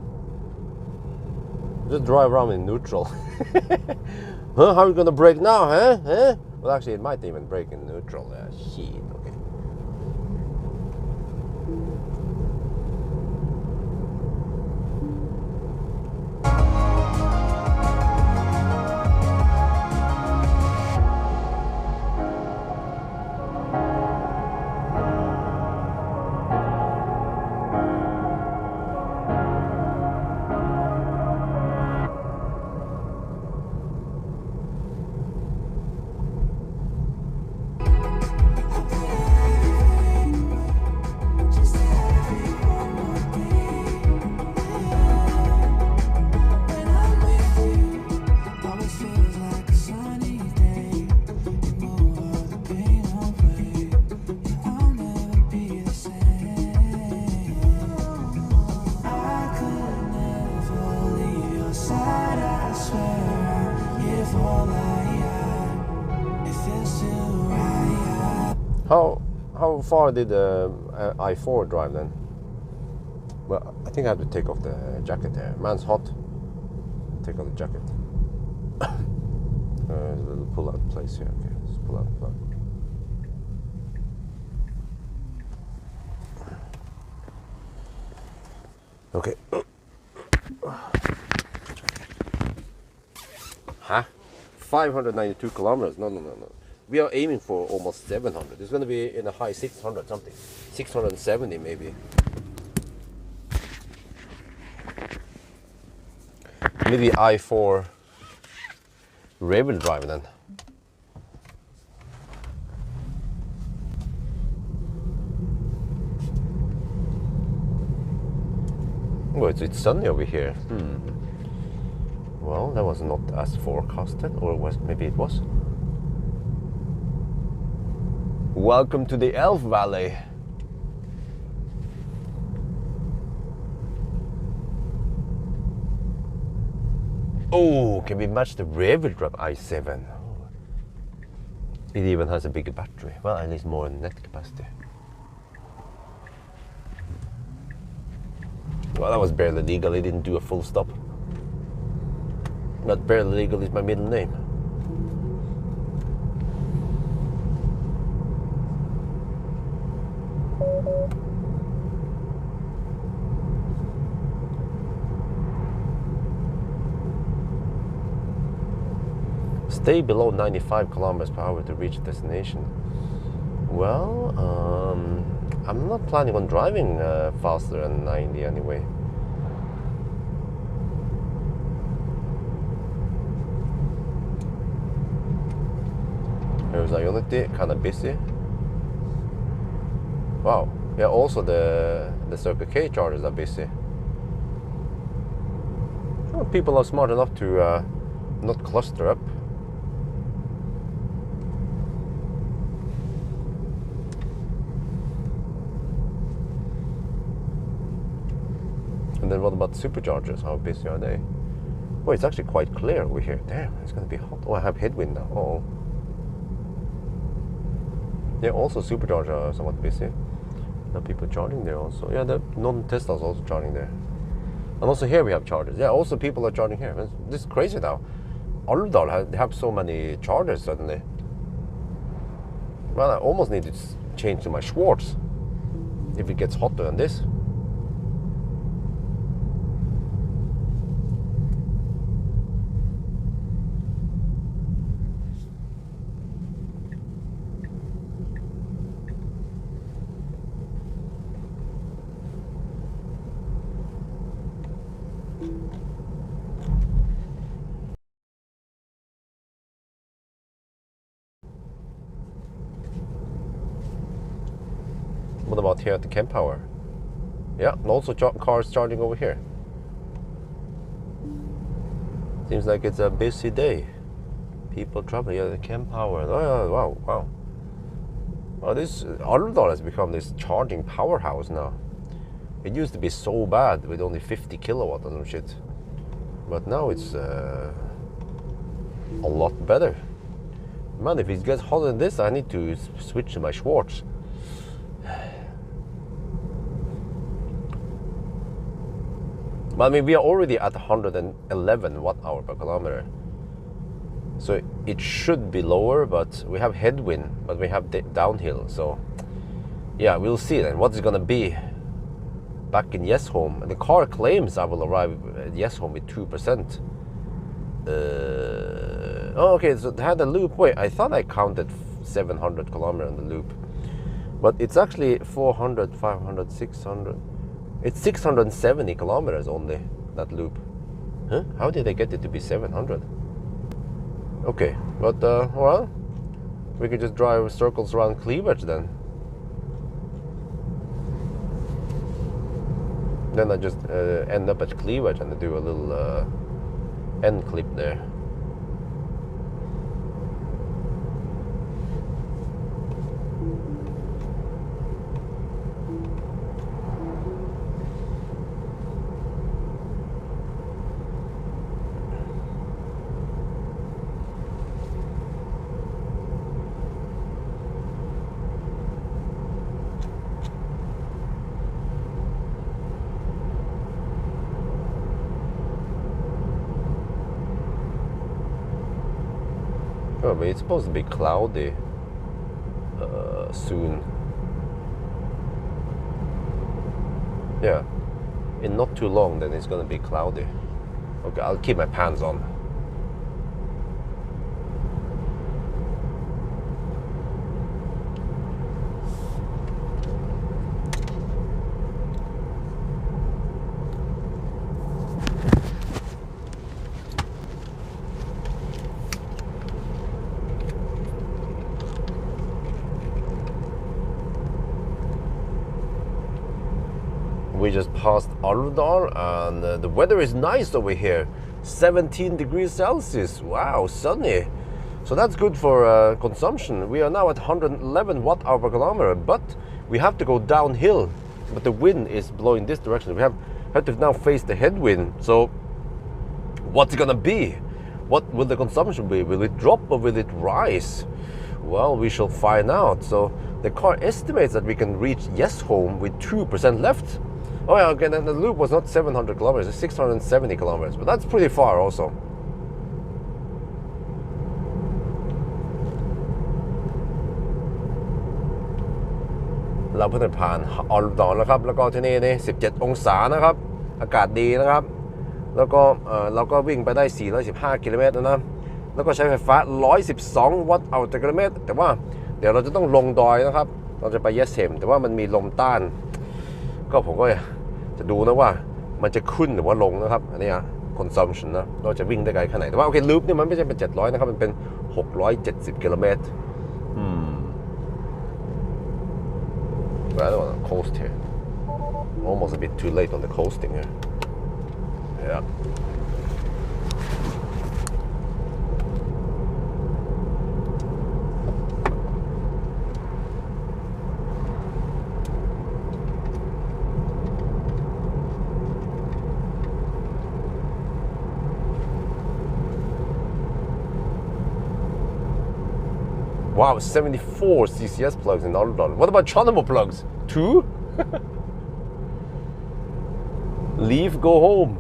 Just drive around in neutral. Huh? How are you gonna brake now, huh? Well, actually, it might even brake in neutral. Shit, okay. How far did the I4 drive then? Well, I think I have to take off the jacket there. Man's hot. Take off the jacket. There's a little pull-out place here. Okay, let's pull out the plug. Okay. Huh? 592 kilometers? No. We are aiming for almost 700. It's going to be in the high 600 something. 670 maybe. Maybe I4 rear-wheel drive then. Oh, it's sunny over here. Well, that was not as forecasted, or maybe it was. Welcome to the Elf Valley. Oh, can we match the rear-wheel drive i7? Oh. It even has a bigger battery. Well, at least more net capacity. Well, that was barely legal. It didn't do a full stop. But barely legal is my middle name. Stay below 95 kilometers per hour to reach destination. Well, I'm not planning on driving faster than 90 anyway. Here's Ionity, kind of busy. Wow, yeah, also the Circle K chargers are busy. Well, people are smart enough to not cluster up. And then what about superchargers? How busy are they? Oh, it's actually quite clear over here. Damn, it's gonna be hot. Oh, I have headwind now. Oh. Yeah, also superchargers are somewhat busy. There are people charging there also. Yeah, the non-Teslas also charging there. And also here we have chargers. Yeah, also people are charging here. This is crazy now. Alvdal have so many chargers suddenly. Well, I almost need to change to my Schwartz if it gets hotter than this. What about here at the Camp Power? Yeah, and also cars charging over here. Seems like it's a busy day. People traveling. Yeah, the Camp Power. Oh, yeah, wow. Well, this Alvdal has become this charging powerhouse now. It used to be so bad with only 50 kilowatt and some shit. But now it's a lot better. Man, if it gets hotter than this, I need to switch to my Schwartz. But I mean, we are already at 111 watt-hour per kilometer. So it should be lower, but we have headwind, but we have downhill. So yeah, we'll see then what it's gonna be back in Yesholm. And the car claims I will arrive at Yesholm with 2%. Oh, okay, so it had a loop. Wait, I thought I counted 700 kilometers on the loop. But it's actually 400, 500, 600. It's 670 kilometers only, that loop. Huh? How did they get it to be 700? Okay, but well, we could just drive circles around Cleavage then. Then I just end up at Cleavage and do a little end clip there. Oh, but it's supposed to be cloudy soon. Yeah, in not too long then it's gonna be cloudy. Okay, I'll keep my pants on. We just passed Alvdal and the weather is nice over here. 17 degrees Celsius. Wow, sunny. So that's good for consumption. We are now at 111 watt-hour per kilometer, but we have to go downhill. But the wind is blowing this direction. We have to now face the headwind. So what's it gonna be? What will the consumption be? Will it drop or will it rise? Well, we shall find out. So the car estimates that we can reach Yesholm with 2% left. Oh yeah, okay, then the loop was not 700 kilometers, it's 670 kilometers, but that's pretty far also. เราเพิ่งผ่านออลดอนแล้วครับแล้วก็ที่นี่นี่17องศานะครับอากาศดีนะครับแล้วก็เราก็วิ่งไปได้415กิโลเมตรนะแล้วก็ใช้ไฟฟ้า112วัตต์เอาต่อกิโลเมตรแต่ว่าเดี๋ยวเราจะต้องลงดอยนะครับเราจะไปเยสเซมแต่ว่ามันมีลมต้านก็ผมก็จะดูนะว่ามันจะขึ้นหรือว่าลงนะครับอันนี้consumption นะเราจะวิ่งได้ไกลแค่ไหนแต่ว่าโอเคลูปนี่มันไม่ใช่เป็น700นะครับมันเป็น670กิโลเมตรBut I don't want to coast here. Almost a bit too late on the coasting here. Yeah. Wow, 74 CCS plugs in Alvdal. What about Chonamo plugs? 2? Leave, go home.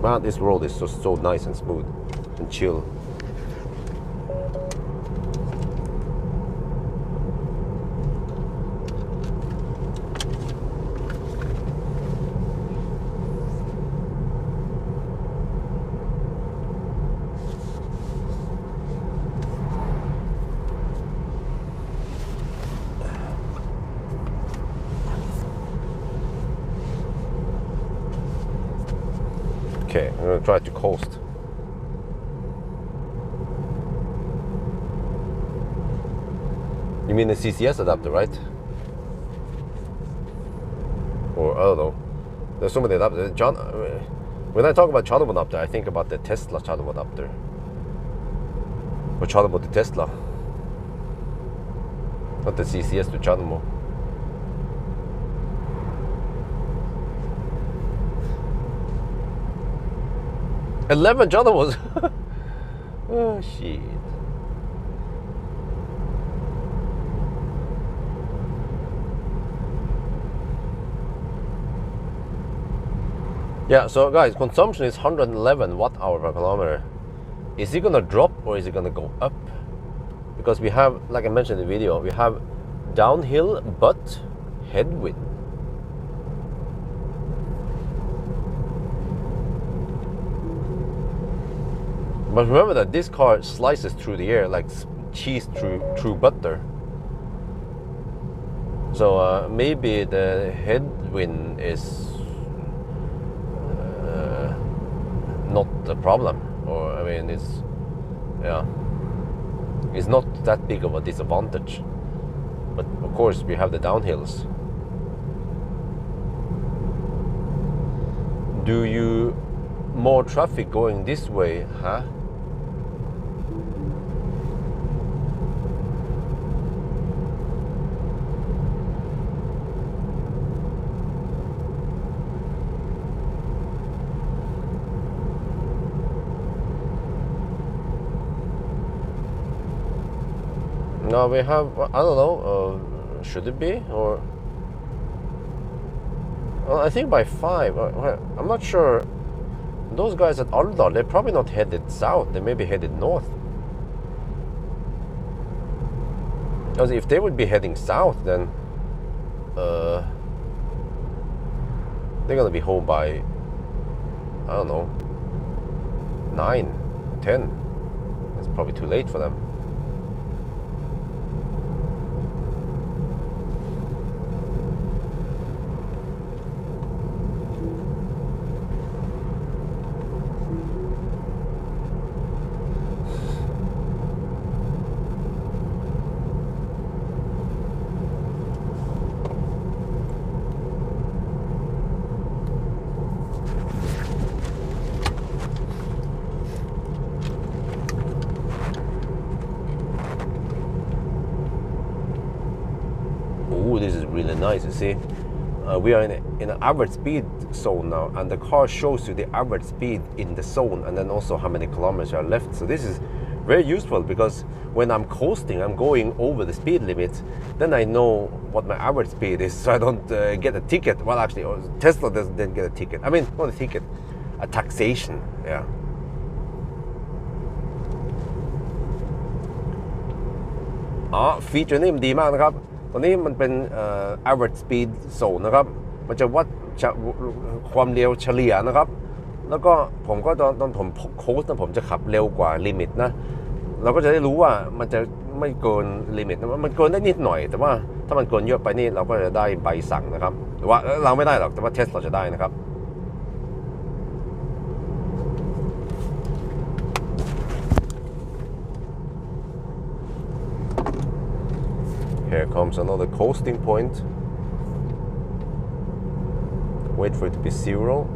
Man, this road is so nice and smooth and chill. Okay, I'm going to try to coast. You mean the CCS adapter, right? Or, I don't know. There's so many adapters. When I talk about chargeable adapter, I think about the Tesla chargeable adapter. Or chargeable to Tesla. Not the CCS to chargeable. $11 was. Oh shit. Yeah, so guys, consumption is 111 watt-hour per kilometer. Is it gonna drop or is it gonna go up? Because we have, like I mentioned in the video, we have downhill but headwind. But remember that this car slices through the air like cheese through butter. So maybe the headwind is not a problem, or I mean, it's not that big of a disadvantage. But of course, we have the downhills. Do you more traffic going this way, huh? No, we have, I don't know, should it be, or, well, I think by 5, I'm not sure. Those guys at Alvdal, they're probably not headed south, they may be headed north. Because if they would be heading south, then they're gonna be home by, I don't know, 9, 10. It's probably too late for them. This is really nice. You see, we are in an average speed zone now, and the car shows you the average speed in the zone, and then also how many kilometers are left. So this is very useful, because when I'm coasting, I'm going over the speed limit, then I know what my average speed is, so I don't get a ticket. Well, actually, Tesla didn't get a ticket. I mean, not a ticket, a taxation. Yeah. Feature นี้มันดีมากนะครับ ตอนนี้มันเป็นaverage speed zone นะครับ มันจะวัดความเร็วเฉลี่ยนะครับ แล้วก็ผมก็ตอนผมโค้ชนะผมจะขับเร็วกว่าลิมิตนะ เราก็จะได้รู้ว่ามันจะไม่เกินลิมิตนะ มันเกินได้นิดหน่อย แต่ว่าถ้ามันเกินเยอะไปนี่เราก็จะได้ใบสั่งนะครับ หรือว่าเราไม่ได้หรอก แต่ว่าเทสเราจะได้นะครับ Here comes another coasting point. Wait for it to be 0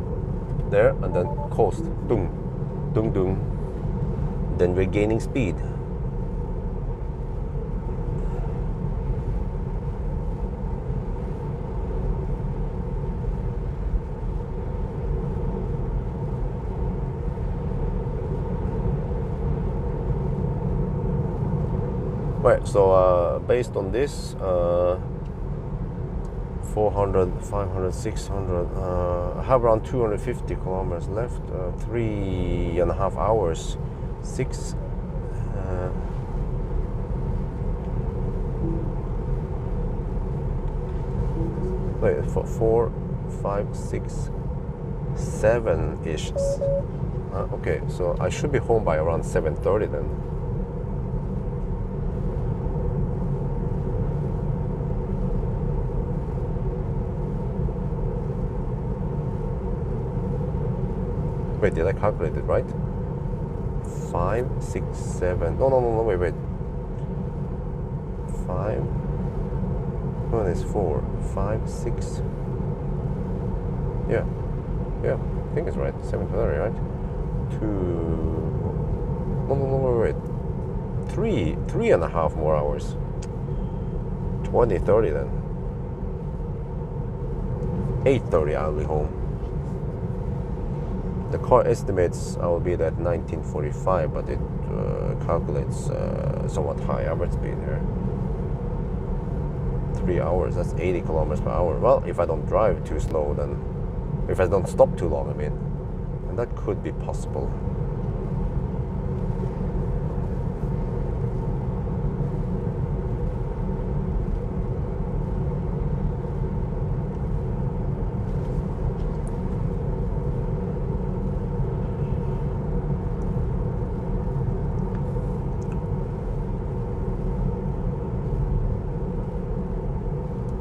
there, and then coast. Dung, dung, dung. Then we're gaining speed. Right, so based on this, 400, 500, 600, I have around 250 kilometers left, 3.5 hours, 6, wait, 4, 5, 6, 7-ish. Okay, so I should be home by around 7:30 then. Wait, did I calculate it right? 5, 6, 7. No, wait. 5. No, it's 4, 5, 6. Yeah, I think it's right. 7:30, right? 2. No, wait. 3.5 more hours. 20:30 then. 8:30 I'll be home. The car estimates I will be at 1945, but it calculates somewhat high average speed here. 3 hours, that's 80 kilometers per hour. Well, if I don't drive too slow, then If I don't stop too long, I mean. And that could be possible.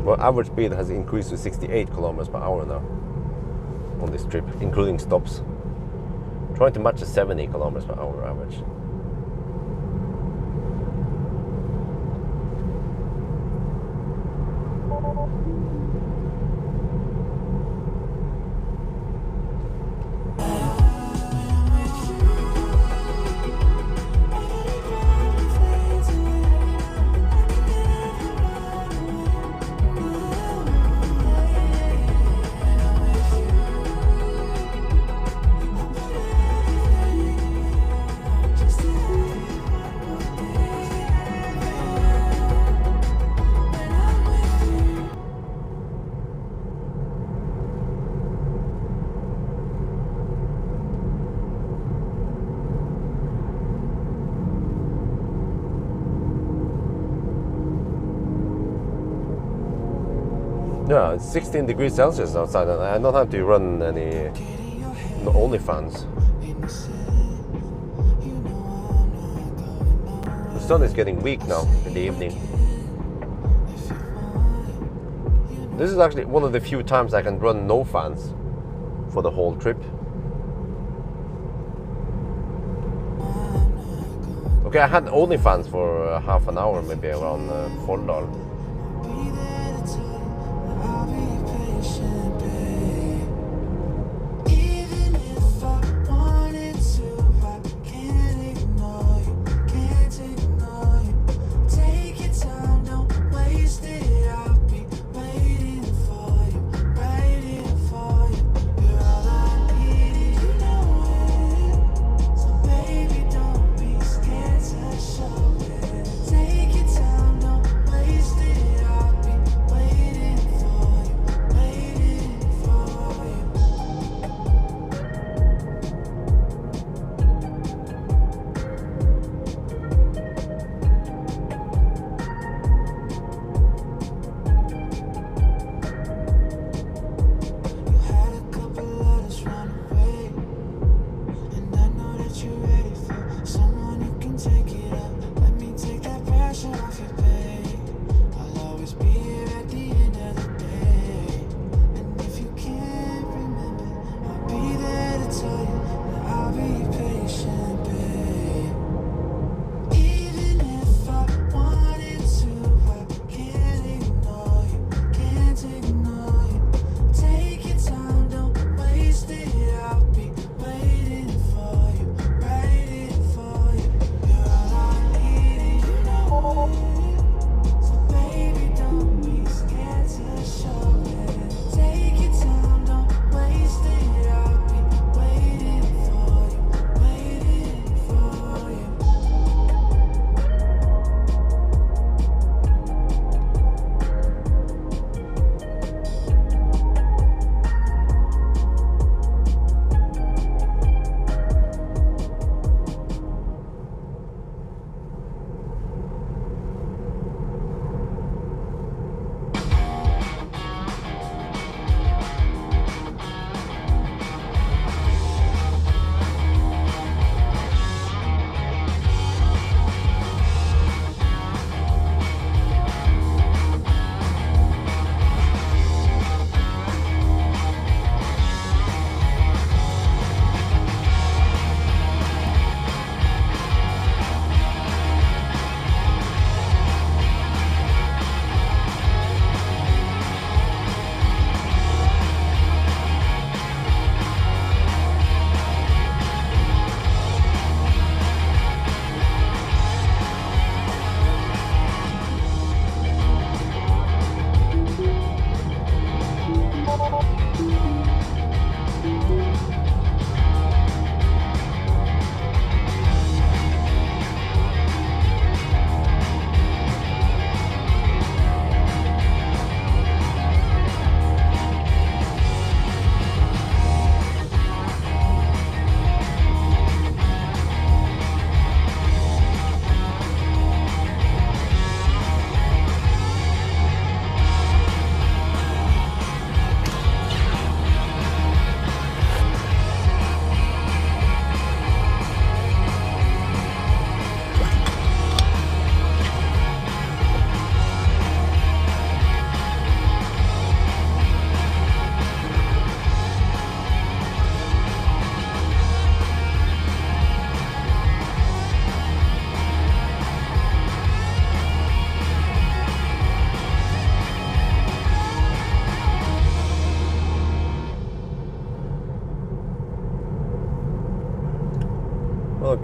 Well, average speed has increased to 68 kilometers per hour now on this trip, including stops. Trying to match a 70 kilometers per hour average. Yeah, it's 16 degrees Celsius outside, and I don't have to run any only fans. The sun is getting weak now in the evening. This is actually one of the few times I can run no fans for the whole trip. Okay, I had only fans for half an hour, maybe around Folldal.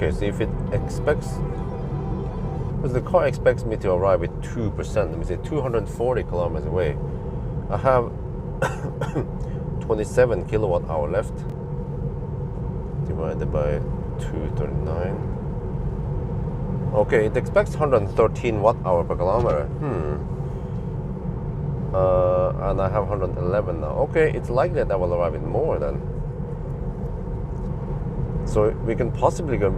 Okay, so if it expects, because the car expects me to arrive with 2%, let me say 240 kilometers away. I have 27 kilowatt hour left, divided by 239. Okay, it expects 113 watt hour per kilometer. And I have 111 now. Okay, it's likely that I will arrive with more then. So we can possibly go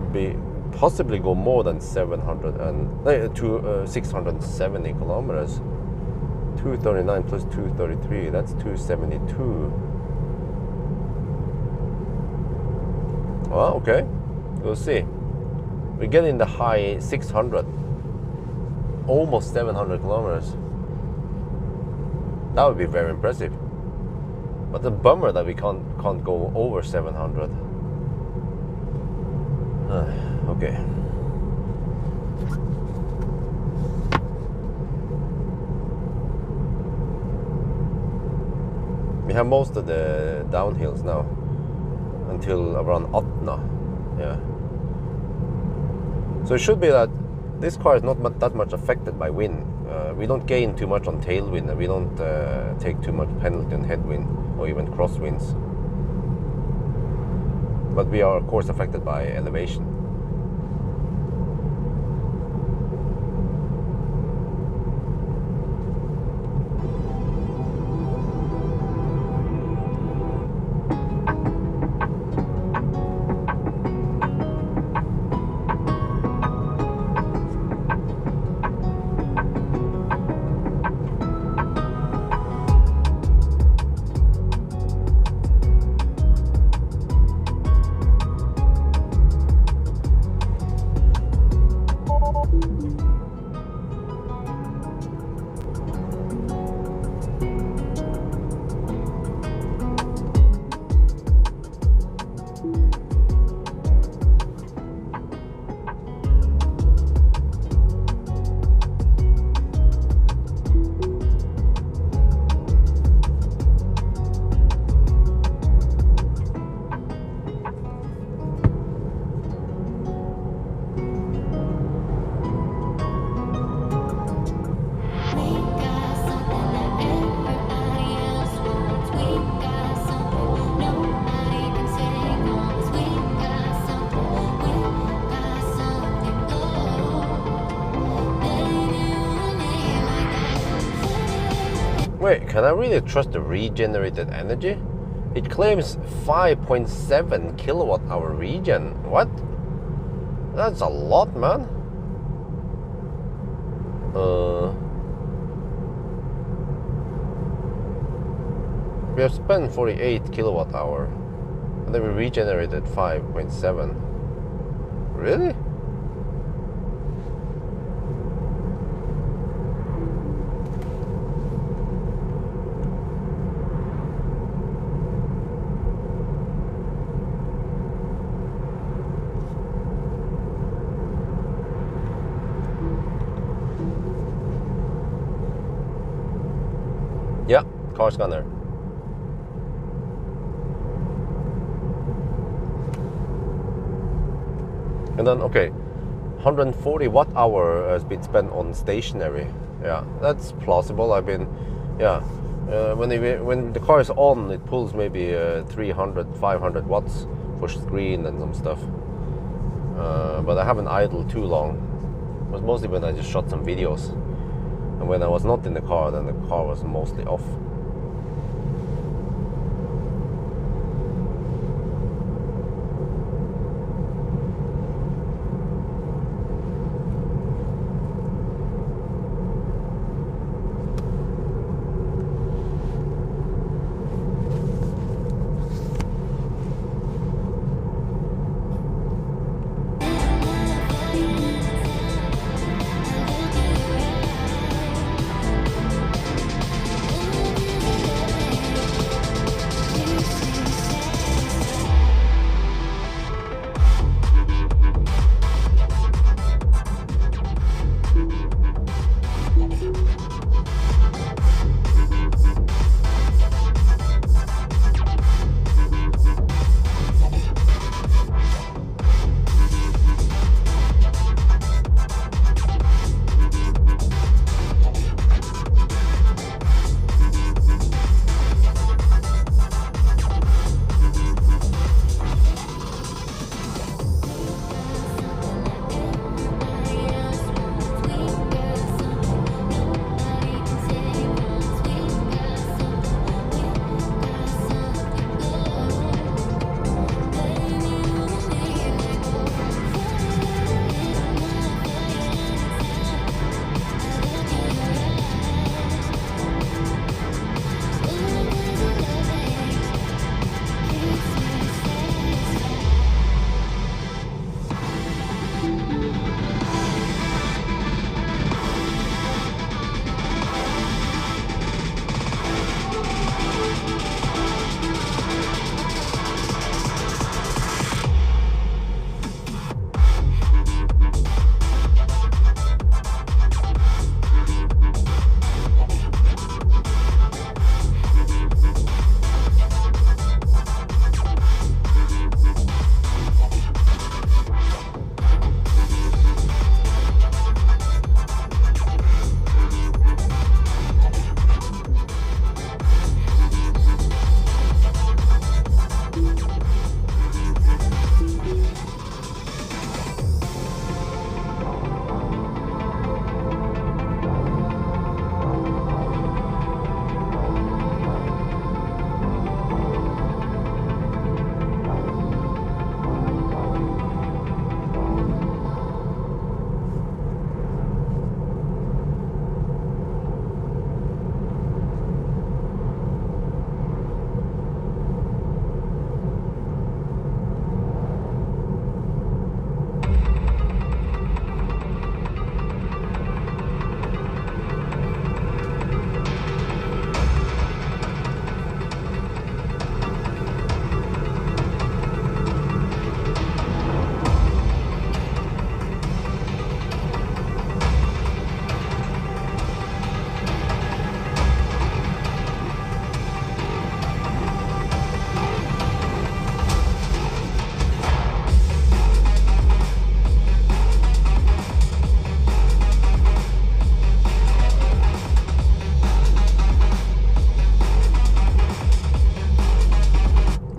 more than 670 kilometers. 239 plus 233, that's 272. Well, okay, we'll see. We get in the high 600, almost 700 kilometers. That would be very impressive. But the bummer that we can't go over 700. Okay. We have most of the downhills now until around Atna. Yeah. So it should be that this car is not that much affected by wind. We don't gain too much on tailwind, and we don't take too much penalty on headwind or even crosswinds. But we are, of course, affected by elevation. Wait, can I really trust the regenerated energy? It claims 5.7 kilowatt hour regen. What? That's a lot, man. We have spent 48 kilowatt hour, and then we regenerated 5.7. Really? Yeah, car scanner. And then, okay, 140 watt hour has been spent on stationary. Yeah, that's plausible. I've been, yeah, when the car is on, it pulls maybe 300, 500 watts for screen and some stuff. But I haven't idled too long. It was mostly when I just shot some videos. And when I was not in the car, then the car was mostly off.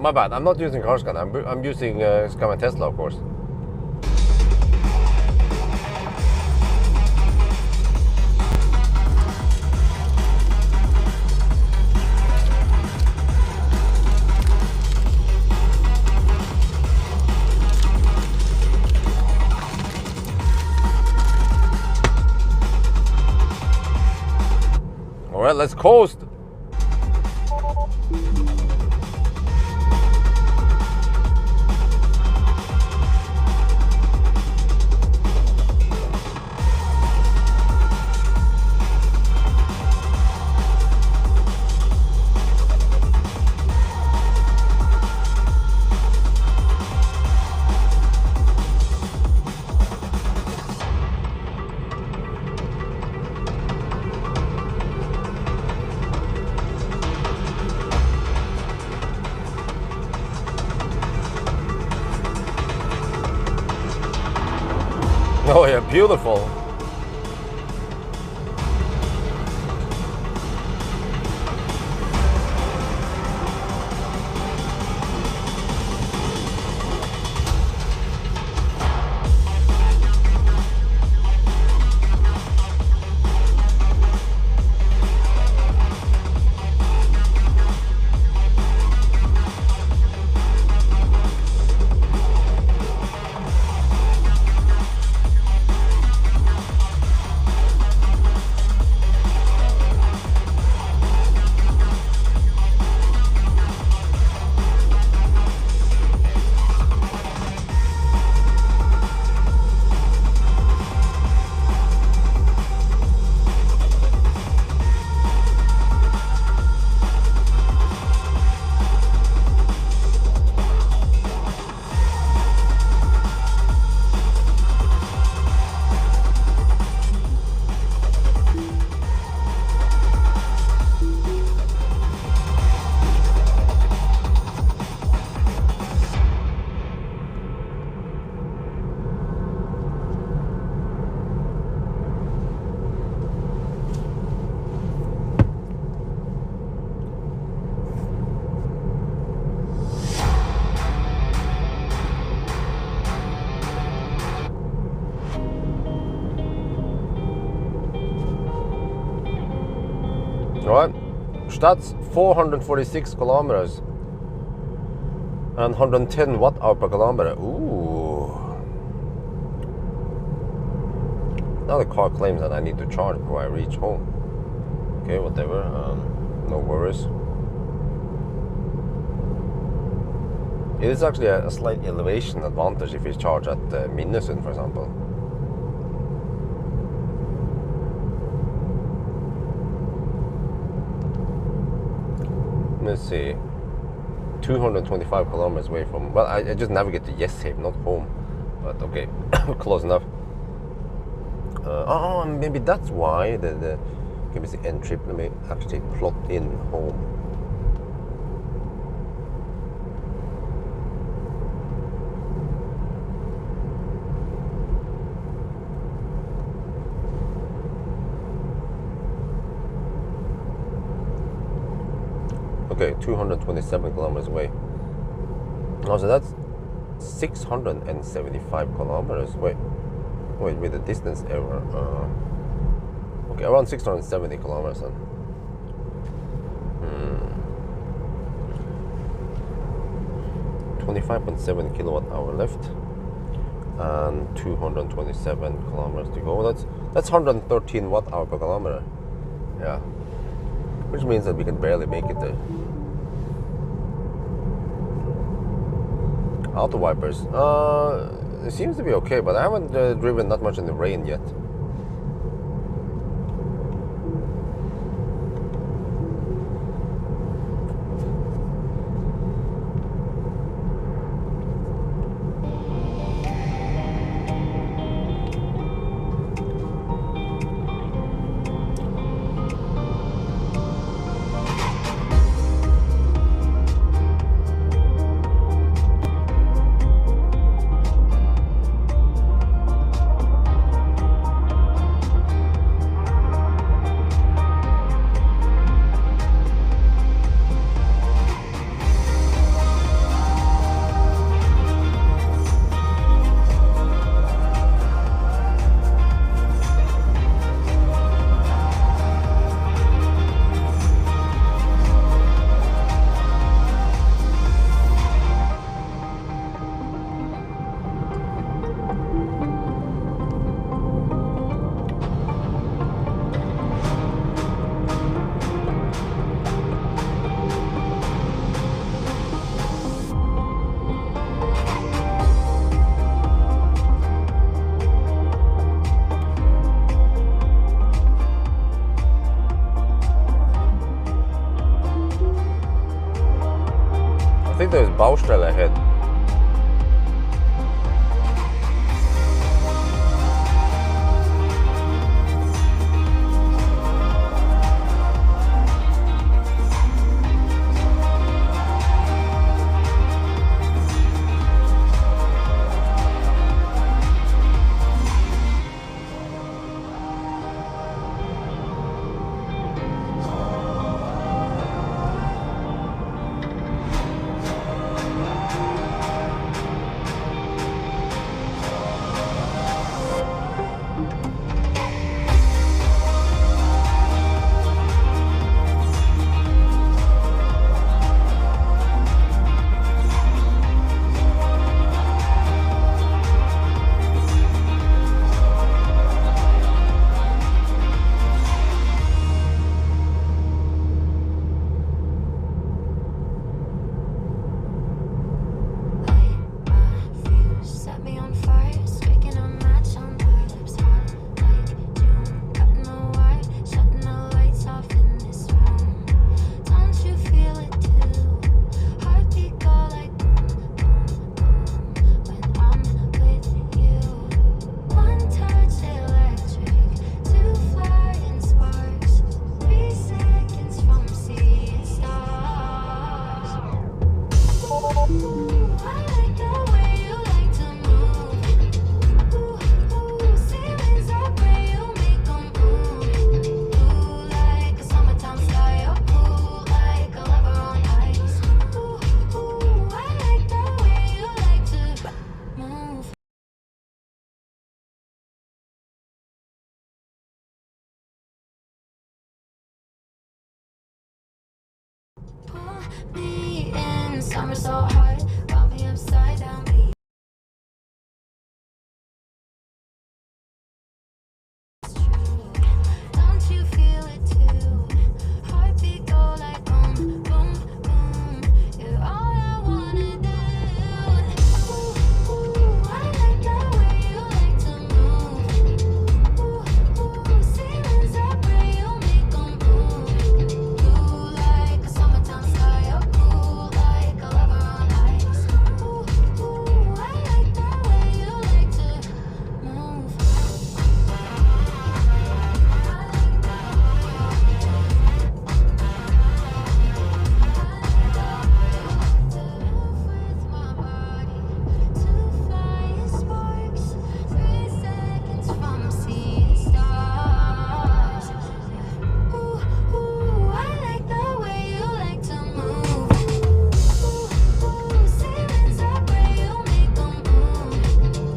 my bad. I'm not using car scan. I'm using Scan My Tesla, of course. All right, let's coast. Oh yeah, beautiful. Right, that's 446 kilometers and 110 watt-hour per kilometer. Ooh. Now the car claims that I need to charge before I reach home. Okay, whatever, no worries. It is actually a slight elevation advantage if you charge at Minnesund, for example. Let's see, 225 kilometers away from, well, I just navigate to Yeshaven, not home, but okay, close enough. Maybe that's why the give me the end trip. Let me actually plot in home. Okay, 227 kilometers away. Oh, so that's 675 kilometers. Wait, with the distance error. Okay, around 670 kilometers then. 25.7 kilowatt hour left, and 227 kilometers to go. That's 113 watt hour per kilometer. Yeah, which means that we can barely make it there. Auto wipers, it seems to be okay, but I haven't driven that much in the rain yet. there's Baustelle ahead. Me in summer so hot, got me upside down. It's true. Don't you feel it too? Heartbeat go like boom, boom, boom. You're all I wanna do. Ooh, ooh, I like the way you like to move. Ooh, ooh, ceilings up where you make them move. Blue like a summertime sky, you're cool like a lover on ice. Ooh, ooh, I like the way you like to move. With my body, 2 flying sparks, 3 seconds from seeing stars. Ooh, ooh, I like the way you like to move. Ooh, ooh, ceilings up where you make them move.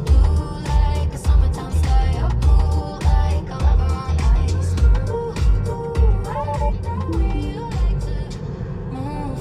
Blue like a summertime sky, you're cool like a lover on ice. Ooh, ooh, I like the way you like to move.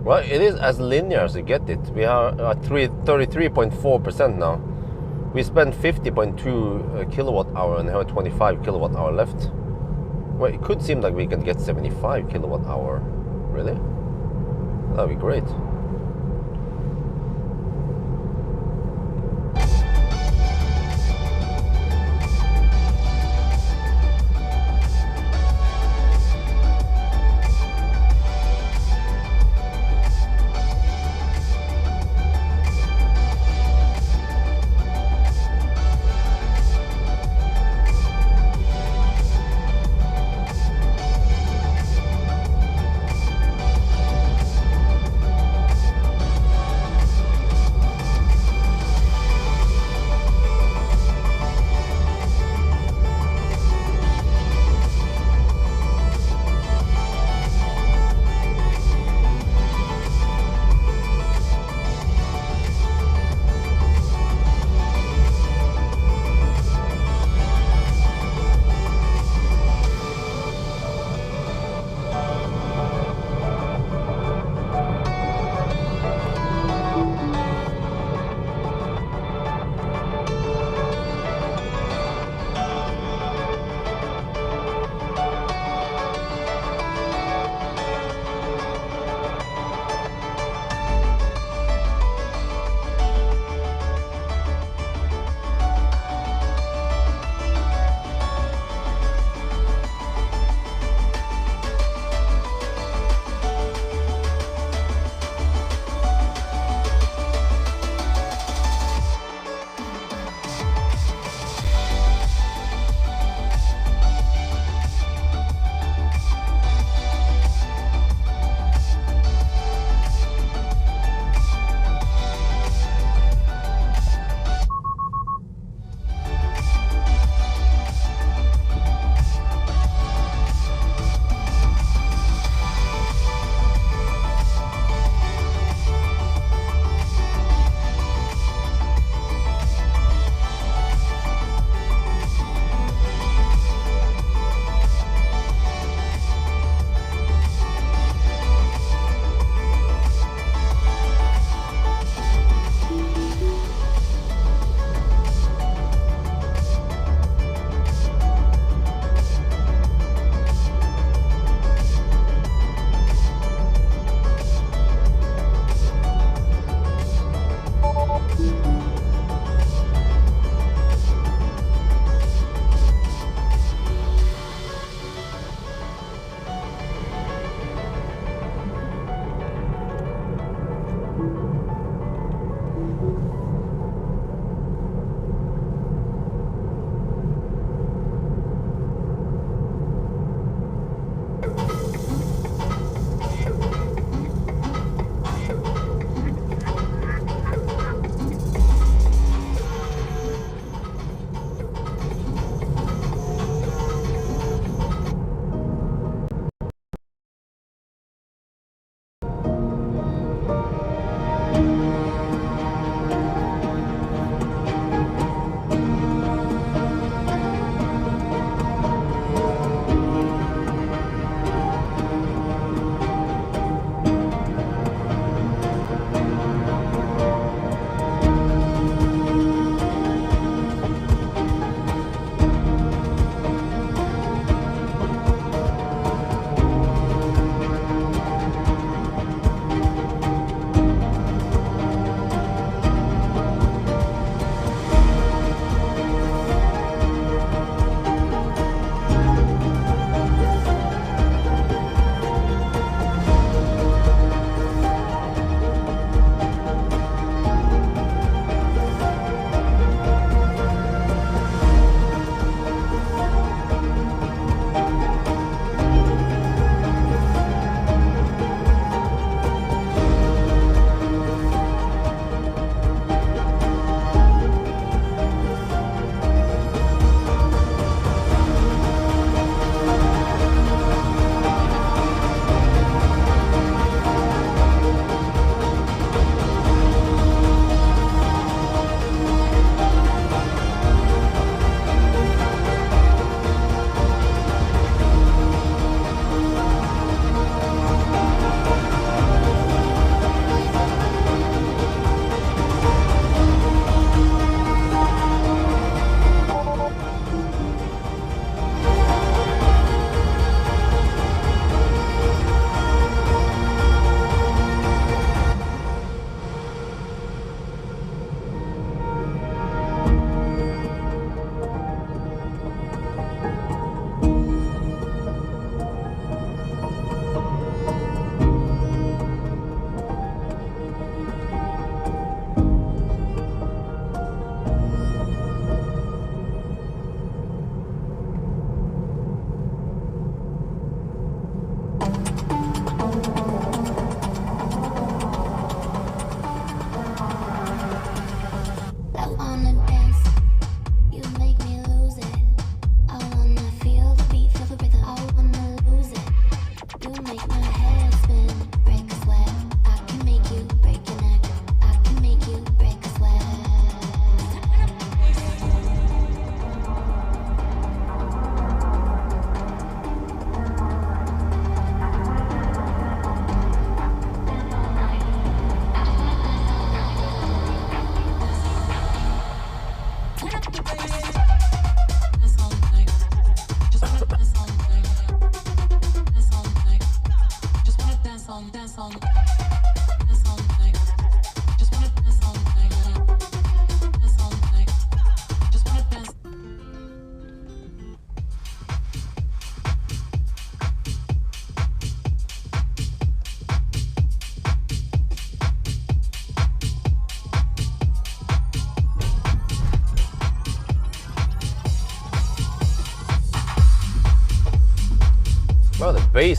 Well, it is as linear as you get it. We are at 33.4% now. We spent 50.2 kilowatt hour and have 25 kilowatt hour left. Well, it could seem like we can get 75 kilowatt hour. Really? That'd be great.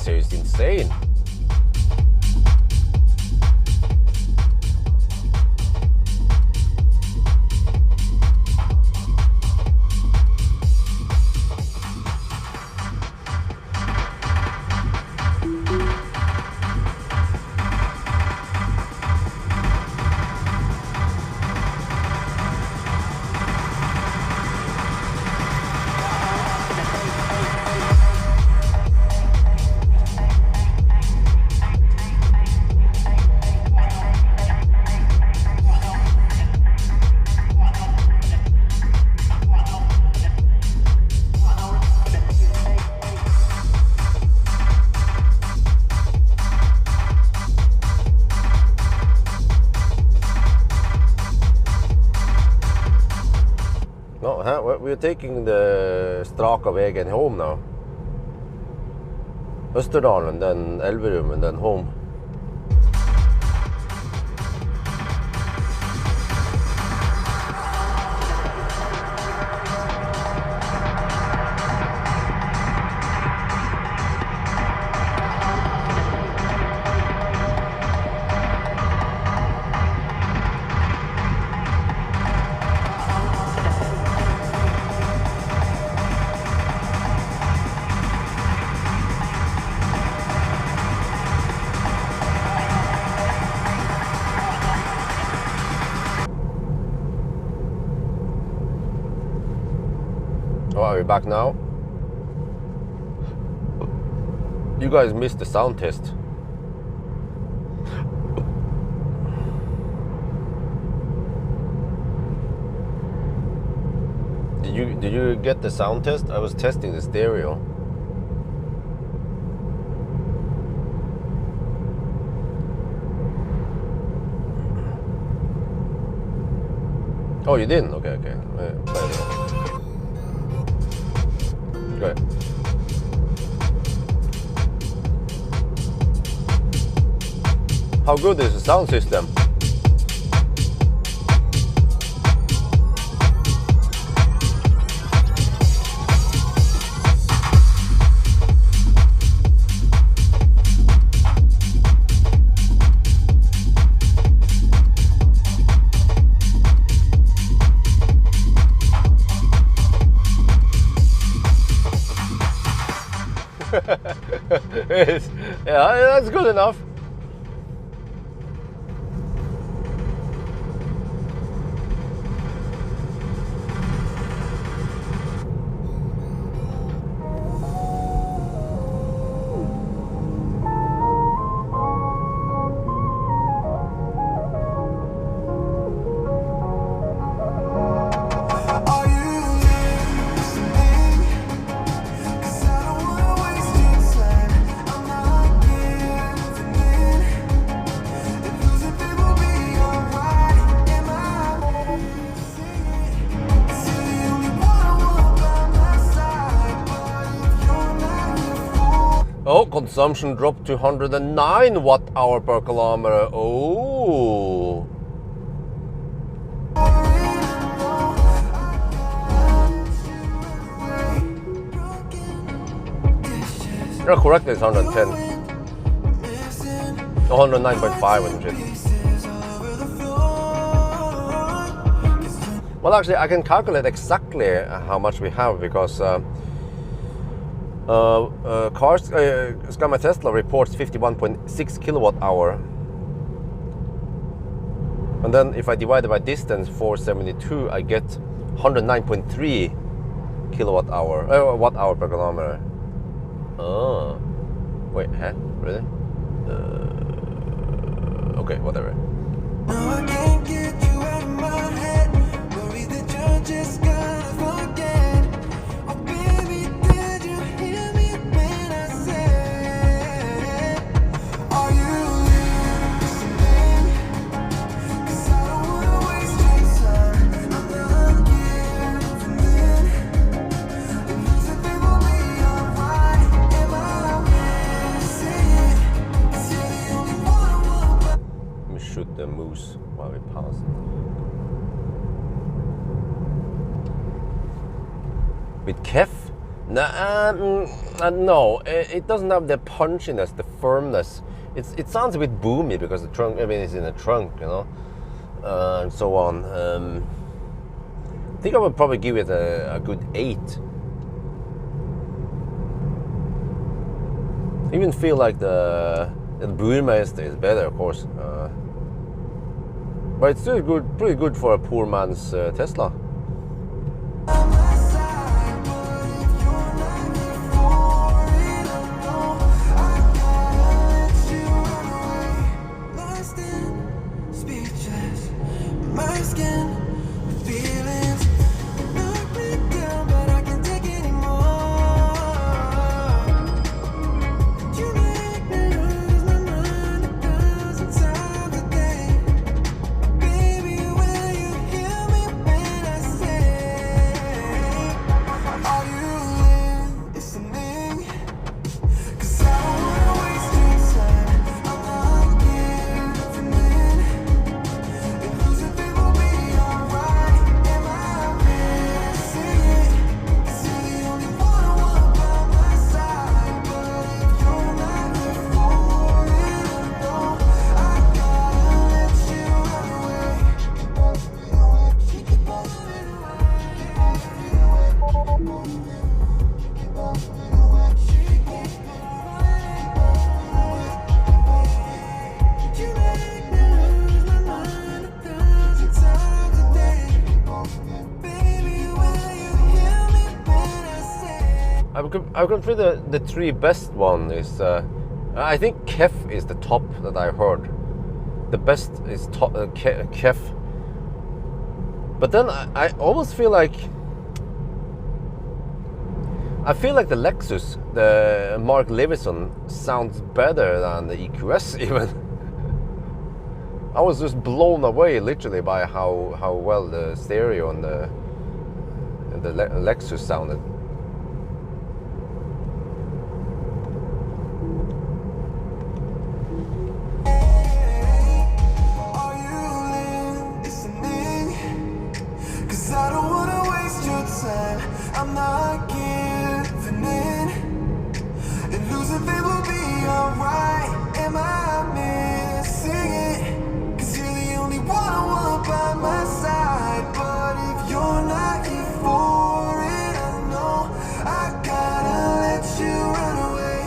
noise here is insane. No, we're taking the straka vägen home now. Österdalen, then Elverum, and then home. Oh, are we back now? You guys missed the sound test. Did you get the sound test? I was testing the stereo. Oh, you didn't? Okay. Play it. Go ahead. How good is the sound system? Yeah, that's good enough. Oh, consumption dropped to 109 watt-hour per kilometer. Oh. You're correct, it's 110. 109.5 and shit. Well, actually, I can calculate exactly how much we have because my Tesla reports 51.6 kilowatt hour, and then if I divide it by distance 472, I get 109.3 kilowatt hour watt hour per kilometer. Oh, wait, huh? Really? Okay, whatever. No, I can't get you out of my head. Worry that you're just gonna forget. Oh, baby, did you hear me when I said, are you listening? 'Cause I don't wanna waste your time. I'm not giving in. And losing people be alright. Am I missing it? 'Cause you're the only one I want. Let me shoot the moose while we pass. With Kef, No, it doesn't have the punchiness, the firmness. It sounds a bit boomy because the trunk. I mean, it's in the trunk, you know, and so on. I think I would probably give it a good 8. I even feel like the Burmeister is better, of course, but it's still good, pretty good for a poor man's Tesla. I would consider the 3 best one is, I think Kef is the top that I heard. The best is Kef. But then I almost feel like, the Lexus, the Mark Levison, sounds better than the EQS even. I was just blown away literally by how well the stereo and the Lexus sounded. I'm not giving in, and losing faith will be alright. Am I missing it? 'Cause you're the only one I want by my side. But if you're not here for it, I know I gotta let you run away.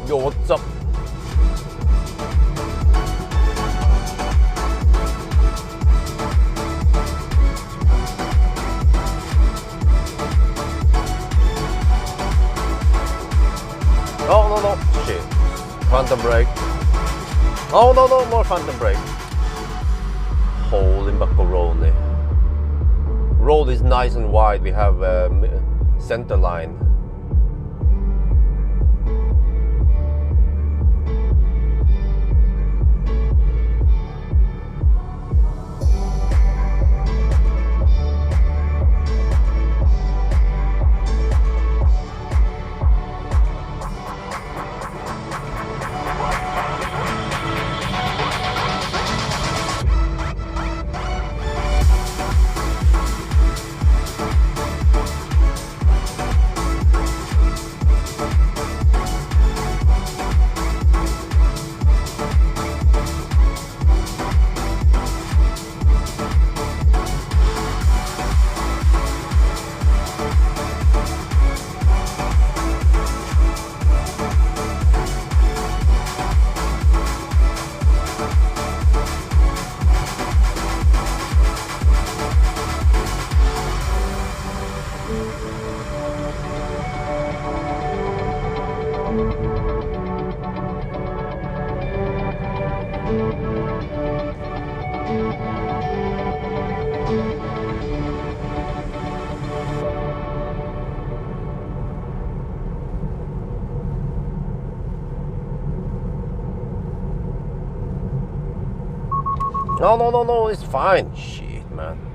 Yo, what's up? Oh, no. Shit. Phantom brake. Oh, no. More phantom brake. Holy macaroni. Road is nice and wide. We have center line. No, it's fine. Shit, man.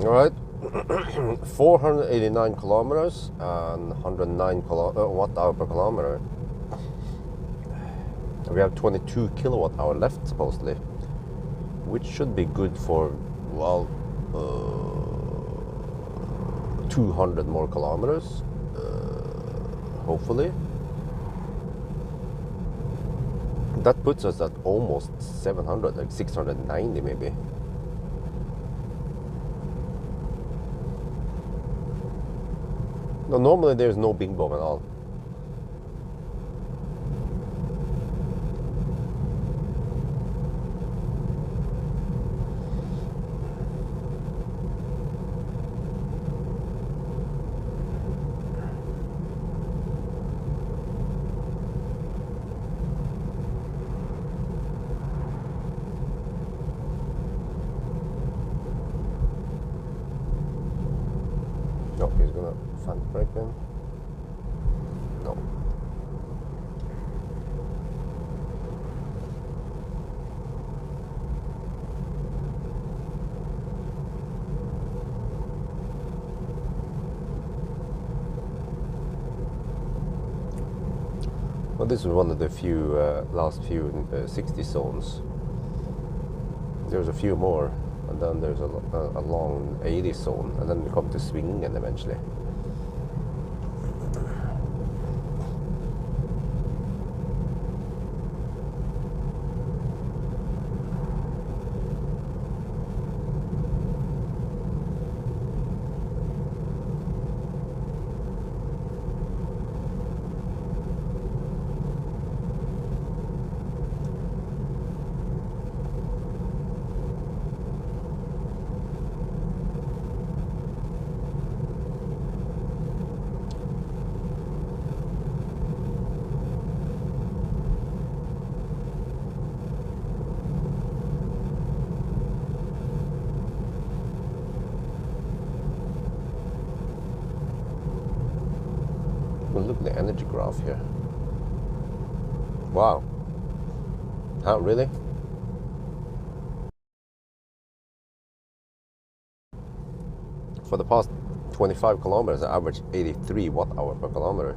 All right, 489 kilometers and 109 watt hour per kilometer. We have 22 kilowatt hour left supposedly, which should be good for, well, 200 more kilometers, hopefully. That puts us at almost 700, like 690 maybe. No, normally there's no big bomb at all. No, he's gonna front brake then. No. Well, this is one of the few last few 60 zones. There's a few more, and then there's a long 80 zone, and then we come to Svingen eventually. Well, look at the energy graph here. Wow. How, really? For the past 25 kilometers, I averaged 83 watt hour per kilometer.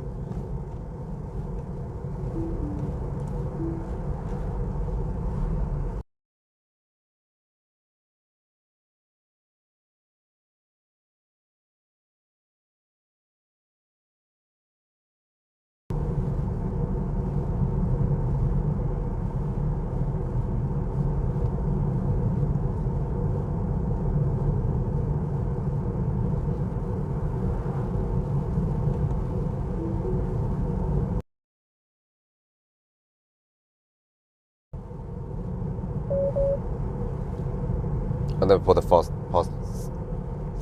And then for the past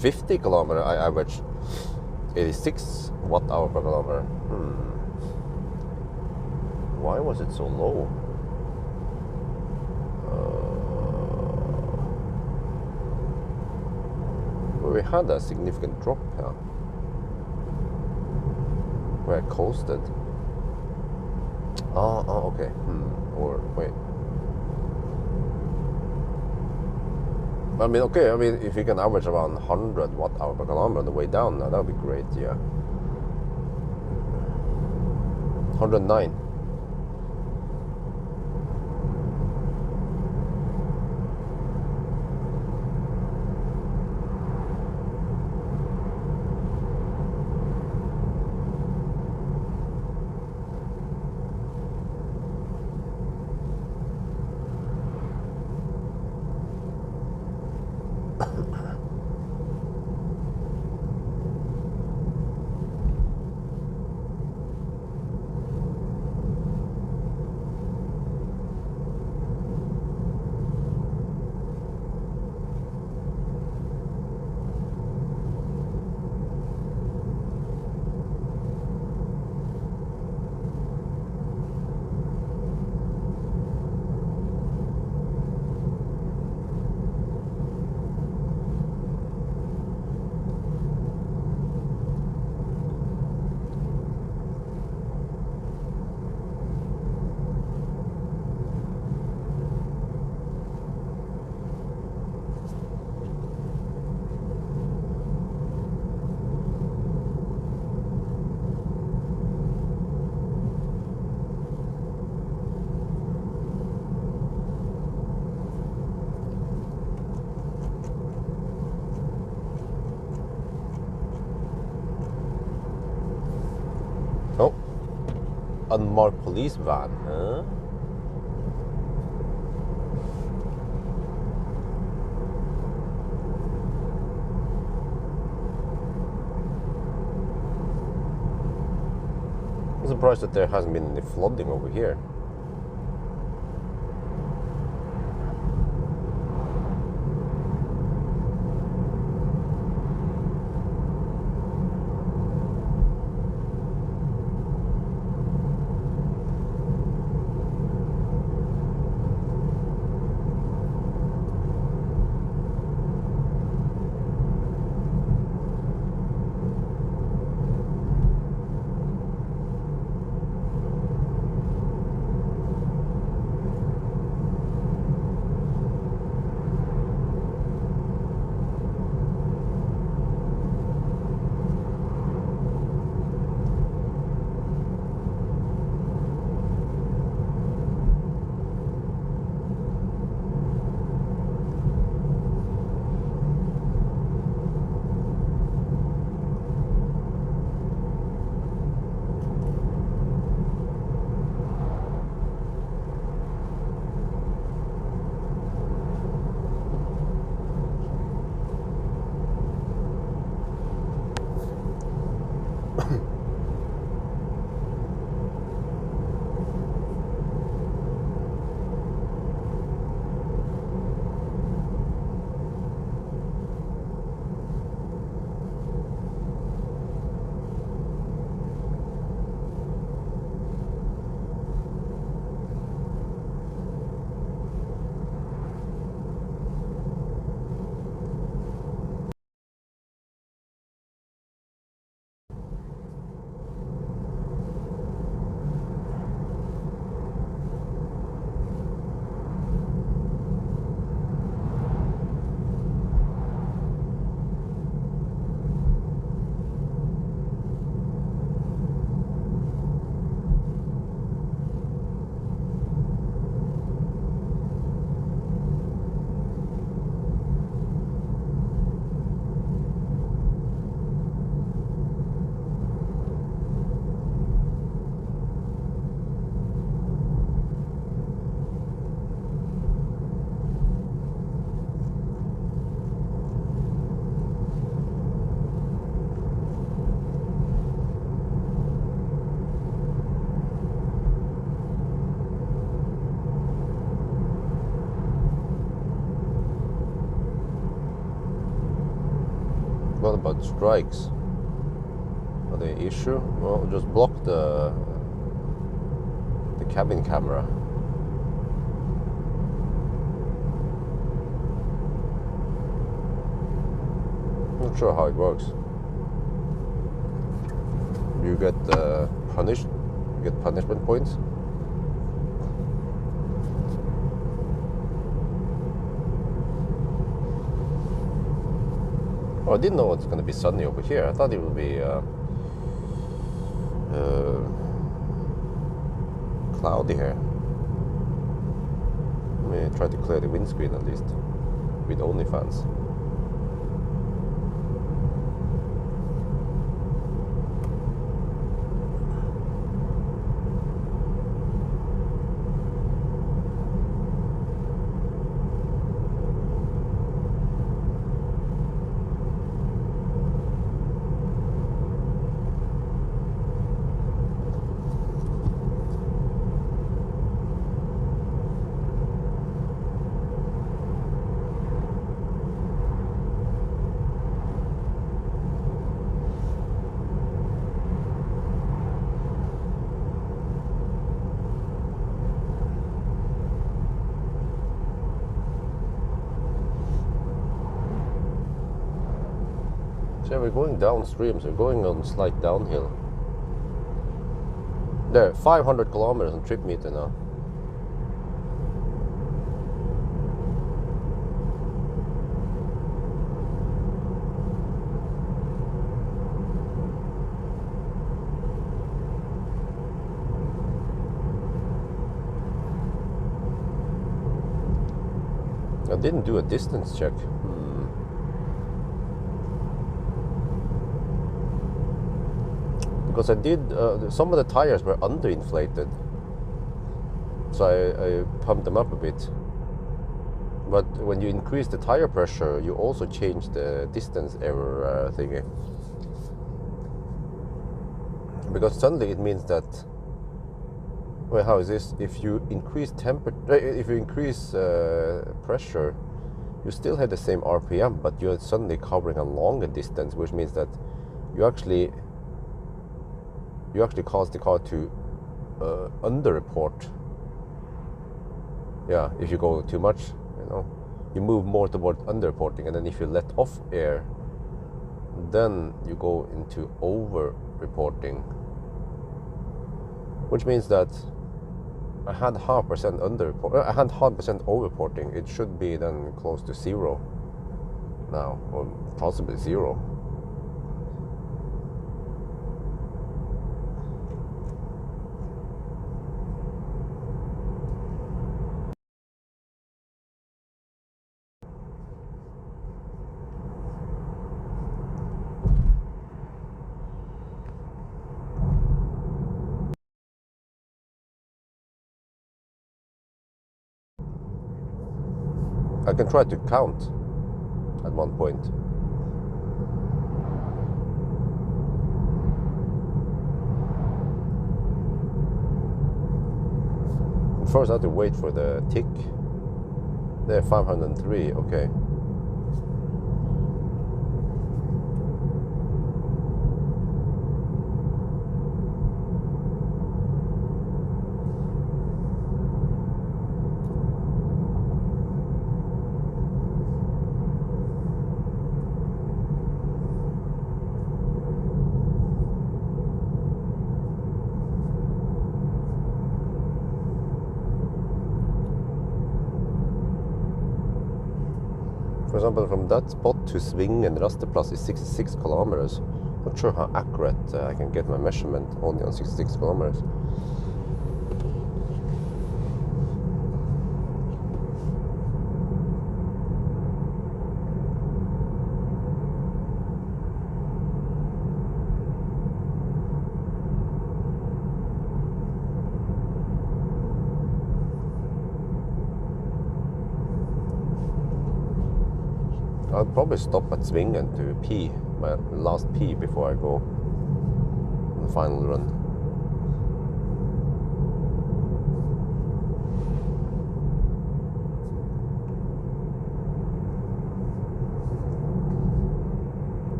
50 kilometer, I averaged 86 watt hour per kilometer. Why was it so low? Well, we had a significant drop here, where I coasted. Oh, okay. Or wait. I mean, okay. I mean, if you can average around 100 watt hour per kilometer on the way down, that would be great. Yeah. 109. unmarked police van, huh? I'm surprised that there hasn't been any flooding over here. What about strikes? Are they an issue? Well, just block the cabin camera. Not sure how it works. You get punished. You get punishment points. Oh, I didn't know it's going to be sunny over here. I thought it would be cloudy here. Let me try to clear the windscreen at least with OnlyFans. So we're going downstream, so we're going on slight downhill. There, 500 kilometers on trip meter now. I didn't do a distance check. because I did some of the tires were underinflated, so I pumped them up a bit. But when you increase the tire pressure, you also change the distance error thingy. Because suddenly it means that, well, how is this? If you increase pressure, you still have the same RPM, but you're suddenly covering a longer distance, which means that you actually cause the car to underreport. Yeah, if you go too much, you move more toward underreporting, and then if you let off air, then you go into over-reporting, which means that I had 0.5% I had 0.5% over-reporting. It should be then close to 0 now, or possibly 0. I can try to count at one point. First I have to wait for the tick. There, 503, okay. For example, from that spot to Svingen Rasteplass is 66 kilometers. Not sure how accurate I can get my measurement only on 66 kilometers. I'll probably stop at Svingen to pee, my last pee before I go on the final run.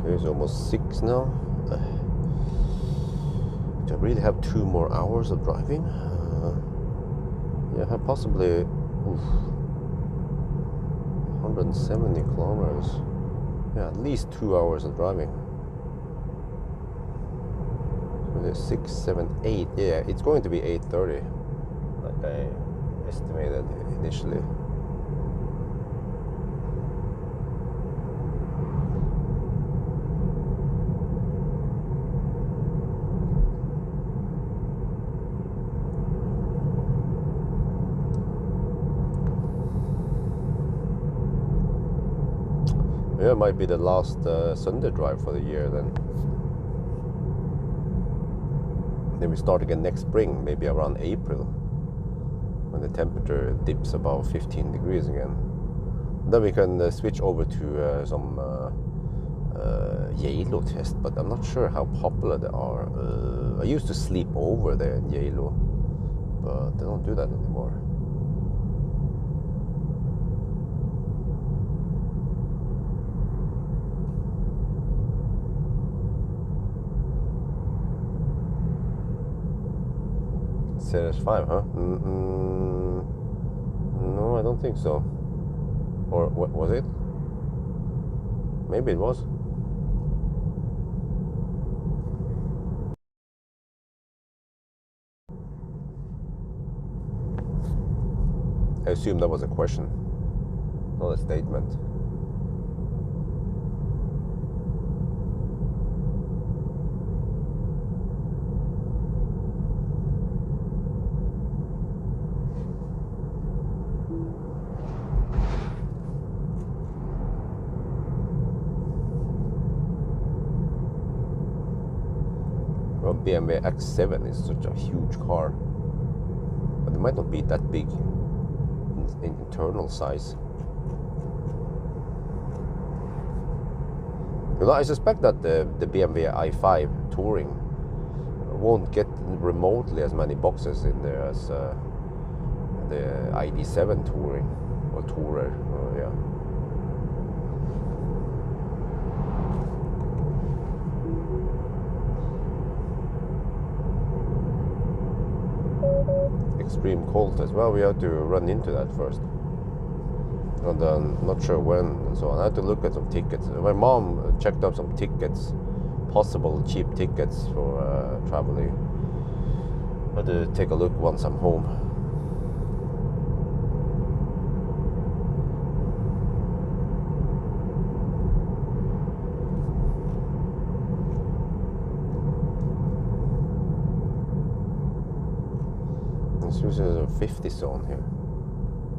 It's almost 6 now. Do I really have 2 more hours of driving? Yeah, I have possibly 170 kilometers. Yeah, at least 2 hours of driving. So there's 6, 7, 8. Yeah, it's going to be 8:30, like I estimated initially. Yeah, it might be the last Sunday drive for the year then. Then we start again next spring, maybe around April, when the temperature dips above 15 degrees again. Then we can switch over to some Yalo test, but I'm not sure how popular they are. I used to sleep over there in Yalo, but they don't do that anymore. Series 5, huh? No, I don't think so. Or what was it? Maybe it was. I assume that was a question. not a statement. Well, BMW X7 is such a huge car, but it might not be that big in internal size. You know, I suspect that the BMW i5 Touring won't get remotely as many boxes in there as the ID7 Touring or Tourer. Yeah. Extreme cold as well. We have to run into that first, and not sure when and so on. I had to look at some tickets. My mom checked up some tickets, possible cheap tickets for traveling. I had to take a look once I'm home. There's a 50 zone here,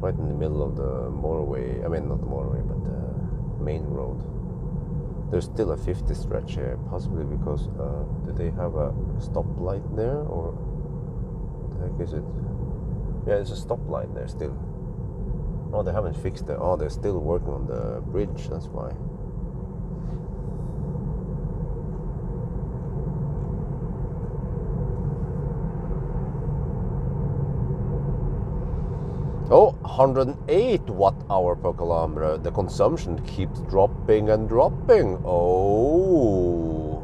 right in the middle of the motorway. I mean, not the motorway, but the main road. There's still a 50 stretch here, possibly because do they have a stoplight there, or what the heck is it? Yeah, there's a stoplight there still. Oh, they haven't fixed it. Oh, they're still working on the bridge. That's why. Oh, 108 watt-hour per kilometer. The consumption keeps dropping and dropping. Oh.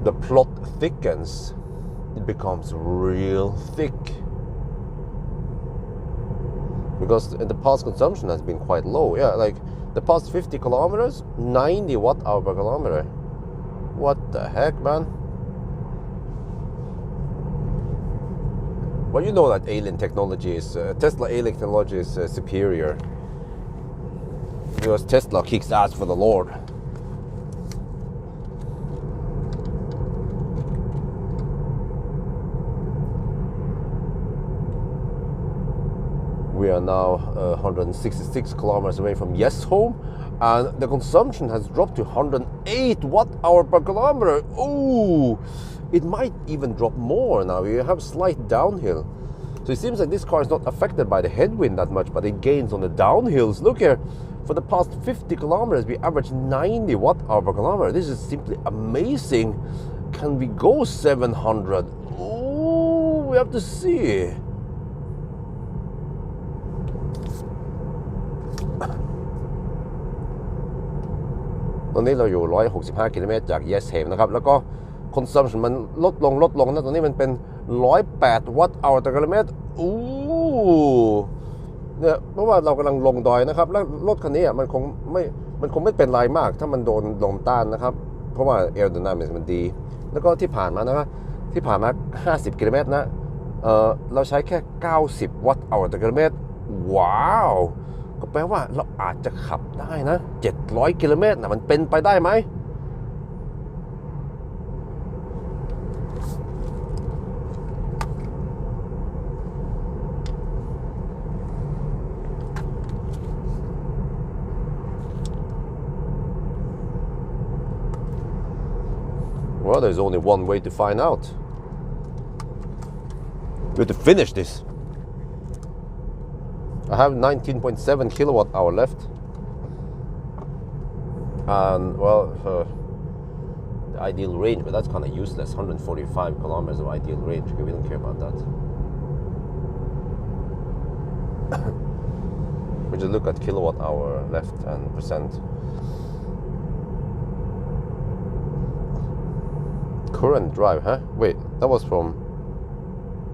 The plot thickens. It becomes real thick. Because in the past consumption has been quite low. Yeah, like the past 50 kilometers, 90 watt-hour per kilometer. What the heck, man? Well, you know that alien technology is Tesla alien technology is superior, because Tesla kicks ass for the Lord. We are now 166 kilometers away from Yes Home, and the consumption has dropped to 108 watt-hour per kilometer. Oh, it might even drop more now. We have slight downhill. So it seems like this car is not affected by the headwind that much, but it gains on the downhills. Look here, for the past 50 kilometers, we averaged 90 watt-hour per kilometer. This is simply amazing. Can we go 700? Oh, we have to see.ตอนนี้เราอยู่165 กิโลเมตรจาก Yes Home นะครับแล้วก็ consumption มันลดลงนะตอนนี้มันเป็น108 วัตต์hour ต่อกิโลเมตรอู้เนี่ยเพราะว่าเรากำลังลงดอยนะครับแล้วรถคันนี้มันคงไม่เป็นไรมากถ้ามันโดนลมต้านนะครับเพราะว่า aerodynamics มันดีแล้วก็ที่ผ่านมานะครับที่ผ่านมา50 กิโลเมตรนะเราใช้แค่90 วัตต์hour ต่อกิโลเมตรว้าวก็แปลว่าเราอาจจะขับได้นะ700 กิโลเมตรนะมันเป็นไปได้ไหมWell, there's only one way to find out. We have to finish this. I have 19.7 kilowatt hour left. And, well, the ideal range, but that's kind of useless. 145 kilometers of ideal range. Okay, we don't care about that. We just look at kilowatt hour left and percent. Current drive, huh? Wait, that was from,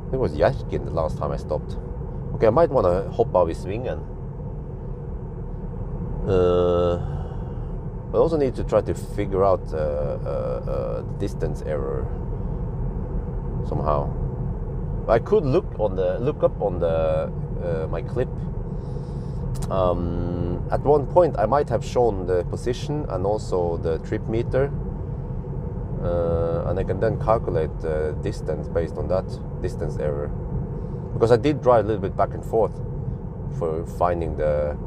I think it was Yashkin the last time I stopped. Okay, I might want to hop av i svingen. But I also need to try to figure out distance error somehow. I could look up on the my clip At one point I might have shown the position and also the trip meter, and I can then calculate the distance based on that distance error, because I did drive a little bit back and forth for finding the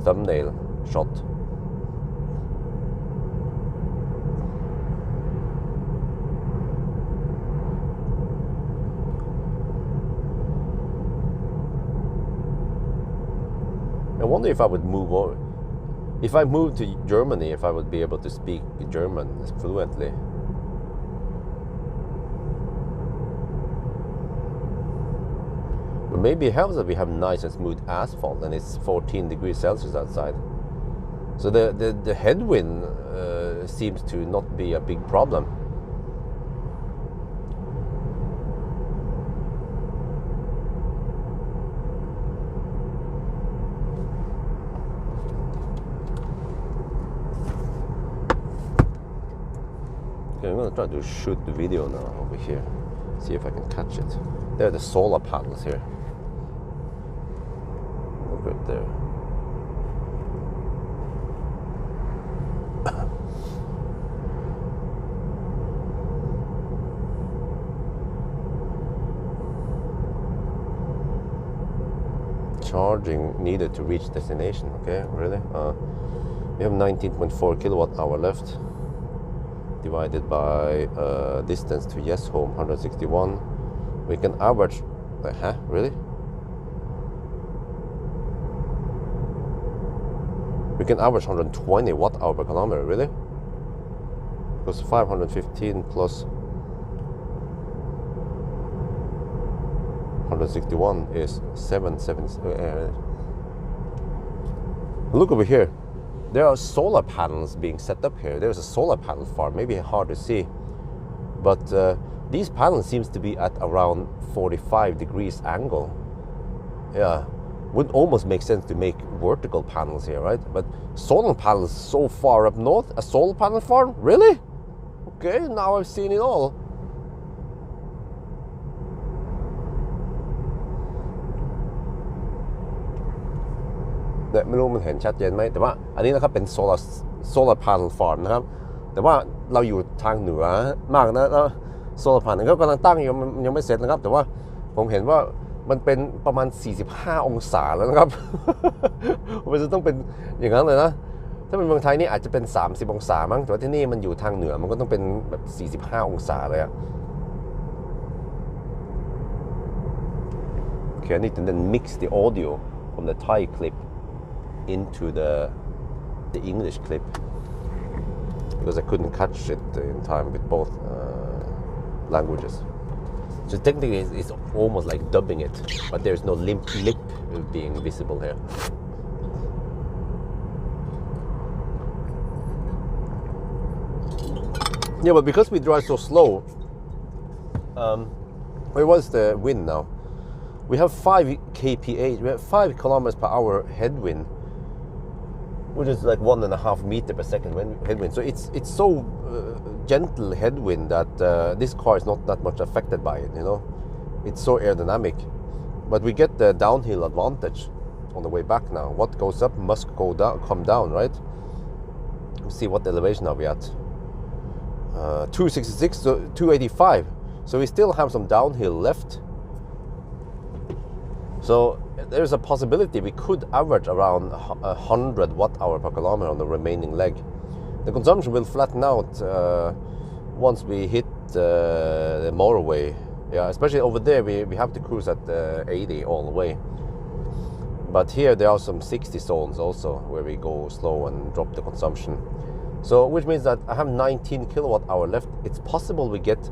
thumbnail shot. I wonder if I would move over. If I moved to Germany, if I would be able to speak German fluently. But maybe it helps that we have nice and smooth asphalt and it's 14 degrees Celsius outside. So the headwind seems to not be a big problem. Okay, I'm going to try to shoot the video now over here. See if I can catch it. There are the solar panels here. Look right there. Charging needed to reach destination. Okay, really? We have 19.4 kilowatt hour left, divided by distance to yes home 161. We can average. Really? We can average 120 watt hour per kilometer. Really? Because 515 plus 161 is 770. Look over here. There are solar panels being set up here. There's a solar panel farm, maybe hard to see, but these panels seems to be at around 45 degrees angle. Yeah, would almost make sense to make vertical panels here, right? But solar panels so far up north, a solar panel farm? Really? Okay, now I've seen it all.เนี่ยไม่รู้มันเห็นชัดเจนไหมแต่ว่าอันนี้นะครับเป็นsolar panel farm นะครับแต่ว่าเราอยู่ทางเหนือมากนะแล้วsolar panel ก็กำลังตั้งอยู่มันยังไม่เสร็จนะครับแต่ว่าผมเห็นว่ามันเป็นประมาณ45องศาแล้วนะครับ มันจะต้องเป็นอย่างนั้นเลยนะถ้าเป็นเมืองไทยนี่อาจจะเป็น30องศามั้งแต่ว่าที่นี่มันอยู่ทางเหนือมันก็ต้องเป็นแบบ45องศาเลยอะOkay, I need to then mix the audio from the Thai clip into the English clip because I couldn't catch it in time with both languages. So technically it's almost like dubbing it, but there's no lip being visible here. Yeah, but because we drive so slow, where was the wind now? We have 5 kph, we have 5 kilometers per hour headwind, which is like 1.5 meter per second headwind. So it's so gentle headwind that this car is not that much affected by it, you know. It's so aerodynamic. But we get the downhill advantage on the way back now. What goes up must come down, right? Let's see what elevation are we at. 266 to 285. So we still have some downhill left. So there's a possibility we could average around 100 watt hour per kilometer on the remaining leg. The consumption will flatten out once we hit the motorway. Yeah, especially over there we have to cruise at 80 all the way. But here there are some 60 zones also where we go slow and drop the consumption. So which means that I have 19 kilowatt hour left. It's possible we get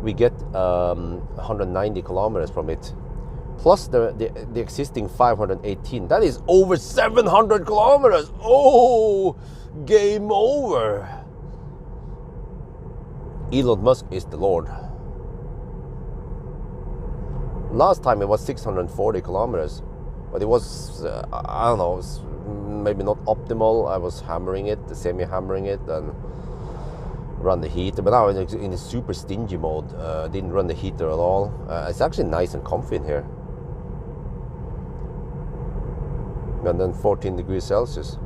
190 kilometers from it. Plus the existing 518. That is over 700 kilometers. Oh, game over. Elon Musk is the Lord. Last time it was 640 kilometers, but it was, I don't know, maybe not optimal. I was hammering it, semi-hammering it, and run the heater. But now it's in a super stingy mode. Didn't run the heater at all. It's actually nice and comfy in here. And then 14 degrees Celsius.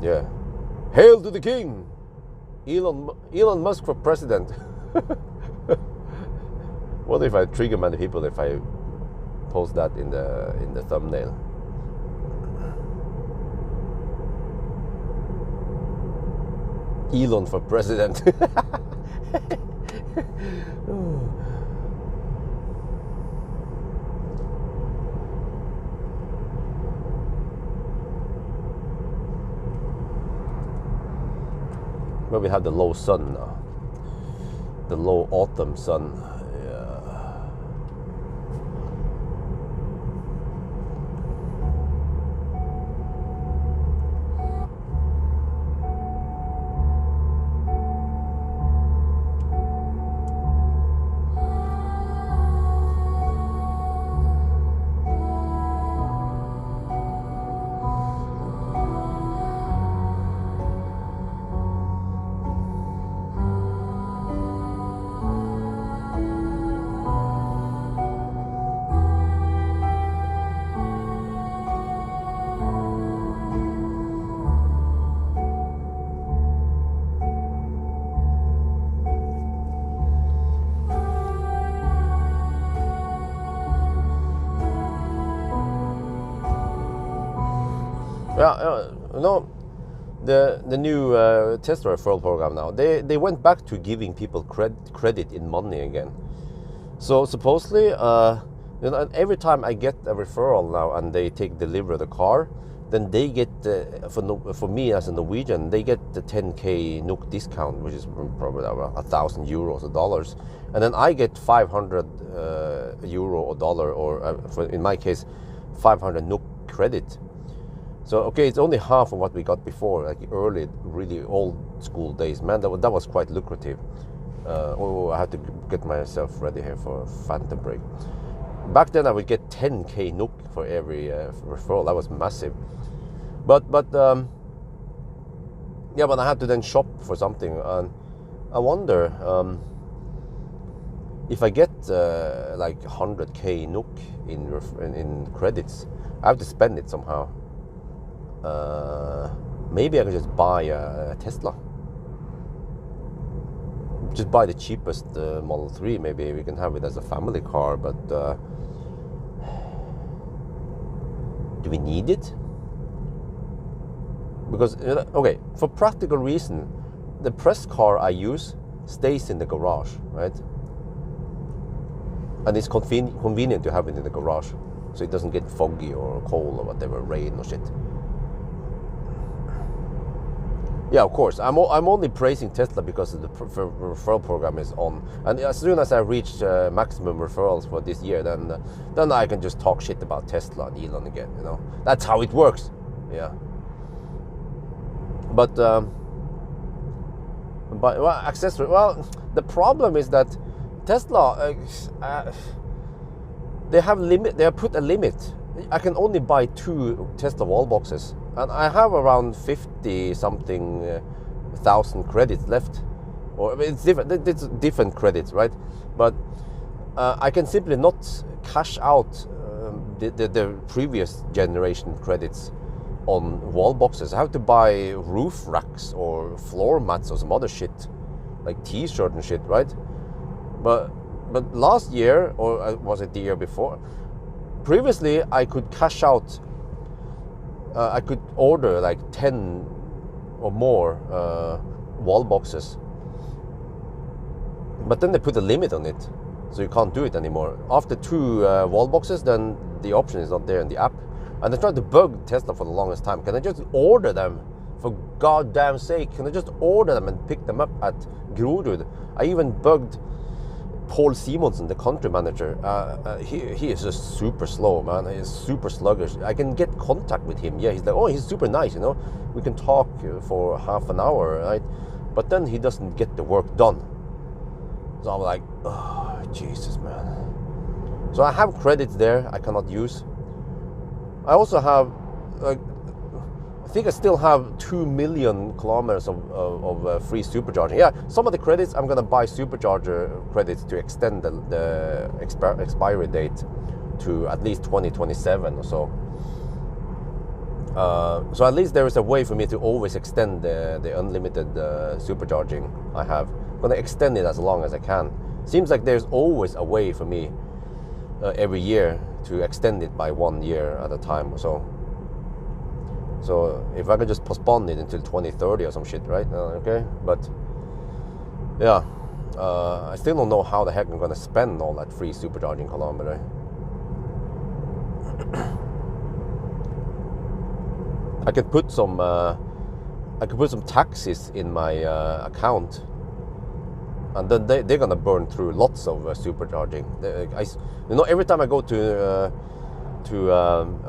Yeah. Hail to the king! Elon Musk for president. What if I trigger many people if I post that in the thumbnail? Elon for president. But we have the low sun now. The low autumn sun. Yeah, you know, the new Tesla referral program now, they went back to giving people credit in money again. So supposedly, you know, every time I get a referral now and they deliver the car, then they get for me as a Norwegian, they get the 10k NOK discount, which is probably about 1,000 euros or dollars, and then I get 500 euro or dollar, or in my case, 500 NOK credit. So okay, it's only half of what we got before, like early, really old school days. Man, that was quite lucrative. I had to get myself ready here for a Phantom break. Back then, I would get 10k NOK for every referral. That was massive. But yeah, but I had to then shop for something, and I wonder if I get like 100k NOK in credits, I have to spend it somehow. Maybe I could just buy a Tesla. Just buy the cheapest Model 3. Maybe we can have it as a family car, but do we need it? Because, okay, for practical reason, the press car I use stays in the garage, right? And it's convenient to have it in the garage, so it doesn't get foggy or cold or whatever, rain or shit. Yeah, of course. I'm only praising Tesla because the referral program is on, and as soon as I reach maximum referrals for this year, then I can just talk shit about Tesla and Elon again. You know, that's how it works. Yeah. But well, accessory. Well, the problem is that Tesla they have put a limit. I can only buy 2 Tesla wall boxes, and I have around 50 something thousand credits left, or it's different credits, right? But I can simply not cash out the previous generation credits on wall boxes. I have to buy roof racks or floor mats or some other shit, like t-shirt and shit, right? But last year, or was it the year before? Previously, I could cash out. I could order like 10 or more wall boxes, but then they put a limit on it, so you can't do it anymore. After 2 wall boxes, then the option is not there in the app. And I tried to bug Tesla for the longest time. Can I just order them? For goddamn sake, can I just order them and pick them up at Grorud? I even bugged Paul Simonsen, the country manager. He is just super slow, man. He is super sluggish. I can get contact with him. Yeah, he's like, oh, he's super nice, you know. We can talk for half an hour, right? But then he doesn't get the work done. So I'm like, oh, Jesus, man. So I have credits there I cannot use. I also have, I think I still have 2 million kilometers of free supercharging. Yeah, some of the credits I'm gonna buy supercharger credits to extend the expiry date to at least 2027 or so. So at least there is a way for me to always extend the unlimited supercharging I have. I'm gonna extend it as long as I can. Seems like there's always a way for me every year to extend it by 1 year at a time or so. So if I could just postpone it until 2030 or some shit, right? Okay, but yeah, I still don't know how the heck I'm gonna spend all that free supercharging kilometer. I could put some taxes in my account, and then they're gonna burn through lots of supercharging. Every time I go to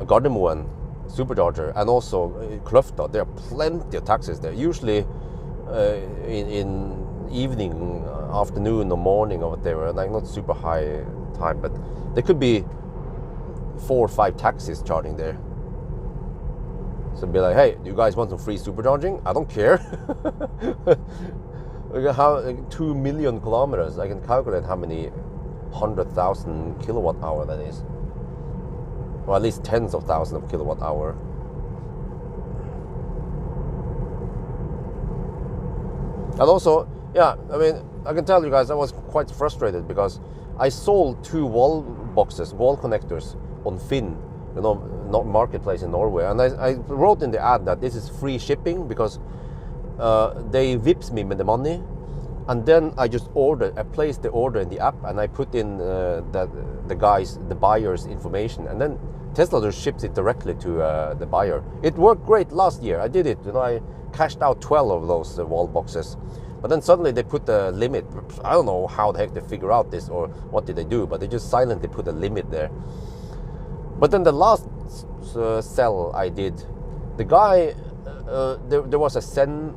Gardermoen supercharger and also Kløfta, there are plenty of taxis there. Usually in evening, afternoon, or morning or whatever, like not super high time, but there could be 4 or 5 taxis charging there. So be like, hey, do you guys want some free supercharging? I don't care. How 2 million kilometers? I can calculate how many 100,000 kilowatt hour that is, or at least tens of thousands of kilowatt hour. And also, yeah, I mean, I can tell you guys, I was quite frustrated because I sold 2 wall connectors on Finn, not marketplace in Norway, and I wrote in the ad that this is free shipping because they Vips me with the money, and then I just placed the order in the app, and I put in the buyer's information, and then Tesla just ships it directly to the buyer. It worked great last year. I did it. I cashed out 12 of those wall boxes, but then suddenly they put a limit. I don't know how the heck they figure out this, or what did they do, but they just silently put a limit there. But then the last sell I did, the guy, there was a send,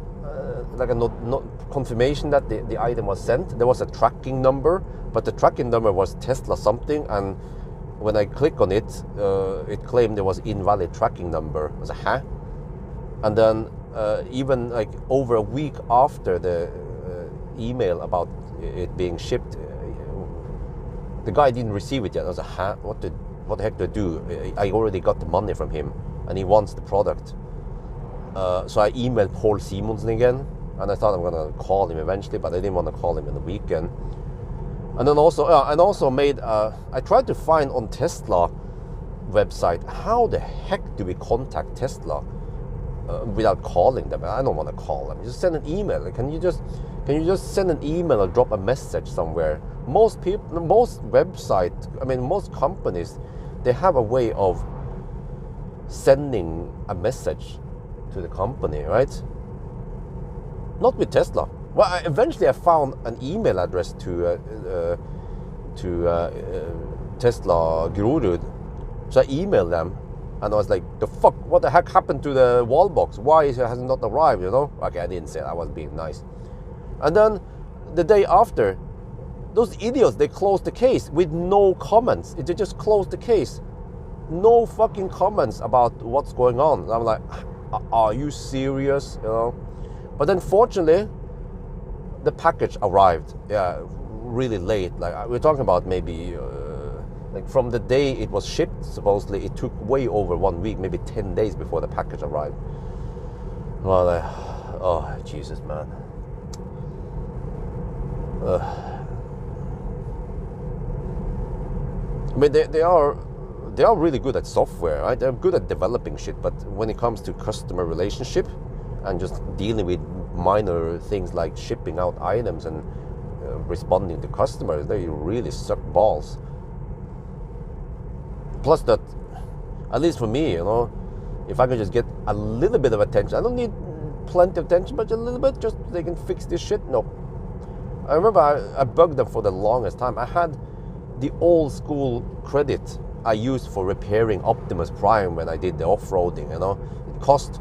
like a not confirmation that the item was sent. There was a tracking number, but the tracking number was Tesla something, and when I click on it, it claimed there was invalid tracking number. I was like, huh? And then even like over a week after the email about it being shipped, the guy didn't receive it yet. I was like, huh? What the heck do I do? I already got the money from him, and he wants the product. So I emailed Paul Simonsen again, and I thought I'm gonna call him eventually, but I didn't want to call him in the weekend. And then also, made. I tried to find on Tesla website, how the heck do we contact Tesla without calling them? I don't want to call them. Just send an email. Can you just send an email or drop a message somewhere? Most websites, I mean, most companies, they have a way of sending a message to the company, right? Not with Tesla. Well, eventually I found an email address to Tesla Grorud, so I emailed them, and I was like, "The fuck? What the heck happened to the wall box? Why has it not arrived?" Okay, I didn't say that. I was being nice. And then the day after, those idiots, they closed the case with no comments. They just closed the case, no fucking comments about what's going on. And I'm like, are you serious? But then fortunately, the package arrived, really late. Like, we're talking about maybe like from the day it was shipped, supposedly it took way over 1 week, maybe 10 days before the package arrived. Well, like, oh Jesus, man. I mean, they are really good at software, right? They're good at developing shit, but when it comes to customer relationship and just dealing with minor things like shipping out items and responding to customers, they really suck balls. Plus that, at least for me, if I can just get a little bit of attention, I don't need plenty of attention, but just a little bit, just they can fix this shit. No. I remember I bugged them for the longest time. I had the old school credit I used for repairing Optimus Prime when I did the off-roading, It cost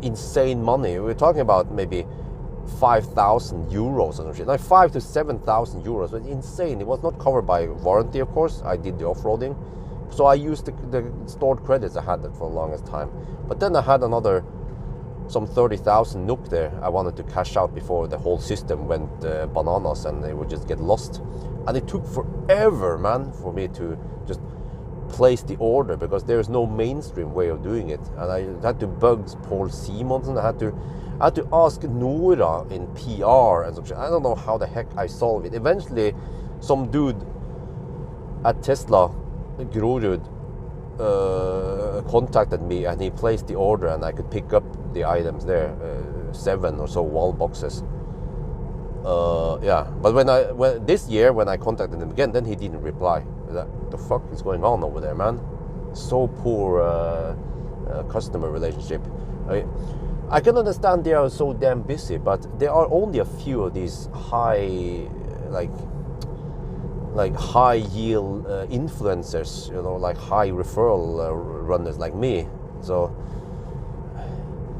insane money. We're talking about maybe 5,000 euros or something, like 5,000 to 7,000 euros. It was insane. It was not covered by warranty, of course. I did the off-roading. So I used the stored credits. I had that for the longest time. But then I had some 30,000 NOK there I wanted to cash out before the whole system went bananas and they would just get lost. And it took forever, man, for me to just place the order because there's no mainstream way of doing it, and I had to bug Paul Simonsen. I had to ask Nora in PR and such. I don't know how the heck I solved it. Eventually, some dude at Tesla, Grorud, contacted me, and he placed the order, and I could pick up the items there, 7 or so wall boxes. Yeah, but when this year when I contacted him again, then he didn't reply. What the fuck is going on over there, man? So poor customer relationship. I can understand they are so damn busy, but there are only a few of these high, like high yield influencers, you know, like high referral runners like me. So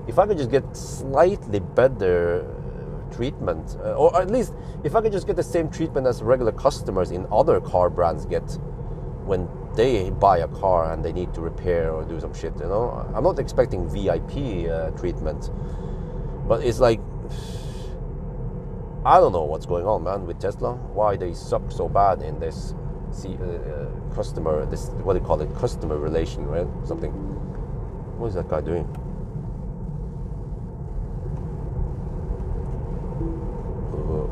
if I could just get slightly better treatment, or at least if I could just get the same treatment as regular customers in other car brands get when they buy a car and they need to repair or do some shit, you know. I'm not expecting VIP treatment, but it's like, I don't know what's going on, man, with Tesla. Why they suck so bad in this customer, this, what do you call it, customer relation, right? Something. What is that guy doing?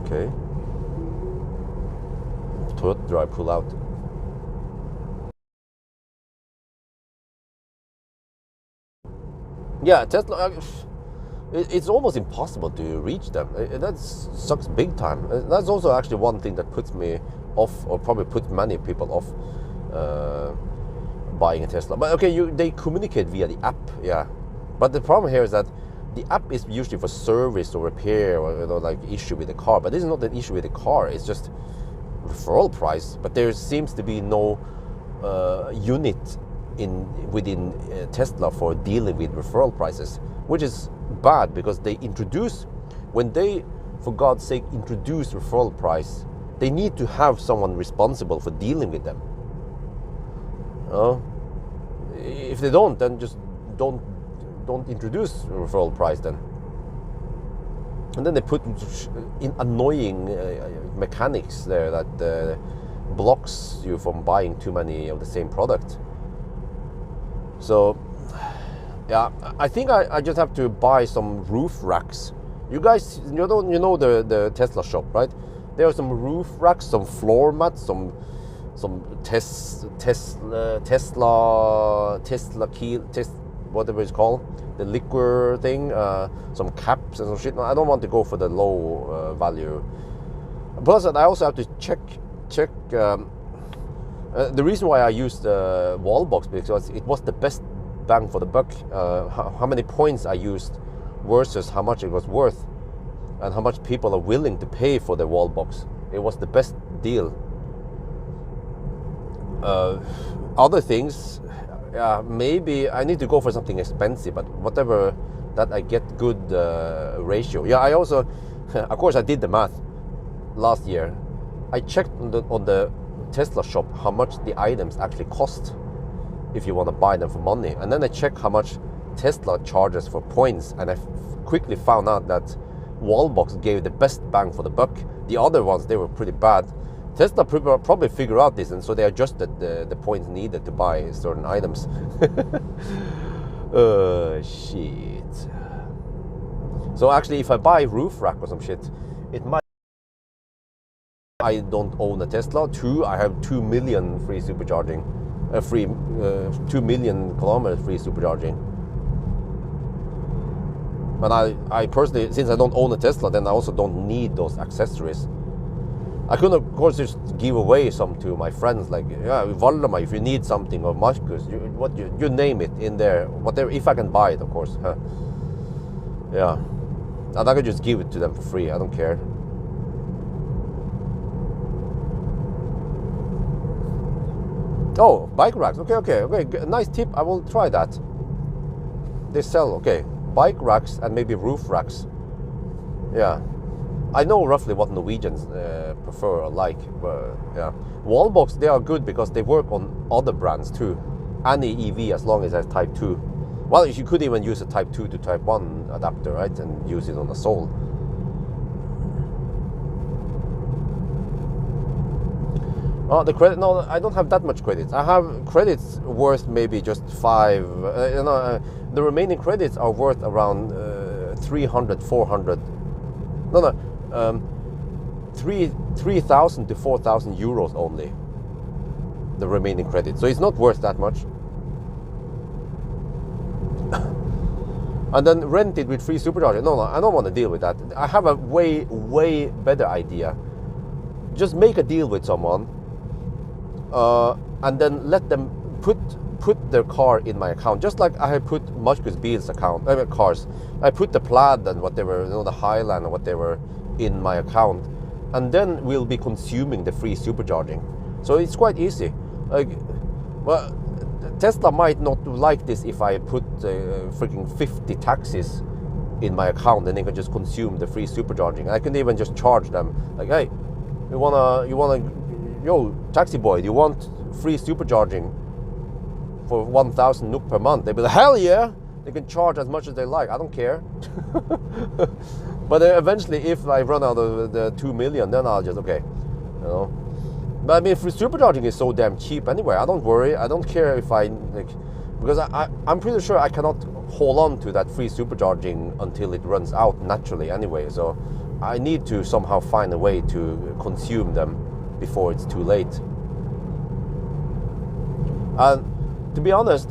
Okay. Toyota, do I pull out? Yeah, Tesla. It's almost impossible to reach them. That sucks big time. That's also actually one thing that puts me off, or probably puts many people off buying a Tesla. But okay, they communicate via the app, yeah. But the problem here is that the app is usually for service or repair or, you know, like issue with the car. But this is not an issue with the car. It's just referral price. But there seems to be no unit within Tesla for dealing with referral prices, which is bad because they introduce, when they, for God's sake, introduce referral price, they need to have someone responsible for dealing with them. If they don't, then just don't introduce referral price then. And then they put in annoying mechanics there that blocks you from buying too many of the same product. So yeah, I think I just have to buy some roof racks. You guys, you know the Tesla shop, right? There are some roof racks, some floor mats, some Tesla key, whatever it's called, the liquor thing, some caps and some shit. I don't want to go for the low value. Plus, I also have to check. The reason why I used the wall box, because it was the best bang for the buck. How many points I used versus how much it was worth, and how much people are willing to pay for the wall box. It was the best deal. Other things, maybe I need to go for something expensive, but whatever that I get good ratio. Yeah, I also, of course, I did the math last year. I checked on the Tesla shop how much the items actually cost if you want to buy them for money, and then I checked how much Tesla charges for points, and I quickly found out that Wallbox gave the best bang for the buck. The other ones, they were pretty bad. Tesla probably figured out this, and so they adjusted the points needed to buy certain items. Shit. So actually, if I buy roof rack or some shit, it might. I don't own a Tesla. 2, I have 2 million free supercharging, 2 million kilometers free supercharging. But I personally, since I don't own a Tesla, then I also don't need those accessories. I could of course just give away some to my friends, like, yeah, Valdemar, if you need something, or Marcus, you name it in there, whatever, if I can buy it, of course. Yeah, and I could just give it to them for free. I don't care. Oh, bike racks. Okay. Nice tip. I will try that. They sell, okay, bike racks and maybe roof racks. Yeah, I know roughly what Norwegians prefer or like. But yeah, Wallbox, they are good because they work on other brands too. Any EV, as long as it has Type 2. Well, you could even use a Type 2 to Type 1 adapter, right, and use it on a Soul. Oh, the credit? No, I don't have that much credits. I have credits worth maybe just 5. The remaining credits are worth around 300, 400. No, no, 3,000 to 4,000 euros only. The remaining credits, so it's not worth that much. And then rent it with free supercharger. No, I don't want to deal with that. I have a way better idea. Just make a deal with someone, and then let them put their car in my account, just like I have put Marcus Beal's account, cars. I put the Plaid and whatever, the Highland or whatever, in my account, and then we'll be consuming the free supercharging. So it's quite easy. Like, well, Tesla might not like this if I put freaking 50 taxis in my account, and they can just consume the free supercharging. I can even just charge them, like, hey, you wanna, yo, taxi boy, do you want free supercharging for 1,000 NOK per month? They'd be like, hell yeah! They can charge as much as they like. I don't care. But eventually, if I run out of the 2 million, then I'll just, okay, you know. But I mean, free supercharging is so damn cheap anyway. I don't worry. I don't care if I, like, because I'm pretty sure I cannot hold on to that free supercharging until it runs out naturally anyway. So I need to somehow find a way to consume them before it's too late. And to be honest,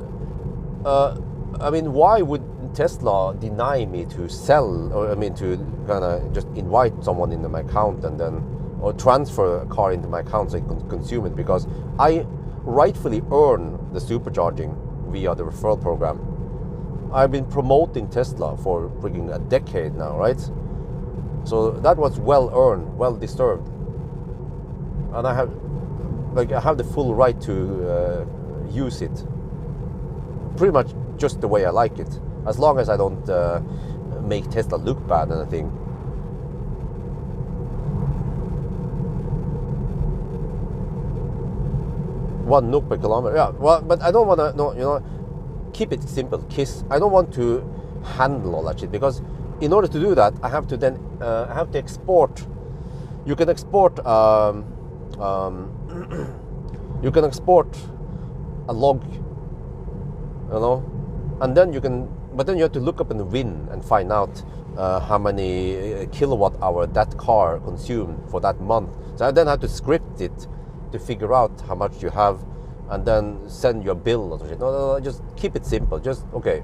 I mean, why would Tesla deny me to sell, or I mean, to kind of just invite someone into my account and then, or transfer a car into my account so I can consume it? Because I rightfully earn the supercharging via the referral program. I've been promoting Tesla for freaking a decade now, right? So that was well earned, well deserved, and I have the full right to use it pretty much just the way I like it, as long as I don't make Tesla look bad and anything. One NOK per kilometer, yeah. Well, but I don't want to, no, you know, keep it simple, KISS. I don't want to handle all that shit, because in order to do that, I have to then export. You can export you can export a log, you know, and then you can, but then you have to look up in the VIN and find out how many kilowatt hour that car consumed for that month. So I then have to script it to figure out how much you have, and then send your bill or something. No, just keep it simple. Just, okay,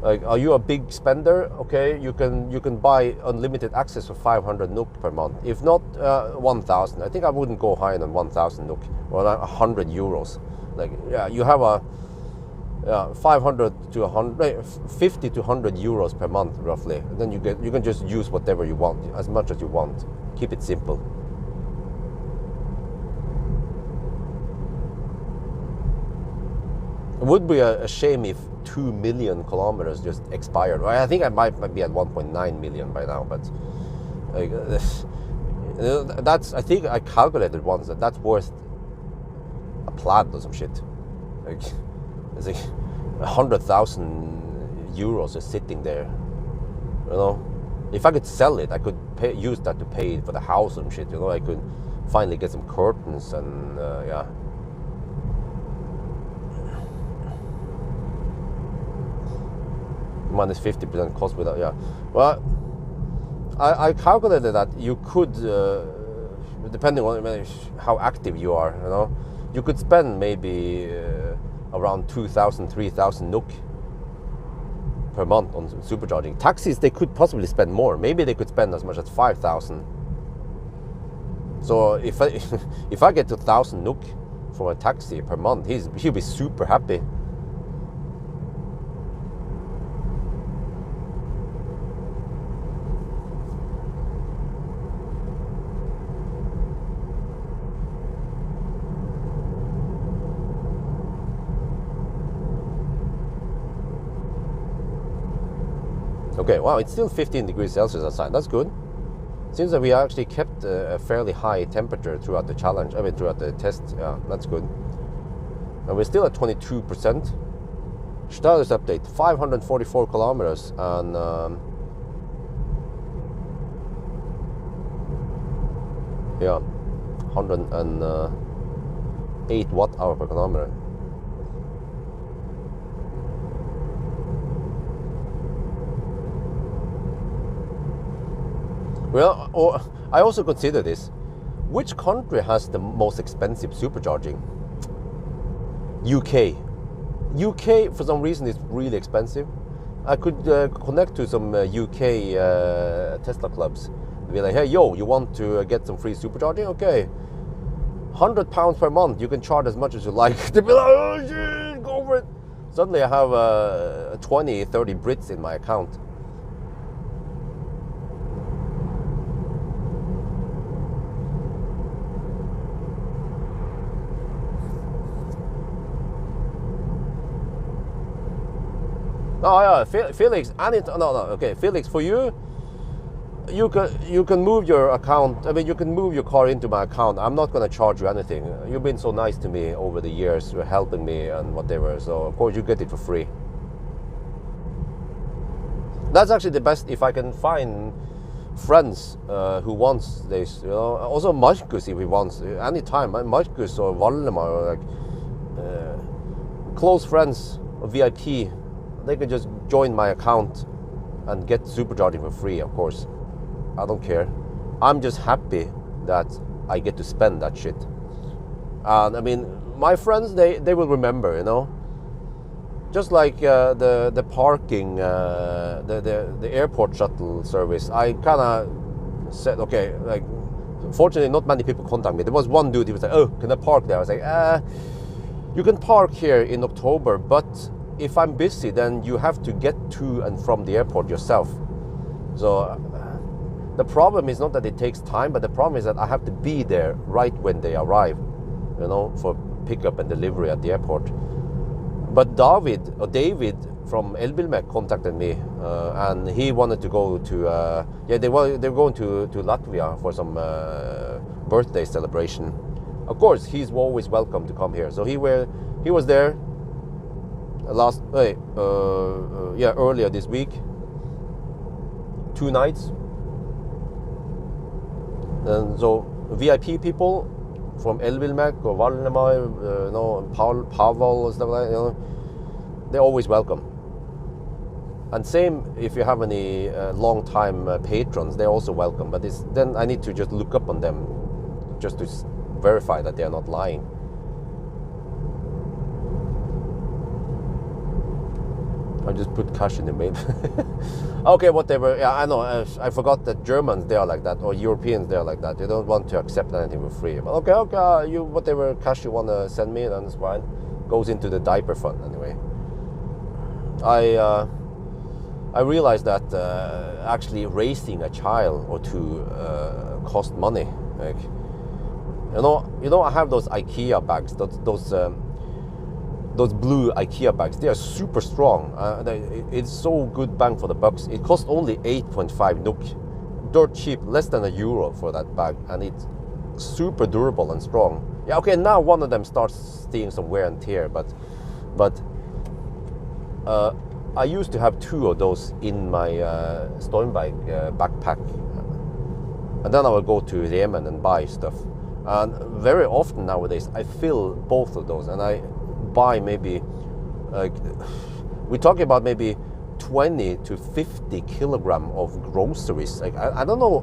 like, are you a big spender? Okay, you can buy unlimited access for 500 NOK per month. If not, 1,000. I think I wouldn't go higher than 1,000 NOK or 100 euros. Like, yeah, you have a 500 to 100, 50 to 100 euros per month roughly. And then you can just use whatever you want, as much as you want. Keep it simple. It would be a shame if 2 million kilometers just expired. I think I might be at 1.9 million by now, but that's, I think I calculated once that that's worth a Plaid or some shit. Like, it's like 100,000 euros just sitting there. You know, if I could sell it, I could use that to pay for the house and shit. You know, I could finally get some curtains and yeah. Minus 50% cost without, yeah. Well, I calculated that you could, depending on how active you are, you know, you could spend maybe around 2,000, 3,000 NOK per month on supercharging. Taxis, they could possibly spend more. Maybe they could spend as much as 5,000. So if I get to 1,000 NOK for a taxi per month, he'll be super happy. Okay, wow, it's still 15 degrees Celsius outside. That's good. Seems that we actually kept a fairly high temperature throughout the challenge. I mean, throughout the test. Yeah, that's good. And we're still at 22%. Status update: 544 kilometers, and yeah, 8 watt-hour per kilometer. Well, I also consider this. Which country has the most expensive supercharging? UK. UK, for some reason, is really expensive. I could connect to some UK Tesla clubs. Be like, hey, yo, you want to get some free supercharging? Okay. £100 per month, you can charge as much as you like. They'll be like, oh shit, go for it. Suddenly I have 20, 30 Brits in my account. Oh yeah, Felix, okay, Felix, for you, you can move your account. I mean, you can move your car into my account. I'm not gonna charge you anything. You've been so nice to me over the years, you're helping me and whatever. So of course you get it for free. That's actually the best if I can find friends who wants this. You know, also Marcus if he wants anytime. Marcus or Valdemar or like close friends or VIP. They can just join my account and get supercharging for free, of course. I don't care. I'm just happy that I get to spend that shit. And I mean, my friends, they will remember, you know. Just like the parking, the airport shuttle service, I kind of said, okay, like, fortunately not many people contact me. There was one dude, he was like, oh, can I park there? I was like, you can park here in October, but if I'm busy, then you have to get to and from the airport yourself. So the problem is not that it takes time, but the problem is that I have to be there right when they arrive, you know, for pickup and delivery at the airport. But David from Elbilmek contacted me, and he wanted to go to, they were going to Latvia for some birthday celebration. Of course, he's always welcome to come here. So he was there earlier this week, 2 nights. And so VIP people from Elbilmek or Valdemar, Pawel and stuff like that, you know, they're always welcome. And same if you have any long-time patrons, they're also welcome. But then I need to just look up on them just to verify that they're not lying. I just put cash in the mail. Okay, whatever. Yeah, I know. I forgot that Germans, they are like that, or Europeans, they are like that. They don't want to accept anything for free. But okay, you whatever cash you want to send me, then it's fine. Goes into the diaper fund anyway. I realized that actually raising a child or two cost money. Like, you know, I have those IKEA bags. Those blue IKEA bags, they are super strong. It's so good bang for the bucks. It costs only 8.5 NOK. Dirt cheap, less than €1 for that bag. And it's super durable and strong. Yeah, okay, now one of them starts seeing some wear and tear, but I used to have 2 of those in my Stormbike backpack. And then I would go to Remen and buy stuff. And very often nowadays, I fill both of those and I buy maybe, like, we're talking about maybe 20 to 50 kilogram of groceries. Like, I don't know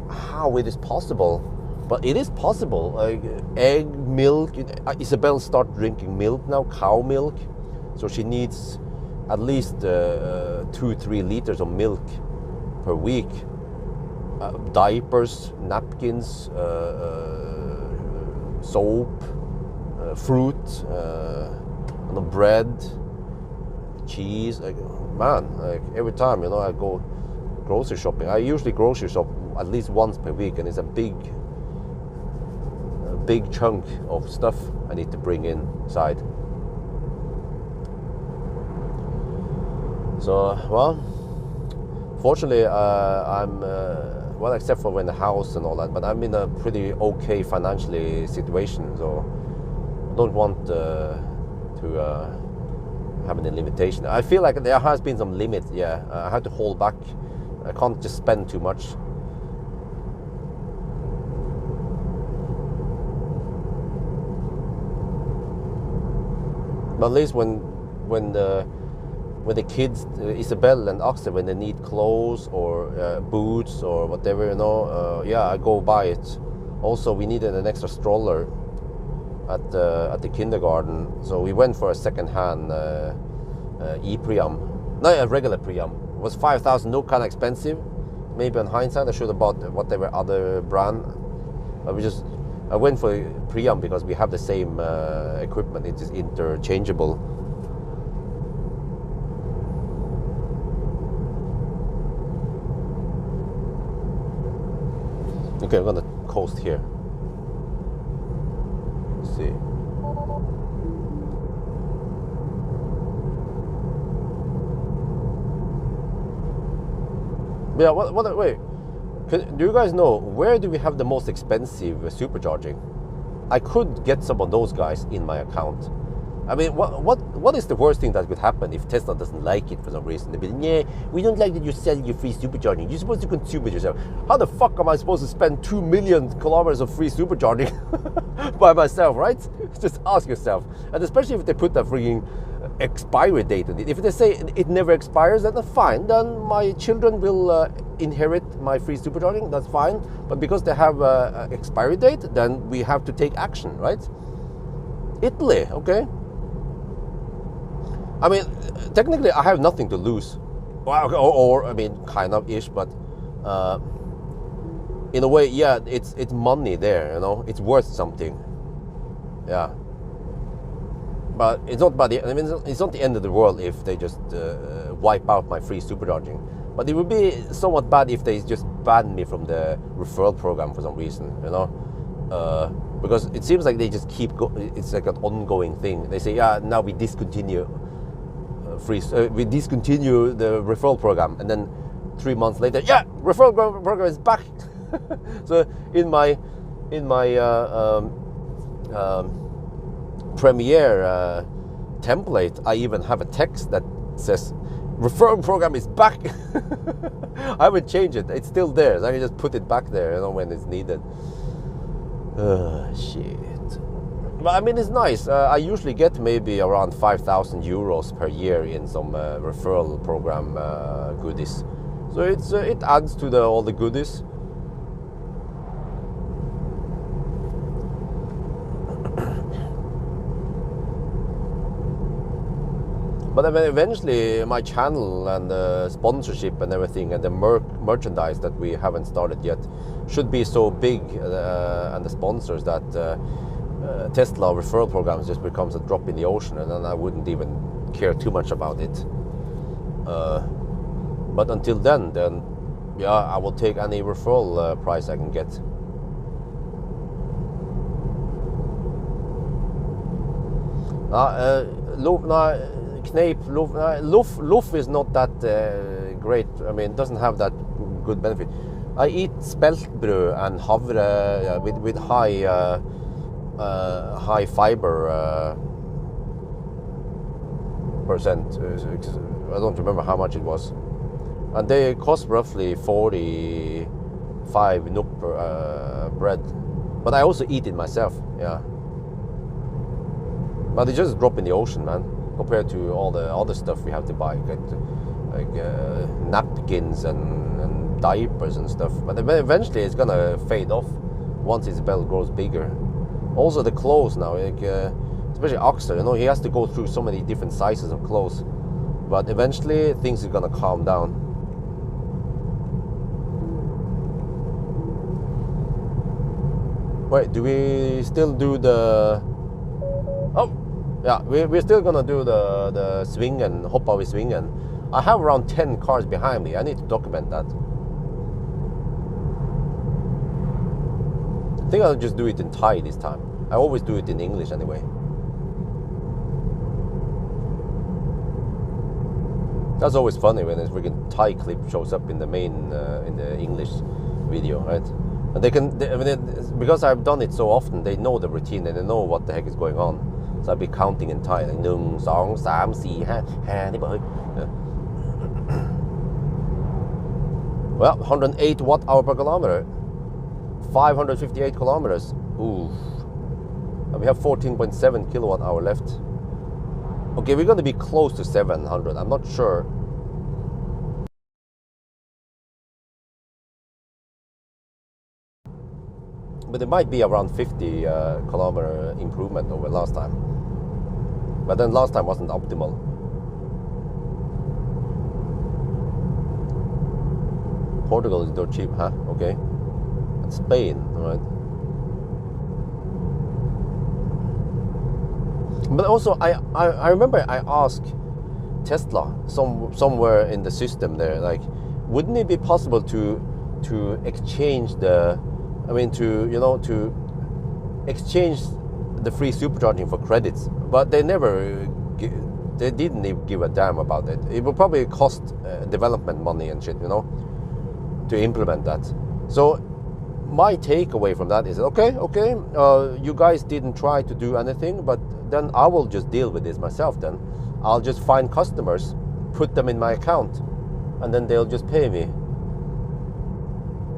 how it is possible, but it is possible. Like egg, milk. Isabel start drinking milk now, cow milk, so she needs at least 2-3 liters of milk per week. Diapers, napkins, soap, fruit, bread, cheese. Like, man, like every time, you know, I go grocery shopping, I usually grocery shop at least once per week, and it's a big chunk of stuff I need to bring inside. So, well, fortunately, I'm well, except for when the house and all that, but I'm in a pretty okay financially situation, so I don't want to have any limitation. I feel like there has been some limit. Yeah, I have to hold back. I can't just spend too much. But at least when the kids, Isabel and Axel, when they need clothes or boots or whatever, yeah, I go buy it. Also, we needed an extra stroller at the kindergarten, so we went for a second-hand e-Priam, no, a regular Priam. It was 5,000, no, kind of expensive. Maybe on hindsight, I should have bought whatever other brand. I went for Priam because we have the same equipment. It is interchangeable. Okay, I'm gonna coast here. Let's see. Yeah, wait. Do you guys know where do we have the most expensive supercharging? I could get some of those guys in my account. I mean, what is the worst thing that could happen if Tesla doesn't like it for some reason? They'd be like, yeah, we don't like that you sell your free supercharging. You're supposed to consume it yourself. How the fuck am I supposed to spend 2 million kilometers of free supercharging by myself, right? Just ask yourself. And especially if they put that freaking expiry date on it. If they say it never expires, then that's fine. Then my children will inherit my free supercharging. That's fine. But because they have an expiry date, then we have to take action, right? Italy, okay. I mean, technically, I have nothing to lose, or I mean, kind of ish, but in a way, yeah, it's money there, it's worth something, yeah. But it's not it's not the end of the world if they just wipe out my free supercharging. But it would be somewhat bad if they just banned me from the referral program for some reason, because it seems like they just keep it's like an ongoing thing. They say, yeah, now we discontinue. We discontinue the referral program, and then 3 months later, yeah, referral program is back. So in my Premiere template, I even have a text that says referral program is back. I haven't changed it. It's still there. So I can just put it back there, when it's needed. Shit. But I mean, it's nice. I usually get maybe around 5,000 euros per year in some referral program goodies. So it adds to all the goodies. But eventually, my channel and the sponsorship and everything, and the merchandise that we haven't started yet, should be so big, and the sponsors that Tesla referral programs just becomes a drop in the ocean, and then I wouldn't even care too much about it. But until then, yeah, I will take any referral price I can get. Luff is not that great. I mean, it doesn't have that good benefit. I eat speltbrød and havre with high fiber percent. I don't remember how much it was, and they cost roughly 45 NOK per bread. But I also eat it myself, yeah. But it's just a drop in the ocean, man, compared to all the other stuff we have to buy, like napkins and diapers and stuff. But eventually it's gonna fade off once Isabel grows bigger. Also the clothes now, especially Axel, he has to go through so many different sizes of clothes. But eventually things are gonna calm down. Wait, do we still do the... Oh, yeah, we're still gonna do the swing and hoppa with swing. And I have around 10 cars behind me. I need to document that. I think I'll just do it in Thai this time. I always do it in English anyway. That's always funny when a freaking Thai clip shows up in the main, in the English video, right? And because I've done it so often, they know the routine and they know what the heck is going on. So I'll be counting in Thai, like 1, 2, 3, 4, 5,นี่เบย Well, 108 watt-hour per kilometer, 558 kilometers. Ooh. And we have 14.7 kilowatt-hour left. Okay, we're gonna be close to 700. I'm not sure. But it might be around 50 kilometer improvement over last time. But then last time wasn't optimal. Portugal is dirt cheap, huh? Okay. And Spain, right? But also, I remember I asked Tesla somewhere in the system there, like, wouldn't it be possible to exchange the, I mean, to exchange the free supercharging for credits? But they never, they didn't even give a damn about it. It would probably cost development money and shit, to implement that. So my takeaway from that is, okay, you guys didn't try to do anything, but then I will just deal with this myself then. I'll just find customers, put them in my account, and then they'll just pay me.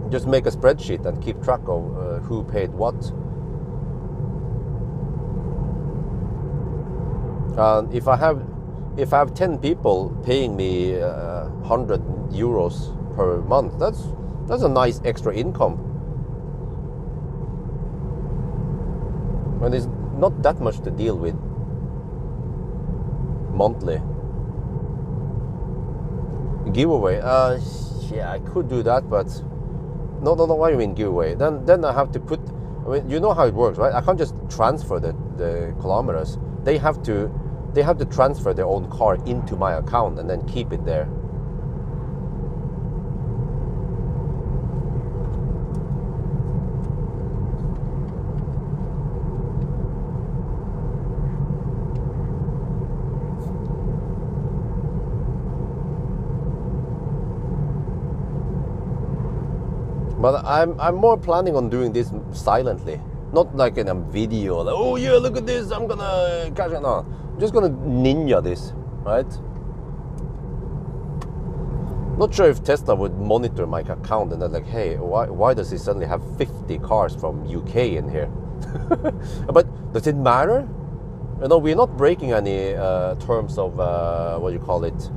Just make a spreadsheet and keep track of who paid what. And if I have 10 people paying me 100 euros per month, that's a nice extra income. And it's not that much to deal with monthly. Giveaway, yeah, I could do that, but no, what do you mean giveaway? Then I have to put, I mean, you know how it works, right? I can't just transfer the kilometers. They have to transfer their own car into my account and then keep it there. But I'm more planning on doing this silently, not like in a video. Like, oh yeah, look at this! I'm gonna cash it. No, I'm just gonna ninja this, right? Not sure if Tesla would monitor my account and they're like, hey, why does he suddenly have 50 cars from UK in here? But does it matter? We're not breaking any terms of what you call it.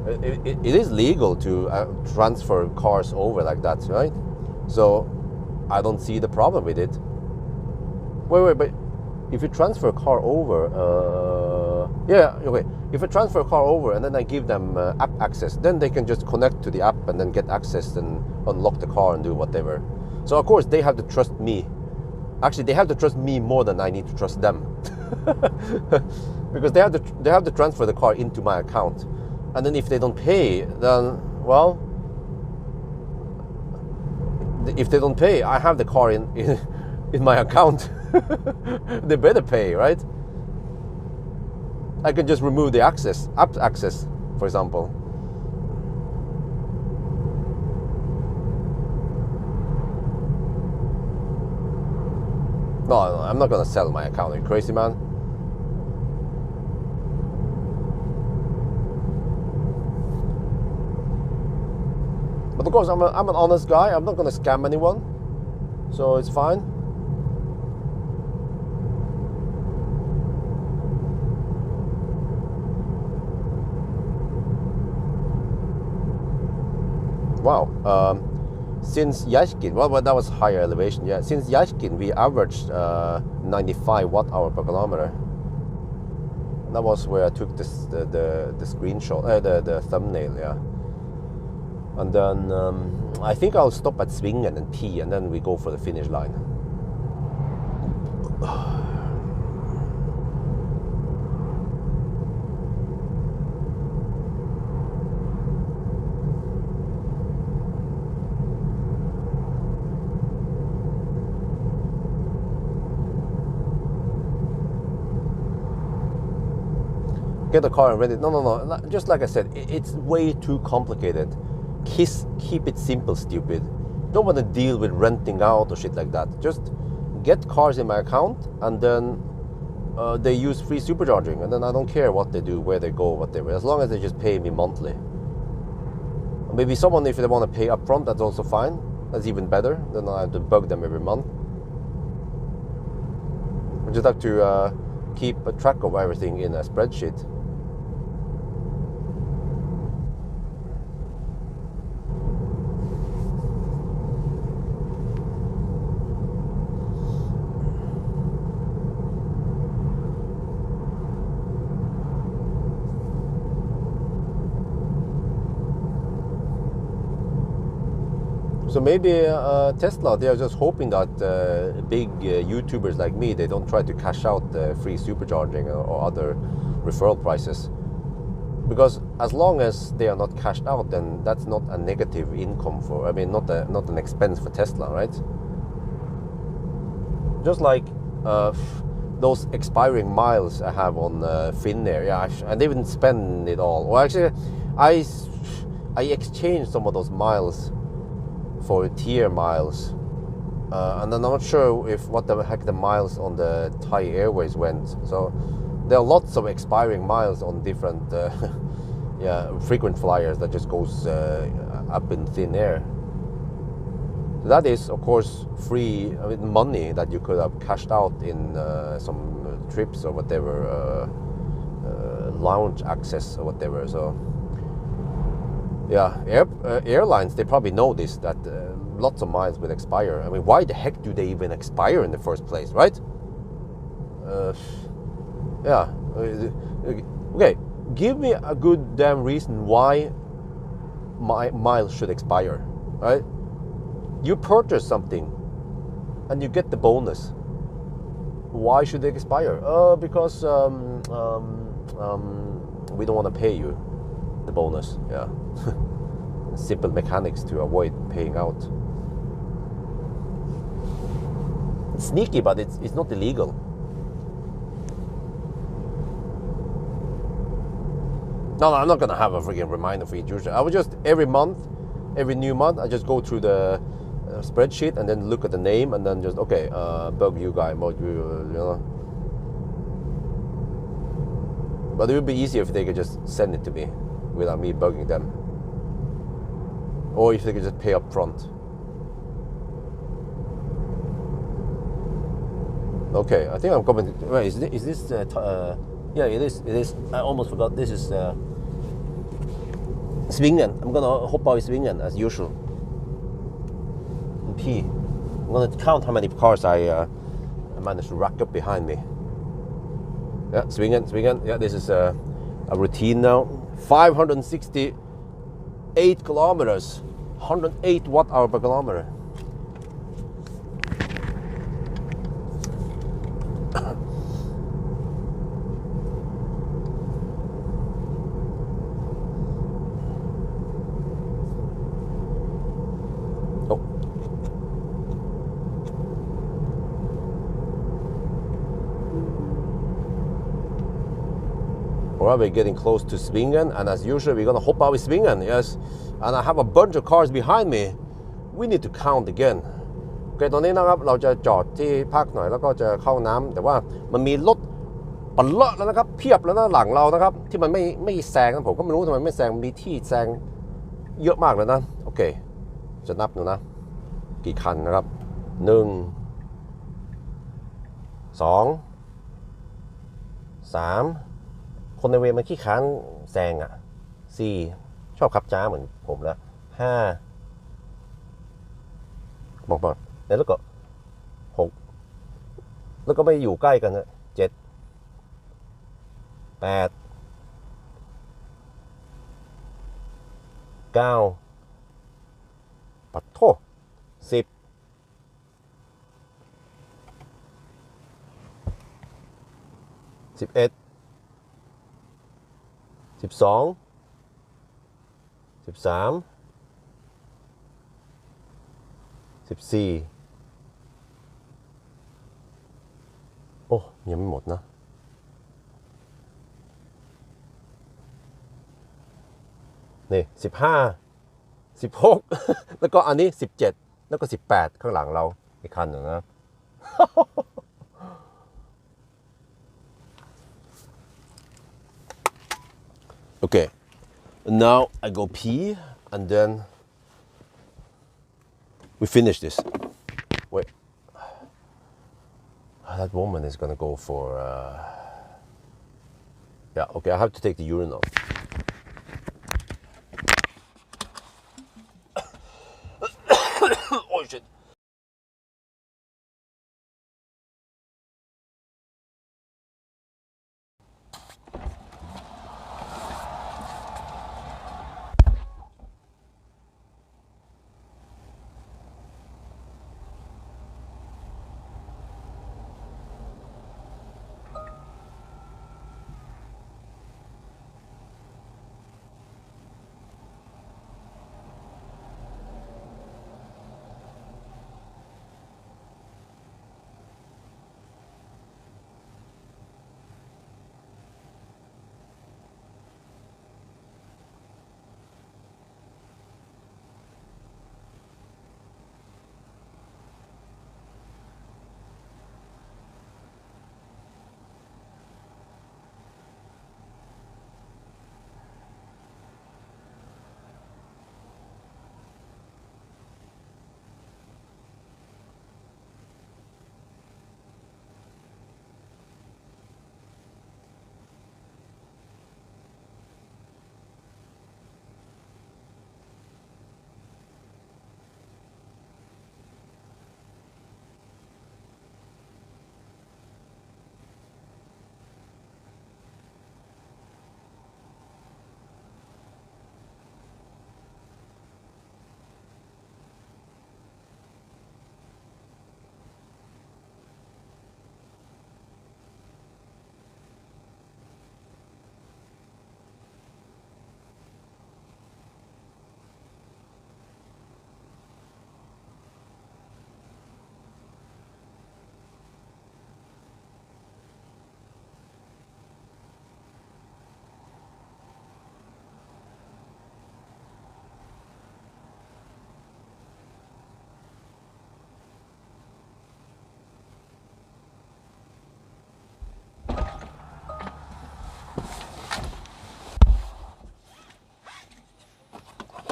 It is legal to transfer cars over like that, right? So I don't see the problem with it. Wait, but if you transfer a car over, yeah, okay. If I transfer a car over and then I give them app access, then they can just connect to the app and then get access and unlock the car and do whatever. So of course they have to trust me. Actually, they have to trust me more than I need to trust them, because they have to transfer the car into my account. And then if they don't pay, then, well, if they don't pay, I have the car in my account. They better pay, right? I can just remove the app access, for example. No, I'm not gonna sell my account. Are you crazy, man? But of course, I'm an honest guy. I'm not going to scam anyone, so it's fine. Wow. Since Yashkin, well, that was higher elevation. Yeah. Since Yashkin, we averaged 95 watt-hour per kilometer. That was where I took the screenshot, the thumbnail. Yeah. And then I think I'll stop at Svingen and pee, and then we go for the finish line. Get the car and ready. No. Just like I said, it's way too complicated. Keep it simple, stupid. Don't want to deal with renting out or shit like that. Just get cars in my account, and then they use free supercharging, and then I don't care what they do, where they go, whatever, as long as they just pay me monthly. Maybe someone, if they want to pay up front, that's also fine. That's even better. Then I have to bug them every month. I just have to keep a track of everything in a spreadsheet. So maybe Tesla, they are just hoping that big YouTubers like me, they don't try to cash out free supercharging or other referral prices. Because as long as they are not cashed out, then that's not a negative income for, I mean, not an expense for Tesla, right? Just like those expiring miles I have on Finnair, yeah, I didn't spend it all. Well, actually, I exchanged some of those miles for tier miles, and I'm not sure if what the heck the miles on the Thai Airways went. So there are lots of expiring miles on different frequent flyers that just goes up in thin air. So that is, of course, free money that you could have cashed out in some trips or whatever, lounge access or whatever. So yeah, airlines, they probably know this, that lots of miles will expire. I mean, why the heck do they even expire in the first place, right? Yeah. Okay, give me a good damn reason why my miles should expire, right? You purchase something and you get the bonus. Why should they expire? Because we don't want to pay you the bonus. Yeah. Simple mechanics to avoid paying out. It's sneaky, but it's not illegal. No, I'm not gonna have a freaking reminder for each user. I would just every new month, I just go through the spreadsheet and then look at the name and then just bug you guy, you know. But it would be easier if they could just send it to me without me bugging them, or if they could just pay up front. Okay, I think I'm coming to, wait, is this yeah, it is. I almost forgot. This is Svingen. I'm gonna hop out Svingen as usual. In P. I'm gonna count how many cars I managed to rack up behind me. Yeah, Svingen. Yeah, this is a routine now. 568 kilometers, 108 watt-hour per kilometer. Alright, we're getting close to Svingen, and as usual, we're gonna hop out with Svingen, yes. And I have a bunch of cars behind me. We need to count again. โอเคตอนนี้นะครับเราจะจอดที่พักหน่อยแล้วก็จะเข้าน้ำแต่ว่ามันมีรถปั่นเลาะแล้วนะครับเพียบแล้วนะหลังเรานะครับที่มันไม่แซงนะผมก็ไม่รู้ทำไมไม่แซงมีที่แซงเยอะมากเลยนะโอเคจะนับดูนะกี่คันนะครับ1 2 3คนในเวรมันขี้ค้างแซงอ่ะ4ชอบขับจ้าเหมือนผมแล้ว5บอกแล้วก็6แล้วก็ไม่อยู่ใกล้กันนะ7 8 9ปัดโท10 11 12 13 14โอ้ยังไม่หมดนะนี่15 16 แล้วก็อันนี้17แล้วก็18ข้างหลังเราอีกคันหนึ่งนะ Okay, now I go pee and then we finish this. Wait, that woman is gonna go for Yeah, okay, I have to take the urinal. Oh shit.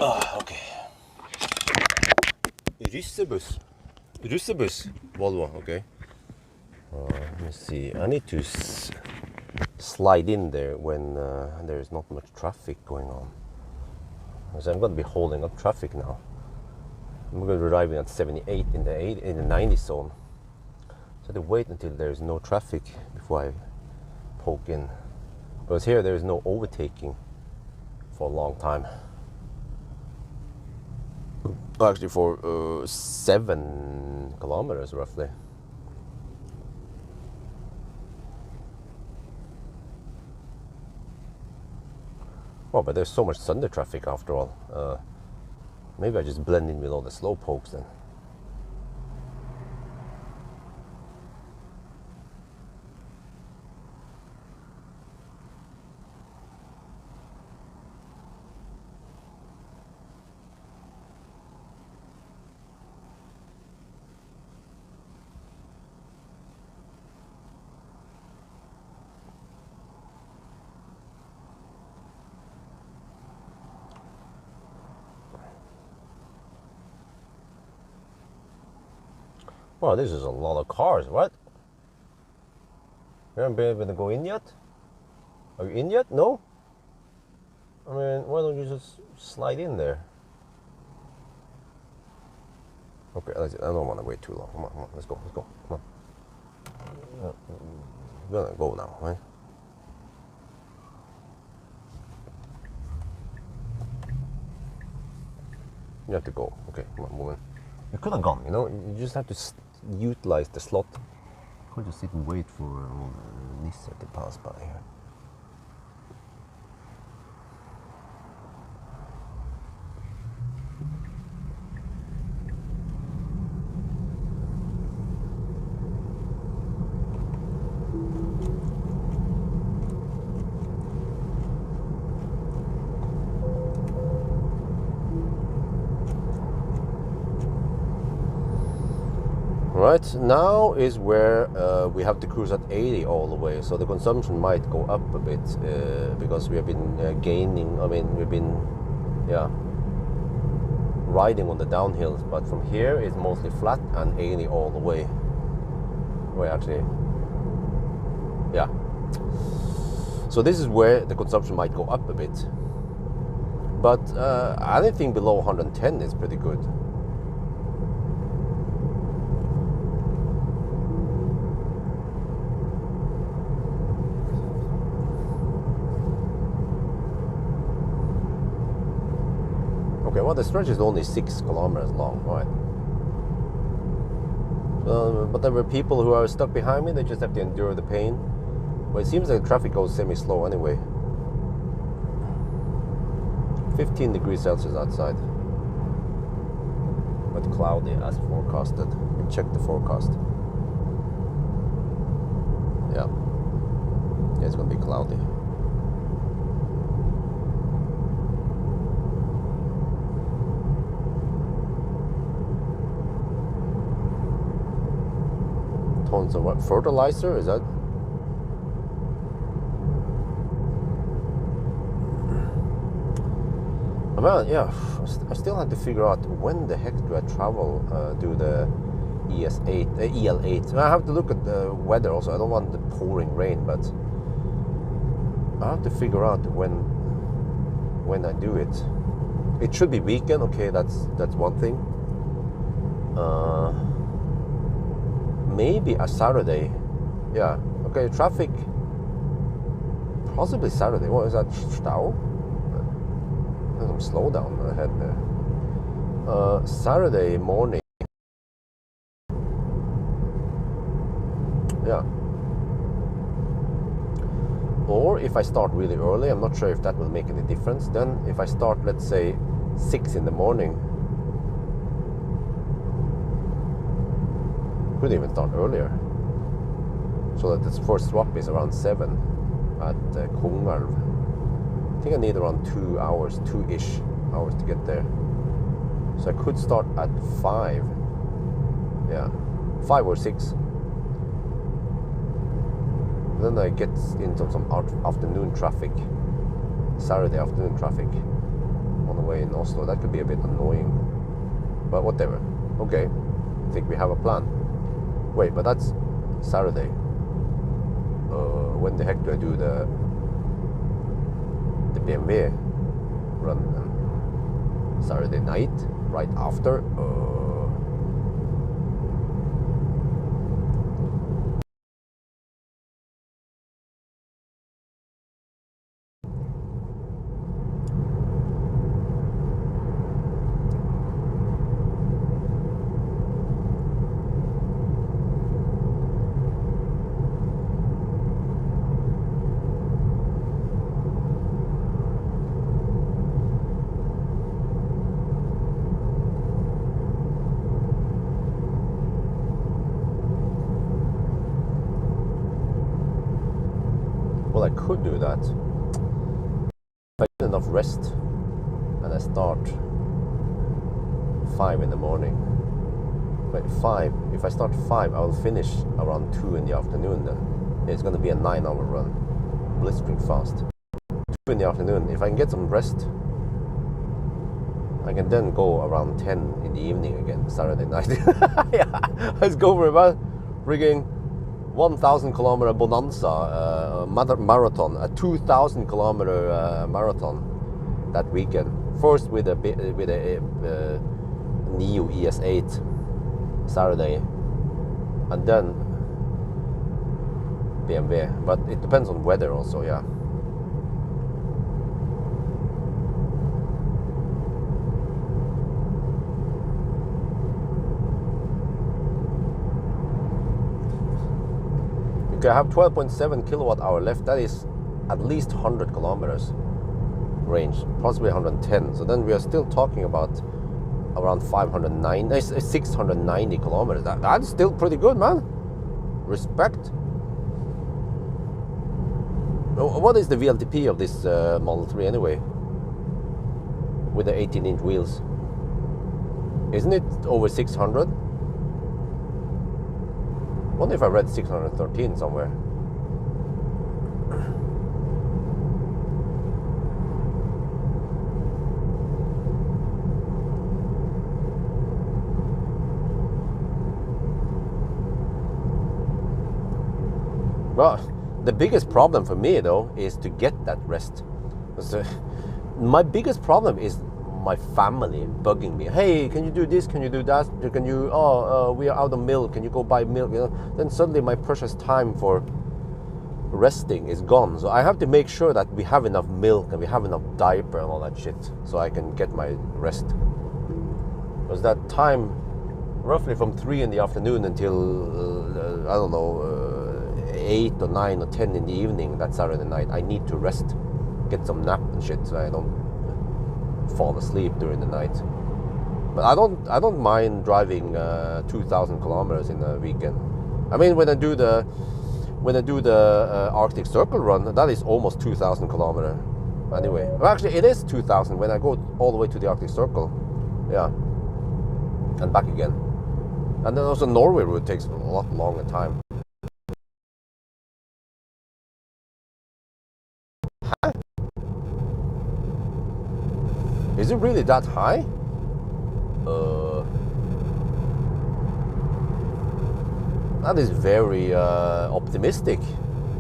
Okay. Russebuss. Russebuss. Volvo, okay. Let me see. I need to slide in there when there is not much traffic going on. Because I'm going to be holding up traffic now. I'm going to be arriving at 78 in the 90 zone. So I have to wait until there is no traffic before I poke in. Because here there is no overtaking for a long time. Actually for 7 kilometers roughly. Oh, but there's so much Sunday traffic after all. Maybe I just blend in with all the slow pokes then. Wow, this is a lot of cars. What? You haven't been able to go in yet? Are you in yet? No? I mean, why don't you just slide in there? Okay, I don't want to wait too long. Come on, let's go, come on. We're gonna go now, right? You have to go. Okay, come on, move in. You could have gone, you just have to utilize the slot. You could just sit and wait for Nissan to pass by here. Right, now is where we have to cruise at 80 all the way, so the consumption might go up a bit because we have been gaining, we've been, riding on the downhills, but from here it's mostly flat and 80 all the way. Well, actually, yeah. So this is where the consumption might go up a bit. But anything below 110 is pretty good. Okay, well, the stretch is only 6 kilometers long, right? But there were people who are stuck behind me, they just have to endure the pain. But it seems like the traffic goes semi-slow anyway. 15 degrees Celsius outside. But cloudy as forecasted. Check the forecast. Yeah, it's gonna be cloudy. Tons of what? Fertilizer? Is that? Well, yeah, I still have to figure out when the heck do I travel, do the EL8. I have to look at the weather also. I don't want the pouring rain, but I have to figure out when I do it. It should be weekend. Okay, that's one thing. Maybe a Saturday. Yeah. Okay, traffic. Possibly Saturday. What is that? Stau? There's some slowdown ahead there. Saturday morning. Yeah. Or if I start really early, I'm not sure if that will make any difference. Then if I start, let's say, 6 in the morning, could even start earlier. So that the first swap is around 7 at Kungalv. I think I need around 2 hours, 2-ish hours to get there. So I could start at 5. Yeah, 5 or 6. Then I get into some afternoon traffic, Saturday afternoon traffic on the way in Oslo. That could be a bit annoying, but whatever. Okay, I think we have a plan. Wait, but that's Saturday. When the heck do I do the BMW run? Saturday night, right after. Well, I could do that. If I get enough rest and I start 5 in the morning. Wait, 5. If I start 5, I will finish around 2 in the afternoon then. It's going to be a 9-hour run. Blistering fast. 2 in the afternoon. If I can get some rest, I can then go around 10 in the evening again, Saturday night. Yeah, let's go for about frigging 1,000 kilometer bonanza marathon, a 2,000 kilometer marathon that weekend. First with a Neo ES8 Saturday, and then BMW. But it depends on weather also, yeah. Okay, I have 12.7 kilowatt hour left. That is at least 100 kilometers range, possibly 110. So then we are still talking about around 690 kilometers. That's still pretty good, man. Respect. What is the VLTP of this Model 3 anyway? With the 18-inch wheels. Isn't it over 600? I wonder if I read 613 somewhere. Well, The biggest problem for me though is to get that rest. My biggest problem is my family bugging me. Hey, can you do this? Can you do that? Can you? We are out of milk. Can you go buy milk? You know. Then suddenly my precious time for resting is gone. So I have to make sure that we have enough milk and we have enough diaper and all that shit, so I can get my rest. Because that time, roughly from 3 in the afternoon until I don't know, 8 or 9 or 10 in the evening that Saturday night, I need to rest, get some nap and shit, so I don't fall asleep during the night. But I don't mind driving 2,000 kilometers in a weekend. I mean, when I do the Arctic Circle run, that is almost 2,000 kilometers. Anyway, well, actually, it is 2,000 when I go all the way to the Arctic Circle. Yeah, and back again. And then also Norway route takes a lot longer time. Huh? Is it really that high? That is very optimistic.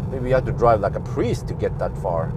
Maybe you have to drive like a priest to get that far.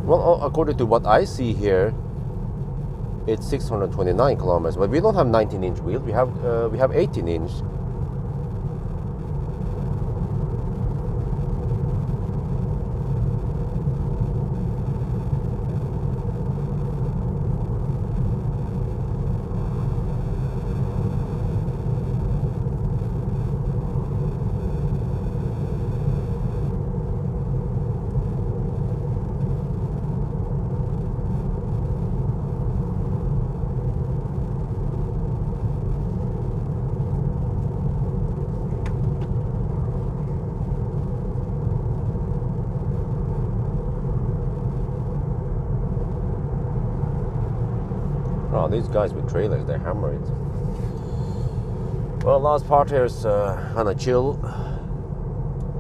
Well, according to what I see here, it's 629 kilometers. But we don't have 19-inch wheels. We have 18-inch. Oh, these guys with trailers, they hammer it. Well, last part here is kind of chill.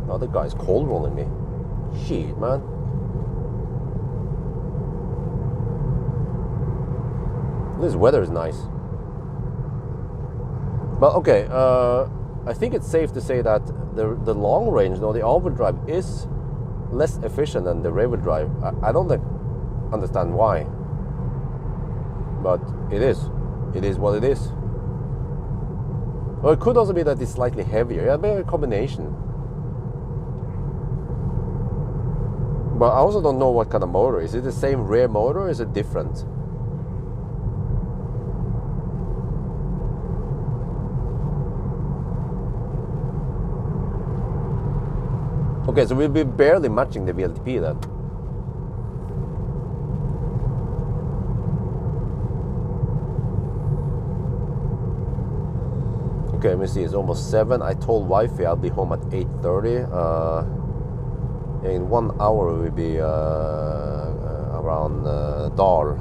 The other guy's cold rolling me. Shit, man. This weather is nice. Well, okay, I think it's safe to say that the long range, the all-wheel drive is less efficient than the rear-wheel drive. I don't understand why. But it is what it is. Well, it could also be that it's slightly heavier. Yeah, maybe a combination. But I also don't know what kind of motor. Is it the same rear motor or is it different? Okay, so we'll be barely matching the VLTP then. Okay, let me see, it's almost 7. I told wifey I'll be home at 8:30. In 1 hour we'll be around Dal.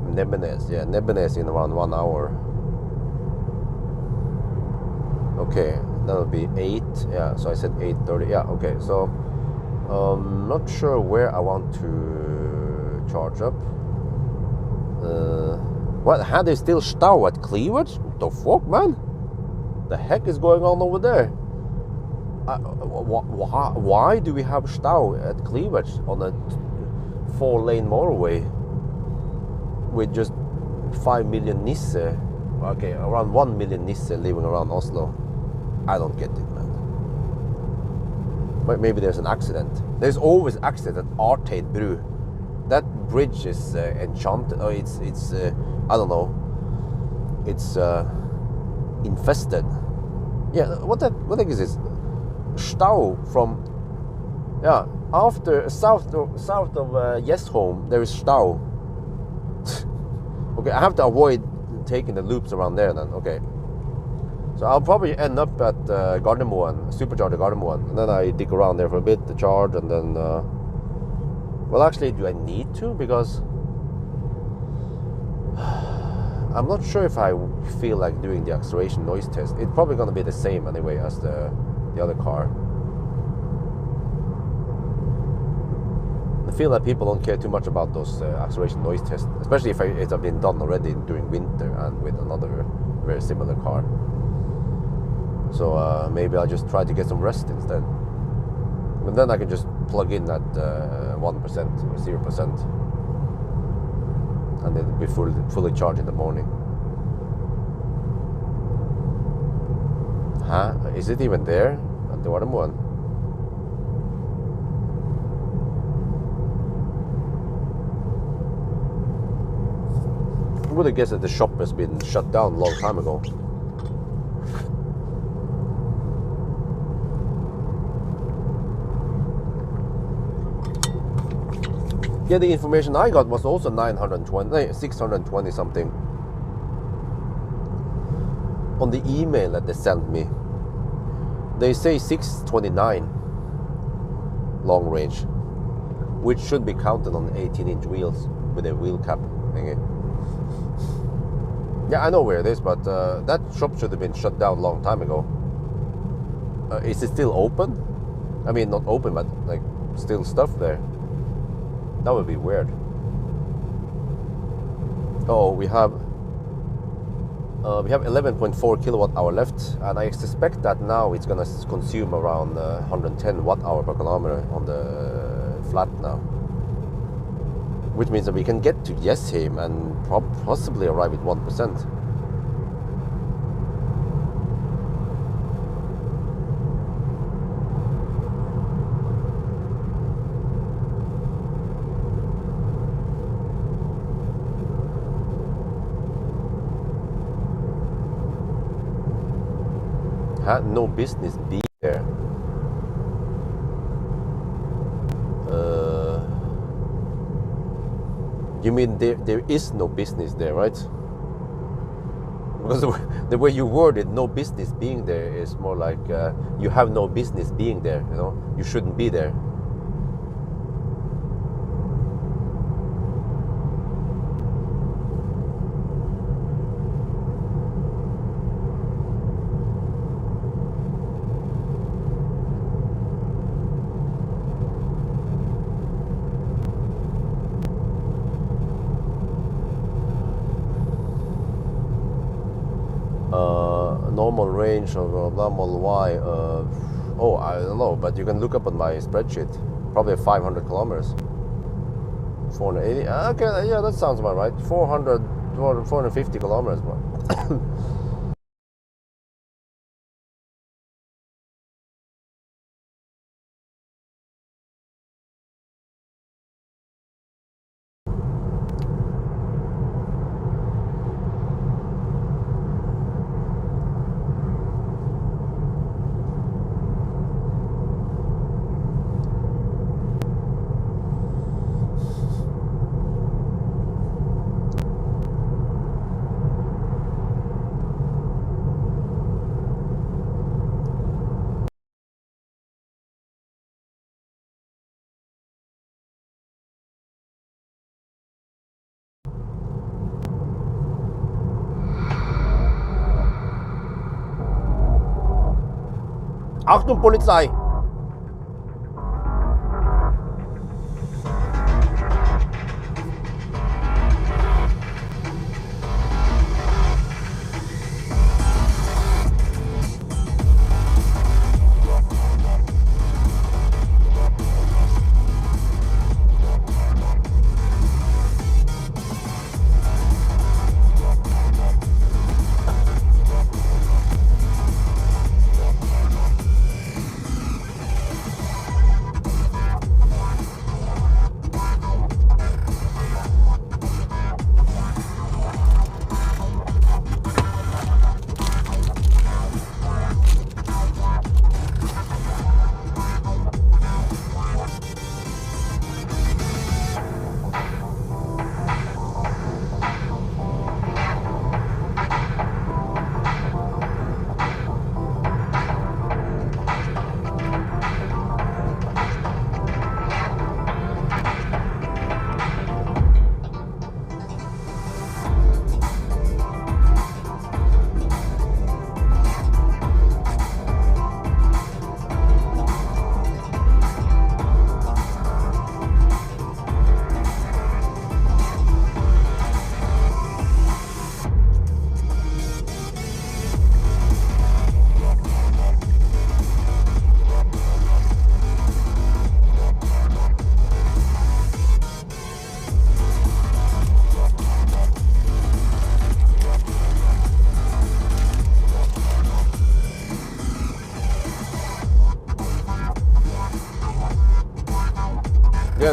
Nebbenes, yeah, Nebbenes in around 1 hour. Okay, that'll be 8, yeah, so I said 8:30, yeah, okay, so not sure where I want to charge up. What, had they still stau at Cleavage? What the fuck, man? The heck is going on over there? Why do we have stau at Cleavage on a 4-lane motorway with just 5 million Nisse? Okay, around 1 million Nisse living around Oslo. I don't get it, man. But maybe there's an accident. There's always accident at Artade Bru. That bridge is enchanted. Oh, it's I don't know. It's infested. Yeah, what the heck is this? Stau from, yeah, after south of Yesholm there is stau. Okay, I have to avoid taking the loops around there then. Okay. So I'll probably end up at Gardermoen, supercharger Gardermoen, and then I dig around there for a bit to charge, and then well, actually, do I need to? Because I'm not sure if I feel like doing the acceleration noise test. It's probably going to be the same anyway as the other car. I feel that people don't care too much about those acceleration noise tests, especially if it have been done already during winter and with another very similar car. So maybe I'll just try to get some rest instead. And then I can just plug in at 1% or 0%. And it'll be fully charged in the morning. Huh? Is it even there at the Gardermoen? I would have guessed that the shop has been shut down a long time ago. Yeah, the information I got was also 620 something on the email that they sent me. They say 629 long range, which should be counted on 18-inch wheels with a wheel cap thingy. Yeah, I know where it is, but that shop should have been shut down a long time ago. Is it still open? I mean, not open, but like still stuff there. That would be weird. Oh, we have 11.4 kilowatt hour left, and I suspect that now it's gonna consume around 110 watt hour per kilometer on the flat now, which means that we can get to Jessheim and possibly arrive with 1%. Had no business being there. You mean there is no business there, right? Because the way you worded no business being there is more like you have no business being there, you know? You shouldn't be there. Normal range of normal Y. Oh, I don't know, but you can look up on my spreadsheet. Probably 500 kilometers. 480. Okay, yeah, that sounds about right. 450 kilometers. Achtung, Polizei!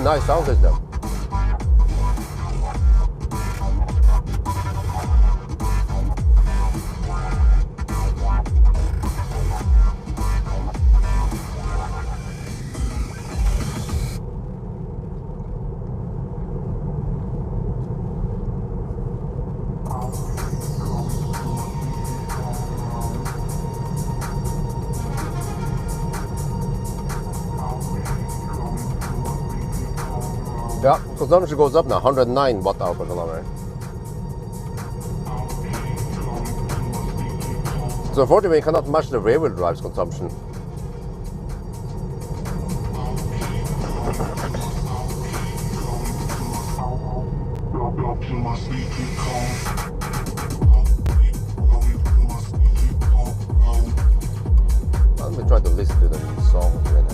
nice sound system. Yeah, consumption goes up now, 109 watt-hour per kilometer. So unfortunately, we cannot match the rear-wheel drive's consumption. Let me try to listen to the new song again.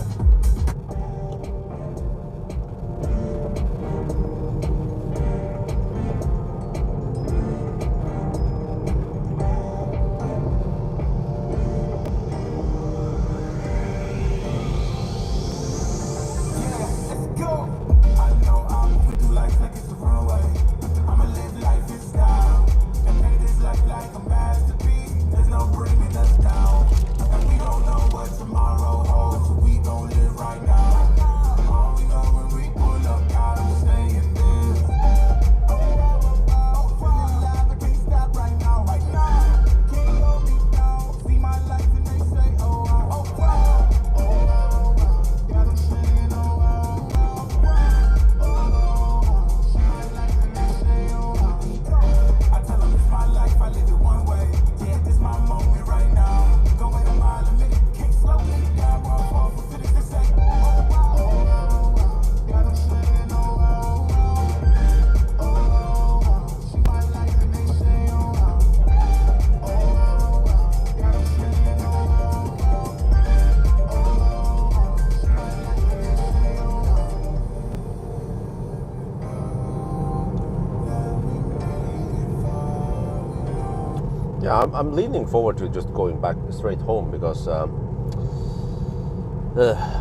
Yeah, I'm leaning forward to just going back straight home because I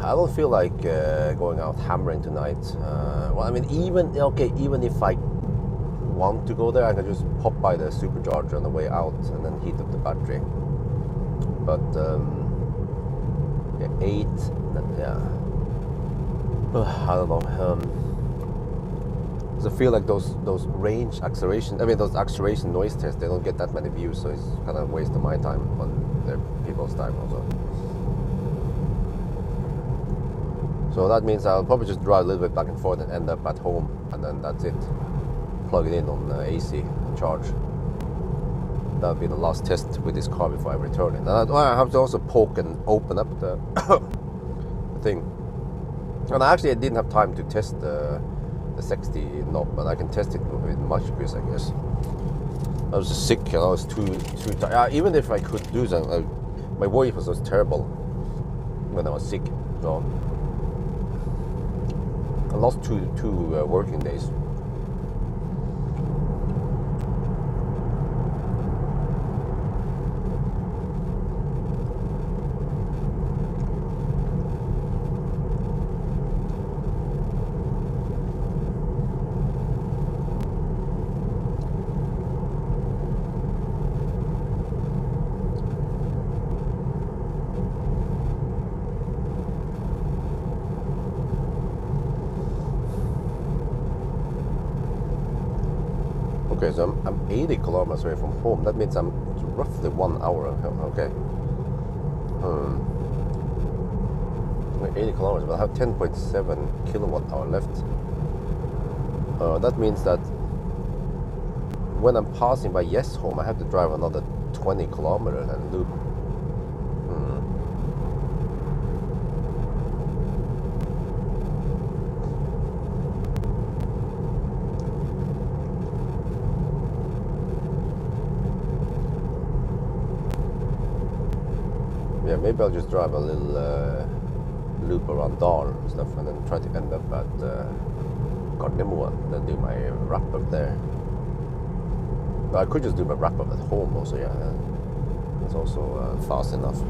don't feel like going out hammering tonight. Well, I mean, even if I want to go there, I can just pop by the supercharger on the way out and then heat up the battery. But I don't know. I feel like those range acceleration, those acceleration noise tests, they don't get that many views, so it's kind of a waste of my time on the people's time also. So that means I'll probably just drive a little bit back and forth and end up at home, and then that's it. Plug it in on AC and charge. That'll be the last test with this car before I return it. And I have to also poke and open up the, the thing. And actually I didn't have time to test the 60 knob, but I can test it with much abuse, I guess. I was just sick and I was too tired. Even if I could do something, my voice was just terrible when I was sick. So I lost two working days. Okay, so I'm 80 kilometers away from home. That means I'm roughly 1 hour. Okay. 80 kilometers, but I have 10.7 kilowatt hour left. That means that when I'm passing by Yes home, I have to drive another 20 kilometers and loop. Yeah, maybe I'll just drive a little loop around Dal and stuff, and then try to end up at Gardermoen and then do my wrap up there. But I could just do my wrap up at home also, yeah. It's also fast enough.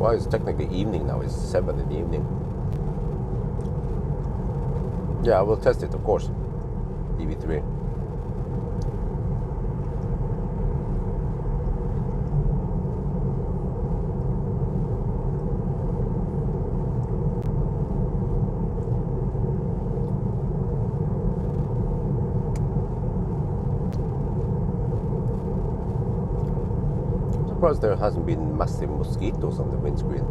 Well, it's technically evening now. It's 7 in the evening. Yeah, I will test it, of course. EV3. Surprised there hasn't been massive mosquitoes on the windscreen.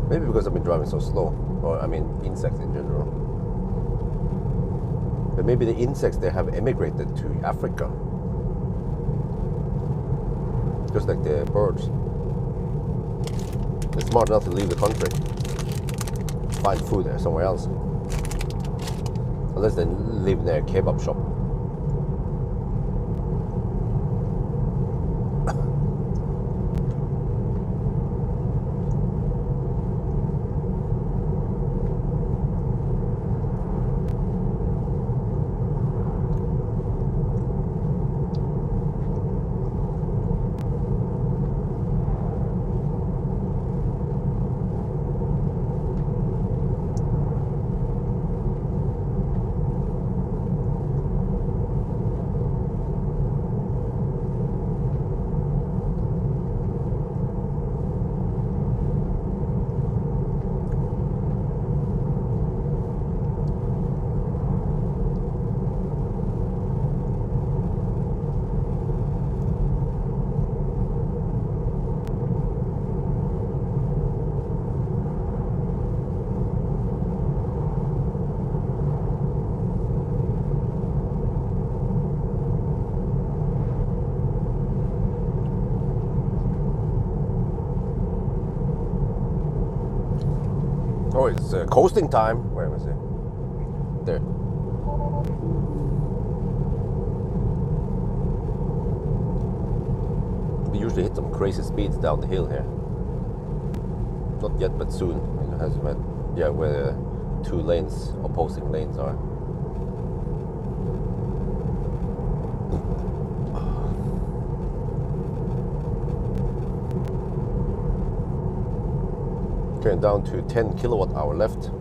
Maybe because I've been driving so slow, or I mean insects in general. But maybe the insects, they have emigrated to Africa, just like the birds. They're smart enough to leave the country, find food there somewhere else, unless they live near a kebab shop. Oh, it's coasting time. Where was it? There. We usually hit some crazy speeds down the hill here. Not yet, but soon. It has met, yeah, where the 2 lanes, opposing lanes are. Okay, down to 10 kilowatt hour left.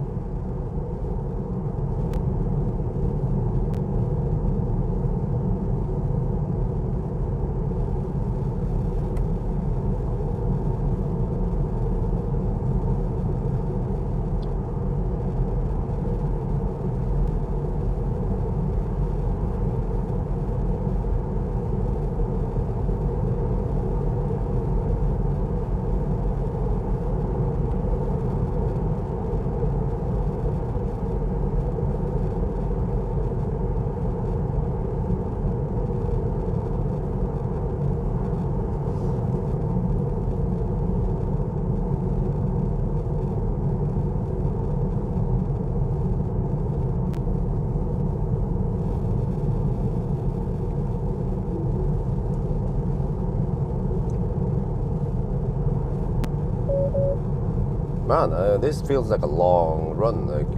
Man, this feels like a long run, like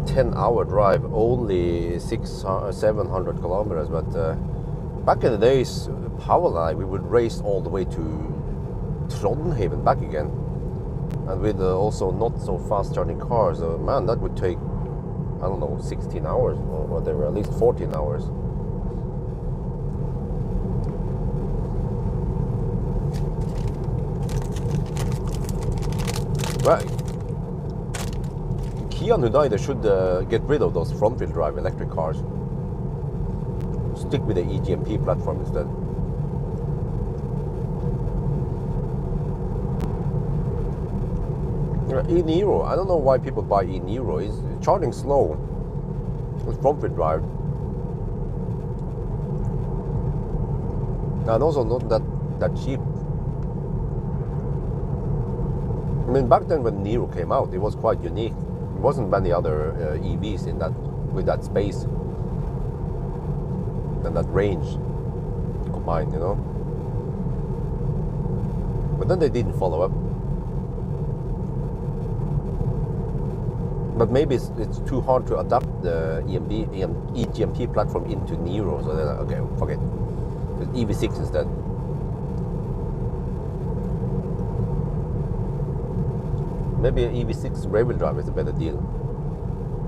10-hour drive, only 700 kilometers. But back in the days, Pawel and I, we would race all the way to Trondheim and back again, and with also not so fast charging cars. Man, that would take, I don't know, 16 hours or whatever, at least 14 hours. Right. Kia and Hyundai, they should get rid of those front-wheel drive electric cars. Stick with the eGMP platform instead. E-Niro, I don't know why people buy E-Niro. It's charging slow. It's front-wheel drive. And also not that cheap. I mean, back then when Niro came out, it was quite unique. There wasn't many other EVs in that, with that space and that range combined, you know. But then they didn't follow up. But maybe it's too hard to adapt the eGMP platform into Niro, so they're like, okay, forget it. EV6 instead. Maybe an EV6 rear-wheel drive is a better deal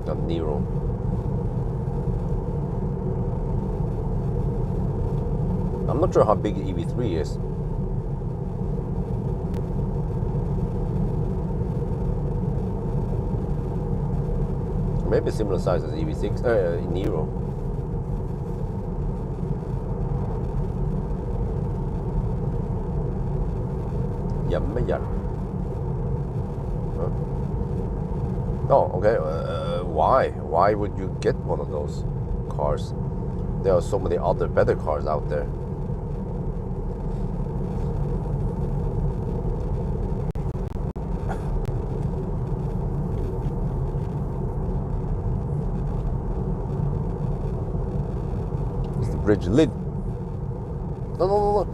than Nero. I'm not sure how big EV3 is. Maybe similar size as EV6, Nero. Hjemmehjelp. Huh? Oh, okay. Why? Why would you get one of those cars? There are so many other better cars out there. Bridge lid. No.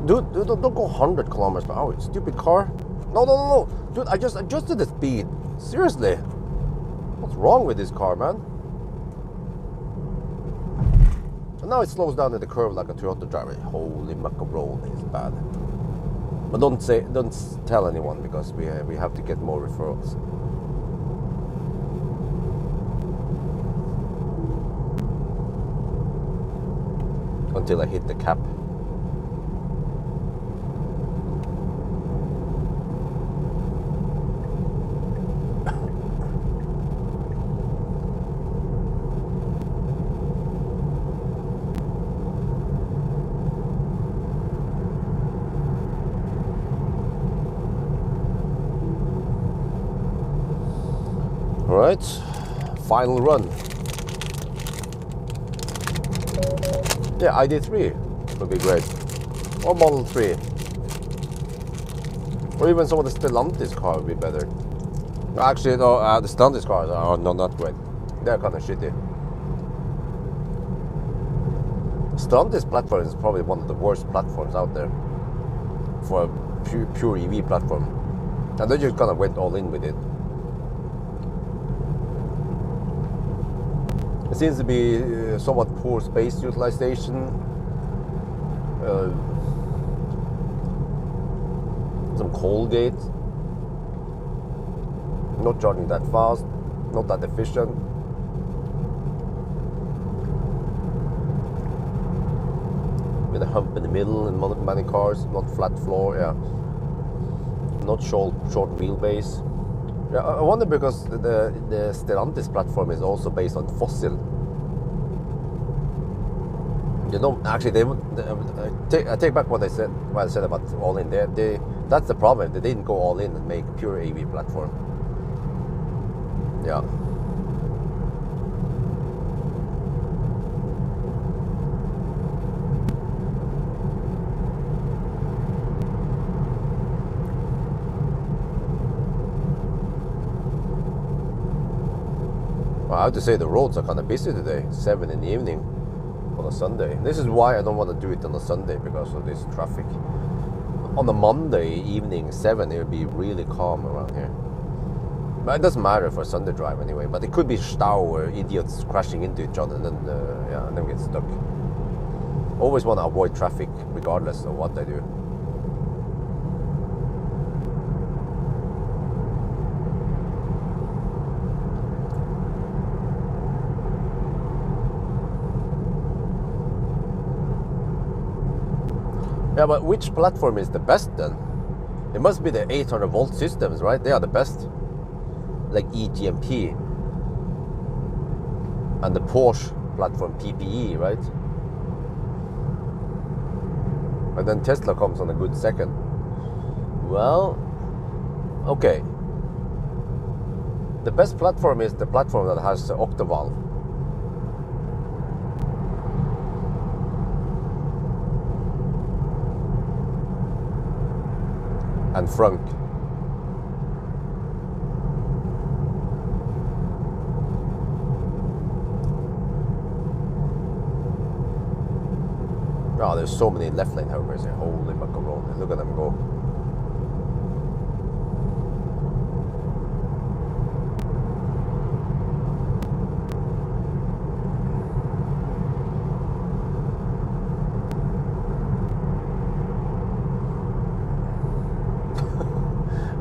Dude, don't go 100 kilometers per hour, stupid car. No. Dude, I just adjusted the speed. Seriously. What's wrong with this car, man? And now it slows down in the curve like a Toyota driver. Holy macaron, it's bad. But don't tell anyone, because we have to get more referrals. Until I hit the cap. All right, final run. Yeah, ID3 would be great. Or Model 3. Or even some of the Stellantis car would be better. Actually, no, the Stellantis cars are not great. They're kind of shitty. Stellantis platform is probably one of the worst platforms out there for a pure EV platform. And they just kind of went all in with it. It seems to be somewhat poor space utilization. Some coal gate. Not charging that fast. Not that efficient. With a hump in the middle in many cars. Not flat floor. Yeah. Not short wheelbase. Yeah, I wonder, because the Stellantis platform is also based on fossil. You know, actually, I take back what I said about all in. That's the problem. They didn't go all in and make pure AV platform. Yeah. I have to say the roads are kind of busy today. 7 in the evening on a Sunday. This is why I don't want to do it on a Sunday, because of this traffic. On a Monday evening, 7, it will be really calm around here. But it doesn't matter for a Sunday drive anyway. But it could be stau or idiots crashing into each other, and then and then get stuck. Always want to avoid traffic regardless of what I do. Yeah, but which platform is the best then? It must be the 800 volt systems, right? They are the best. Like EGMP. And the Porsche platform, PPE, right? And then Tesla comes on a good second. Well, okay. The best platform is the platform that has the octavalve. And frunk. Oh, there's so many left lane hovers here. Holy macaroni. Look at them go.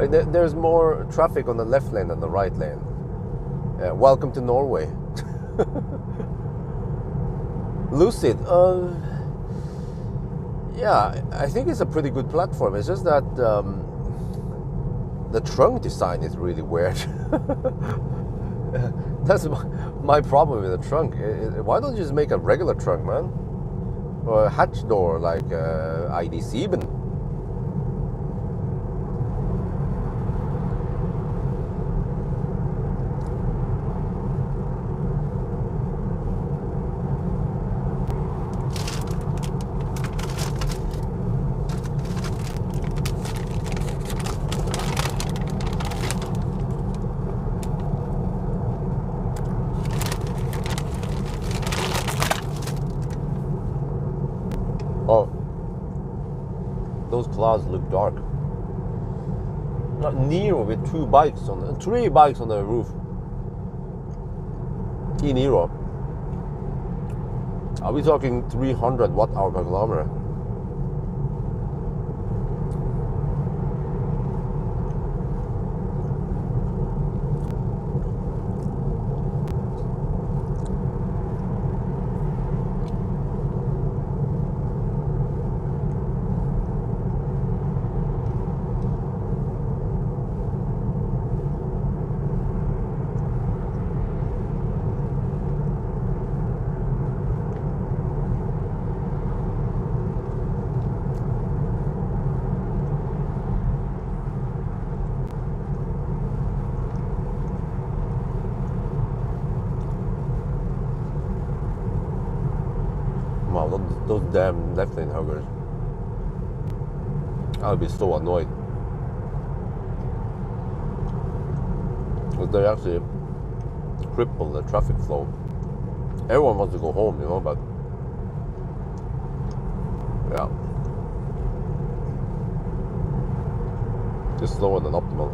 There's more traffic on the left lane than the right lane. Welcome to Norway. Lucid, yeah, I think it's a pretty good platform. It's just that the trunk design is really weird. That's my problem with the trunk. Why don't you just make a regular trunk, man? Or a hatch door like ID7. Oh, those clouds look dark. Not Nero with three bikes on the roof. Nero. Are we talking 300 watt-hour per kilometer? Wow, those damn left lane huggers. I'll be so annoyed. Because they actually cripple the traffic flow. Everyone wants to go home, you know, but yeah. Just slower than optimal.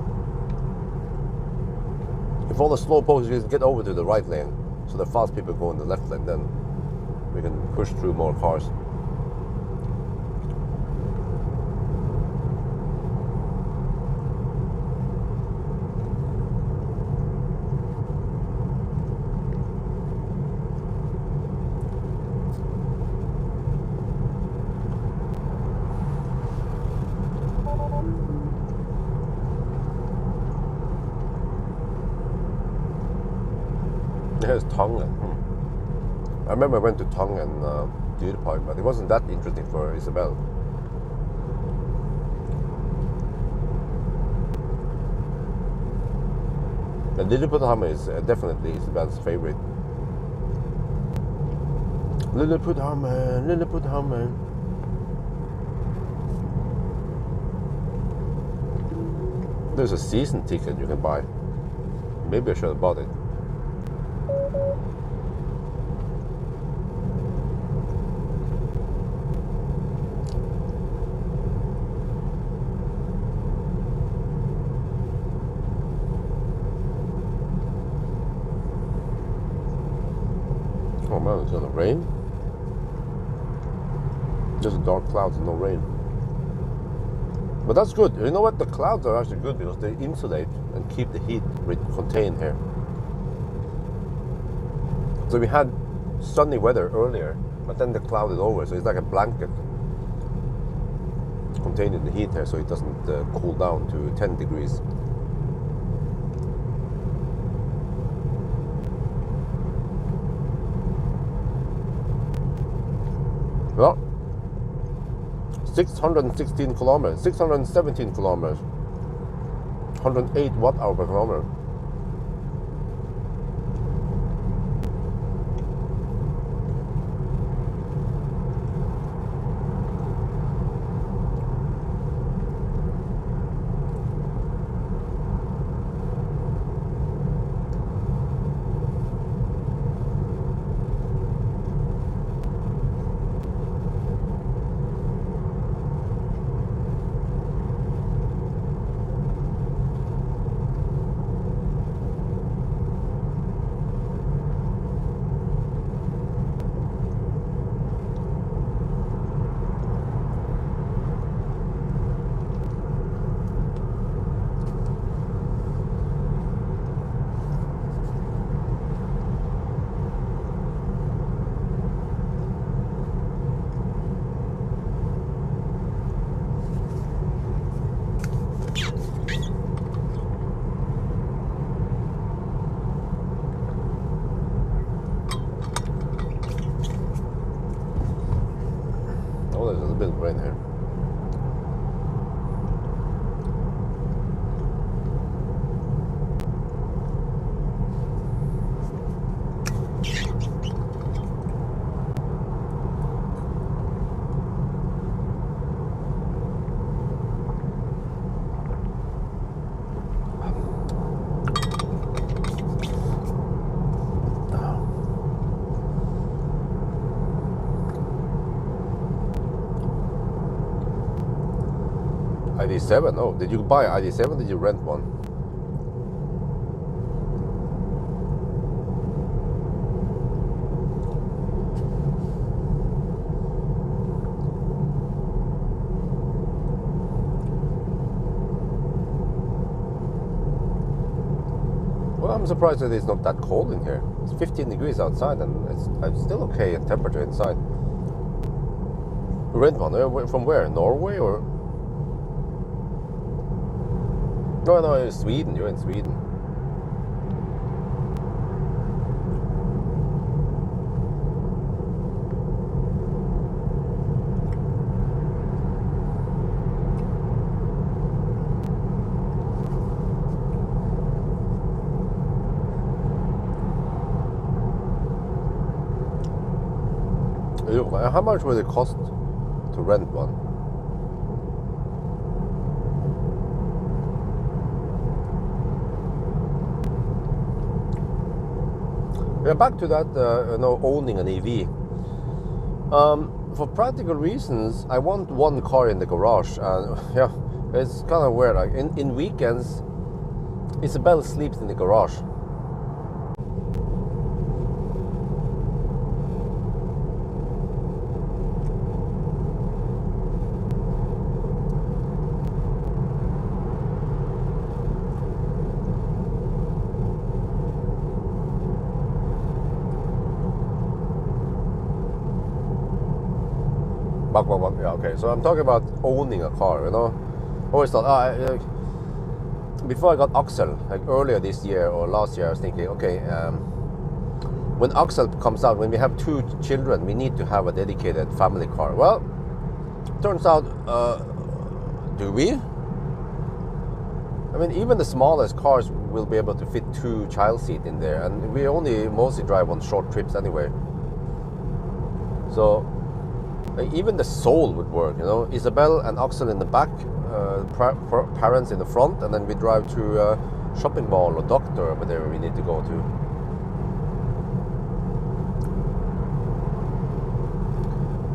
If all the slow posts get over to the right lane, so the fast people go in the left lane, then we can push through more cars. There's Tongan. I remember I went to Tongan Duty Park, but it wasn't that interesting for Isabel. The Lilleputthammer is definitely Isabel's favorite. Lilleputthammer, Lilleputthammer. There's a season ticket you can buy. Maybe I should have bought it. Oh man, it's gonna rain. Just dark clouds and no rain. But that's good. You know what? The clouds are actually good because they insulate and keep the heat contained here. So we had sunny weather earlier, but then the cloud is over, so it's like a blanket containing the heat here, so it doesn't cool down to 10 degrees. Well, 616 kilometers, 617 kilometers, 108 watt-hour per kilometer. bit of rain here. ID7? Oh, did you buy ID7? Did you rent one? Well, I'm surprised that it's not that cold in here. It's 15 degrees outside and it's still okay in temperature inside. Rent one? From where? Norway or? No, it's Sweden. You're in Sweden. How much would it cost to rent one? Yeah, back to that, owning an EV. For practical reasons, I want one car in the garage, and yeah, it's kind of weird. Like in weekends, Isabel sleeps in the garage. Yeah, okay. So I'm talking about owning a car, Always thought, before I got Axel, like earlier this year or last year, I was thinking, okay, when Axel comes out, when we have 2 children, we need to have a dedicated family car. Well, turns out, do we? I mean, even the smallest cars will be able to fit 2 child seats in there, and we only mostly drive on short trips anyway. So even the Soul would work, Isabel and Axel in the back, parents in the front, and then we drive to a shopping mall or doctor or whatever we need to go to.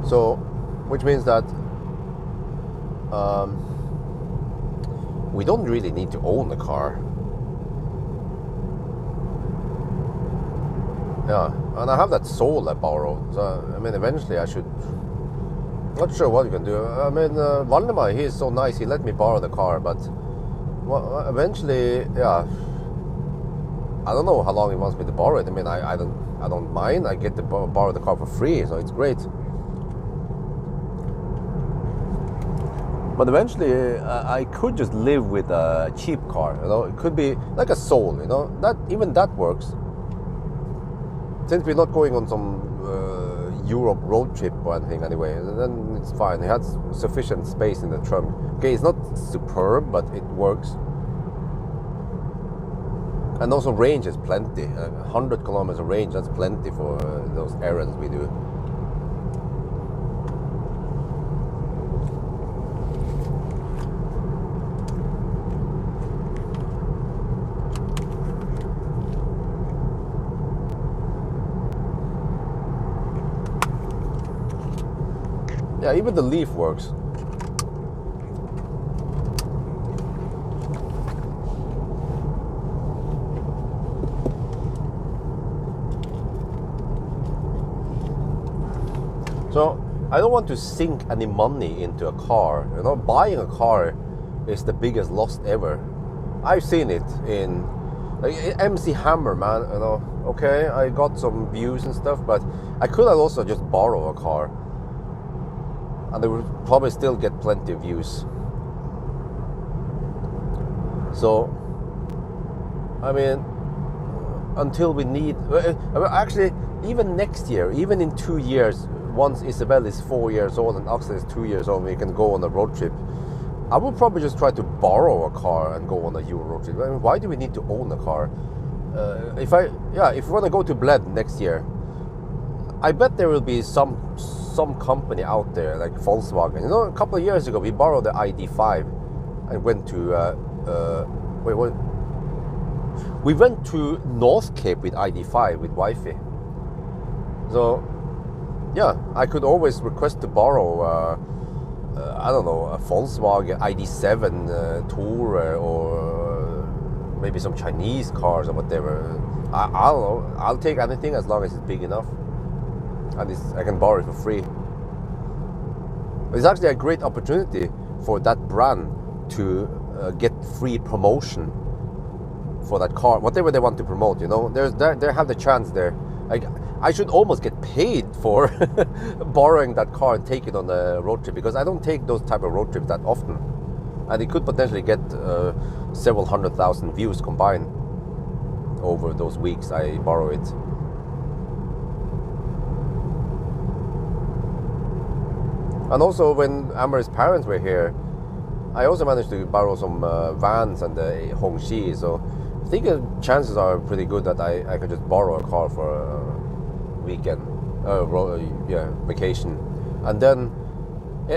So, which means that we don't really need to own a car. Yeah, and I have that Soul I borrowed, so I mean, eventually I should. Not sure what you can do. I mean, Valdemar, he is so nice. He let me borrow the car, but eventually, yeah. I don't know how long he wants me to borrow it. I mean, I don't mind. I get to borrow the car for free, so it's great. But eventually, I could just live with a cheap car. It could be like a Soul. That works. Since we're not going on some Europe road trip or anything anyway, then it's fine. It has sufficient space in the trunk. Okay, it's not superb, but it works. And also range is plenty. 100 kilometers of range, that's plenty for those errands we do. Yeah, even the Leaf works. So I don't want to sink any money into a car. Buying a car is the biggest loss ever. I've seen it in MC Hammer, man. Okay, I got some views and stuff, but I could have also just borrow a car, and they would probably still get plenty of views. So, I mean, until we need, actually, even next year, even in 2 years, once Isabel is 4 years old and Axel is 2 years old, we can go on a road trip. I would probably just try to borrow a car and go on a Euro road trip. I mean, why do we need to own a car? If we want to go to Bled next year, I bet there will be some company out there like Volkswagen. You know, a couple of years ago we borrowed the ID5 and went to we went to North Cape with ID5 with Wi-Fi. So yeah, I could always request to borrow I don't know, a Volkswagen ID7 Tourer or maybe some Chinese cars or whatever. I don't know. I'll take anything as long as it's big enough, and I can borrow it for free. It's actually a great opportunity for that brand to get free promotion for that car, whatever they want to promote. You know, they have the chance there. Like, I should almost get paid for borrowing that car and take it on a road trip, because I don't take those type of road trips that often, and it could potentially get several 100,000 views combined over those weeks I borrow it. And also, when Amory's parents were here, I also managed to borrow some vans and the Hongxi, so I think chances are pretty good that I could just borrow a car for a weekend, vacation. And then,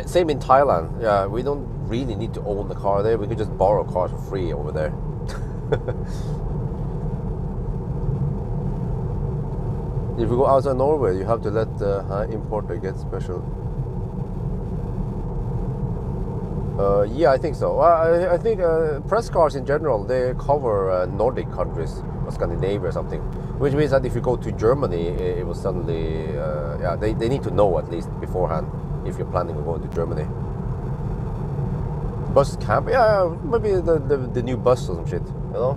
same in Thailand. Yeah, we don't really need to own the car there. We could just borrow cars for free over there. If you go outside Norway, you have to let the importer get special. Yeah, I think so. I think press cars in general, they cover Nordic countries or Scandinavia or something, which means that if you go to Germany, it will suddenly, they need to know at least beforehand if you're planning on going to Germany. Bus camp, yeah, maybe the new bus or some shit, you know?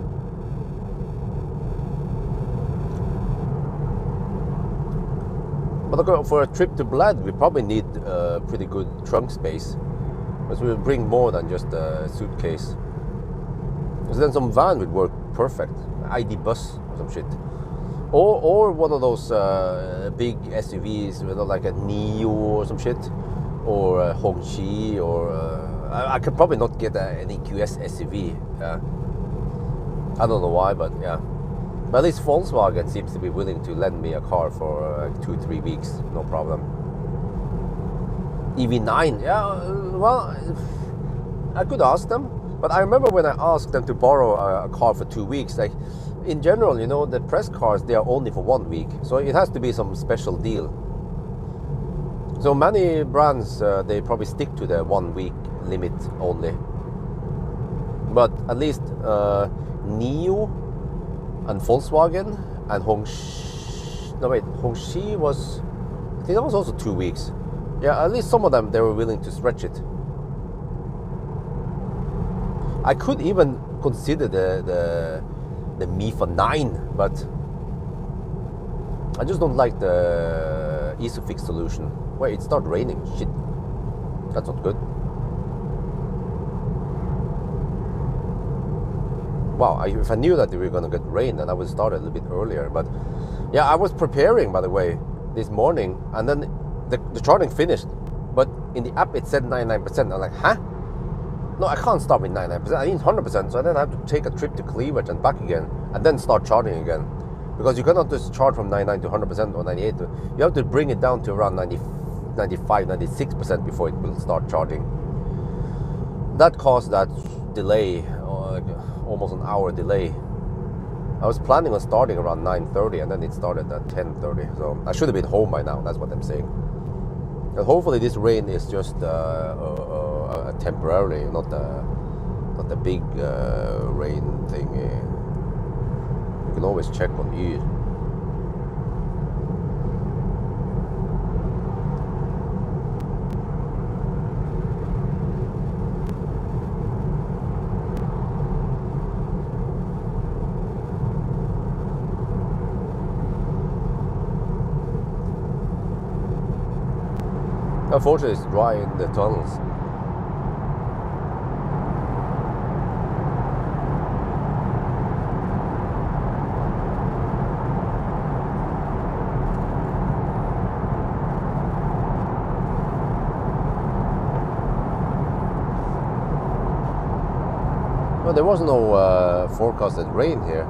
But for a trip to Bled, we probably need pretty good trunk space, because we'll bring more than just a suitcase. So then some van would work perfect, ID bus or some shit, or one of those big SUVs, you know, like a Neo or some shit, or a Hongxi, or I could probably not get an EQS SUV. I don't know why, but yeah. But at least Volkswagen seems to be willing to lend me a car for 2-3 weeks, no problem. EV9, yeah, well, I could ask them, but I remember when I asked them to borrow a car for 2 weeks, like, in general, you know, the press cars, they are only for 1 week, so it has to be some special deal. So many brands, they probably stick to the 1 week limit only. But at least Neo and Volkswagen and Hongxi was, I think that was also 2 weeks. Yeah, at least some of them, they were willing to stretch it. I could even consider the MIFA 9, but I just don't like the Isofix solution. Wait, it started raining. Shit, that's not good. Wow, if I knew that we were gonna get rain, then I would start a little bit earlier. But yeah, I was preparing, by the way, this morning, and then the charging finished, but in the app it said 99%. I'm like, huh? No, I can't start with 99%. I need 100%. So then I have to take a trip to Cleavage and back again, and then start charging again, because you cannot just charge from 99 to 100% or 98. You have to bring it down to around 95, 96% before it will start charging. That caused that delay, like almost an hour delay. I was planning on starting around 9:30, and then it started at 10:30. So I should have been home by now. That's what I'm saying. And hopefully this rain is just temporarily, not a big rain thing. You can always check on Yr. Unfortunately, it's dry in the tunnels. But there was no forecasted rain here.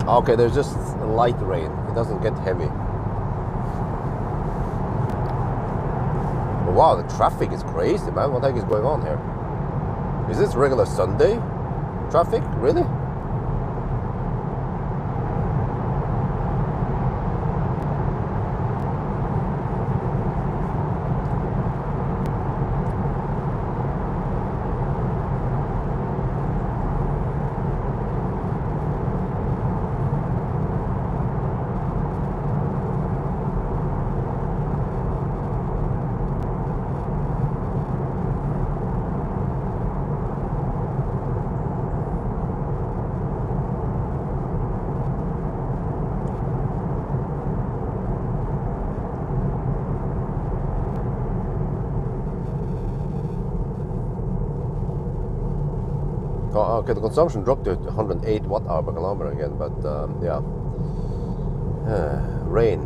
Okay, there's just light rain. It doesn't get heavy. But wow, the traffic is crazy, man. What the heck is going on here? Is this regular Sunday traffic? Really? Oh, okay, the consumption dropped to 108 watt-hour per kilometer again, but yeah. Rain.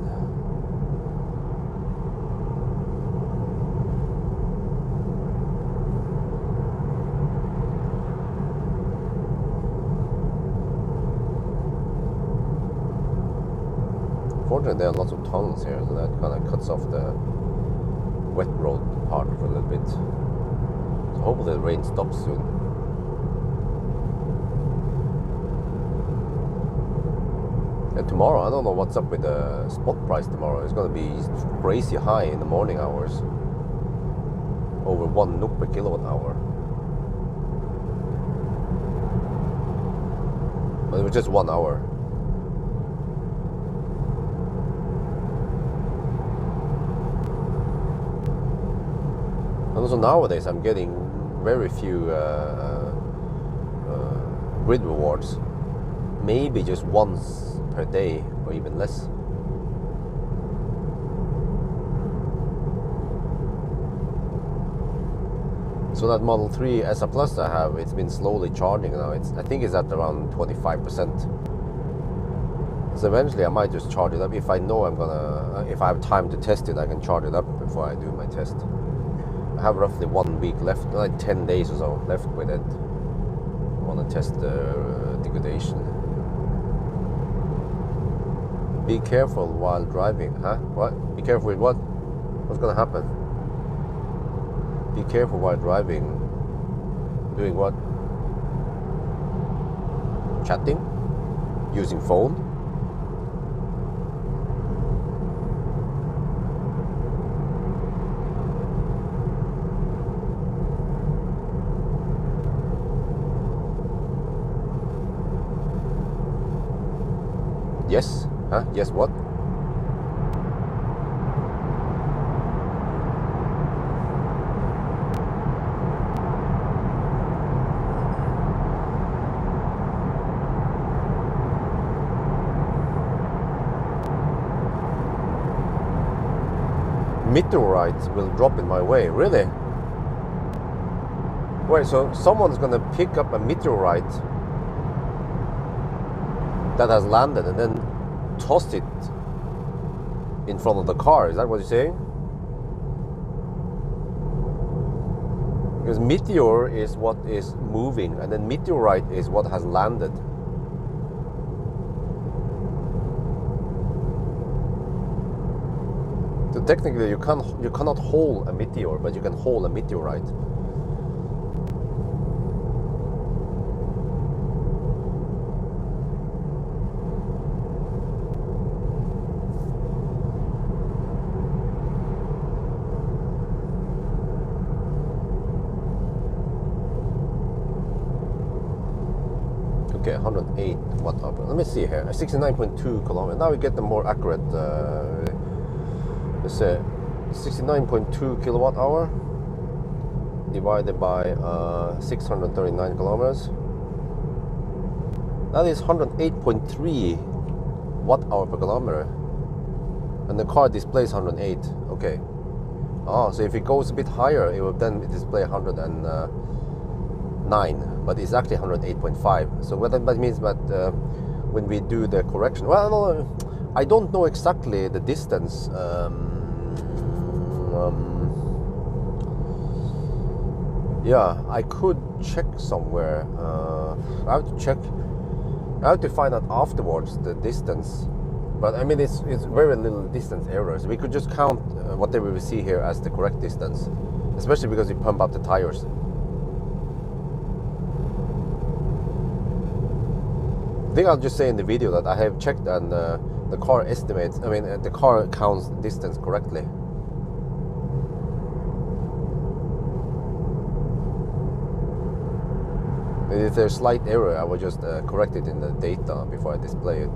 Fortunately, there are lots of tunnels here, so that kind of cuts off the wet road part for a little bit. So hopefully the rain stops soon. And tomorrow, I don't know what's up with the spot price tomorrow. It's going to be crazy high in the morning hours. Over 1 NOK per kilowatt hour. But it was just 1 hour. And also nowadays I'm getting very few grid rewards. Maybe just once per day or even less. So that Model 3 SR Plus I have, it's been slowly charging now. I think it's at around 25%. So eventually I might just charge it up. If I know if I have time to test it, I can charge it up before I do my test. I have roughly 1 week left, like 10 days or so left with it. I want to test the degradation. Be careful while driving, huh? What? Be careful with what? What's gonna happen? Be careful while driving. Doing what? Chatting? Using phone? Yes? Huh? Yes, what? Meteorites will drop in my way, really? Wait, so someone's gonna pick up a meteorite that has landed and then tossed it in front of the car. Is that what you're saying? Because meteor is what is moving and then meteorite is what has landed. So technically you cannot hold a meteor, but you can hold a meteorite. Okay, 108 watt-hour. Let me see here. 69.2 kilometers. Now we get the more accurate. Let's say 69.2 kilowatt-hour. divided by 639 kilometers. That is 108.3 watt hour per kilometer. And the car displays 108. Okay. Oh, so if it goes a bit higher, it will then display 109. But it's actually 108.5. So what that means that when we do the correction, well, no, I don't know exactly the distance. Yeah, I could check somewhere. I have to check. I have to find out afterwards the distance. But I mean, it's very little distance errors. We could just count whatever we see here as the correct distance, especially because we pump up the tires. I think I'll just say in the video that I have checked and the car estimates, I mean, the car counts distance correctly. If there's slight error, I will just correct it in the data before I display it.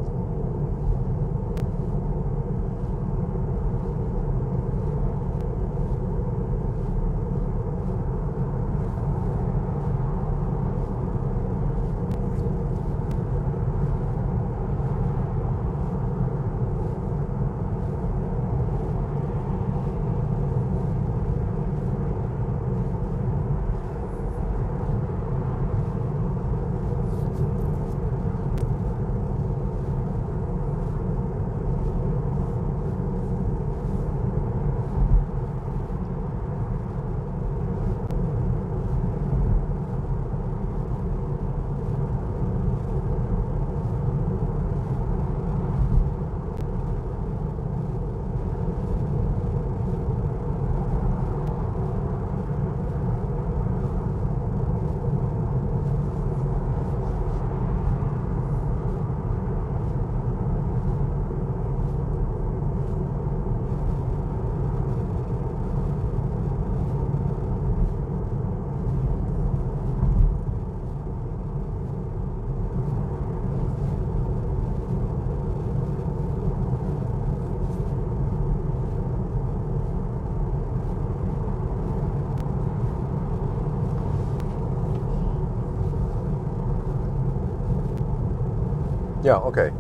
Yeah, okay.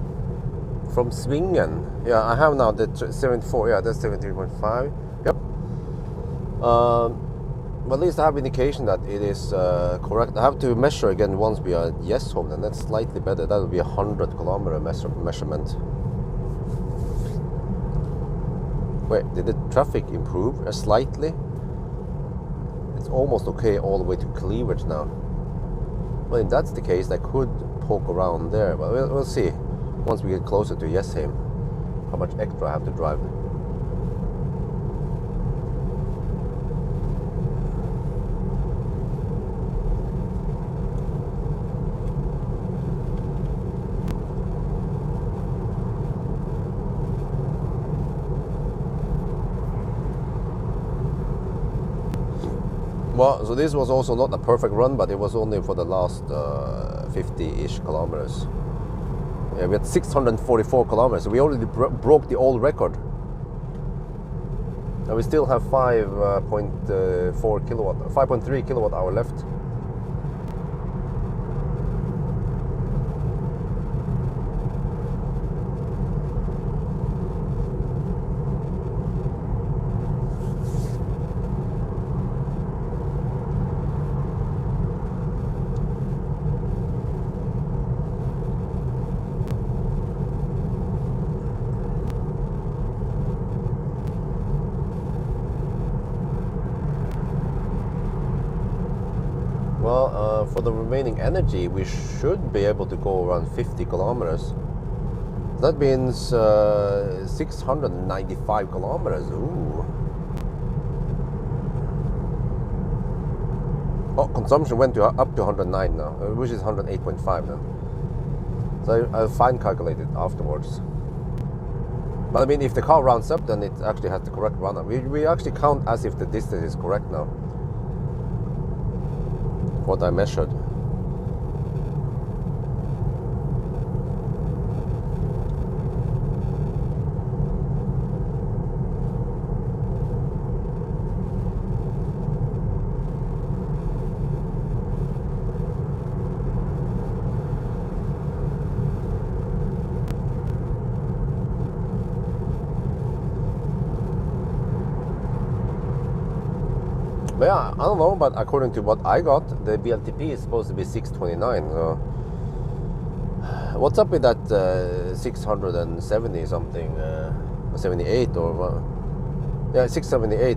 From Svingen, yeah, I have now the 74, yeah, that's 73.5. Yep. But at least I have indication that it is correct. I have to measure again once we are at Yesholm, and that's slightly better. That will be 100 kilometer measurement. Wait, did the traffic improve slightly? It's almost okay all the way to Cleavage now. Well, if that's the case, I could poke around there, but we'll see once we get closer to Yesholm how much extra I have to drive. Well, so this was also not a perfect run, but it was only for the last 50-ish kilometers. Yeah, we had 644 kilometers. So we already broke the old record. And we still have 5.3 kilowatt hour left. Well, for the remaining energy, we should be able to go around 50 kilometers. That means 695 kilometers. Ooh. Oh, consumption went to up to 109 now, which is 108.5 now. So I'll fine calculate it afterwards. But I mean, if the car rounds up, then it actually has the correct run up. We actually count as if the distance is correct now. What I measured. But yeah, I don't know, but according to what I got, the BLTP is supposed to be 629. So what's up with that 670 something, 78 or what? Yeah, 678.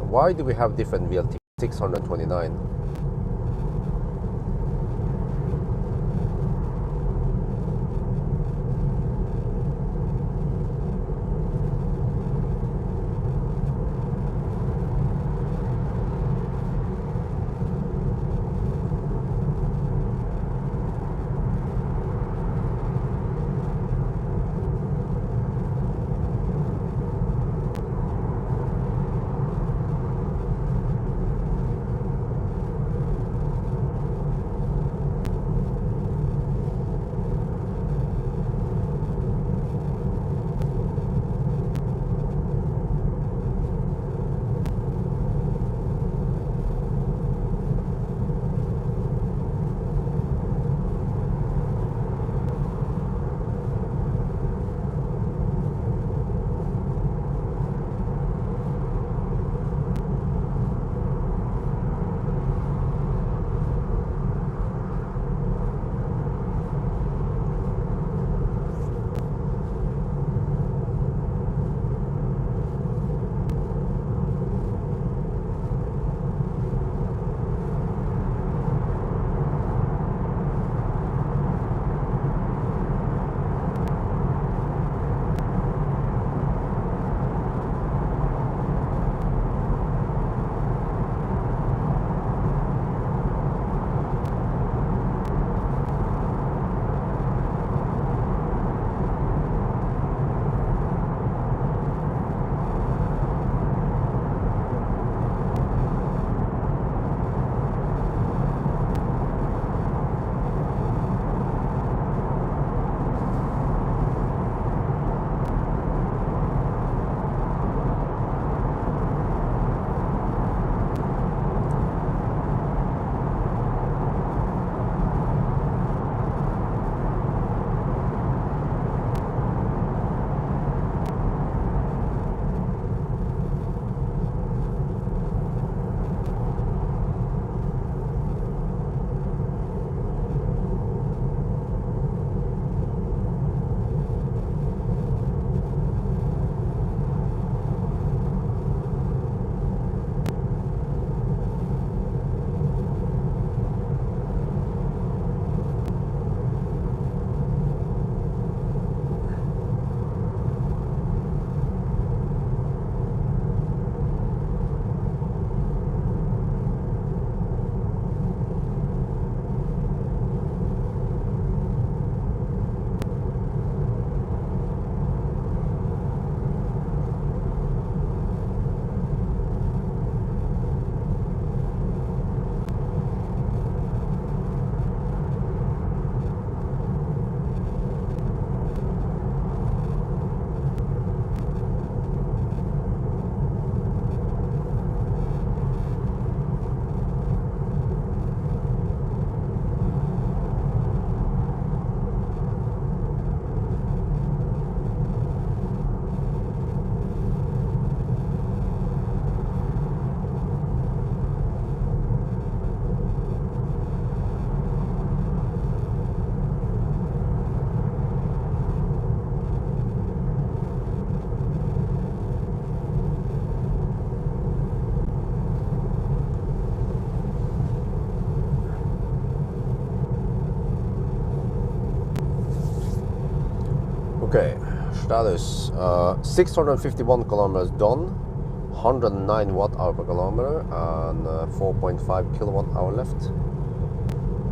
Why do we have different VLTP? 629. Okay, status 651 kilometers done, 109 watt hour per kilometer, and 4.5 kilowatt hour left.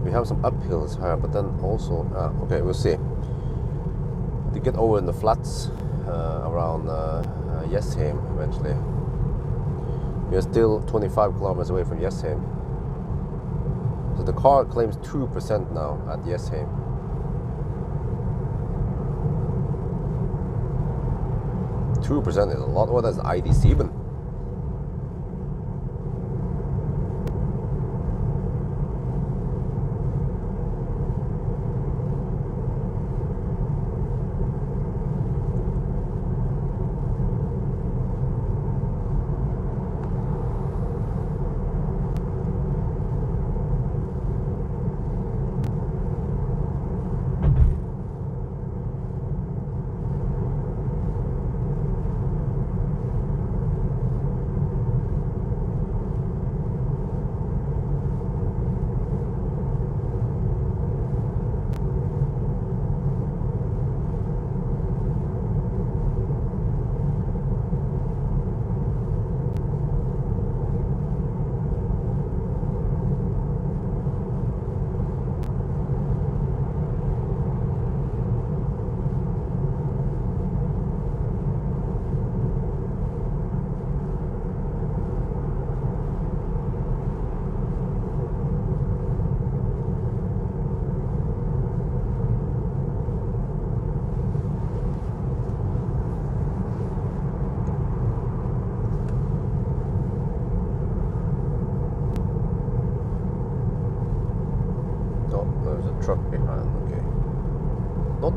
We have some uphills here, but then also, okay, we'll see. To get over in the flats around Jessheim eventually. We are still 25 kilometers away from Jessheim. So the car claims 2% now at Jessheim. Two percent is a lot. What is ID7?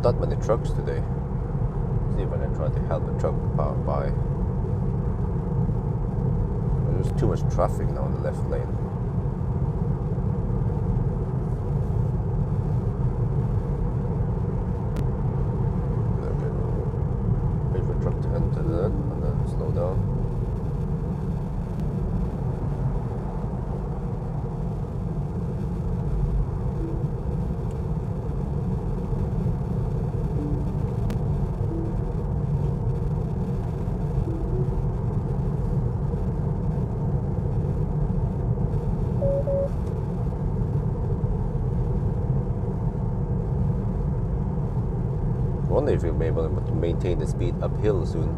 not that many trucks today. See if I can try to help a truck by. There's too much traffic now in the left lane. Okay. Wait for a truck to enter that and then slow down. I wonder if you'll be able to maintain the speed uphill soon.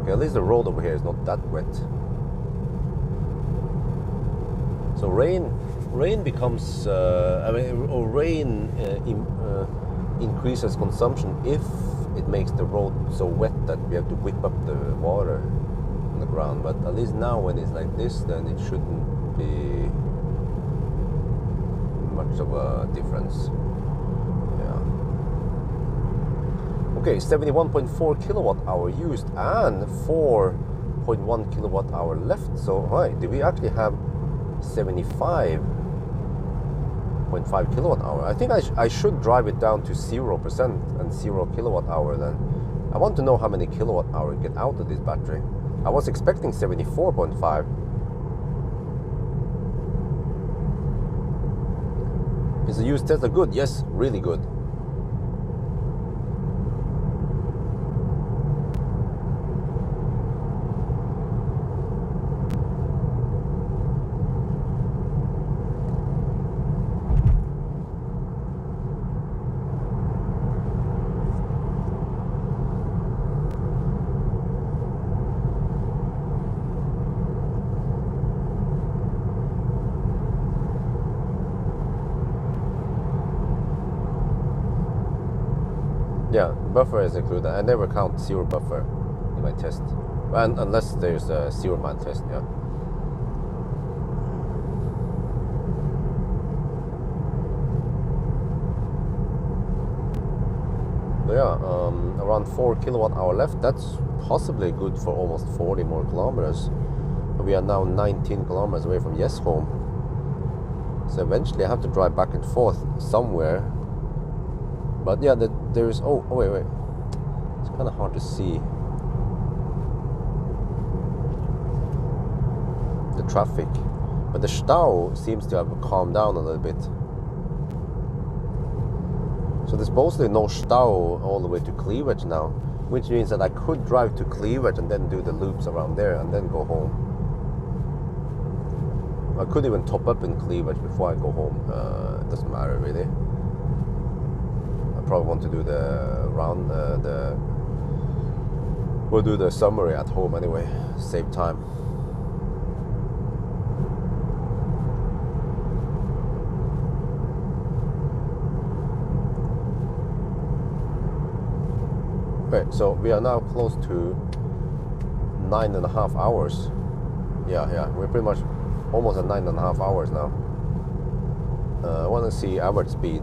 Okay, at least the road over here is not that wet. So rain becomes, rain increases consumption if it makes the road so wet that we have to whip up the water on the ground. But at least now when it's like this, then it shouldn't be much of a difference. Okay, 71.4 kilowatt hour used and 4.1 kilowatt hour left. So, hi, do we actually have 75.5 kilowatt hour? I think I should drive it down to 0% and 0 kilowatt hour then. I want to know how many kilowatt hour get out of this battery. I was expecting 74.5. Is the used Tesla good? Yes, really good. Yeah, buffer is included. I never count zero buffer in my test, unless there's a 0 mile test. Yeah. Yeah, around 4 kilowatt hour left. That's possibly good for almost 40 more kilometers. We are now 19 kilometers away from Yes home. So eventually I have to drive back and forth somewhere. But yeah, there's wait. It's kind of hard to see the traffic, but the Stau seems to have calmed down a little bit. So there's mostly no Stau all the way to Cleavage now, which means that I could drive to Cleavage and then do the loops around there and then go home. I could even top up in Cleavage before I go home. It doesn't matter really. Probably want to do the round, we'll do the summary at home anyway, save time. Okay, so we are now close to 9.5 hours. Yeah, we're pretty much almost at 9.5 hours now. I want to see average speed.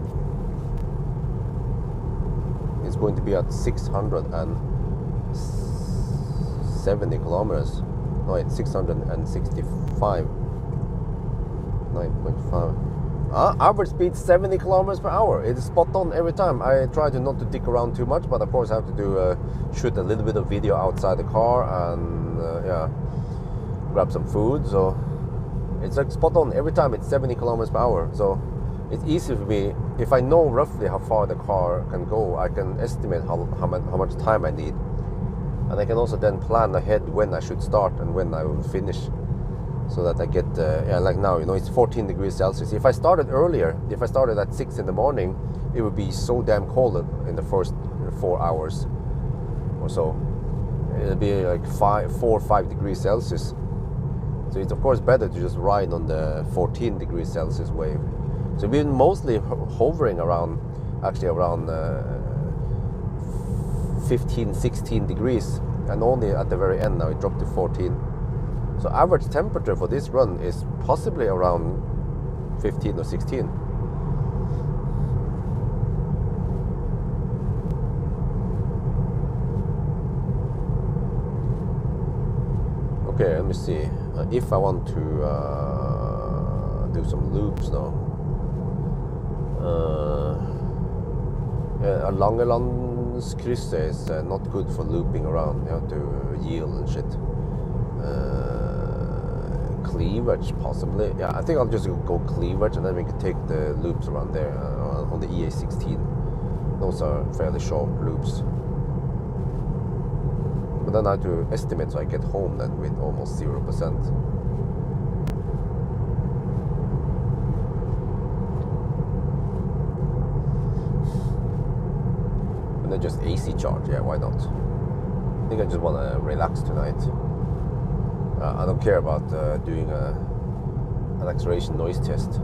It's going to be at 670 kilometers. No, it's 665. 9.5. Average speed 70 kilometers per hour. It's spot on every time. I try to not to dick around too much, but of course I have to do shoot a little bit of video outside the car and grab some food. So it's like spot on every time. It's 70 kilometers per hour. So it's easy for me. If I know roughly how far the car can go, I can estimate how much time I need. And I can also then plan ahead when I should start and when I will finish. So that I get, like now, it's 14 degrees Celsius. If I started earlier, if I started at 6 in the morning, it would be so damn cold in the first 4 hours or so. It'll be like 4 or 5 degrees Celsius. So it's of course better to just ride on the 14 degrees Celsius wave. So we've been mostly hovering around 15, 16 degrees, and only at the very end now it dropped to 14. So average temperature for this run is possibly around 15 or 16. Okay, let me see. If I want to do some loops now. A Langelandskrysset is not good for looping around. You have to yield and shit. Cleavage, possibly. Yeah, I think I'll just go cleavage and then we can take the loops around there on the EA16. Those are fairly short loops. But then I have to estimate so I get home then with almost 0%. And then just AC charge, yeah, why not? I think I just want to relax tonight. I don't care about doing an acceleration noise test.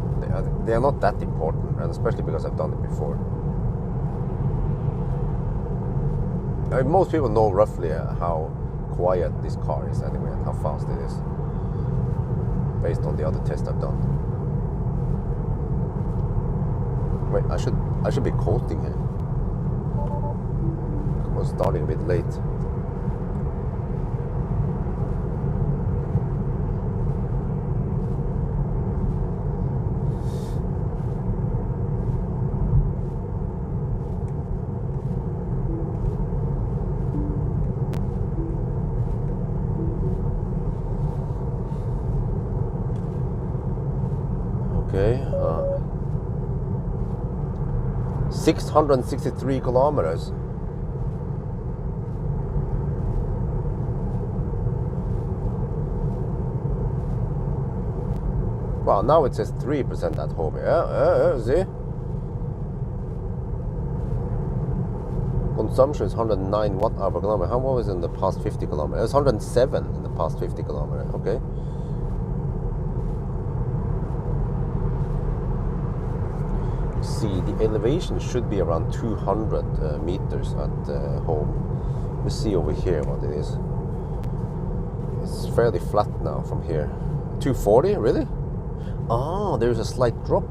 They are not that important, and especially because I've done it before. Most people know roughly how quiet this car is anyway, and how fast it is, based on the other tests I've done. Wait, I should be coasting here. I was starting a bit late. Okay, 663 kilometers. Wow, now it says 3% at home. Yeah, see? Consumption is 109 watt-hour per kilometer. How much was it in the past 50 kilometers? It's 107 in the past 50 kilometers. Okay. See, the elevation should be around 200 meters at home. Let's see over here what it is. It's fairly flat now from here. 240, really? Oh, there's a slight drop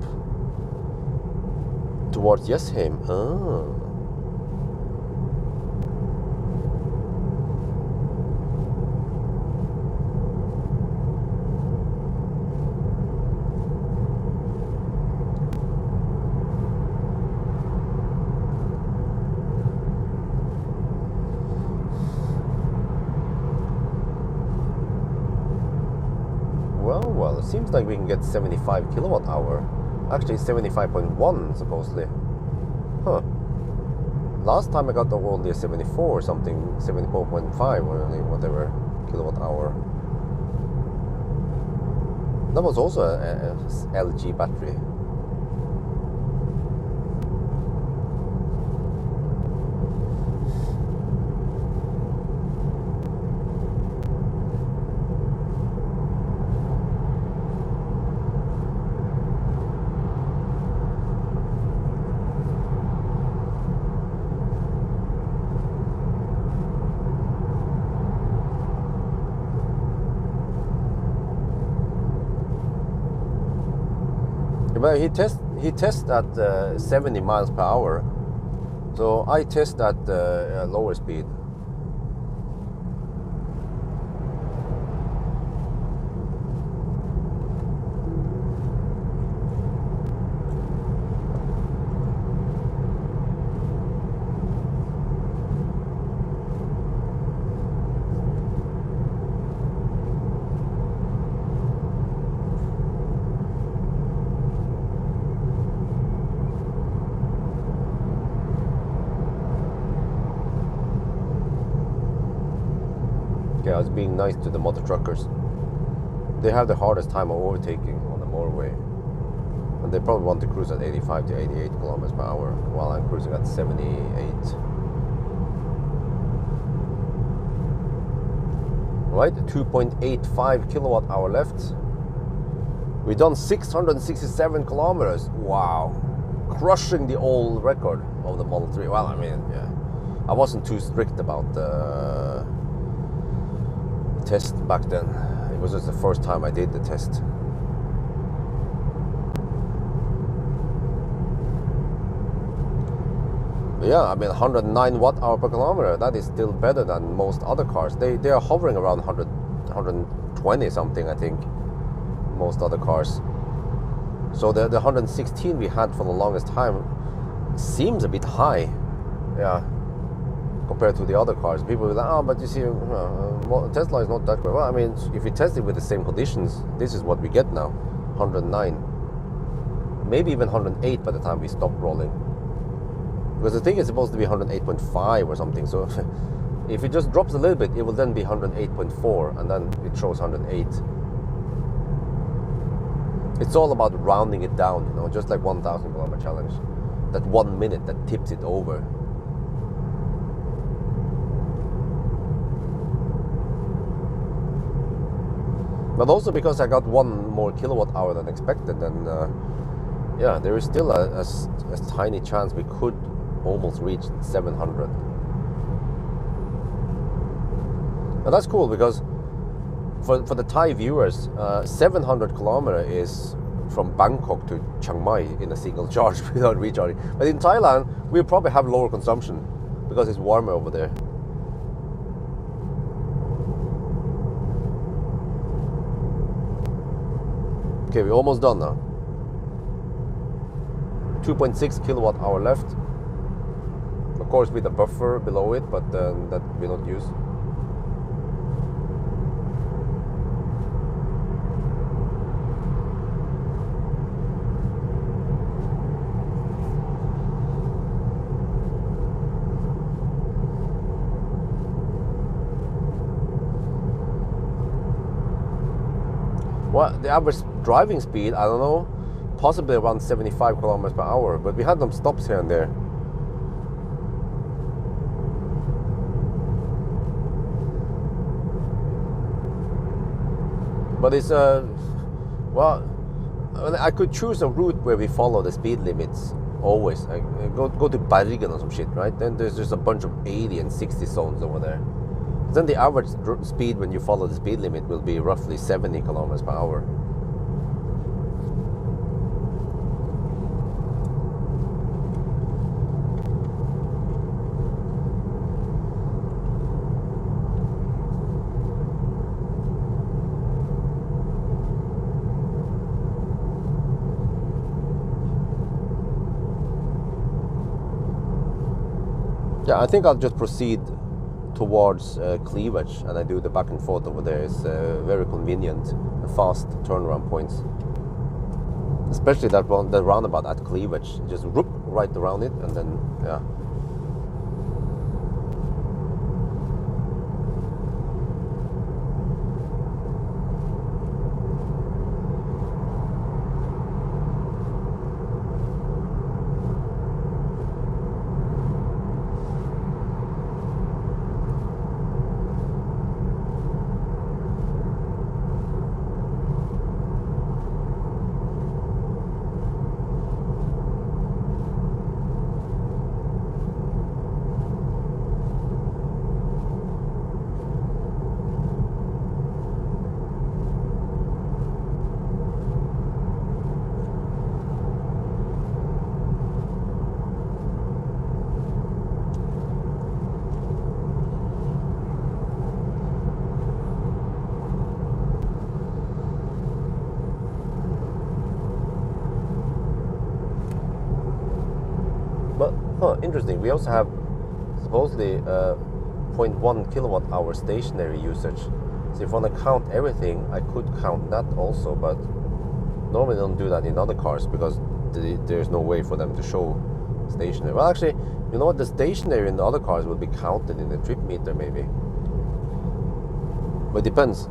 towards Jessheim. Oh. Well, it seems like we can get 75 kilowatt hour. Actually, 75.1 supposedly. Huh. Last time I got only a 74 or something, 74.5 or whatever kilowatt hour. That was also a LG battery. But he tests at 70 miles per hour, so I test at a lower speed. Okay, I was being nice to the mother truckers. They have the hardest time of overtaking on the motorway. And they probably want to cruise at 85 to 88 kilometers per hour while I'm cruising at 78. Right, 2.85 kilowatt hour left. We've done 667 kilometers. Wow. Crushing the old record of the Model 3. Well, I mean, yeah. I wasn't too strict about the test back then. It was just the first time I did the test. But yeah, I mean 109 watt-hour per kilometer, that is still better than most other cars. They are hovering around 100 120 something, I think, most other cars. So the 116 we had for the longest time seems a bit high, yeah, compared to the other cars. People will be like, oh, but you see, well, Tesla is not that great. Well, I mean, if we test it with the same conditions, this is what we get now, 109, maybe even 108 by the time we stop rolling. Because the thing is supposed to be 108.5 or something, so if it just drops a little bit, it will then be 108.4, and then it shows 108. It's all about rounding it down, you know, just like 1,000 kilometer challenge. That 1 minute that tips it over. But also because I got 1 more kilowatt hour than expected, and yeah, there is still a tiny chance we could almost reach 700. And that's cool because for the Thai viewers, 700 kilometer is from Bangkok to Chiang Mai in a single charge without recharging. But in Thailand, we'll probably have lower consumption because it's warmer over there. Okay, we're almost done now. 2.6 kilowatt hour left. Of course with a buffer below it, but that we don't use. Well, the average driving speed, I don't know, possibly around 75 kilometers per hour, but we had some stops here and there. But it's well, I could choose a route where we follow the speed limits always. I go to Bergen or some shit, right? Then there's just a bunch of 80 and 60 zones over there. Then the average speed when you follow the speed limit will be roughly 70 kilometers per hour. Yeah, I think I'll just proceed towards Cleavage, and I do the back and forth over there. It's very convenient, fast turnaround points. Especially that roundabout at Cleavage. Just whoop right around it, and then yeah. But interesting. We also have supposedly 0.1 kilowatt hour stationary usage. So if I want to count everything, I could count that also, but normally they don't do that in other cars because there's no way for them to show stationary. Well, actually, you know what? The stationary in the other cars will be counted in the trip meter, maybe. But it depends.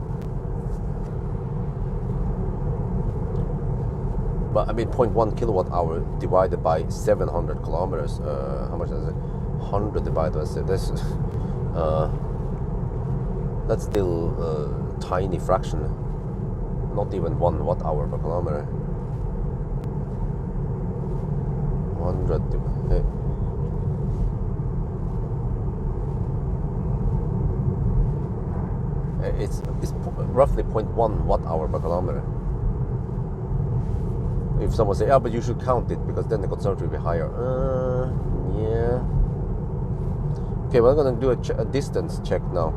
But I mean, 0.1 kilowatt hour divided by 700 kilometers. How much is it? 100 divided by 7. That's still a tiny fraction. Not even 1 watt hour per kilometer. 100. It's roughly 0.1 watt hour per kilometer. If someone say, yeah, but you should count it because then the consumption will be higher. Yeah. Okay, we're gonna do a distance check now.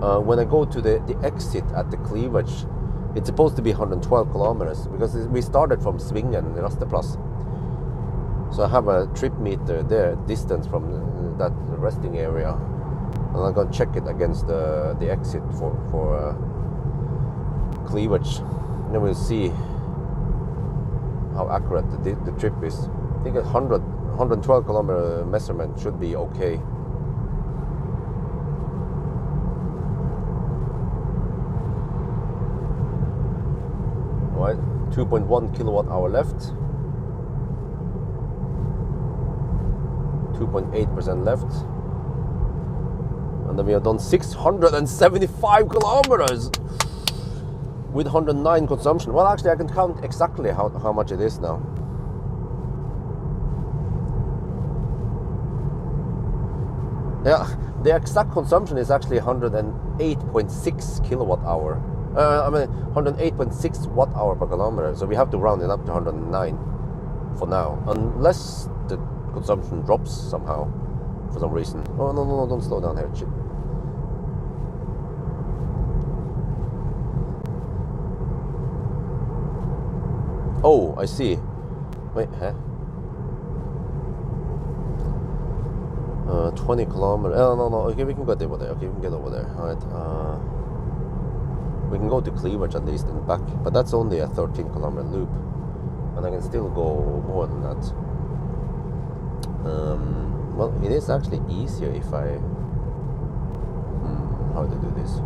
when I go to the exit at the cleavage, it's supposed to be 112 kilometers because we started from Svingen, Rasteplass. So I have a trip meter there, distance from that resting area, and I'm gonna check it against the exit for cleavage. And then we'll see how accurate the trip is. I think 112 kilometer measurement should be okay. Right, 2.1 kilowatt hour left, 2.8% left, and then we have done 675 kilometers with 109 consumption. Well, actually I can count exactly how much it is now. Yeah, the exact consumption is actually 108.6 kilowatt hour. 108.6 watt hour per kilometer. So we have to round it up to 109 for now, unless the consumption drops somehow for some reason. Oh no, don't slow down here, shit. Oh, I see. Wait, huh? 20 kilometers. Oh, no. Okay, we can go over there. Okay, we can get over there. All right. We can go to Cleavage at least and back, but that's only a 13 kilometer loop, and I can still go more than that. Well, it is actually easier if I. How to do this?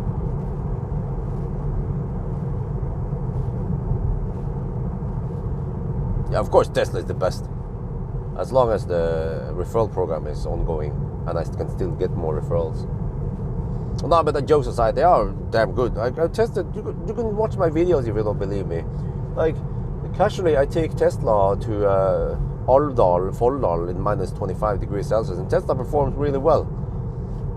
Yeah, of course Tesla is the best, as long as the referral program is ongoing and I can still get more referrals. No, but the jokes aside, they are damn good. I tested. You can watch my videos if you don't believe me. Like, casually, I take Tesla to Folldal in minus 25 degrees Celsius, and Tesla performs really well.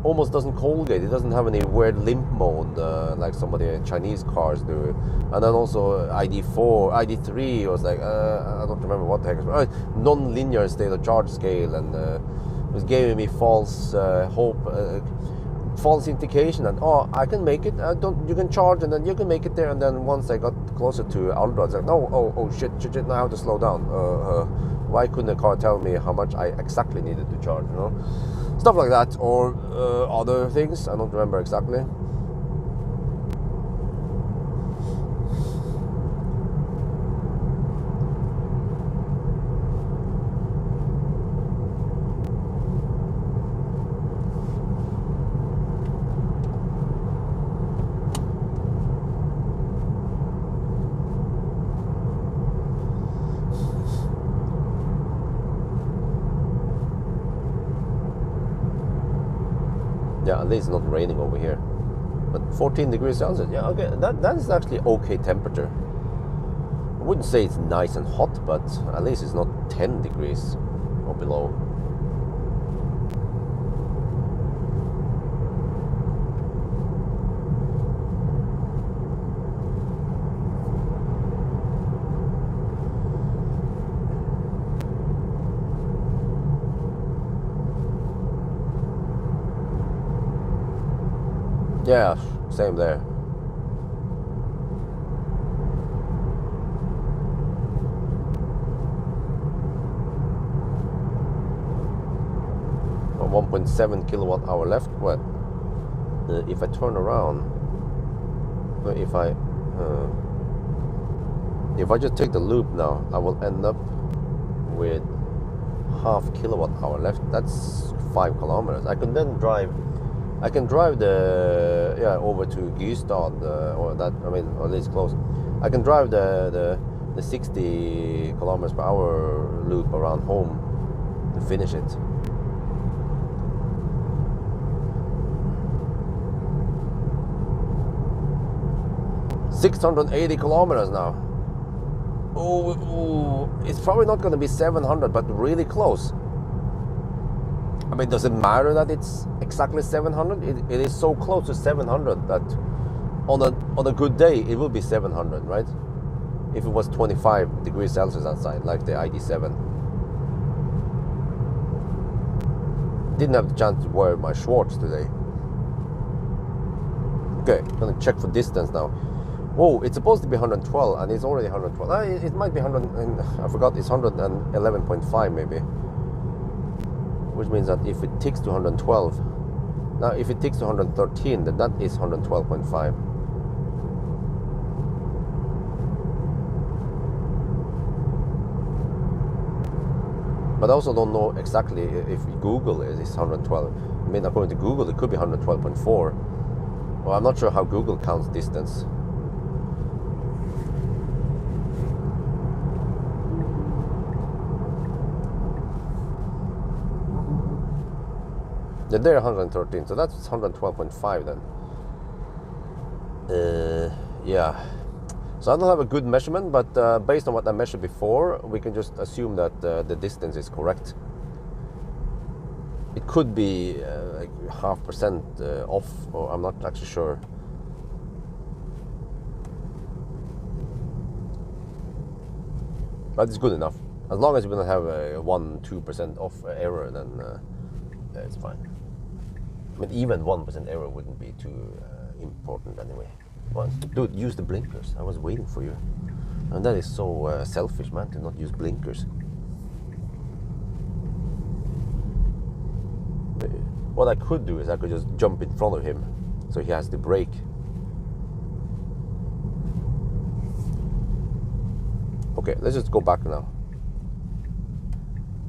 Almost doesn't colgate. It doesn't have any weird limp mode like some of the Chinese cars do. And then also ID3 was like I don't remember what the heck. Non-linear state of charge scale, and it was giving me false hope. False indication that I can make it. You can charge and then you can make it there. And then once I got closer to Aldra, I was like, no, shit, now I have to slow down. Why couldn't the car tell me how much I exactly needed to charge? You know, stuff like that, or other things. I don't remember exactly. Yeah, at least it's not raining over here. But 14 degrees Celsius, yeah, okay, that is actually okay temperature. I wouldn't say it's nice and hot, but at least it's not 10 degrees or below. Yeah, same there. Oh, 1.7 kilowatt hour left. Well, if I turn around, if I just take the loop now, I will end up with half kilowatt hour left. That's 5 kilometers. I can then drive. I can drive over to Gystad, or that, I mean, or at least close. I can drive the 60 kilometers per hour loop around home to finish it. $680 kilometers now. Oh, it's probably not going to be 700, but really close. I mean, does it matter that it's exactly 700? It is so close to 700 that on a good day it will be 700, right? If it was 25 degrees Celsius outside, like the ID7. Didn't have the chance to wear my shorts today. Okay, I'm gonna check for distance now. Whoa, it's supposed to be 112 and it's already 112. It might be 100, and I forgot, it's 111.5 maybe. Which means that if it ticks to 112, now if it ticks to 113, then that is 112.5. But I also don't know exactly if Google is 112. I mean, according to Google, it could be 112.4. Well, I'm not sure how Google counts distance. Yeah, they're 113, so that's 112.5 then. Yeah. So I don't have a good measurement, but based on what I measured before, we can just assume that the distance is correct. It could be like 0.5% off, or I'm not actually sure. But it's good enough. As long as we don't have a 1-2% off error, then yeah, it's fine. I mean, even 1% error wouldn't be too important anyway. Well, dude, use the blinkers. I was waiting for you. And that is so selfish, man, to not use blinkers. What I could do is I could just jump in front of him so he has to brake. Okay, let's just go back now.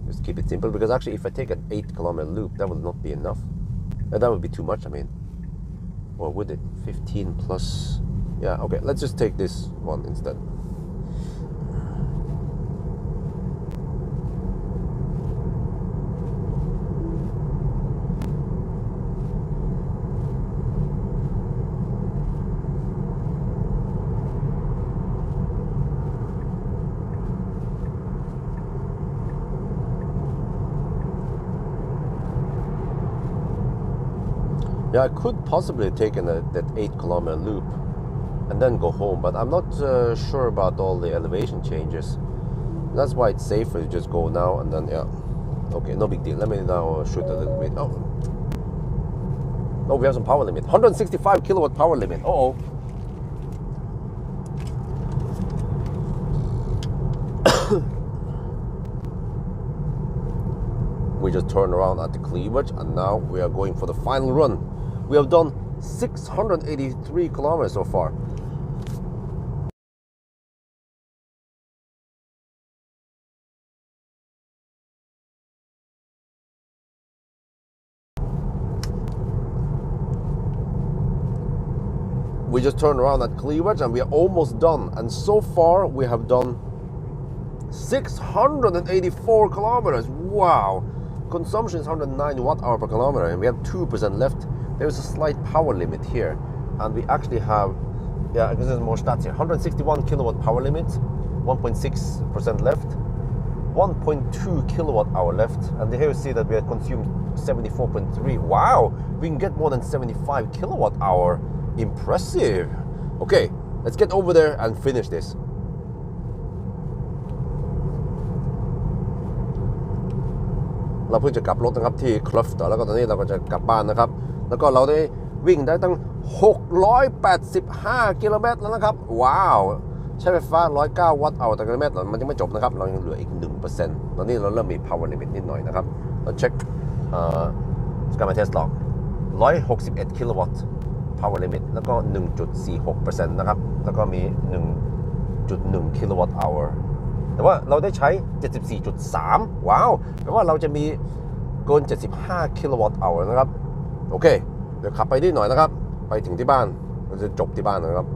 Just keep it simple, because actually if I take an 8-kilometer loop, that would not be enough. That would be too much, I mean. Or would it? 15 plus... Yeah, okay, let's just take this one instead. Yeah, I could possibly take that 8-kilometer loop and then go home, but I'm not sure about all the elevation changes. That's why it's safer to just go now and then, yeah. Okay, no big deal. Let me now shoot a little bit. Oh, we have some power limit. 165 kilowatt power limit. Uh-oh. We just turned around at the cleavage and now we are going for the final run. We have done 683 kilometers so far. We just turned around at cleavage and we are almost done. And so far we have done 684 kilometers. Wow. Consumption is 109 watt-hour per kilometer and we have 2% left. There's a slight power limit here, and we actually have, yeah, because there's more stats here. 161 kilowatt power limit, 1.6% left, 1.2 kilowatt hour left, and here you see that we have consumed 74.3. Wow, we can get more than 75 kilowatt hour. Impressive. Okay, let's get over there and finish this. We เพิ่งจะกลับรถนะครับที่คลอฟต์แล้วก็ตอนนี้เราก็จะกลับบ้านนะครับแล้วก็เราได้วิ่งได้ตั้ง685กิโลเมตรแล้วนะครับว้าวใช้ไฟฟ้า109วัตต์เอาต่อกิโลเมตรมันยังไม่จบนะครับเรายังเหลืออีก 1% ตอนนี้เราเริ่มมี power limit นิดหน่อยนะครับเราเช็คสกายมาเทสลอง161กิโลวัตต์ power limit แล้วก็ 1.46% นะครับแล้วก็มี 1.1 กิโลวัตต์ hour แต่ว่าเราได้ใช้ 74.3 ว้าวแปลว่าเราจะมีเกิน75กิโลวัตต์ hour นะครับโอเคเดี๋ยวขับไปนิดหน่อยนะครับไปถึงที่บ้านเราจะจบที่บ้านนะครับ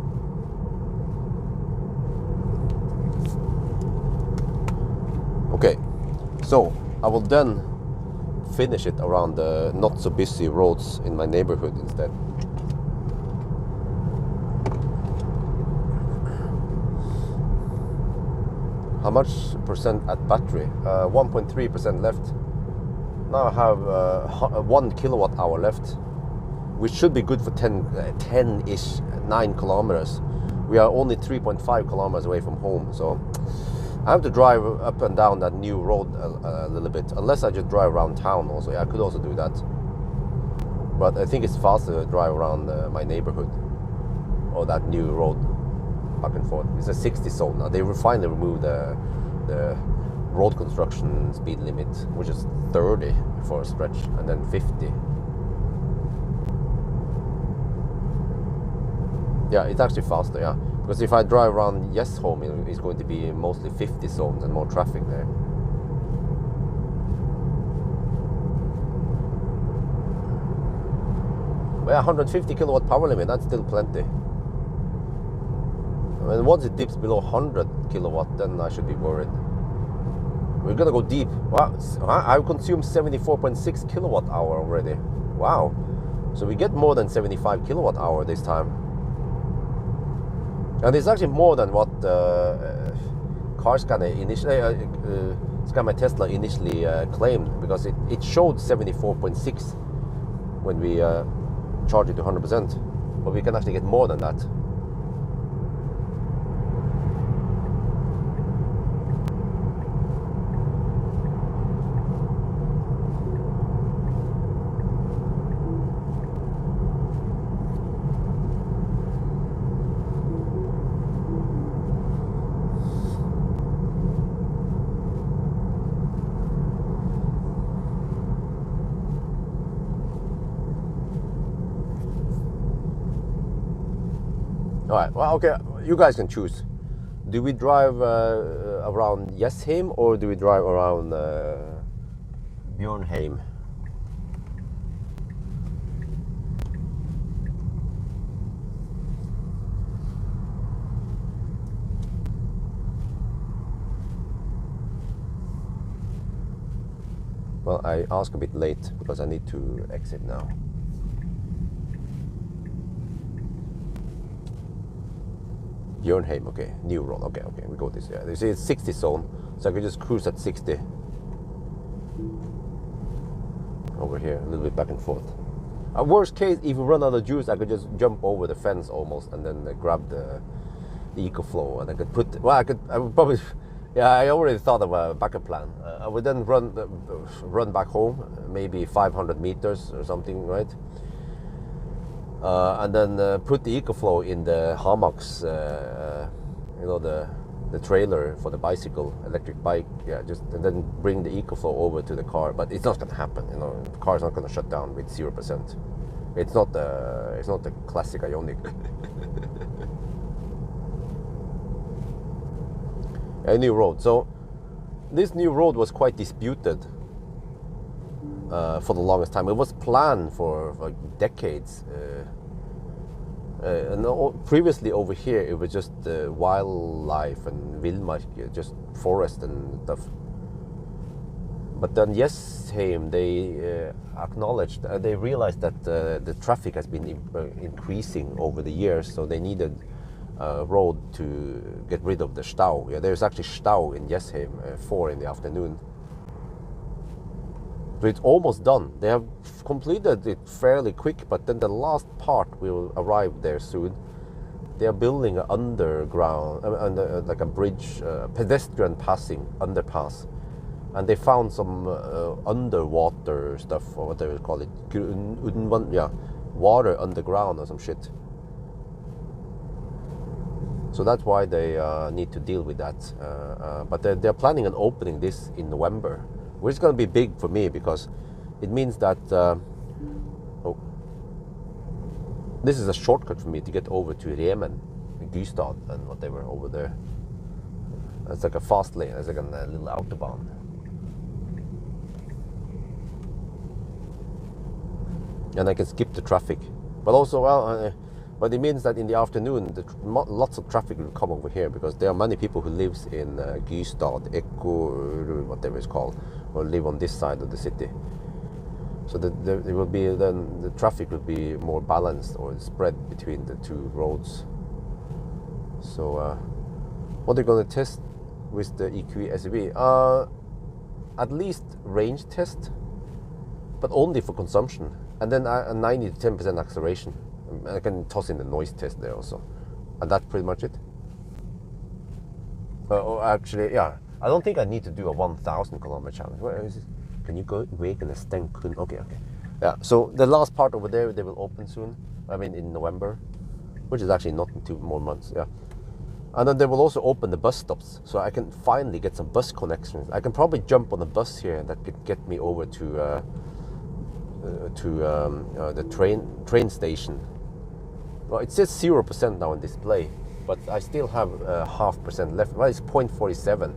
Okay, so I will then finish it around the not so busy roads in my neighborhood instead. How much percent at battery? 1.3% left. Now I have 1 kilowatt hour left, which should be good for 10-ish, 9 kilometers. We are only 3.5 kilometers away from home, so I have to drive up and down that new road a little bit, unless I just drive around town also. Yeah, I could also do that. But I think it's faster to drive around my neighborhood. or that new road back and forth. It's a 60 zone now. They finally removed the road construction speed limit, which is 30 for a stretch, and then 50. Yeah, it's actually faster, yeah. Because if I drive around home, it's going to be mostly 50 zones and more traffic there. Well, 150 kilowatt power limit, that's still plenty. And once it dips below 100 kilowatt, then I should be worried. We're gonna go deep. Wow, I've consumed 74.6 kilowatt hour already. Wow. So we get more than 75 kilowatt hour this time. And it's actually more than what Tesla initially claimed, because it showed 74.6 when we charge it to 100%, but we can actually get more than that. All right, well, okay, you guys can choose. Do we drive around Jessheim, or do we drive around Bjørnheim? Well, I asked a bit late because I need to exit now. Bjørnheim, okay, new road, okay, we go this, yeah. You see, it's 60 zone, so I can just cruise at 60. Over here, a little bit back and forth. Worst case, if we run out of juice, I could just jump over the fence almost, and then grab the EcoFlow, and I could put, well, I would probably, yeah, I already thought of a backup plan. I would then run back home, maybe 500 meters or something, right? And then put the EcoFlow in the hammocks, you know, the trailer for the bicycle, electric bike, yeah, just, and then bring the EcoFlow over to the car. But it's not going to happen, you know. The car's not going to shut down with 0%. It's not the classic Ioniq. A new road. So this new road was quite disputed for the longest time. It was planned for decades. And previously over here, it was just wildlife and villmark, just forest and stuff. But then Jessheim, they acknowledged, they realized that the traffic has been increasing over the years, so they needed a road to get rid of the stau. Yeah, there's actually stau in Jessheim, 4 in the afternoon. So it's almost done. They have completed it fairly quick, but then the last part will arrive there soon. They are building an underground, like a bridge, pedestrian passing underpass, and they found some underwater stuff, or what they would call it, yeah, water underground or some shit. So that's why they need to deal with that. But they're planning on opening this in November, which is going to be big for me, because it means that this is a shortcut for me to get over to Remen, Gystad, and whatever over there. It's like a fast lane. It's like a little autobahn. And I can skip the traffic. But also, well, but it means that in the afternoon, lots of traffic will come over here, because there are many people who lives in Gystad, Ekko, whatever it's called, or live on this side of the city. So there will be, then the traffic will be more balanced or spread between the two roads. So what they're going to test with the EQ SUV, at least range test, but only for consumption, and then a 90 to 10% acceleration. I can toss in the noise test there also, and that's pretty much it. Actually, yeah, I don't think I need to do a 1,000 kilometer challenge. Where is it? Can you go wake and sten? Okay. Yeah, so the last part over there, they will open soon. I mean, in November. which is actually not in 2 more months. Yeah. And then they will also open the bus stops, so I can finally get some bus connections. I can probably jump on a bus here that could get me over to the train station. Well, it says 0% now on display, but I still have 0.5% left. Well, it's 0.47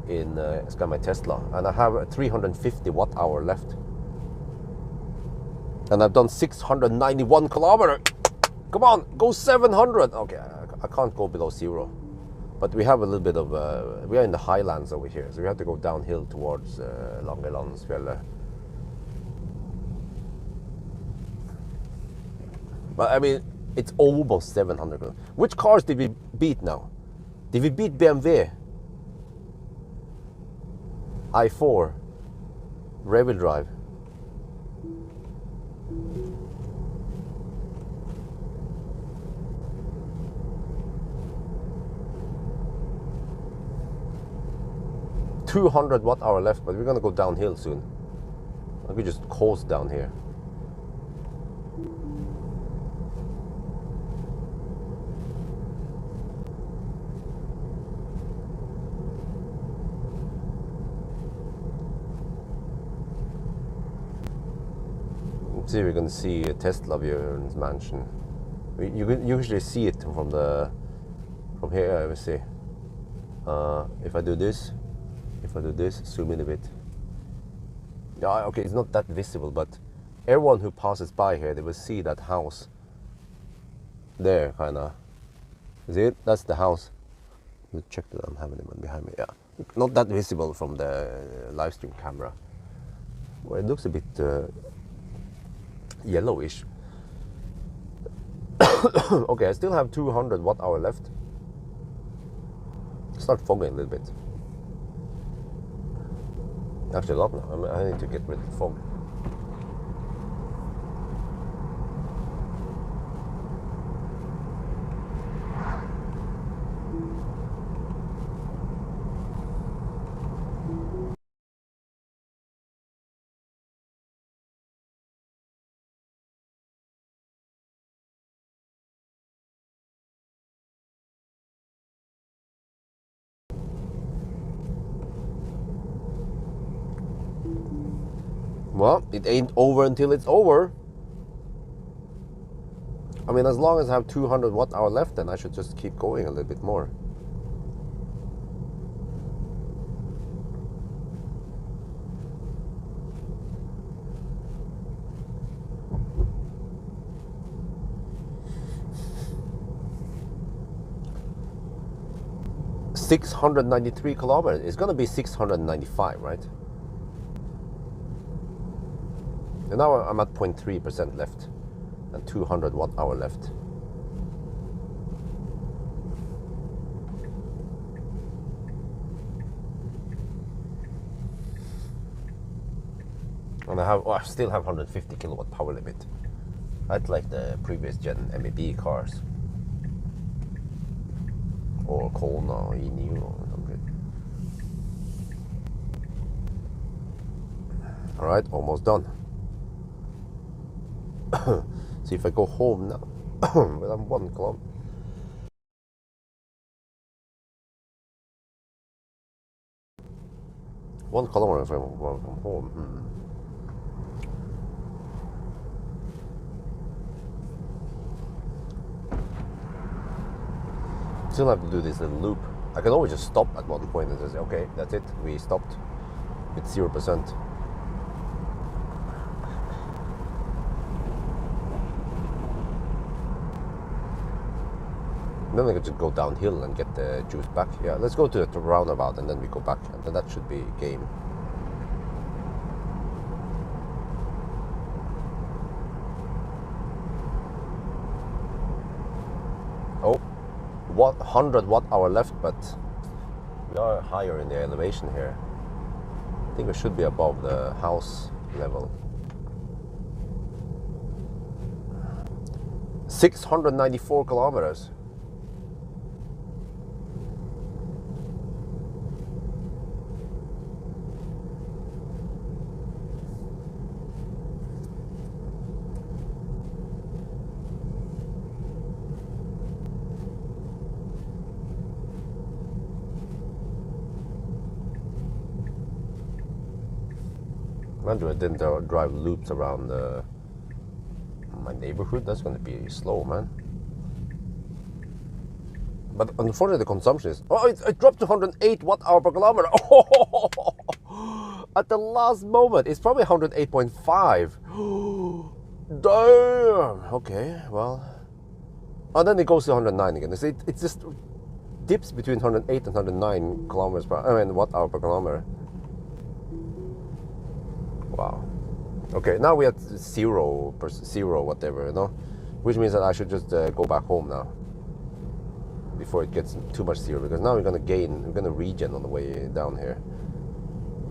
in it's got my Tesla, and I have 350 watt-hour left. And I've done 691 kilometers. Come on, go 700. Okay, I can't go below 0. But we have a little bit of, we are in the Highlands over here, so we have to go downhill towards Langelandsfjellet. But I mean, it's almost 700. Which cars did we beat now? Did we beat BMW? i4, rear-wheel drive. $200 watt-hour left, but we're gonna go downhill soon. I could just coast down here. Let's see if we're gonna see a Tesla Björn's mansion. You can usually see it from here. I will see. If I do this, zoom in a bit. Yeah, okay, it's not that visible, but everyone who passes by here, they will see that house there, kind of. See it? That's the house. Let's check that I'm having one behind me. Yeah, not that visible from the live stream camera. Well, it looks a bit yellowish. Okay, I still have 200 watt-hour left. Start fogging a little bit. Actually, a lot now. I need to get rid of the fog. Well, it ain't over until it's over. I mean, as long as I have 200 watt-hour left, then I should just keep going a little bit more. $693 kilometers. It's gonna be 695, right? And now I'm at 0.3% left and 200 watt-hour left. And I still have 150 kilowatt power limit. I'd like the previous gen MEB cars. Or Kona or E-Neo or something. Alright, almost done. See if I go home now. Well, I'm 1 kilometer. One kilometer from home. Still have to do this little loop. I can always just stop at one point and just say, okay, that's it. We stopped with 0%. Then I could just go downhill and get the juice back. Yeah, let's go to the roundabout and then we go back, and then that should be game. Oh, 100 watt-hour left, but we are higher in the elevation here. I think we should be above the house level. 694 kilometers. Imagine I didn't drive loops around my neighborhood. That's going to be slow, man. But unfortunately, the consumption is... Oh, it dropped to 108 watt-hour per kilometer. Oh, at the last moment, it's probably 108.5. Damn. Okay, well... And then it goes to 109 again. It just dips between 108 and 109 kilometers per... I mean, watt-hour per kilometer. Wow. Okay, now we have zero whatever, you know? Which means that I should just go back home now. Before it gets too much zero, because now we're gonna regen on the way down here.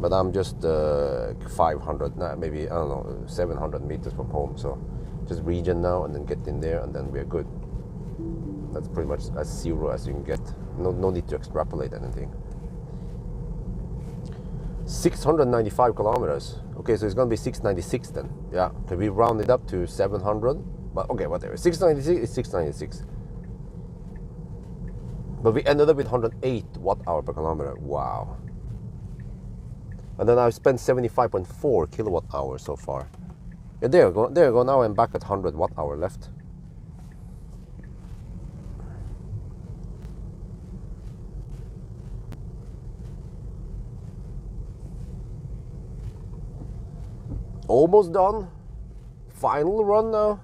But I'm just 500, maybe, I don't know, 700 meters from home, so just regen now and then get in there and then we're good. That's pretty much as zero as you can get. No need to extrapolate anything. 695 kilometers. Okay, so it's gonna be 696 then. Yeah, can we round it up to 700? But okay, whatever. 696 is 696. But we ended up with 108 watt-hour per kilometer. Wow. And then I've spent 75.4 kilowatt-hours so far. Yeah, there you go. There you go. Now I'm back at 100 watt-hour left. Almost done. Final run now.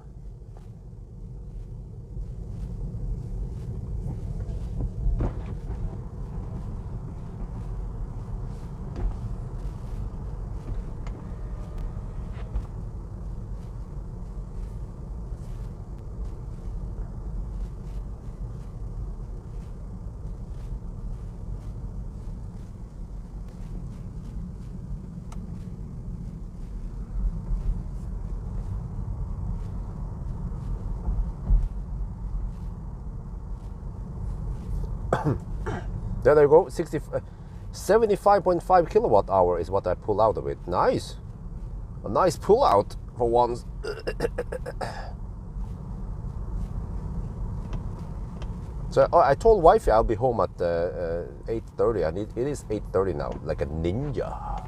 There you go. 75.5 kilowatt hour is what I pull out of it. Nice. A nice pull out for once. So I told wifey I'll be home at 8:30, and it is 8:30 now, like a ninja.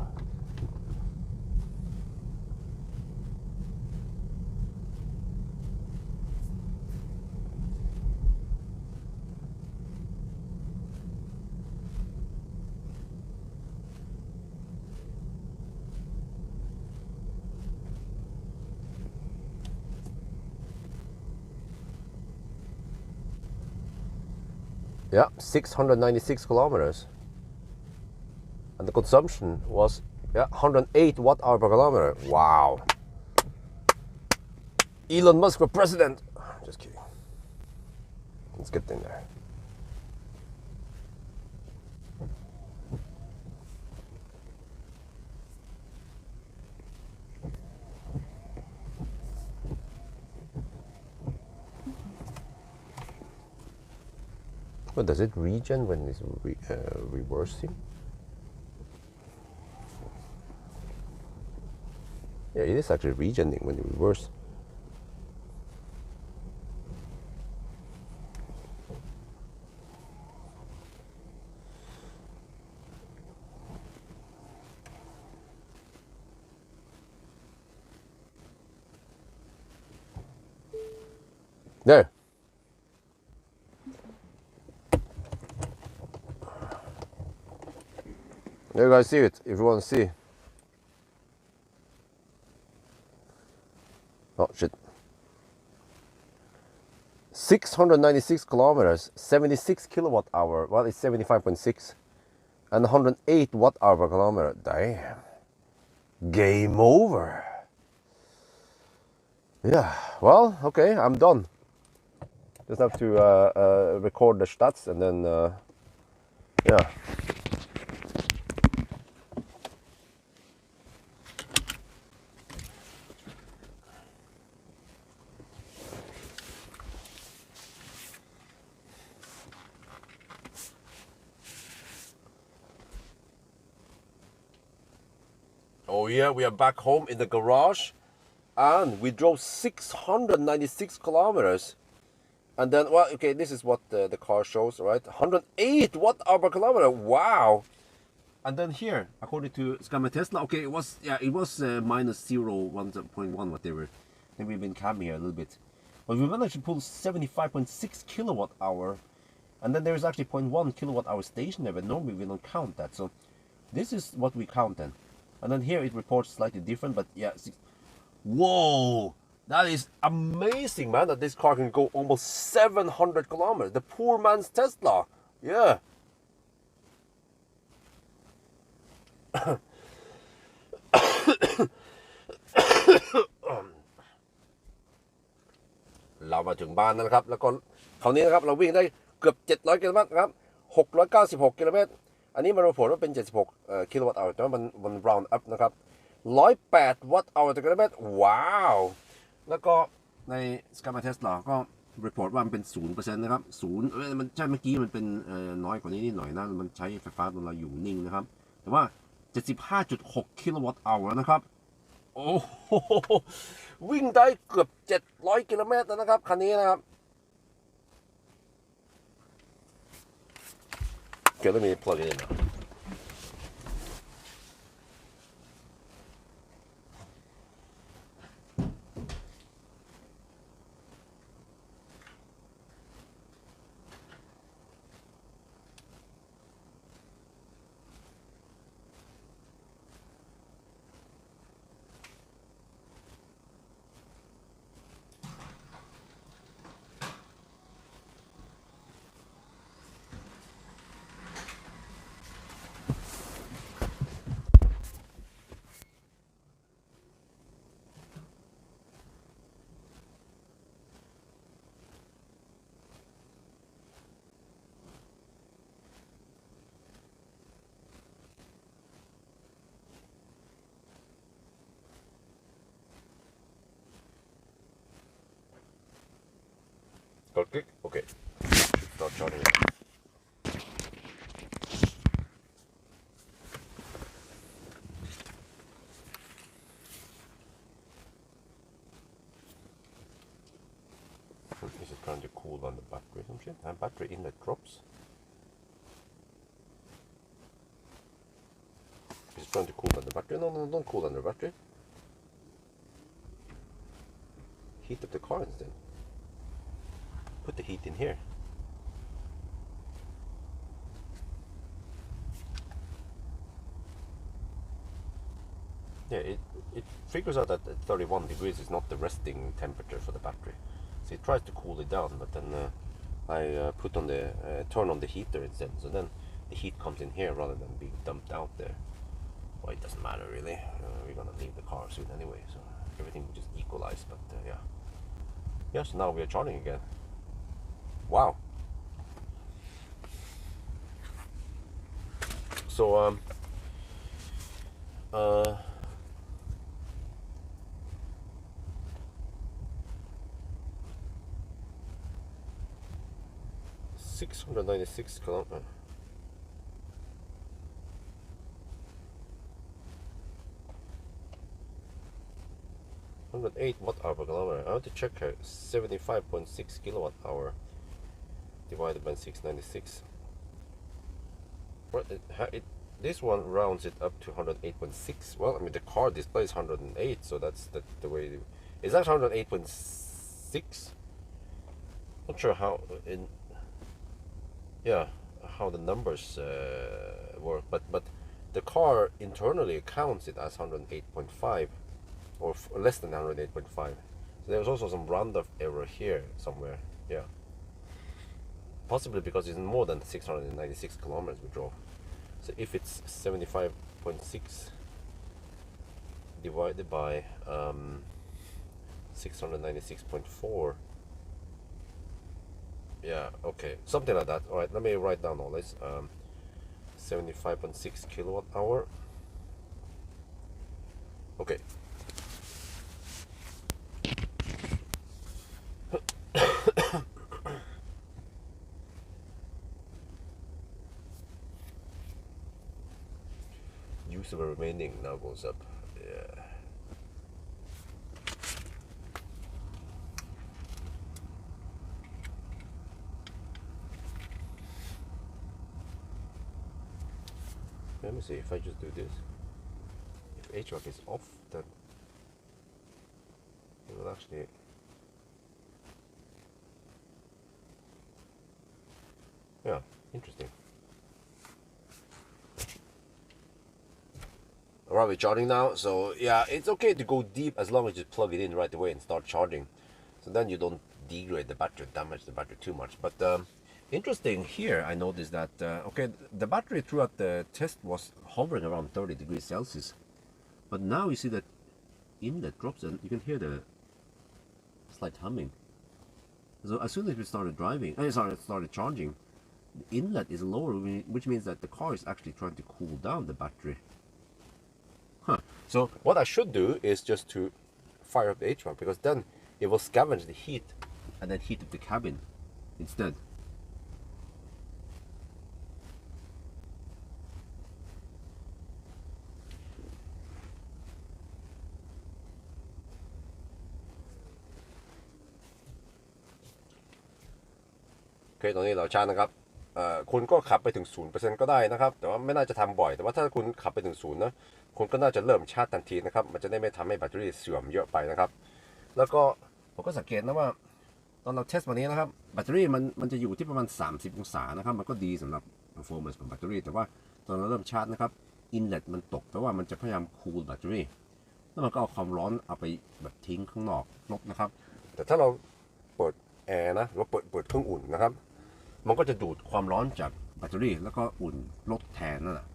Yeah, 696 kilometers. And the consumption was 108 watt-hour per kilometer. Wow. Elon Musk for president. Just kidding. Let's get in there. Well, does it regen when it's reversing? Yeah, it is actually regening when you reverse. There. You guys see it, if you want to see. Oh shit. 696 kilometers, 76 kilowatt hour. Well, it's 75.6. And 108 watt hour per kilometer. Damn. Game over. Yeah, well, okay, I'm done. Just have to record the stats and then, yeah. Oh yeah, we are back home in the garage and we drove 696 kilometers. And then, well, okay, this is what the car shows, right? 108 watt hour per kilometer. Wow. And then here, according to Scammer Tesla, okay, it was minus 1.1 whatever. Then we've been camming here a little bit, but we managed to pull 75.6 kilowatt hour, and then there is actually 0.1 kilowatt hour station there, but normally we don't count that. So this is what we count then, and then here it reports slightly different, but yeah, whoa, that is amazing, man! That this car can go almost 700 kilometers. The poor man's Tesla, yeah.เรามาถึงบ้านแล้วนะครับแล้วก็คราวนี้นะครับเราวิ่งได้เกือบ700กิโลเมตรครับ696กิโลเมตรอันนี้มันระบุว่าเป็น76กิโลวัตต์อเวอร์แต่ว่ามัน round up นะครับ108วัตต์อเวอร์ต่อกิโลเมตรว้าวแล้วก็ใน Scammer Tesla ก็ report ว่ามันเป็น 0% นะครับ0มันใช่เมื่อกี้มันเป็นน้อยกว่านี้นิดหน่อยนะมันใช้ไฟฟ้าตรงเราอยู่นิ่งนะครับแต่ว่า75.6กิโลวัตต์อเวอร์นะครับโอ้โหวิ่งได้เกือบ700กิโลเมตรแล้วนะครับคันนี้นะครับOkay, let me plug it in now. Got click? Okay. Should start charging it. Is it trying to cool on the battery or some shit? And battery inlet drops. Is it trying to cool on the battery? No, don't cool on the battery. Heat up the car instead. Put the heat in here. Yeah, it figures out that 31 degrees is not the resting temperature for the battery. So it tries to cool it down, but then I put on the turn on the heater instead. So then the heat comes in here rather than being dumped out there. Well, it doesn't matter really. We're gonna leave the car soon anyway, so everything will just equalize. But yeah. Yes, now we are charging again. Wow. So 696 kilometers. $108 watt hour per kilometer. I have to check here. 75.6 kilowatt hour divided by 696. This one rounds it up to 108.6. Well, I mean the car displays 108, so that's the way. Is that 108.6? Not sure how how the numbers work, but the car internally counts it as 108.5 or less than 108.5. So there's also some roundup error here somewhere. Yeah, possibly because it's more than 696 kilometers we drove. So if it's 75.6 divided by 696.4, yeah, okay, something like that. All right, let me write down all this. 75.6 kilowatt hour. Okay. Use of the remaining now goes up. Yeah. Let me see if I just do this. If HVAC is off, then it will actually. Yeah, interesting. Alright, we're charging now, so yeah, it's okay to go deep as long as you plug it in right away and start charging. So then you don't degrade the battery, damage the battery too much. But interesting here, I noticed that, okay, the battery throughout the test was hovering around 30 degrees Celsius. But now you see that inlet drops and you can hear the slight humming. So as soon as we started started charging, the inlet is lower, which means that the car is actually trying to cool down the battery. Huh. So what I should do is just to fire up the HVAC, because then it will scavenge the heat and then heat up the cabin instead. Okay, ตอนนี้เราชาร์จนะครับคุณก็ขับไปถึง 0% ก็ได้นะครับแต่ว่าไม่น่าจะทำบ่อยแต่ว่าถ้าคุณขับไปถึง 0 นะคุณก็น่าจะเริ่มชาร์จทันทีนะครับมันจะได้ไม่ทำให้แบตเตอรี่เสื่อมเยอะไปนะครับแล้วก็ผมก็สังเกตนะว่าตอนเราเทสวันนี้นะครับแบตเตอรี่มันจะอยู่ที่ประมาณ30 องศานะครับมันก็ดีสำหรับ performance ของแบตเตอรี่แต่ว่าตอนเราเริ่มชาร์จนะครับ inlet มันตกเพราะว่ามันจะพยายามคูลแบตเตอรี่แล้วมันก็เอาความร้อนเอาไปแบบทิ้งข้างนอกลบนะครับแต่ถ้าเราเปิดแอร์นะหรือว่าเปิดเครื่องอุ่นนะครับมันก็จะดูดความร้อนจากแบตเตอรี่แล้วก็อุ่นลดแทนนั่นแหละ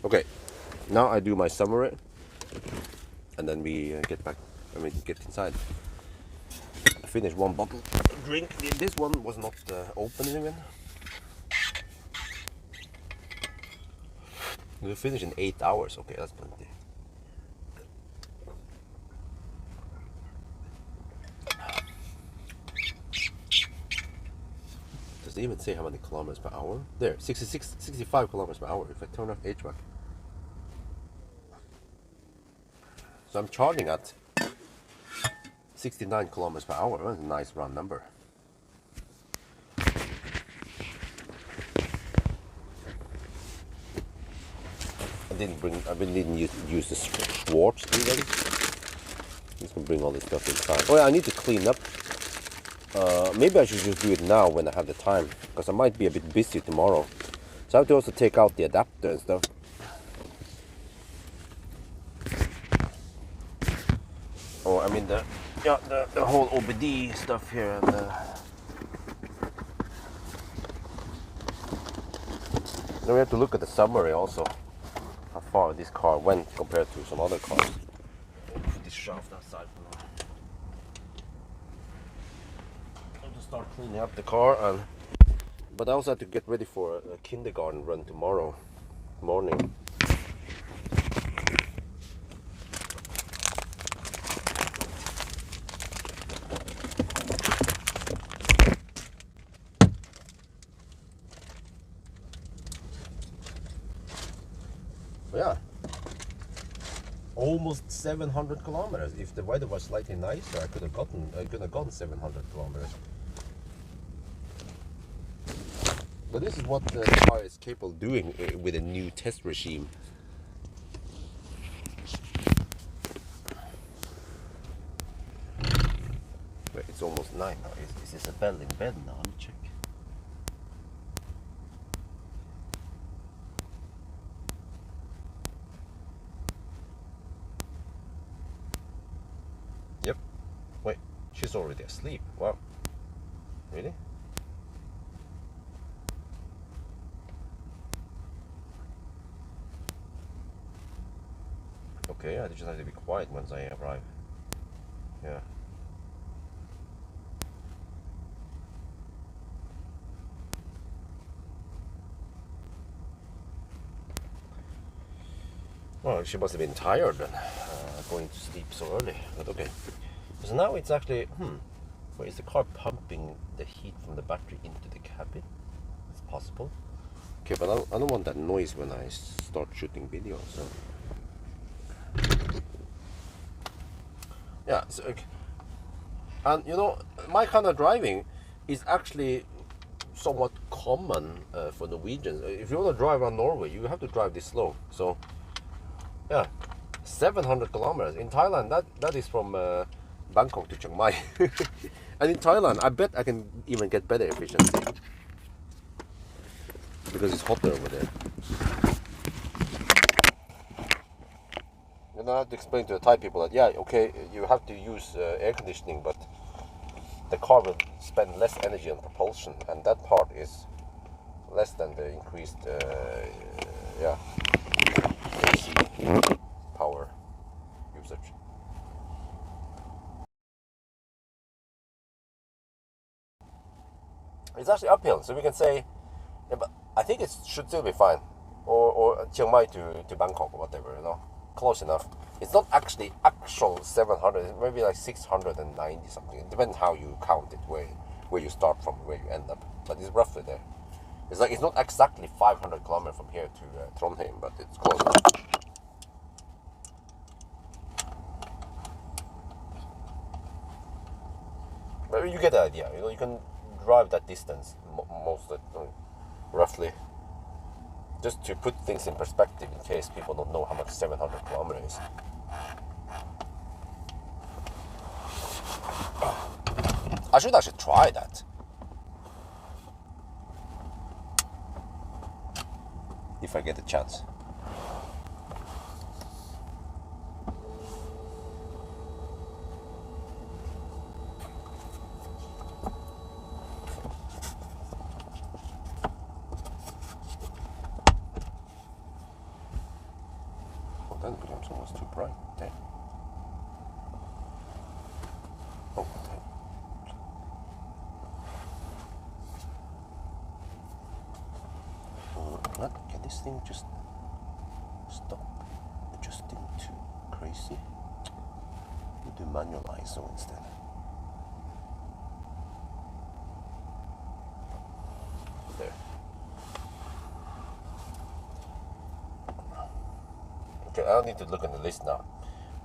Okay, now I do my summary and then we get back, get inside. I finished one bottle of drink. This one was not open even. We finish in 8 hours. Okay, that's plenty. Does it even say how many kilometers per hour? There, 65 kilometers per hour if I turn off HVAC. So I'm charging at 69 kilometers per hour. That's a nice round number. I didn't use the Schwartz even. I'm just gonna bring all this stuff inside. Oh yeah, I need to clean up. Maybe I should just do it now when I have the time, because I might be a bit busy tomorrow. So I have to also take out the adapter and stuff. Oh, I mean the whole OBD stuff here and then we have to look at the summary also, how far this car went compared to some other cars. Put this shaft outside for now. I'll just start cleaning up the car, but I also have to get ready for a kindergarten run tomorrow morning. Yeah, almost 700 kilometers. If the weather was slightly nicer, I could have gone 700 kilometers. But this is what the car is capable of doing with a new test regime. Wait, it's almost 9 now. Is this a bell in bed now? Let me check. Yep. Wait, she's already asleep. Wow. Really? Okay, I just have to be quiet once I arrive. Yeah. Well, she must have been tired then, going to sleep so early, but okay. So now it's actually, where is the car pumping the heat from the battery into the cabin? It's possible. Okay, but I don't want that noise when I start shooting video, so. Yeah, so okay. And you know, my kind of driving is actually somewhat common for Norwegians. If you want to drive around Norway, you have to drive this slow. So, yeah, 700 kilometers in Thailand. That is from Bangkok to Chiang Mai. And in Thailand, I bet I can even get better efficiency because it's hotter over there. And I have to explain to the Thai people that, yeah, okay, you have to use air conditioning, but the car will spend less energy on propulsion, and that part is less than the increased AC power usage. It's actually uphill, so we can say, yeah, but I think it should still be fine. Or Chiang Mai to Bangkok or whatever, you know, close enough. It's not actually actual 700, it's maybe like 690 something. It depends how you count it, where you start from, where you end up. But it's roughly there. It's like, it's not exactly 500 kilometers from here to Trondheim, but it's close enough. But you get the idea, you know, you can drive that distance most of the, roughly. Just to put things in perspective in case people don't know how much 700 kilometers is. I should actually try that. If I get a chance. Oh, that becomes almost too bright. Damn. Oh, damn. What? Can this thing just stop adjusting too crazy? You do manual ISO instead. There. Okay, I need to look on the list now.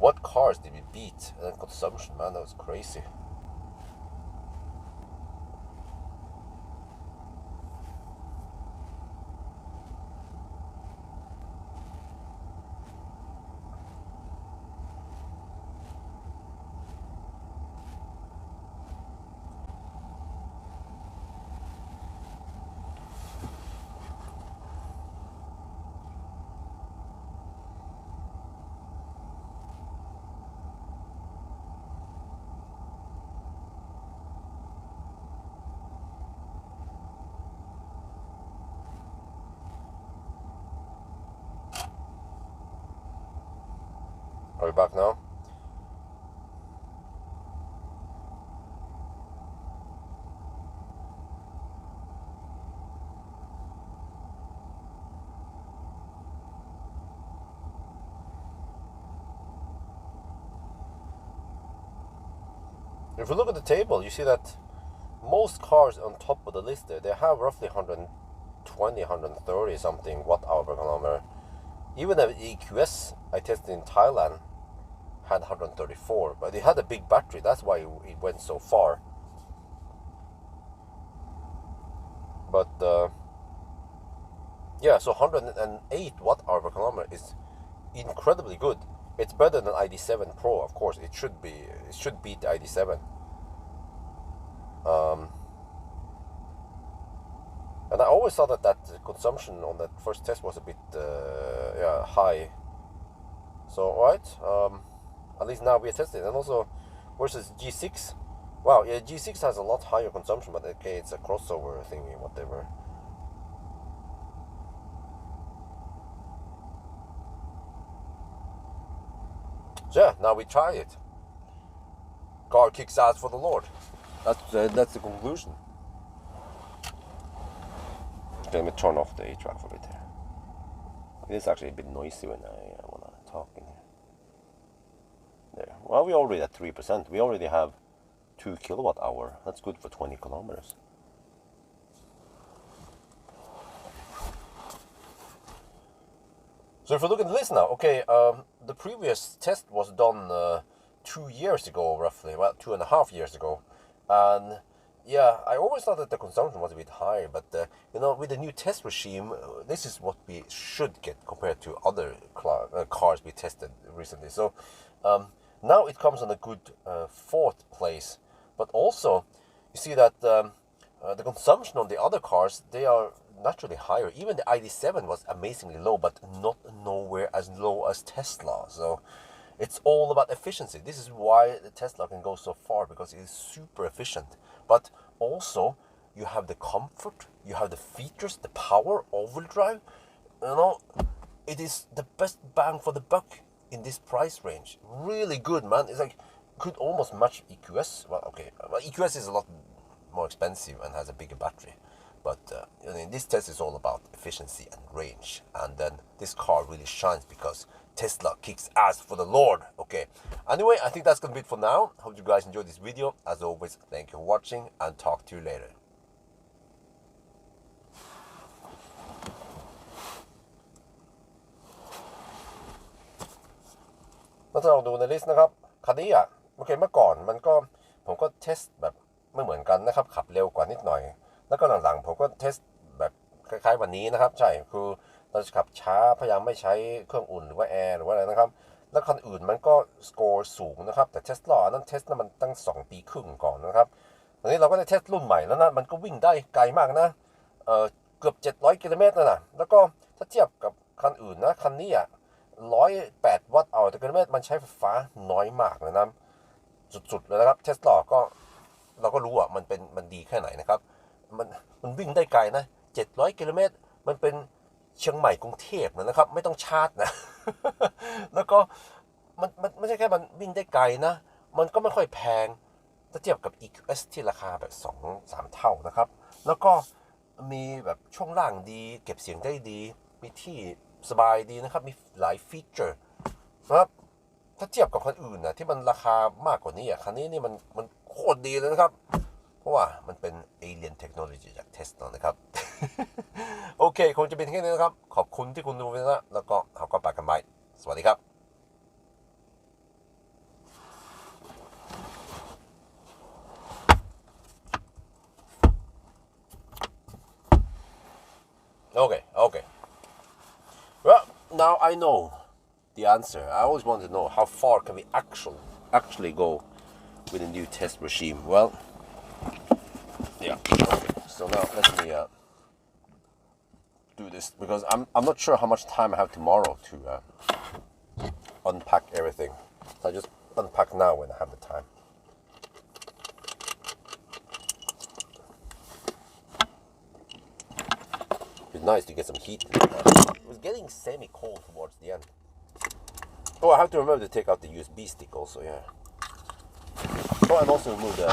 What cars did we beat? And then consumption, man, that was crazy. Are we back now? If you look at the table, you see that most cars on top of the list there, they have roughly 120, 130 something watt-hour per kilometer. Even the EQS I tested in Thailand had 134, but it had a big battery. That's why it went so far. But yeah, so 108 watt-hour per kilometer is incredibly good. It's better than ID7 Pro, of course. It should be. It should beat the ID7. And I always thought that consumption on that first test was a bit high. So alright, at least now we are testing. And also versus G6. Wow, yeah, G6 has a lot higher consumption, but okay, it's a crossover thingy, whatever. So yeah, now we try it. Car kicks ass for the Lord. That's the conclusion. Okay, let me turn off the HVAC for a bit here. It's actually a bit noisy when I want to talk in here. There. Well, we're already at 3%. We already have 2 kilowatt hour. That's good for 20 kilometers. So if you look at the list now, okay, the previous test was done 2 years ago, roughly, well, 2.5 years ago, and yeah, I always thought that the consumption was a bit higher, but with the new test regime, this is what we should get compared to other cars we tested recently. So now it comes on a good fourth place, but also you see that the consumption on the other cars, they are naturally higher. Even the ID.7 was amazingly low, but not nowhere as low as Tesla. So it's all about efficiency. This is why the Tesla can go so far, because it is super efficient. But also, you have the comfort, you have the features, the power, all-wheel drive. It is the best bang for the buck in this price range. Really good, man. It's like, could almost match EQS. Well, okay, well, EQS is a lot more expensive and has a bigger battery. But this test is all about efficiency and range. And then this car really shines because Tesla kicks ass for the Lord. Okay. Anyway, I think that's going to be it for now. Hope you guys enjoyed this video. As always, thank you for watching and talk to you later. มาลองดูในลิสต์นะครับคันนี้โอเคเมื่อก่อนผมก็เทสแบบไม่เหมือนกันนะครับขับเร็วกว่านิดหน่อยแล้วก็หลังๆผมก็เทสแบบคล้ายๆวันนี้นะครับใช่คือเราจะขับช้าพยายามไม่ใช้เครื่องอุ่นหรือว่าแอร์หรือว่าอะไรนะครับแล้วคันอื่นมันก็สกอร์สูงนะครับแต่เทสลานั้นเทสนั้นมันตั้ง2 ปีครึ่งก่อนนะครับตอนนี้เราก็ได้เทสรุ่นใหม่แล้วนะมันก็วิ่งได้ไกลมากนะเกือบ700 กิโลเมตรนะแล้วก็ถ้าเทียบกับคันอื่นนะคันนี้108 วัตต์ต่อกิโลเมตรมันใช้ไฟฟ้าน้อยมากเลยนะสุดๆเลยนะครับเทสลาก็เราก็รู้มันดีแค่ไหนนะครับมันวิ่งได้ไกลนะ700 กิโลเมตรมันเป็นเชียงใหม่กรุงเทพนะครับไม่ต้องชาร์จนะ แล้วก็มันไม่ใช่แค่มันวิ่งได้ไกลนะมันก็ไม่ค่อยแพงถ้าเทียบกับ EQS ที่ราคาแบบ 2-3 เท่านะครับแล้วก็มีแบบช่วงล่างดีเก็บเสียงได้ดีมีที่สบายดีนะครับมีหลายฟีเจอร์นะครับถ้าเทียบกับคันอื่นนะที่มันราคามากกว่านี้คันนี้นี่มันโคตรดีเลยนะครับเพราะว่ามันเป็น Alien Technology จาก Tesla นะครับ โอเคคงจะเป็นแค่นี้นะครับขอบคุณที่คุณดูนะแล้วก็เอาก็ปากกันไปสวัสดีครับโอเคWell, now I know the answer. I always wanted to know how far can we actually go with the new test regime. Well, yeah. Okay. So now let me do this because I'm not sure how much time I have tomorrow to unpack everything. So I just unpack now when I have the time. It's nice to get some heat. It was getting semi-cold towards the end. Oh, I have to remember to take out the USB stick also, yeah. Oh, and also remove the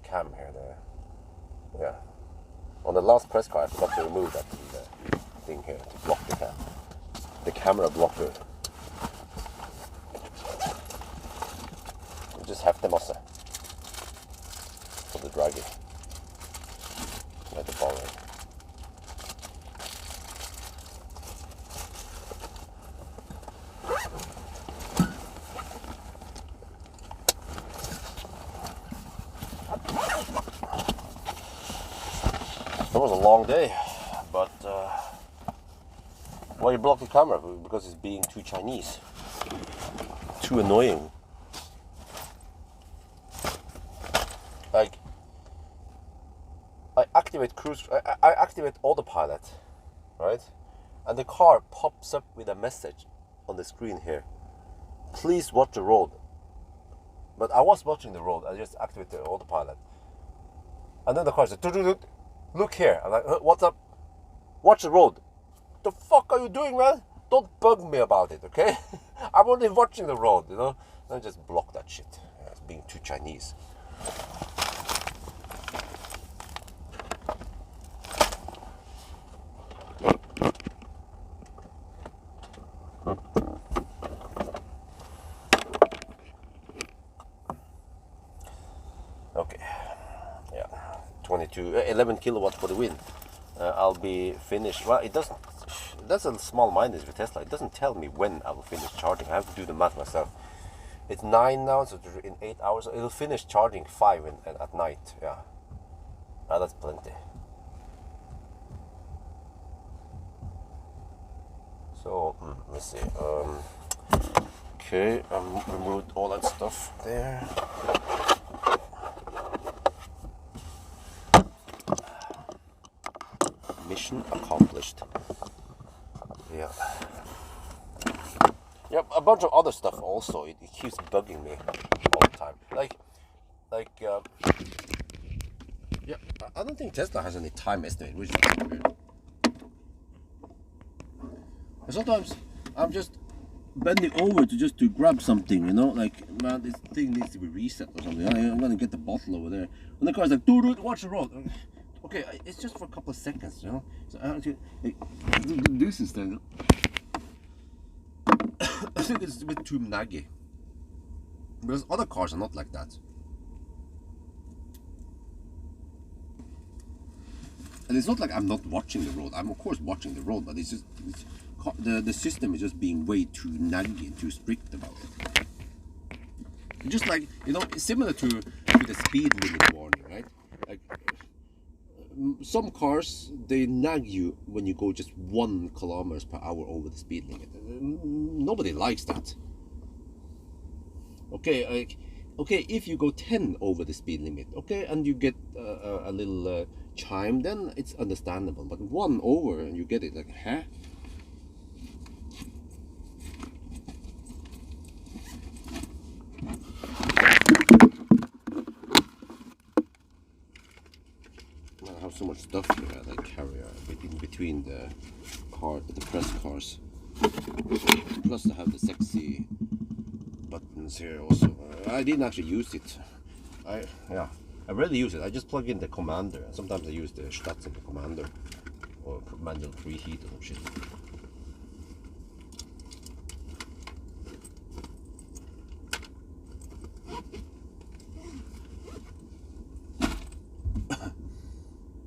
cam here. Yeah. On the last press car, I forgot to remove that thing here to block the cam. The camera blocker. You just have the massa for the dragging. Let the ball in. It was a long day, but why you block the camera? Because it's being too Chinese, too annoying. Like I activate I activate autopilot, right? And the car pops up with a message on the screen here. Please watch the road. But I was watching the road. I just activated the autopilot, and then the car said, "Look here." I'm like, "What's up? Watch the road." The fuck are you doing, man? Don't bug me about it, okay? I'm only watching the road, I just block that shit. It's being too Chinese. Okay. Yeah. 11 kilowatts for the win. I'll be finished. Well, it doesn't. That's a small minus with Tesla. It doesn't tell me when I will finish charging. I have to do the math myself. It's 9 now, so in 8 hours it'll finish charging 5 at night. Yeah, that's plenty. So let's see. Okay, removed all that stuff there. Mission accomplished. Yeah. Yep, a bunch of other stuff also. It keeps bugging me all the time. Yeah, I don't think Tesla has any time estimate, which is weird. And sometimes I'm just bending over to grab something, you know, like, man, this thing needs to be reset or something. I'm gonna get the bottle over there, and the car's like, dude, watch the road. Okay, it's just for a couple of seconds, you know. So I have to do this instead. I think it's a bit too naggy. Because other cars are not like that. And it's not like I'm not watching the road. I'm of course watching the road, but it's just the system is just being way too naggy and too strict about it. Just like, you know, similar to the speed limit warning, right? Like, some cars, they nag you when you go just 1 kilometers per hour over the speed limit. Nobody likes that. Okay, okay, if you go 10 over the speed limit, okay, and you get a little chime, then it's understandable. But 1 over and you get it like, huh? I have so much stuff here that I carry in between the press cars. Plus I have the sexy buttons here also. I didn't actually use it. I rarely use it. I just plug in the commander. Sometimes I use the stats in the commander or manual preheat or some shit.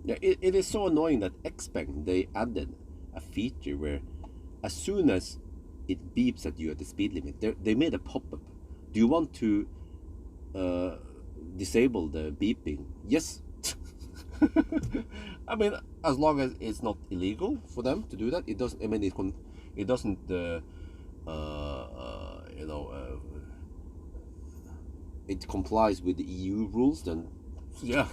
Yeah, it is so annoying that Xpeng, they added a feature where as soon as it beeps at you at the speed limit, they made a pop-up. Do you want to disable the beeping? Yes. I mean, as long as it's not illegal for them to do that, it doesn't. I mean, it doesn't. You know, it complies with the EU rules. Then, yeah.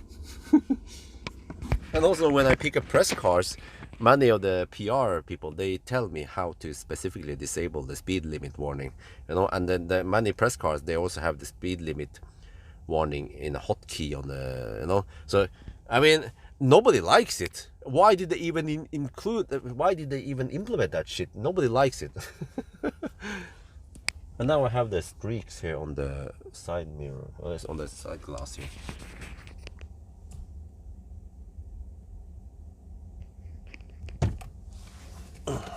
And also, when I pick up press cars, many of the PR people, they tell me how to specifically disable the speed limit warning, you know. And then the many press cars, they also have the speed limit warning in a hotkey on the, you know. So, I mean, nobody likes it. Why did they even why did they even implement that shit? Nobody likes it. And now I have the streaks here on the side mirror, on the side glass here.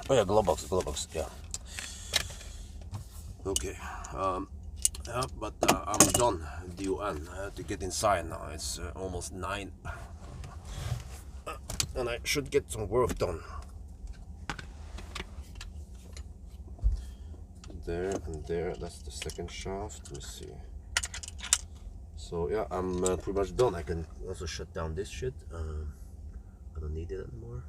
Oh yeah, glove box, yeah. Okay, yeah, but I'm done, DON. I have to get inside now. It's almost 9. And I should get some work done. There and there, that's the second shaft. Let me see. So yeah, I'm pretty much done. I can also shut down this shit. I don't need it anymore.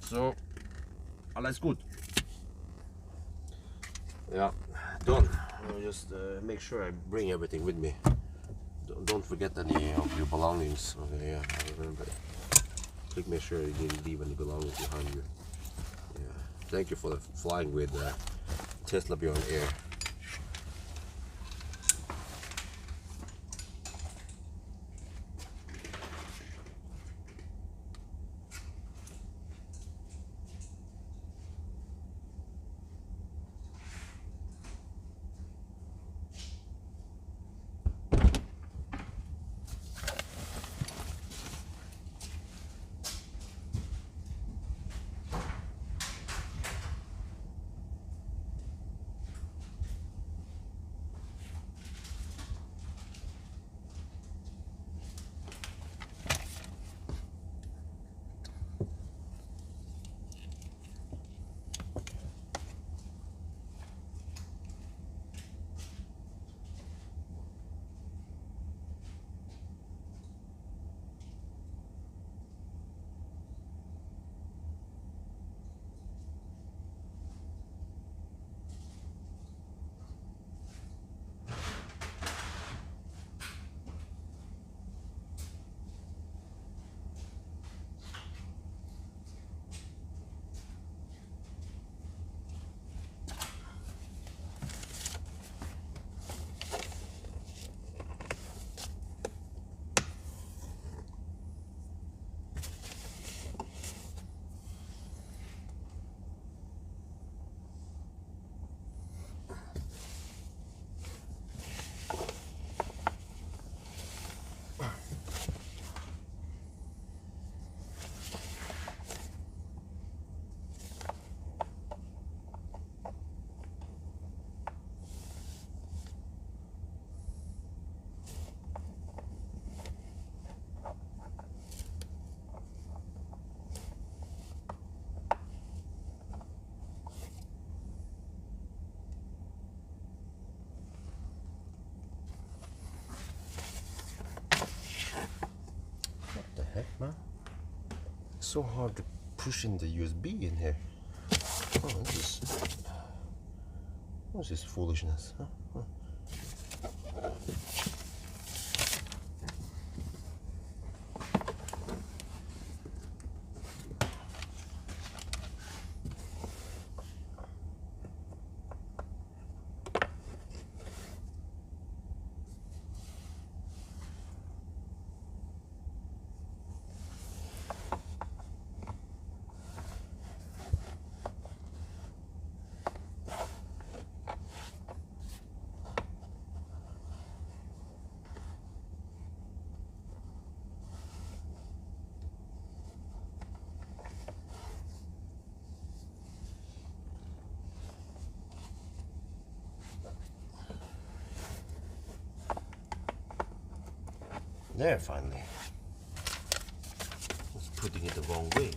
So, alles gut. Yeah, done. I'll just make sure I bring everything with me. Don't forget any of your belongings. Okay, yeah, I remember. Please make sure you didn't leave any belongings behind you. Yeah. Thank you for flying with Tesla Beyond Air. heck, man? It's so hard to push in the USB in here. Oh, what's this foolishness? Huh? There, finally. I was putting it the wrong way.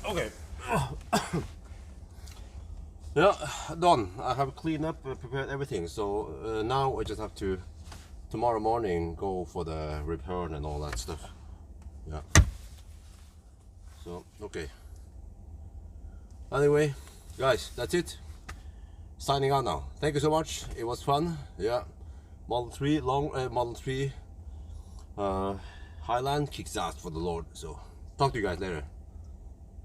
Okay. Yeah, done. I have cleaned up, prepared everything. So now I just have to tomorrow morning go for the repair and all that stuff. Yeah. So okay. Anyway, guys, that's it. Signing out now. Thank you so much. It was fun. Yeah. Model 3 Model 3 Highland kicks ass for the Lord. So talk to you guys later.